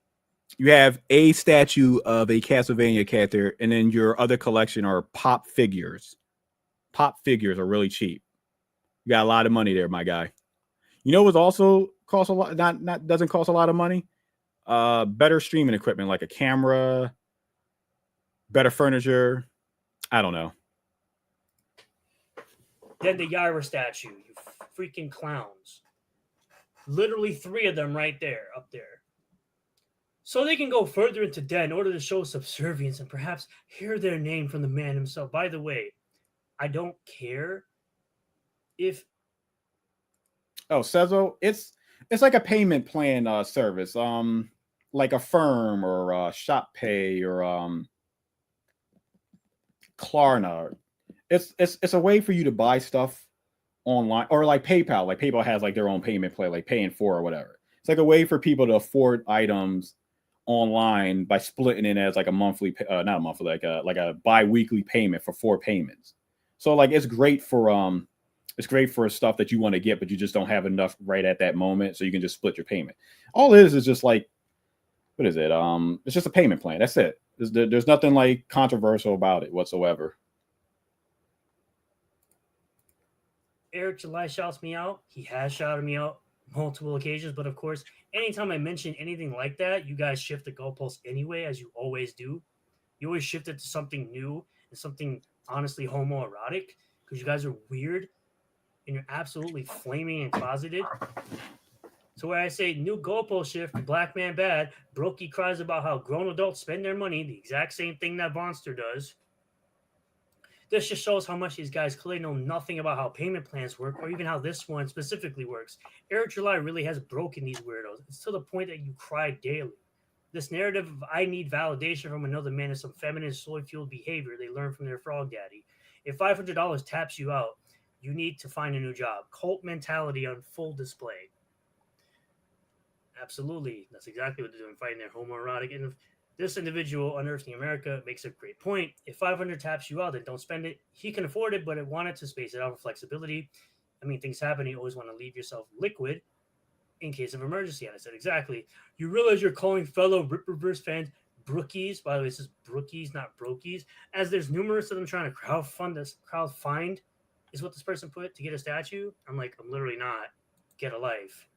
You have a statue of a Castlevania character, and then your other collection are pop figures. Pop figures are really cheap. You got a lot of money there, my guy. You know what also costs a lot? Not doesn't cost a lot of money. Better streaming equipment like a camera, better furniture. I don't know. Then the Yaira statue, you freaking clowns. Literally 3 of them right there, up there. So they can go further into debt in order to show subservience and perhaps hear their name from the man himself. By the way, I don't care if... Oh, Sezo, it's like a payment plan service, like Affirm or Shop Pay or Klarna. It's a way for you to buy stuff online, or like PayPal. Like PayPal has like their own payment plan, like paying for or whatever. It's like a way for people to afford items online by splitting it as like a monthly, not a monthly, like a bi-weekly payment for 4 payments. So like it's great for stuff that you want to get, but you just don't have enough right at that moment, so you can just split your payment. All it is just like what is it? It's just a payment plan. That's it. There's nothing like controversial about it whatsoever. Eric July shouts me out. He has shouted me out multiple occasions, but of course, anytime I mention anything like that, you guys shift the goalposts anyway, as you always do. You always shift it to something new and something honestly homoerotic because you guys are weird and you're absolutely flaming and closeted. So where I say new goalpost shift, black man bad, Brokey cries about how grown adults spend their money, the exact same thing that Vonster does. This just shows how much these guys clearly know nothing about how payment plans work or even how this one specifically works. Eric July really has broken these weirdos. It's to the point that you cry daily. This narrative of I need validation from another man is some feminine soy-fueled behavior they learn from their frog daddy. If $500 taps you out, you need to find a new job. Cult mentality on full display. Absolutely. That's exactly what they're doing, fighting their homoerotic. And if this individual unearthing America makes a great point. If 500 taps you out, then don't spend it. He can afford it, but it wanted to space it out for flexibility. I mean, things happen. You always want to leave yourself liquid in case of emergency. And I said, exactly. You realize you're calling fellow Ripperverse fans brookies. By the way, this is brookies, not brokies. As there's numerous of them trying to crowdfund is what this person put to get a statue. I'm like, I'm literally not. Get a life.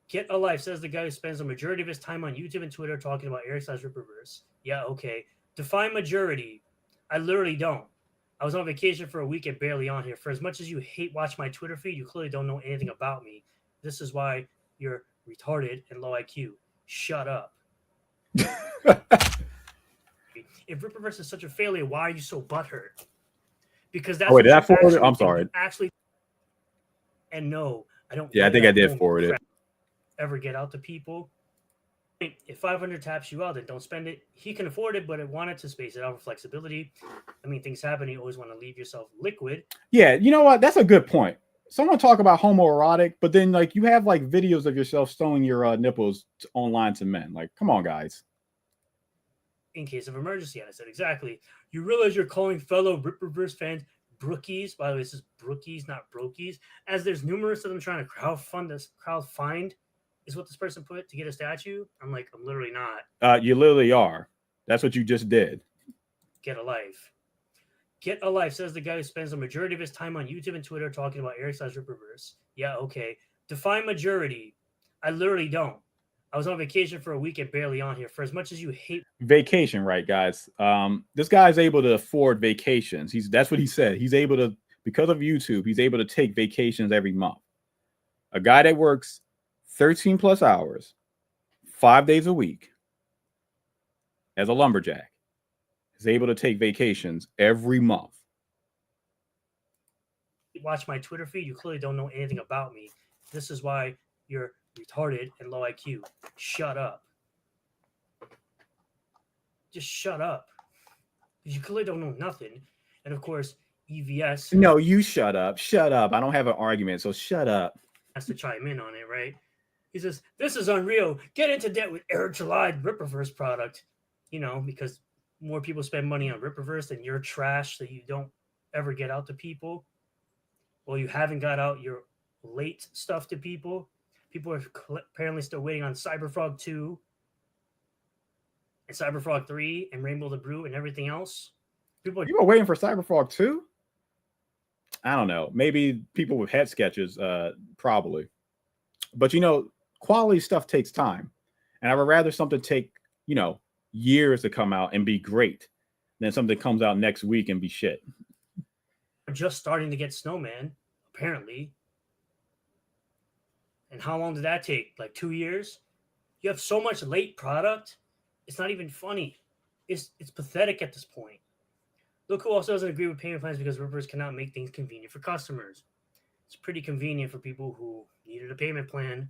Get a life, says the guy who spends the majority of his time on YouTube and Twitter talking about Eric slash Ripperverse. Yeah, okay. Define majority. I literally don't. I was on vacation for a week and barely on here. For as much as you hate watch my Twitter feed, you clearly don't know anything about me. This is why you're retarded and low IQ. Shut up. If Ripperverse is such a failure, why are you so butthurt? Because that's did I forward it? I'm sorry. Actually, and no, I don't. Yeah, I think I did forward it. Ever get out to people. If 500 taps you out, then don't spend it. He can afford it, but it wanted to space it out for flexibility. I mean, things happen. You always want to leave yourself liquid. Yeah, you know what? That's a good point. Someone talk about homoerotic, but then like you have like videos of yourself showing your nipples online to men. Like, come on, guys. In case of emergency, and I said, exactly. You realize you're calling fellow Ripperverse fans brookies. By the way, this is brookies, not brokies. As there's numerous of them trying to crowdfund is what this person put to get a statue. I'm like, I'm literally not. You literally are. That's what you just did. Get a life. Get a life, says the guy who spends the majority of his time on YouTube and Twitter talking about Eric slash Ripperverse. Yeah, okay. Define majority. I literally don't. I was on vacation for a week and barely on here. For as much as you hate vacation, right, guys? This guy's able to afford vacations. That's what he said. He's able to, because of YouTube, he's able to take vacations every month. A guy that works 13 plus hours, 5 days a week as a lumberjack is able to take vacations every month. Watch my Twitter feed. You clearly don't know anything about me. This is why you're retarded and low IQ. Shut up. Just shut up. You clearly don't know nothing. And of course, EVS. No, you shut up. Shut up. I don't have an argument, so shut up. Has to chime in on it, right? He says, this is unreal. Get into debt with Eric July Ripperverse product. You know, because more people spend money on Ripperverse than your trash that you don't ever get out to people. Well, you haven't got out your late stuff to people. People are apparently still waiting on Cyberfrog 2 and Cyberfrog 3 and Rainbow the Brew and everything else. You were waiting for Cyberfrog 2? I don't know. Maybe people with head sketches, probably. But, you know, quality stuff takes time. And I would rather something take, you know, years to come out and be great than something comes out next week and be shit. We're just starting to get Snowman, apparently. And how long did that take? Like 2 years? You have so much late product. It's not even funny. It's pathetic at this point. Look who also doesn't agree with payment plans because Rippers cannot make things convenient for customers. It's pretty convenient for people who needed a payment plan.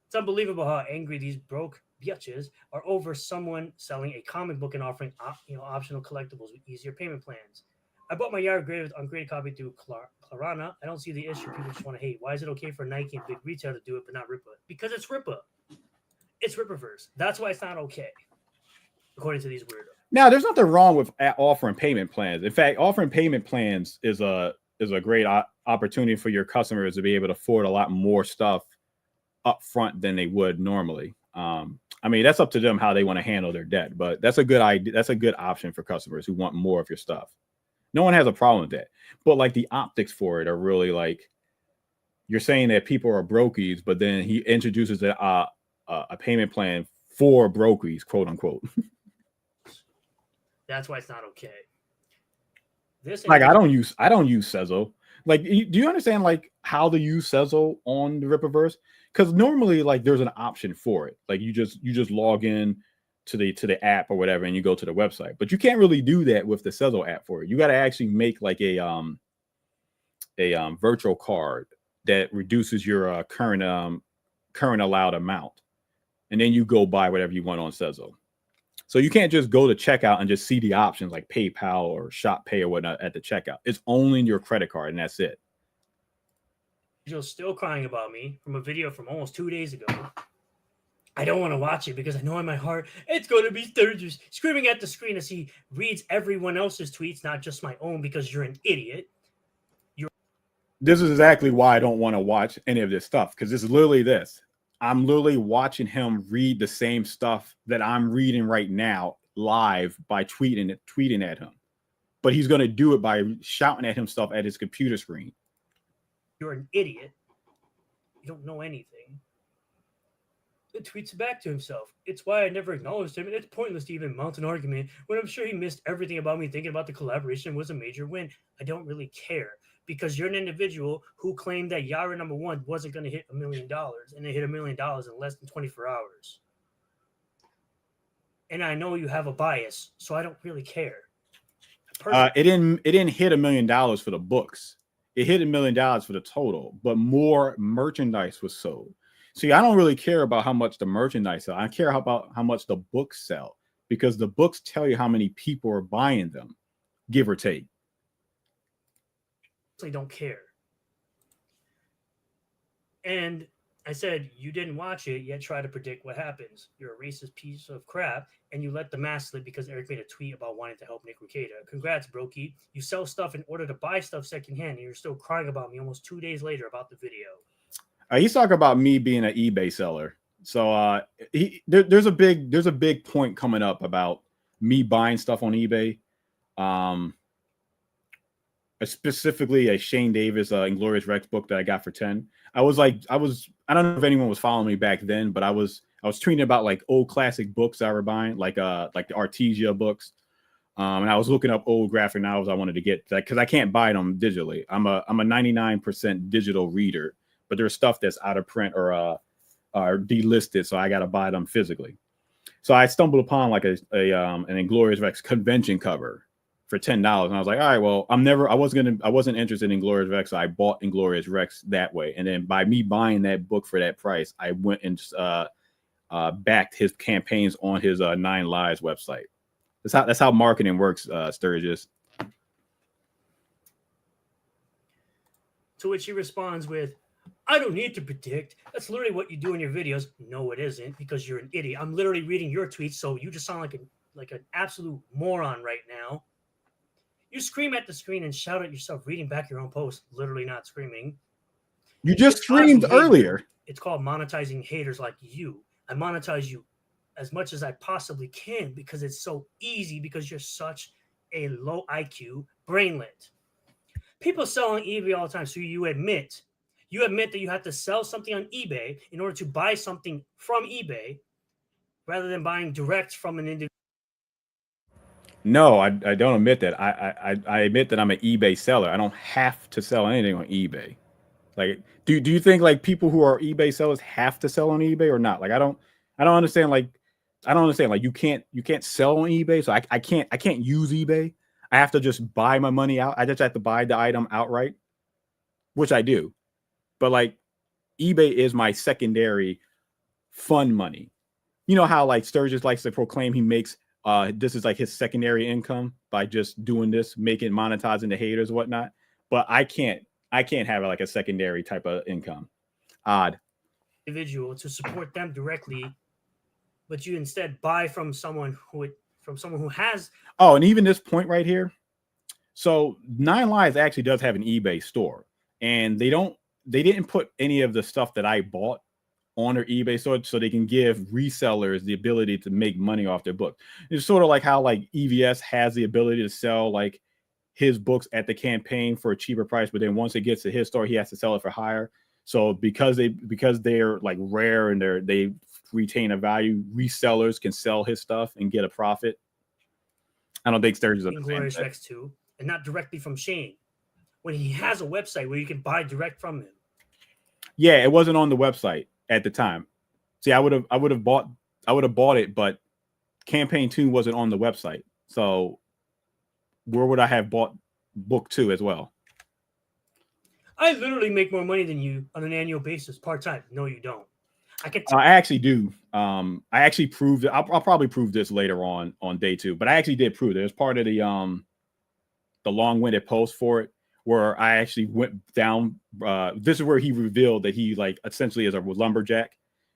It's unbelievable how angry these broke bitches are over someone selling a comic book and offering optional collectibles with easier payment plans. I bought my Yard graded ungraded copy through Klarna. I don't see the issue. People just want to hate. Why is it okay for Nike and big retail to do it, but not Rippa? Because it's Rippa. It's Ripperverse. That's why it's not okay, according to these weirdos. Now, there's nothing wrong with offering payment plans. In fact, offering payment plans is a great opportunity for your customers to be able to afford a lot more stuff up front than they would normally. I mean, that's up to them how they want to handle their debt, but that's a good idea. That's a good option for customers who want more of your stuff. No one has a problem with that. But like the optics for it are really like, you're saying that people are brokies, but then he introduces a payment plan for brokies, quote unquote. That's why it's not okay. This Like I don't use Sezzle. Like, do you understand like how to use Sezzle on the Rippaverse? Because normally like there's an option for it. Like you just log in to the app or whatever, and you go to the website. But you can't really do that with the Sezzle app for it. You got to actually make like a virtual card that reduces your current allowed amount, and then you go buy whatever you want on Sezzle. So you can't just go to checkout and just see the options like PayPal or Shop Pay or whatnot at the checkout. It's only your credit card, and that's it. You're still crying about me from a video from almost 2 days ago. I don't want to watch it because I know in my heart it's going to be Sturgis screaming at the screen as he reads everyone else's tweets, not just my own, because you're an idiot. This is exactly why I don't want to watch any of this stuff, because it's literally this. I'm literally watching him read the same stuff that I'm reading right now live by tweeting at him. But he's going to do it by shouting at himself at his computer screen. You're an idiot. You don't know anything. It tweets back to himself. It's why I never acknowledged him, and it's pointless to even mount an argument when I'm sure he missed everything about me thinking about the collaboration was a major win. I don't really care, because you're an individual who claimed that Yara #1 wasn't going to hit $1 million, and it hit $1 million in less than 24 hours. And I know you have a bias, so I don't really care. It didn't hit $1 million for the books. It hit $1 million for the total, but more merchandise was sold. See, I don't really care about how much the merchandise sell. I care about how much the books sell, because the books tell you how many people are buying them, give or take. I don't care. And I said, you didn't watch it, yet try to predict what happens. You're a racist piece of crap, and you let the mask slip because Eric made a tweet about wanting to help Nick Rekieta. Congrats, Brokey. You sell stuff in order to buy stuff secondhand, and you're still crying about me almost 2 days later about the video. He's talking about me being an eBay seller. So there's a big point coming up about me buying stuff on eBay. Specifically a Shane Davis Inglorious Rex book that I got for 10. I don't know if anyone was following me back then, but I was tweeting about like old classic books I were buying, like the Artesia books. And I was looking up old graphic novels I wanted to get, because I can't buy them digitally. I'm a 99% digital reader, but there's stuff that's out of print or delisted, so I got to buy them physically. So I stumbled upon like an Inglorious Rex convention cover for $10, and I was like, all right, well, I wasn't interested in Inglorious Rex, so I bought Inglorious Rex that way. And then by me buying that book for that price, I went and just backed his campaigns on his 9 Lives website. That's how marketing works, Sturgis. To which he responds with, I don't need to predict. That's literally what you do in your videos. No, it isn't, because you're an idiot. I'm literally reading your tweets, so you just sound like an absolute moron right now. You scream at the screen and shout at yourself reading back your own post, literally not screaming. You just screamed earlier. It's called monetizing haters like you. I monetize you as much as I possibly can because it's so easy, because you're such a low IQ brainlet. People sell on eBay all the time, so you admit that you have to sell something on eBay in order to buy something from eBay rather than buying direct from an individual. No, I don't admit that. I admit that I'm an eBay seller. I don't have to sell anything on eBay. Like, do you think like people who are eBay sellers have to sell on eBay or not? Like, I don't understand. Like, I don't understand. Like, you can't sell on eBay, so I can't use eBay. I have to just buy my money out. I just have to buy the item outright, which I do. But like, eBay is my secondary fun money. You know how like Sturgis likes to proclaim he makes this is like his secondary income by just doing this, monetizing the haters and whatnot. But I can't have like a secondary type of income. Odd. Individual to support them directly, but you instead buy from someone who has. Oh, and even this point right here. So 9 Lives actually does have an eBay store, and they didn't put any of the stuff that I bought on their eBay store so they can give resellers the ability to make money off their book. It's sort of like how like EVS has the ability to sell like his books at the campaign for a cheaper price, but then once it gets to his store, he has to sell it for higher. So because they're like rare and they retain a value, resellers can sell his stuff and get a profit. I don't think Sturgis Inglorious Rex 2, and not directly from Shane, when he has a website where you can buy direct from him. Yeah, it wasn't on the website at the time. See, I would have bought it, but Campaign 2 wasn't on the website. So where would I have bought book 2 as well? I literally make more money than you on an annual basis part-time. No, you don't. I actually do. I actually proved it. I'll probably prove this later on day 2, but I actually did prove it. It was part of the long-winded post for it, where I actually went down. This is where he revealed that he like essentially is a lumberjack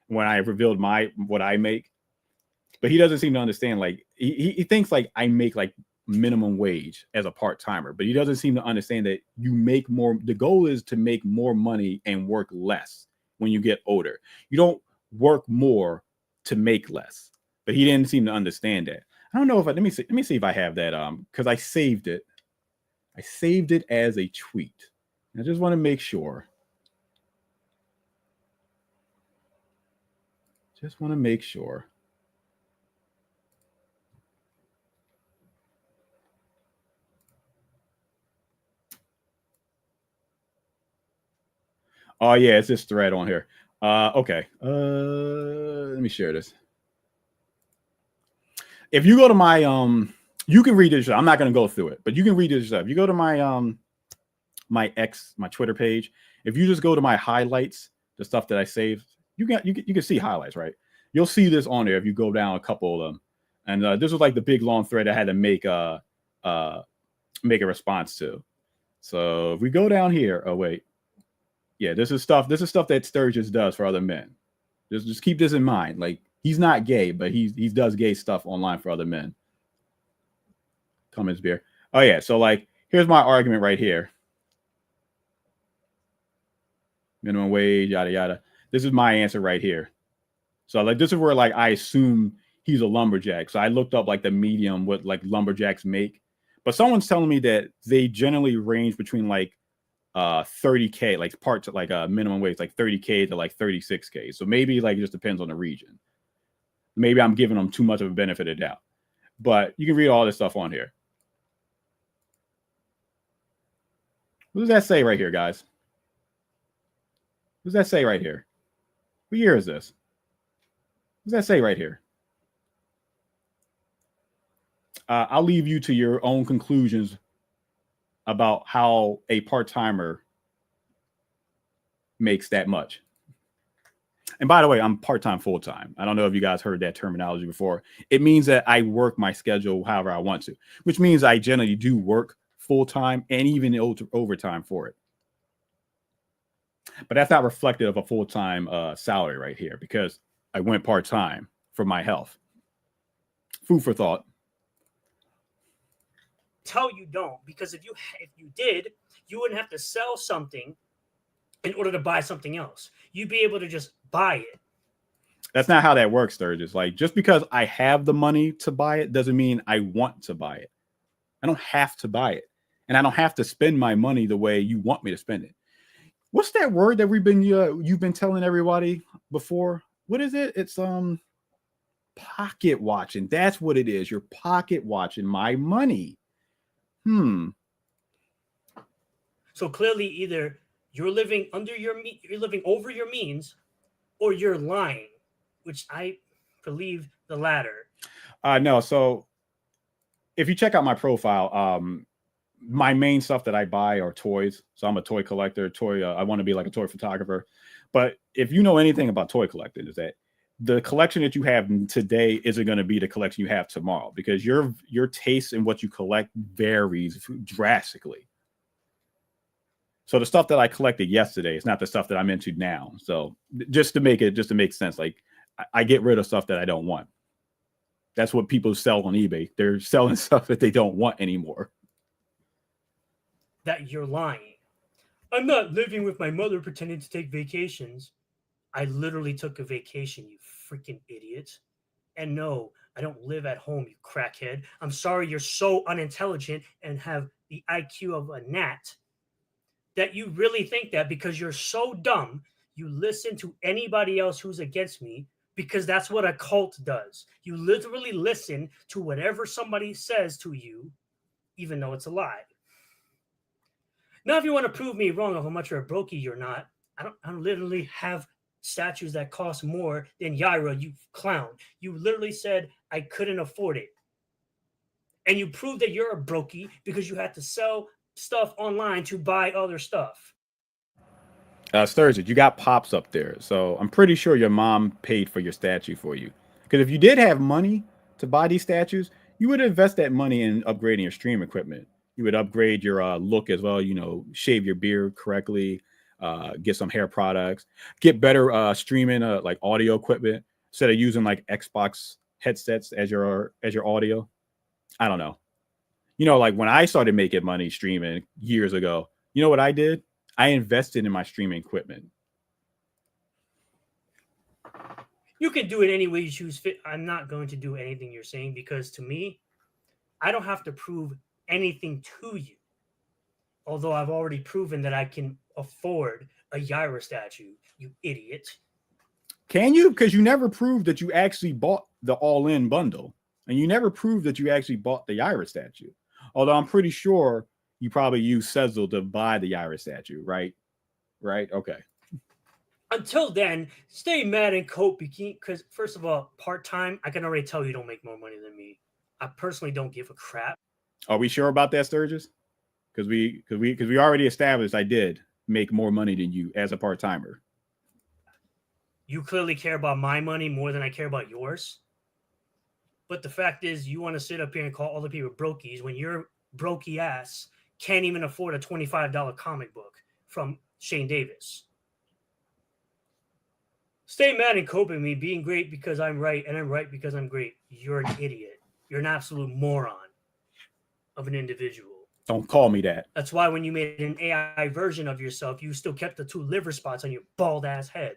when I revealed what I make. But he doesn't seem to understand. Like he thinks like I make like minimum wage as a part-timer, but he doesn't seem to understand that you make more. The goal is to make more money and work less when you get older. You don't work more to make less. But he didn't seem to understand that. I don't know if let me see if I have that because I saved it. I saved it as a tweet. I just want to make sure. Just want to make sure. Oh yeah, it's this thread on here. Okay. Let me share this. If you go to my you can read it yourself. I'm not going to go through it, but you can read it yourself. You go to my my Twitter page. If you just go to my highlights, the stuff that I saved, you can see highlights, right? You'll see this on there if you go down a couple of them. And this was like the big long thread I had to make a response to. So if we go down here, oh wait. Yeah, this is stuff that Sturgis does for other men. Just keep this in mind. Like he's not gay, but he does gay stuff online for other men. Cummins beer. Oh yeah, so like here's my argument right here. Minimum wage, yada yada. This is my answer right here. So like this is where like I assume he's a lumberjack. So I looked up like the medium what like lumberjacks make. But someone's telling me that they generally range between like 30K, like parts like a minimum wage, like 30K to like 36K. So maybe like it just depends on the region. Maybe I'm giving them too much of a benefit of doubt. But you can read all this stuff on here. What does that say right here, guys? What does that say right here? What year is this? What does that say right here? I'll leave you to your own conclusions about how a part-timer makes that much. And by the way, I'm part-time, full-time. I don't know if you guys heard that terminology before. It means that I work my schedule however I want to, which means I generally do work full-time and even overtime for it. But that's not reflective of a full-time salary right here because I went part-time for my health. Food for thought. Tell you don't, because if you did, you wouldn't have to sell something in order to buy something else. You'd be able to just buy it. That's not how that works, Sturgis. Like just because I have the money to buy it doesn't mean I want to buy it. I don't have to buy it, and I don't have to spend my money the way you want me to spend it. What's that word that you've been telling everybody before? What is it? It's pocket watching. That's what it is. You're pocket watching my money. So clearly, either you're living you're living over your means, or you're lying, which I believe the latter. No. So if you check out my profile, my main stuff that I buy are toys. So I'm a toy collector. I want to be like a toy photographer. But if you know anything about toy collecting, is that the collection that you have today isn't going to be the collection you have tomorrow because your taste in what you collect varies drastically. So the stuff that I collected yesterday is not the stuff that I'm into now. So just to make sense, like I get rid of stuff that I don't want. That's what people sell on eBay. They're selling stuff that they don't want anymore. That you're lying. I'm not living with my mother pretending to take vacations. I literally took a vacation, you freaking idiot. And no, I don't live at home, you crackhead. I'm sorry you're so unintelligent and have the IQ of a gnat that you really think that because you're so dumb, you listen to anybody else who's against me because that's what a cult does. You literally listen to whatever somebody says to you, even though it's a lie. Now, if you want to prove me wrong of how much of a brokey you're not, I don't literally have statues that cost more than Yaira, you clown. You literally said I couldn't afford it. And you proved that you're a brokey because you had to sell stuff online to buy other stuff. Sturgis, you got pops up there, so I'm pretty sure your mom paid for your statue for you. Because if you did have money to buy these statues, you would invest that money in upgrading your stream equipment. You would upgrade your look as well. You know, shave your beard correctly, get some hair products, get better streaming like audio equipment instead of using like Xbox headsets as your audio. I don't know. You know, like when I started making money streaming years ago, you know what I did? I invested in my streaming equipment. You can do it any way you choose fit. I'm not going to do anything you're saying because to me, I don't have to prove anything to you. Although I've already proven that I can afford a Yaira statue, you idiot. Can you? Because you never proved that you actually bought the all-in bundle. And you never proved that you actually bought the Yaira statue. Although I'm pretty sure you probably used Sezzle to buy the Yaira statue, right? Right? Okay. Until then, stay mad and cope because, first of all, part-time, I can already tell you don't make more money than me. I personally don't give a crap. Are we sure about that, Sturgis? Because we already established I did make more money than you as a part-timer. You clearly care about my money more than I care about yours. But the fact is, you want to sit up here and call other people brokies when your brokey ass can't even afford a $25 comic book from Shane Davis. Stay mad and cope with me being great because I'm right and I'm right because I'm great. You're an idiot. You're an absolute moron of an individual. Don't call me that. That's why when you made an AI version of yourself, you still kept the 2 liver spots on your bald ass head.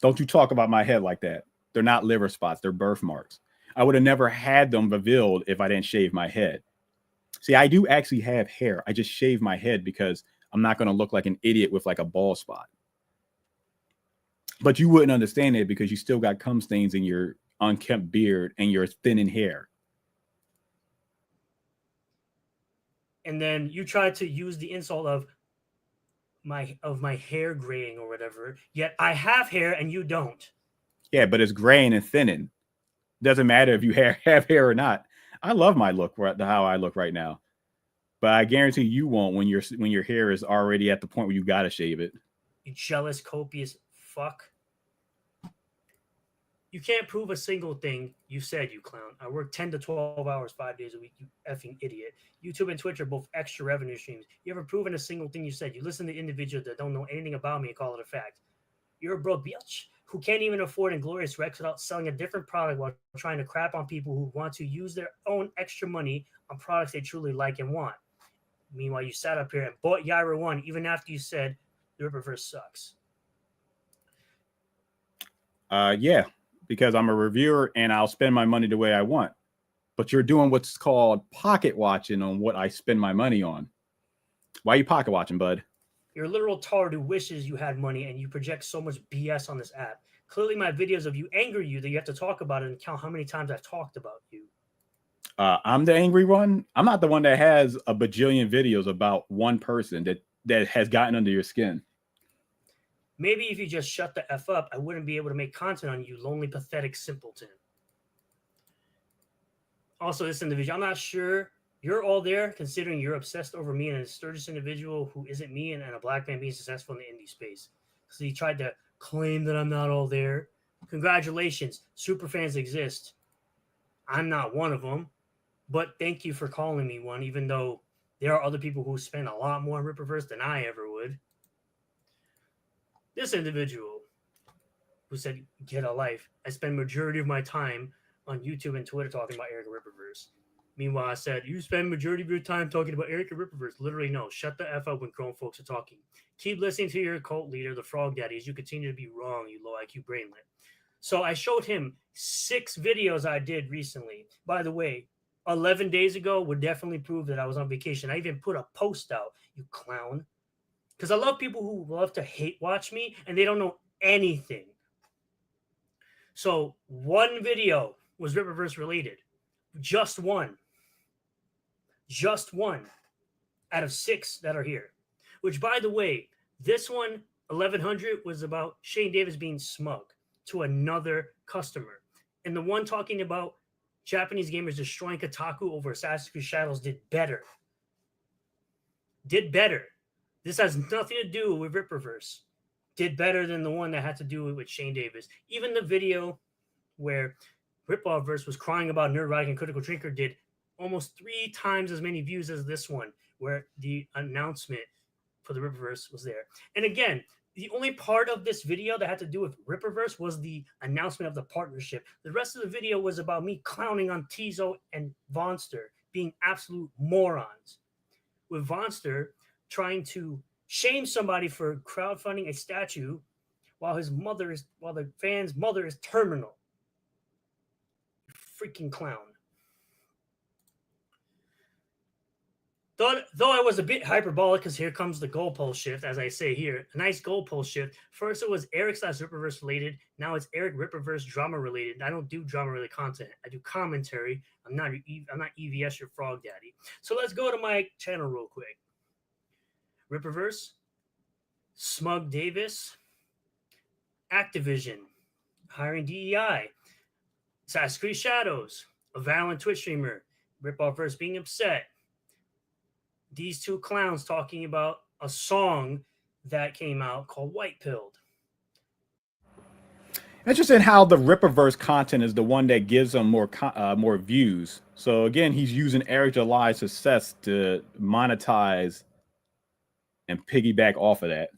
Don't you talk about my head like that. They're not liver spots. They're birthmarks. I would have never had them revealed if I didn't shave my head. See, I do actually have hair. I just shave my head because I'm not going to look like an idiot with like a bald spot. But you wouldn't understand it because you still got cum stains in your unkempt beard and your thinning hair. And then you tried to use the insult of my hair graying or whatever. Yet I have hair and you don't. Yeah, but it's graying and thinning. Doesn't matter if you have hair or not. I love my look, how I look right now. But I guarantee you won't when your hair is already at the point where you got to shave it. You jealous, copious fuck. You can't prove a single thing you said, you clown. I work 10 to 12 hours, 5 days a week, you effing idiot. YouTube and Twitch are both extra revenue streams. You ever proven a single thing you said? You listen to individuals that don't know anything about me and call it a fact. You're a broke bitch who can't even afford Inglorious Rex without selling a different product while trying to crap on people who want to use their own extra money on products they truly like and want. Meanwhile, you sat up here and bought Yaira 1 even after you said the Ripperverse sucks. Yeah, because I'm a reviewer and I'll spend my money the way I want. But you're doing what's called pocket watching on what I spend my money on. Why are you pocket watching, bud? You're a literal tard who wishes you had money and you project so much BS on this app. Clearly, my videos of you anger you that you have to talk about it and count how many times I've talked about you. I'm the angry one. I'm not the one that has a bajillion videos about one person that has gotten under your skin. Maybe if you just shut the F up, I wouldn't be able to make content on you, lonely, pathetic simpleton. Also, this individual, I'm not sure you're all there considering you're obsessed over me and a Sturgis individual who isn't me and a black man being successful in the indie space. So he tried to claim that I'm not all there. Congratulations. Superfans exist. I'm not one of them, but thank you for calling me one, even though there are other people who spend a lot more on Ripperverse than I ever would. This individual who said, get a life. I spend majority of my time on YouTube and Twitter talking about Eric Ripperverse. Meanwhile, I said, you spend majority of your time talking about Eric and Ripperverse. Literally, no. Shut the F up when grown folks are talking. Keep listening to your cult leader, the Frog Daddy, as you continue to be wrong, you low IQ brainlet. So I showed him 6 videos I did recently. By the way, 11 days ago would definitely prove that I was on vacation. I even put a post out, you clown. Because I love people who love to hate watch me and they don't know anything. So 1 video was Ripperverse related. Just one. Just one out of 6 that are here. Which, by the way, this one, 1100, was about Shane Davis being smug to another customer. And the one talking about Japanese gamers destroying Kotaku over Assassin's Creed Shadows did better. Did better. This has nothing to do with Ripperverse. Did better than the one that had to do with Shane Davis. Even the video where Ripoffverse was crying about Nerdrotic and Critical Drinker did almost 3 times as many views as this one, where the announcement for the Ripperverse was there. And again, the only part of this video that had to do with Ripperverse was the announcement of the partnership. The rest of the video was about me clowning on Tizo and Vonster being absolute morons. With Vonster trying to shame somebody for crowdfunding a statue while the fan's mother is terminal. Freaking clown. Though I was a bit hyperbolic, because here comes the goalpost shift, as I say here. A nice goalpost shift. First, it was Eric/Ripperverse related. Now it's Eric Ripperverse drama related. I don't do drama related content. I do commentary. I'm not EVS, your Frog Daddy. So let's go to my channel real quick. Ripperverse, Smug Davis, Activision, hiring DEI, Assassin's Creed Shadows, a Valorant Twitch streamer, Ripoffverse being upset. These 2 clowns talking about a song that came out called White Pilled. Interesting how the Ripperverse content is the one that gives them more views. So again, he's using Eric July's success to monetize and piggyback off of that.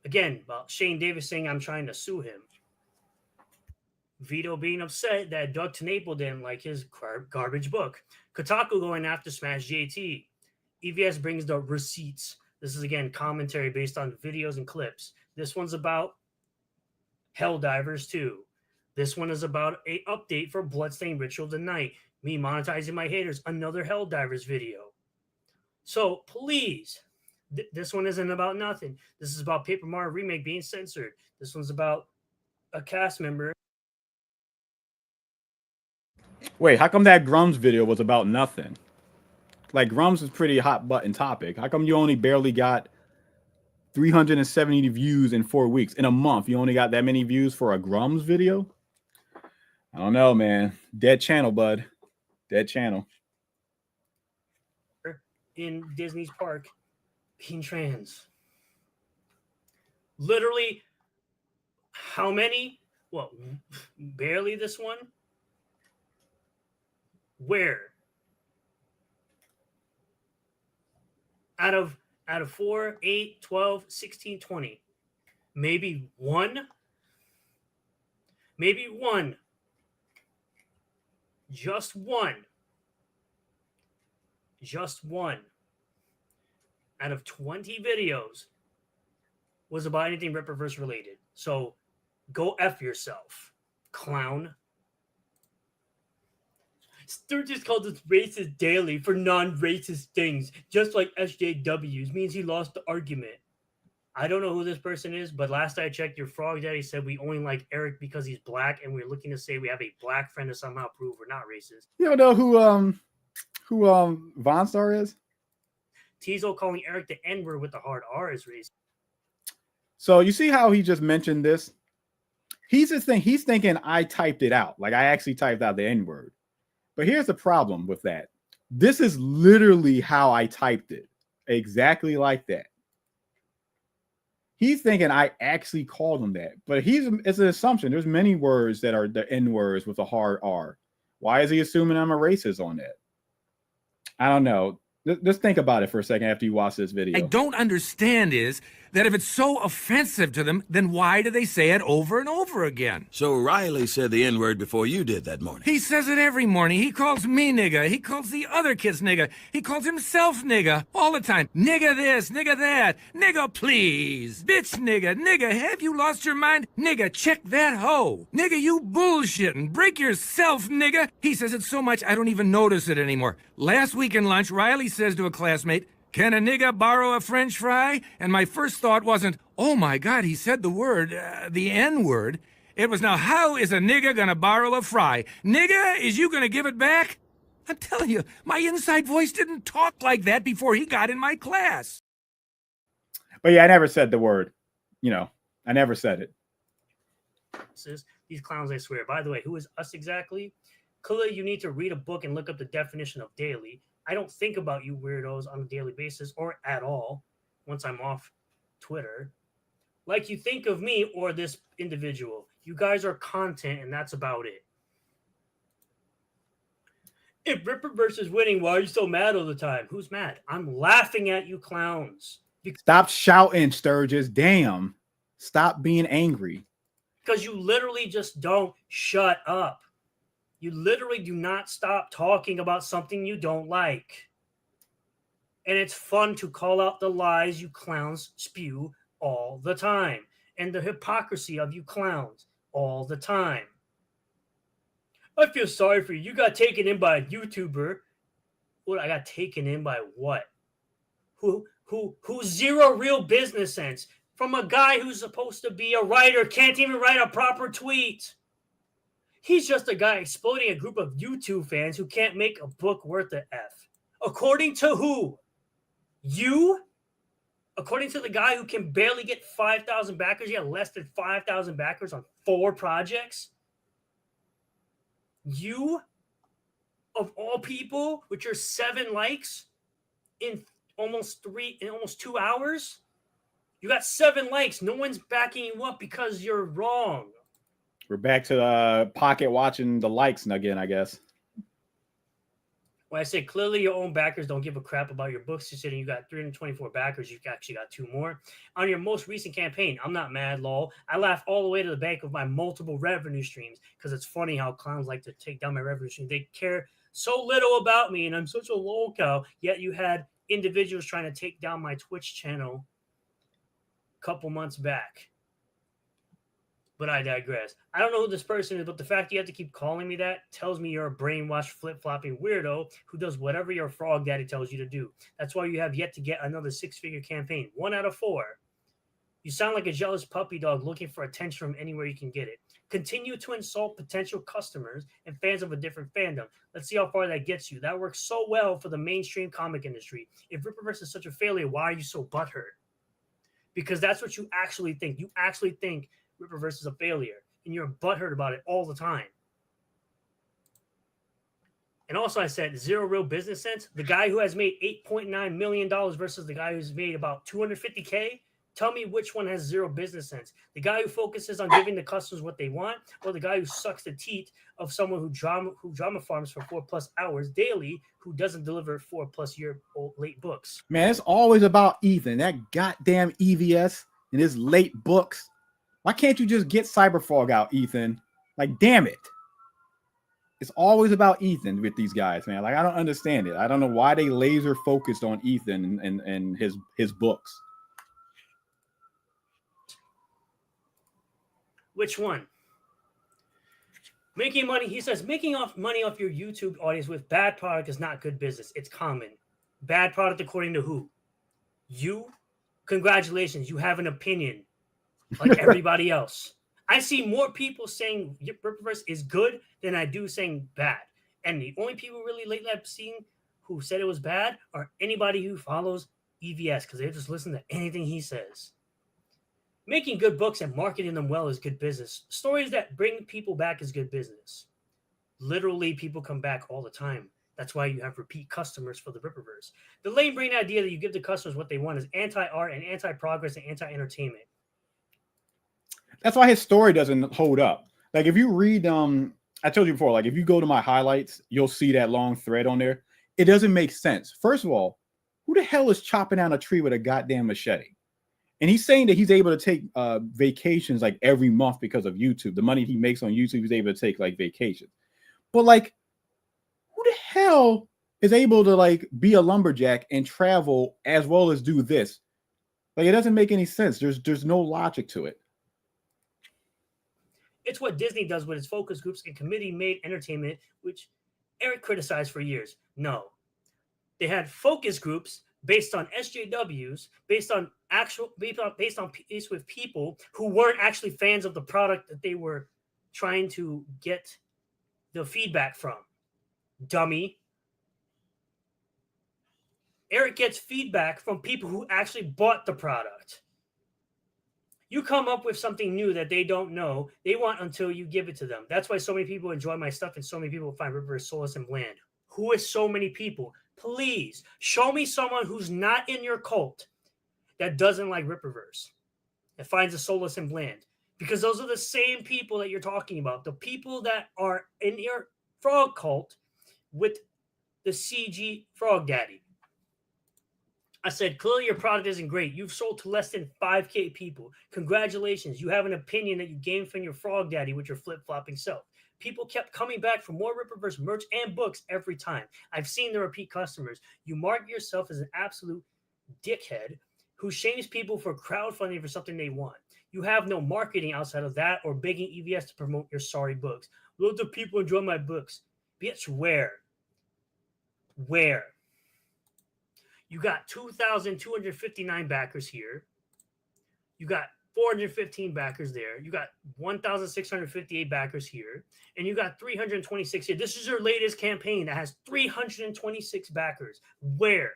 Again, about Shane Davis saying I'm trying to sue him. Vito being upset that Doug Tenaple didn't like his garbage book. Kotaku going after Smash JT. EVS brings the receipts. This is, again, commentary based on videos and clips. This one's about Helldivers 2. This one is about an update for Bloodstained Ritual of the Night. Me monetizing my haters. Another Helldivers video. So, please, this one isn't about nothing. This is about Paper Mario Remake being censored. This one's about a cast member. Wait, how come that Grums video was about nothing? Like, Grums is pretty hot button topic. How come you only barely got 370 views in 4 weeks? In a month, you only got that many views for a Grums video? I don't know, man. Dead channel, bud. Dead channel. In Disney's park being trans. Literally, how many? Well, barely this one. Where? Out of 4, 8, 12, 16, 20. Maybe one. Maybe one. Just one. Just one. Out of 20 videos was about anything Ripperverse related. So go F yourself, clown. Sturgis called us racist daily for non-racist things, just like SJWs. Means he lost the argument. I don't know who this person is, but last I checked, your Frog Daddy said we only like Eric because he's black, and we're looking to say we have a black friend to somehow prove we're not racist. You don't know who Vonstar is? Tizo calling Eric the N-word with the hard R is racist. So you see how he just mentioned this? He's thinking I typed it out. Like I actually typed out the N-word. But here's the problem with that. This is literally how I typed it. Exactly like that. He's thinking I actually called him that. But it's an assumption. There's many words that are the N-words with a hard R. Why is he assuming I'm a racist on that? I don't know. Just think about it for a second after you watch this video. I don't understand is that if it's so offensive to them, then why do they say it over and over again? So Riley said the N-word before you did that morning. He says it every morning. He calls me nigga. He calls the other kids nigga. He calls himself nigga all the time. Nigga this, nigga that. Nigga please. Bitch nigga. Nigga, have you lost your mind? Nigga, check that hoe. Nigga, you bullshitting. Break yourself, nigga. He says it so much I don't even notice it anymore. Last week in lunch, Riley says to a classmate, "Can a nigga borrow a French fry?" And my first thought wasn't, oh my God, he said the word, the N-word. It was, now how is a nigga gonna borrow a fry? Nigga, is you gonna give it back? I'm telling you, my inside voice didn't talk like that before he got in my class. But yeah, I never said the word. You know, I never said it. These clowns, I swear. By the way, who is us exactly? Clearly, you need to read a book and look up the definition of daily. I don't think about you weirdos on a daily basis or at all once I'm off Twitter. Like you think of me or this individual. You guys are content, and that's about it. If Ripperverse is winning, why are you so mad all the time? Who's mad? I'm laughing at you clowns. Stop shouting, Sturgis. Damn. Stop being angry. Because you literally just don't shut up. You literally do not stop talking about something you don't like. And it's fun to call out the lies you clowns spew all the time. And the hypocrisy of you clowns all the time. I feel sorry for you. You got taken in by a YouTuber. What, I got taken in by what? Who zero real business sense. From a guy who's supposed to be a writer, can't even write a proper tweet. He's just a guy exploiting a group of YouTube fans who can't make a book worth a F. According to who? You? According to the guy who can barely get 5,000 backers, you have less than 5,000 backers on 4 projects? You, of all people, with your 7 likes in almost 2 hours? You got 7 likes. No one's backing you up because you're wrong. We're back to pocket watching the likes again, I guess. When I say clearly your own backers don't give a crap about your books, you're sitting, you got 324 backers, you've actually got 2 more. On your most recent campaign, I'm not mad, lol. I laugh all the way to the bank of my multiple revenue streams because it's funny how clowns like to take down my revenue stream. They care so little about me, and I'm such a lolcow, yet you had individuals trying to take down my Twitch channel a couple months back. But I digress. I don't know who this person is, but the fact you have to keep calling me that tells me you're a brainwashed, flip-flopping weirdo who does whatever your frog daddy tells you to do. That's why you have yet to get another 6-figure campaign. 1 out of 4. You sound like a jealous puppy dog looking for attention from anywhere you can get it. Continue to insult potential customers and fans of a different fandom. Let's see how far that gets you. That works so well for the mainstream comic industry. If Ripperverse is such a failure, why are you so butthurt? Because that's what you actually think. You actually think Ripperverse is a failure, and you're butthurt about it all the time. And also, I said zero real business sense. The guy who has made $8.9 million versus the guy who's made about $250K. Tell me which one has zero business sense. The guy who focuses on giving the customers what they want, or the guy who sucks the teeth of someone who drama farms for 4+ hours daily, who doesn't deliver 4+ year old late books. Man, it's always about Ethan. That goddamn EVS and his late books. Why can't you just get Cyberfrog out, Ethan? Like, damn it. It's always about Ethan with these guys, man. Like, I don't understand it. I don't know why they laser focused on Ethan and his books. Which one? Making money, he says, making money off your YouTube audience with bad product is not good business. It's common. Bad product according to who? You? Congratulations, you have an opinion. Like everybody else. I see more people saying Ripperverse is good than I do saying bad. And the only people really lately I've seen who said it was bad are anybody who follows EVS because they just listen to anything he says. Making good books and marketing them well is good business. Stories that bring people back is good business. Literally, people come back all the time. That's why you have repeat customers for the Ripperverse. The lame brain idea that you give the customers what they want is anti-art and anti-progress and anti-entertainment. That's why his story doesn't hold up. Like, if you read, I told you before, like, if you go to my highlights, you'll see that long thread on there. It doesn't make sense. First of all, who the hell is chopping down a tree with a goddamn machete? And he's saying that he's able to take vacations like every month because of YouTube. The money he makes on YouTube, he's able to take like vacations. But like, who the hell is able to like be a lumberjack and travel as well as do this? Like, it doesn't make any sense. There's no logic to it. It's what Disney does with its focus groups and committee-made entertainment, which Eric criticized for years. No, they had focus groups based on SJWs, based on peace with people who weren't actually fans of the product that they were trying to get the feedback from. Dummy. Eric gets feedback from people who actually bought the product. You come up with something new that they don't know. They want until you give it to them. That's why so many people enjoy my stuff and so many people find Ripperverse soulless and bland. Who is so many people? Please show me someone who's not in your cult that doesn't like Ripperverse, that finds it soulless and bland. Because those are the same people that you're talking about. The people that are in your frog cult with the CG Frog Daddy. I said, clearly your product isn't great. You've sold to less than 5K people. Congratulations. You have an opinion that you gained from your Frog Daddy with your flip-flopping self. People kept coming back for more Ripperverse merch and books every time. I've seen the repeat customers. You market yourself as an absolute dickhead who shames people for crowdfunding for something they want. You have no marketing outside of that or begging EVS to promote your sorry books. Loads of people enjoy my books. Bitch, where? Where? You got 2,259 backers here. You got 415 backers there. You got 1,658 backers here. And you got 326 here. This is your latest campaign that has 326 backers. Where?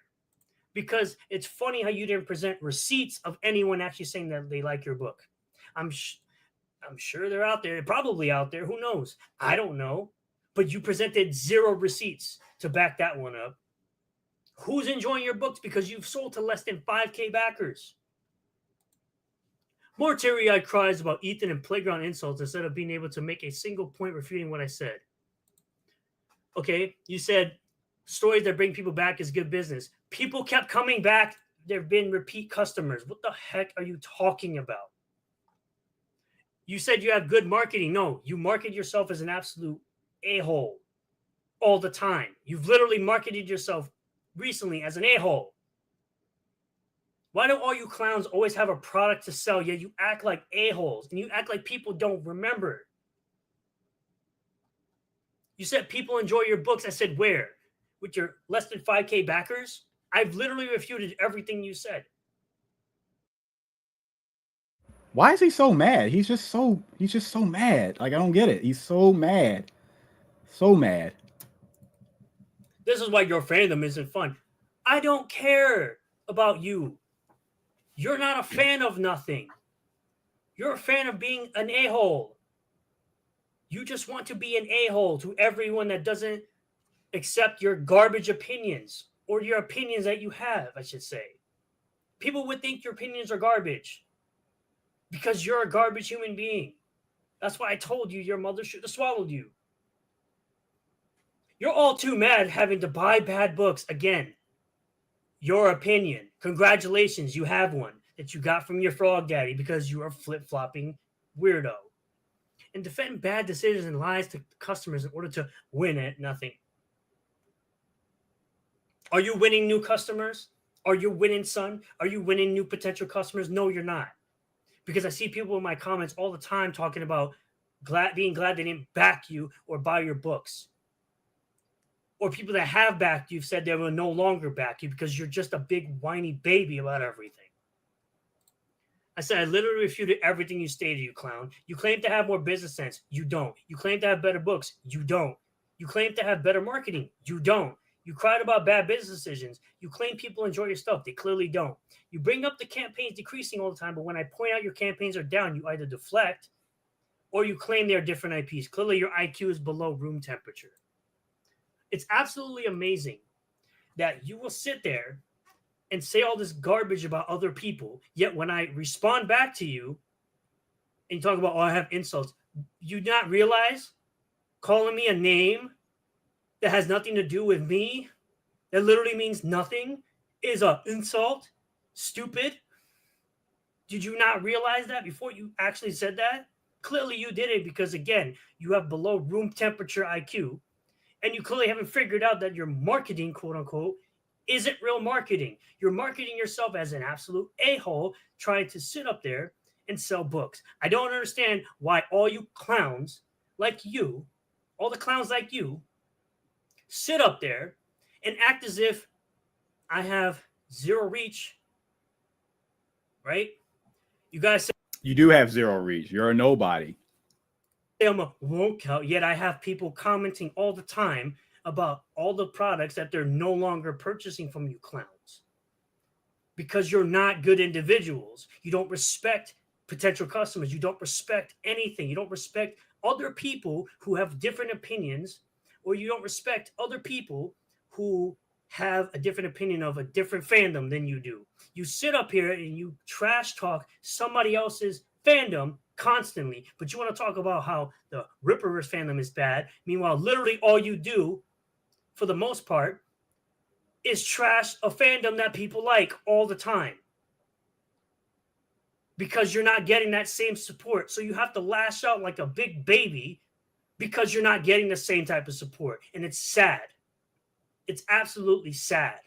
Because it's funny how you didn't present receipts of anyone actually saying that they like your book. I'm sure they're out there. They're probably out there. Who knows? I don't know. But you presented 0 receipts to back that one up. Who's enjoying your books because you've sold to less than 5K backers? More teary-eyed cries about Ethan and playground insults instead of being able to make a single point refuting what I said. Okay, you said stories that bring people back is good business. People kept coming back. There have been repeat customers. What the heck are you talking about? You said you have good marketing. No, you market yourself as an absolute a-hole all the time. You've literally marketed yourself recently as an a-hole. Why do all you clowns always have a product to sell, yet you act like a-holes and you act like people don't remember? You said people enjoy your books. I said where? With your less than 5K backers? I've literally refuted everything you said. Why is he so mad? He's just so mad. Like, I don't get it. He's so mad. So mad. This is why your fandom isn't fun. I don't care about you. You're not a fan of nothing. You're a fan of being an a-hole. You just want to be an a-hole to everyone that doesn't accept your garbage opinions, or your opinions that you have, I should say. People would think your opinions are garbage because you're a garbage human being. That's why I told you your mother should have swallowed you. You're all too mad having to buy bad books again. Your opinion. Congratulations, you have one that you got from your frog daddy because you are a flip-flopping weirdo. And defend bad decisions and lies to customers in order to win at nothing. Are you winning new customers? Are you winning, son? Are you winning new potential customers? No, you're not. Because I see people in my comments all the time talking about being glad they didn't back you or buy your books. Or people that have backed you said they will no longer back you because you're just a big whiny baby about everything. I said I literally refuted everything you stated, you clown. You claim to have more business sense. You don't. You claim to have better books. You don't. You claim to have better marketing. You don't. You cried about bad business decisions. You claim people enjoy your stuff. They clearly don't. You bring up the campaigns decreasing all the time, but when I point out your campaigns are down, you either deflect or you claim they're different IPs. Clearly, your IQ is below room temperature. It's absolutely amazing that you will sit there and say all this garbage about other people, yet when I respond back to you and you talk about, oh, I have insults, you not realize calling me a name that has nothing to do with me, that literally means nothing, is an insult? Stupid? Did you not realize that before you actually said that? Clearly you did it because, again, you have below room temperature IQ, and you clearly haven't figured out that your marketing, quote unquote, isn't real marketing. You're marketing yourself as an absolute a-hole trying to sit up there and sell books. I don't understand why all you clowns like you, all the clowns like you, sit up there and act as if I have zero reach, right? You guys say You do have zero reach. You're a nobody. I'm a woke out, yet I have people commenting all the time about all the products that they're no longer purchasing from you clowns. Because you're not good individuals. You don't respect potential customers. You don't respect anything. You don't respect other people who have different opinions, or you don't respect other people who have a different opinion of a different fandom than you do. You sit up here and you trash talk somebody else's fandom constantly, but you want to talk about how the Ripperverse fandom is bad. Meanwhile, literally all you do, for the most part, is trash a fandom that people like all the time. Because you're not getting that same support. So you have to lash out like a big baby because you're not getting the same type of support. And it's sad. It's absolutely sad.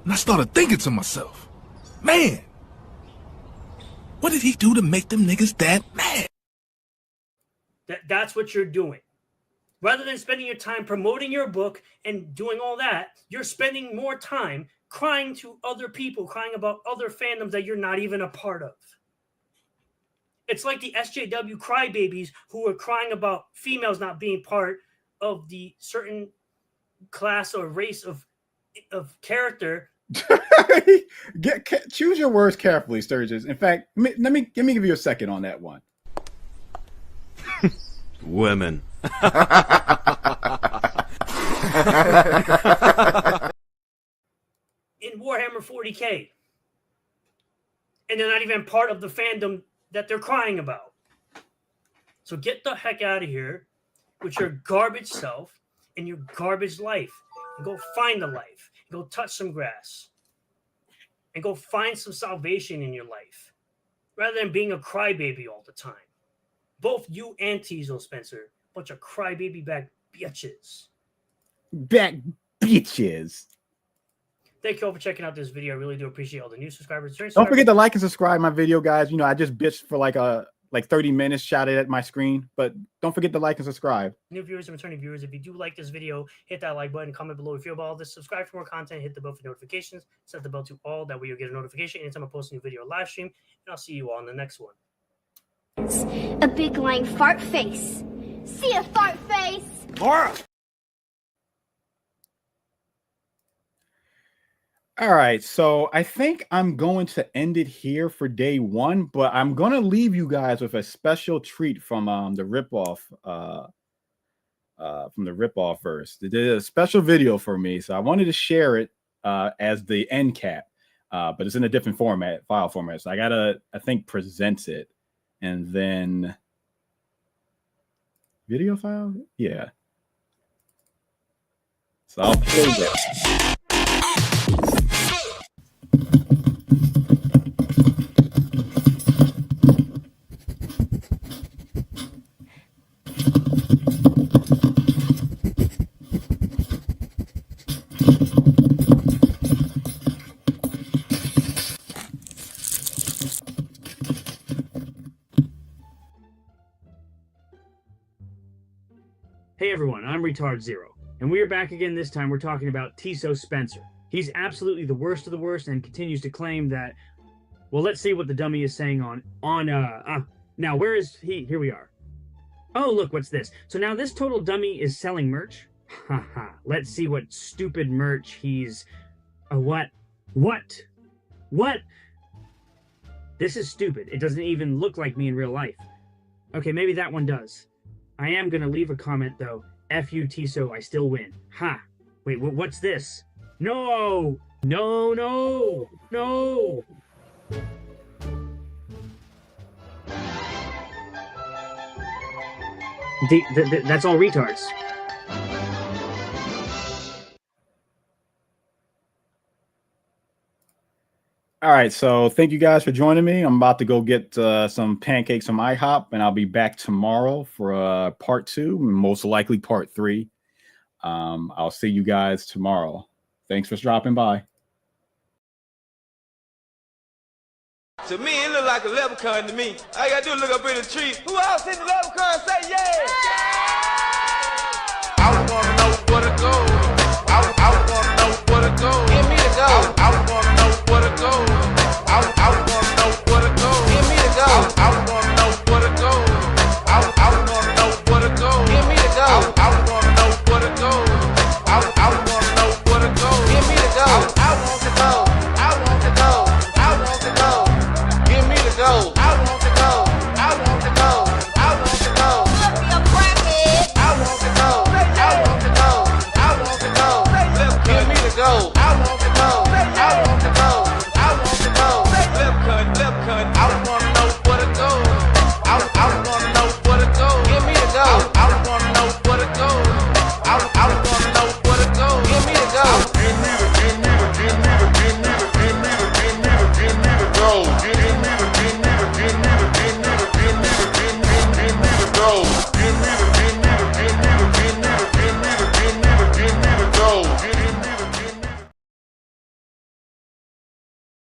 And I started thinking to myself, man, what did he do to make them niggas that mad? That's what you're doing. Rather than spending your time promoting your book and doing all that, you're spending more time crying to other people, crying about other fandoms that you're not even a part of. It's like the SJW crybabies who are crying about females not being part of the certain class or race of character. Choose your words carefully, Sturgis. In fact, let me give you a second on that one. Women. In Warhammer 40K. And they're not even part of the fandom that they're crying about. So get the heck out of here with your garbage self and your garbage life. And go find a life. Go touch some grass. And go find some salvation in your life. Rather than being a crybaby all the time. Both you and Teasel, Spencer. Bunch of crybaby back bitches. Back bitches. Thank you all for checking out this video. I really do appreciate all the new subscribers. Don't forget to like and subscribe my video, guys. You know, I just bitched for like 30 minutes, shouted at my screen, but don't forget to like and subscribe. New viewers and returning viewers, if you do like this video, hit that like button, comment below if you feel about all this, subscribe for more content, hit the bell for notifications, set the bell to all, that way you'll get a notification anytime I post a new video or live stream, and I'll see you all in the next one. A big lying fart face. See a fart face? Laura! All right, so I think I'm going to end it here for day one, but I'm going to leave you guys with a special treat from the ripoff verse. They did a special video for me, so I wanted to share it as the end cap, but it's in a different format, file format. So I gotta, I think, present it, and then video file, yeah. So I'll play that. Hey everyone, I'm Retard Zero, and we are back again. This time we're talking about Tiso Spencer. He's absolutely the worst of the worst and continues to claim that, well, let's see what the dummy is saying now where is he? Here we are. Oh, look, what's this? So now this total dummy is selling merch? Haha, let's see what stupid merch he's... What? This is stupid. It doesn't even look like me in real life. Okay, maybe that one does. I am going to leave a comment, though. F you, Tiso, I still win. Ha! Wait, what's this? No! No, no! No! That's all retards. All right, so thank you guys for joining me. I'm about to go get some pancakes from IHOP, and I'll be back tomorrow for part 2, most likely part 3. I'll see you guys tomorrow. Thanks for dropping by. To me, it look like a leprechaun to me. All you gotta do is look up in the tree. Who else in the leprechaun say yeah?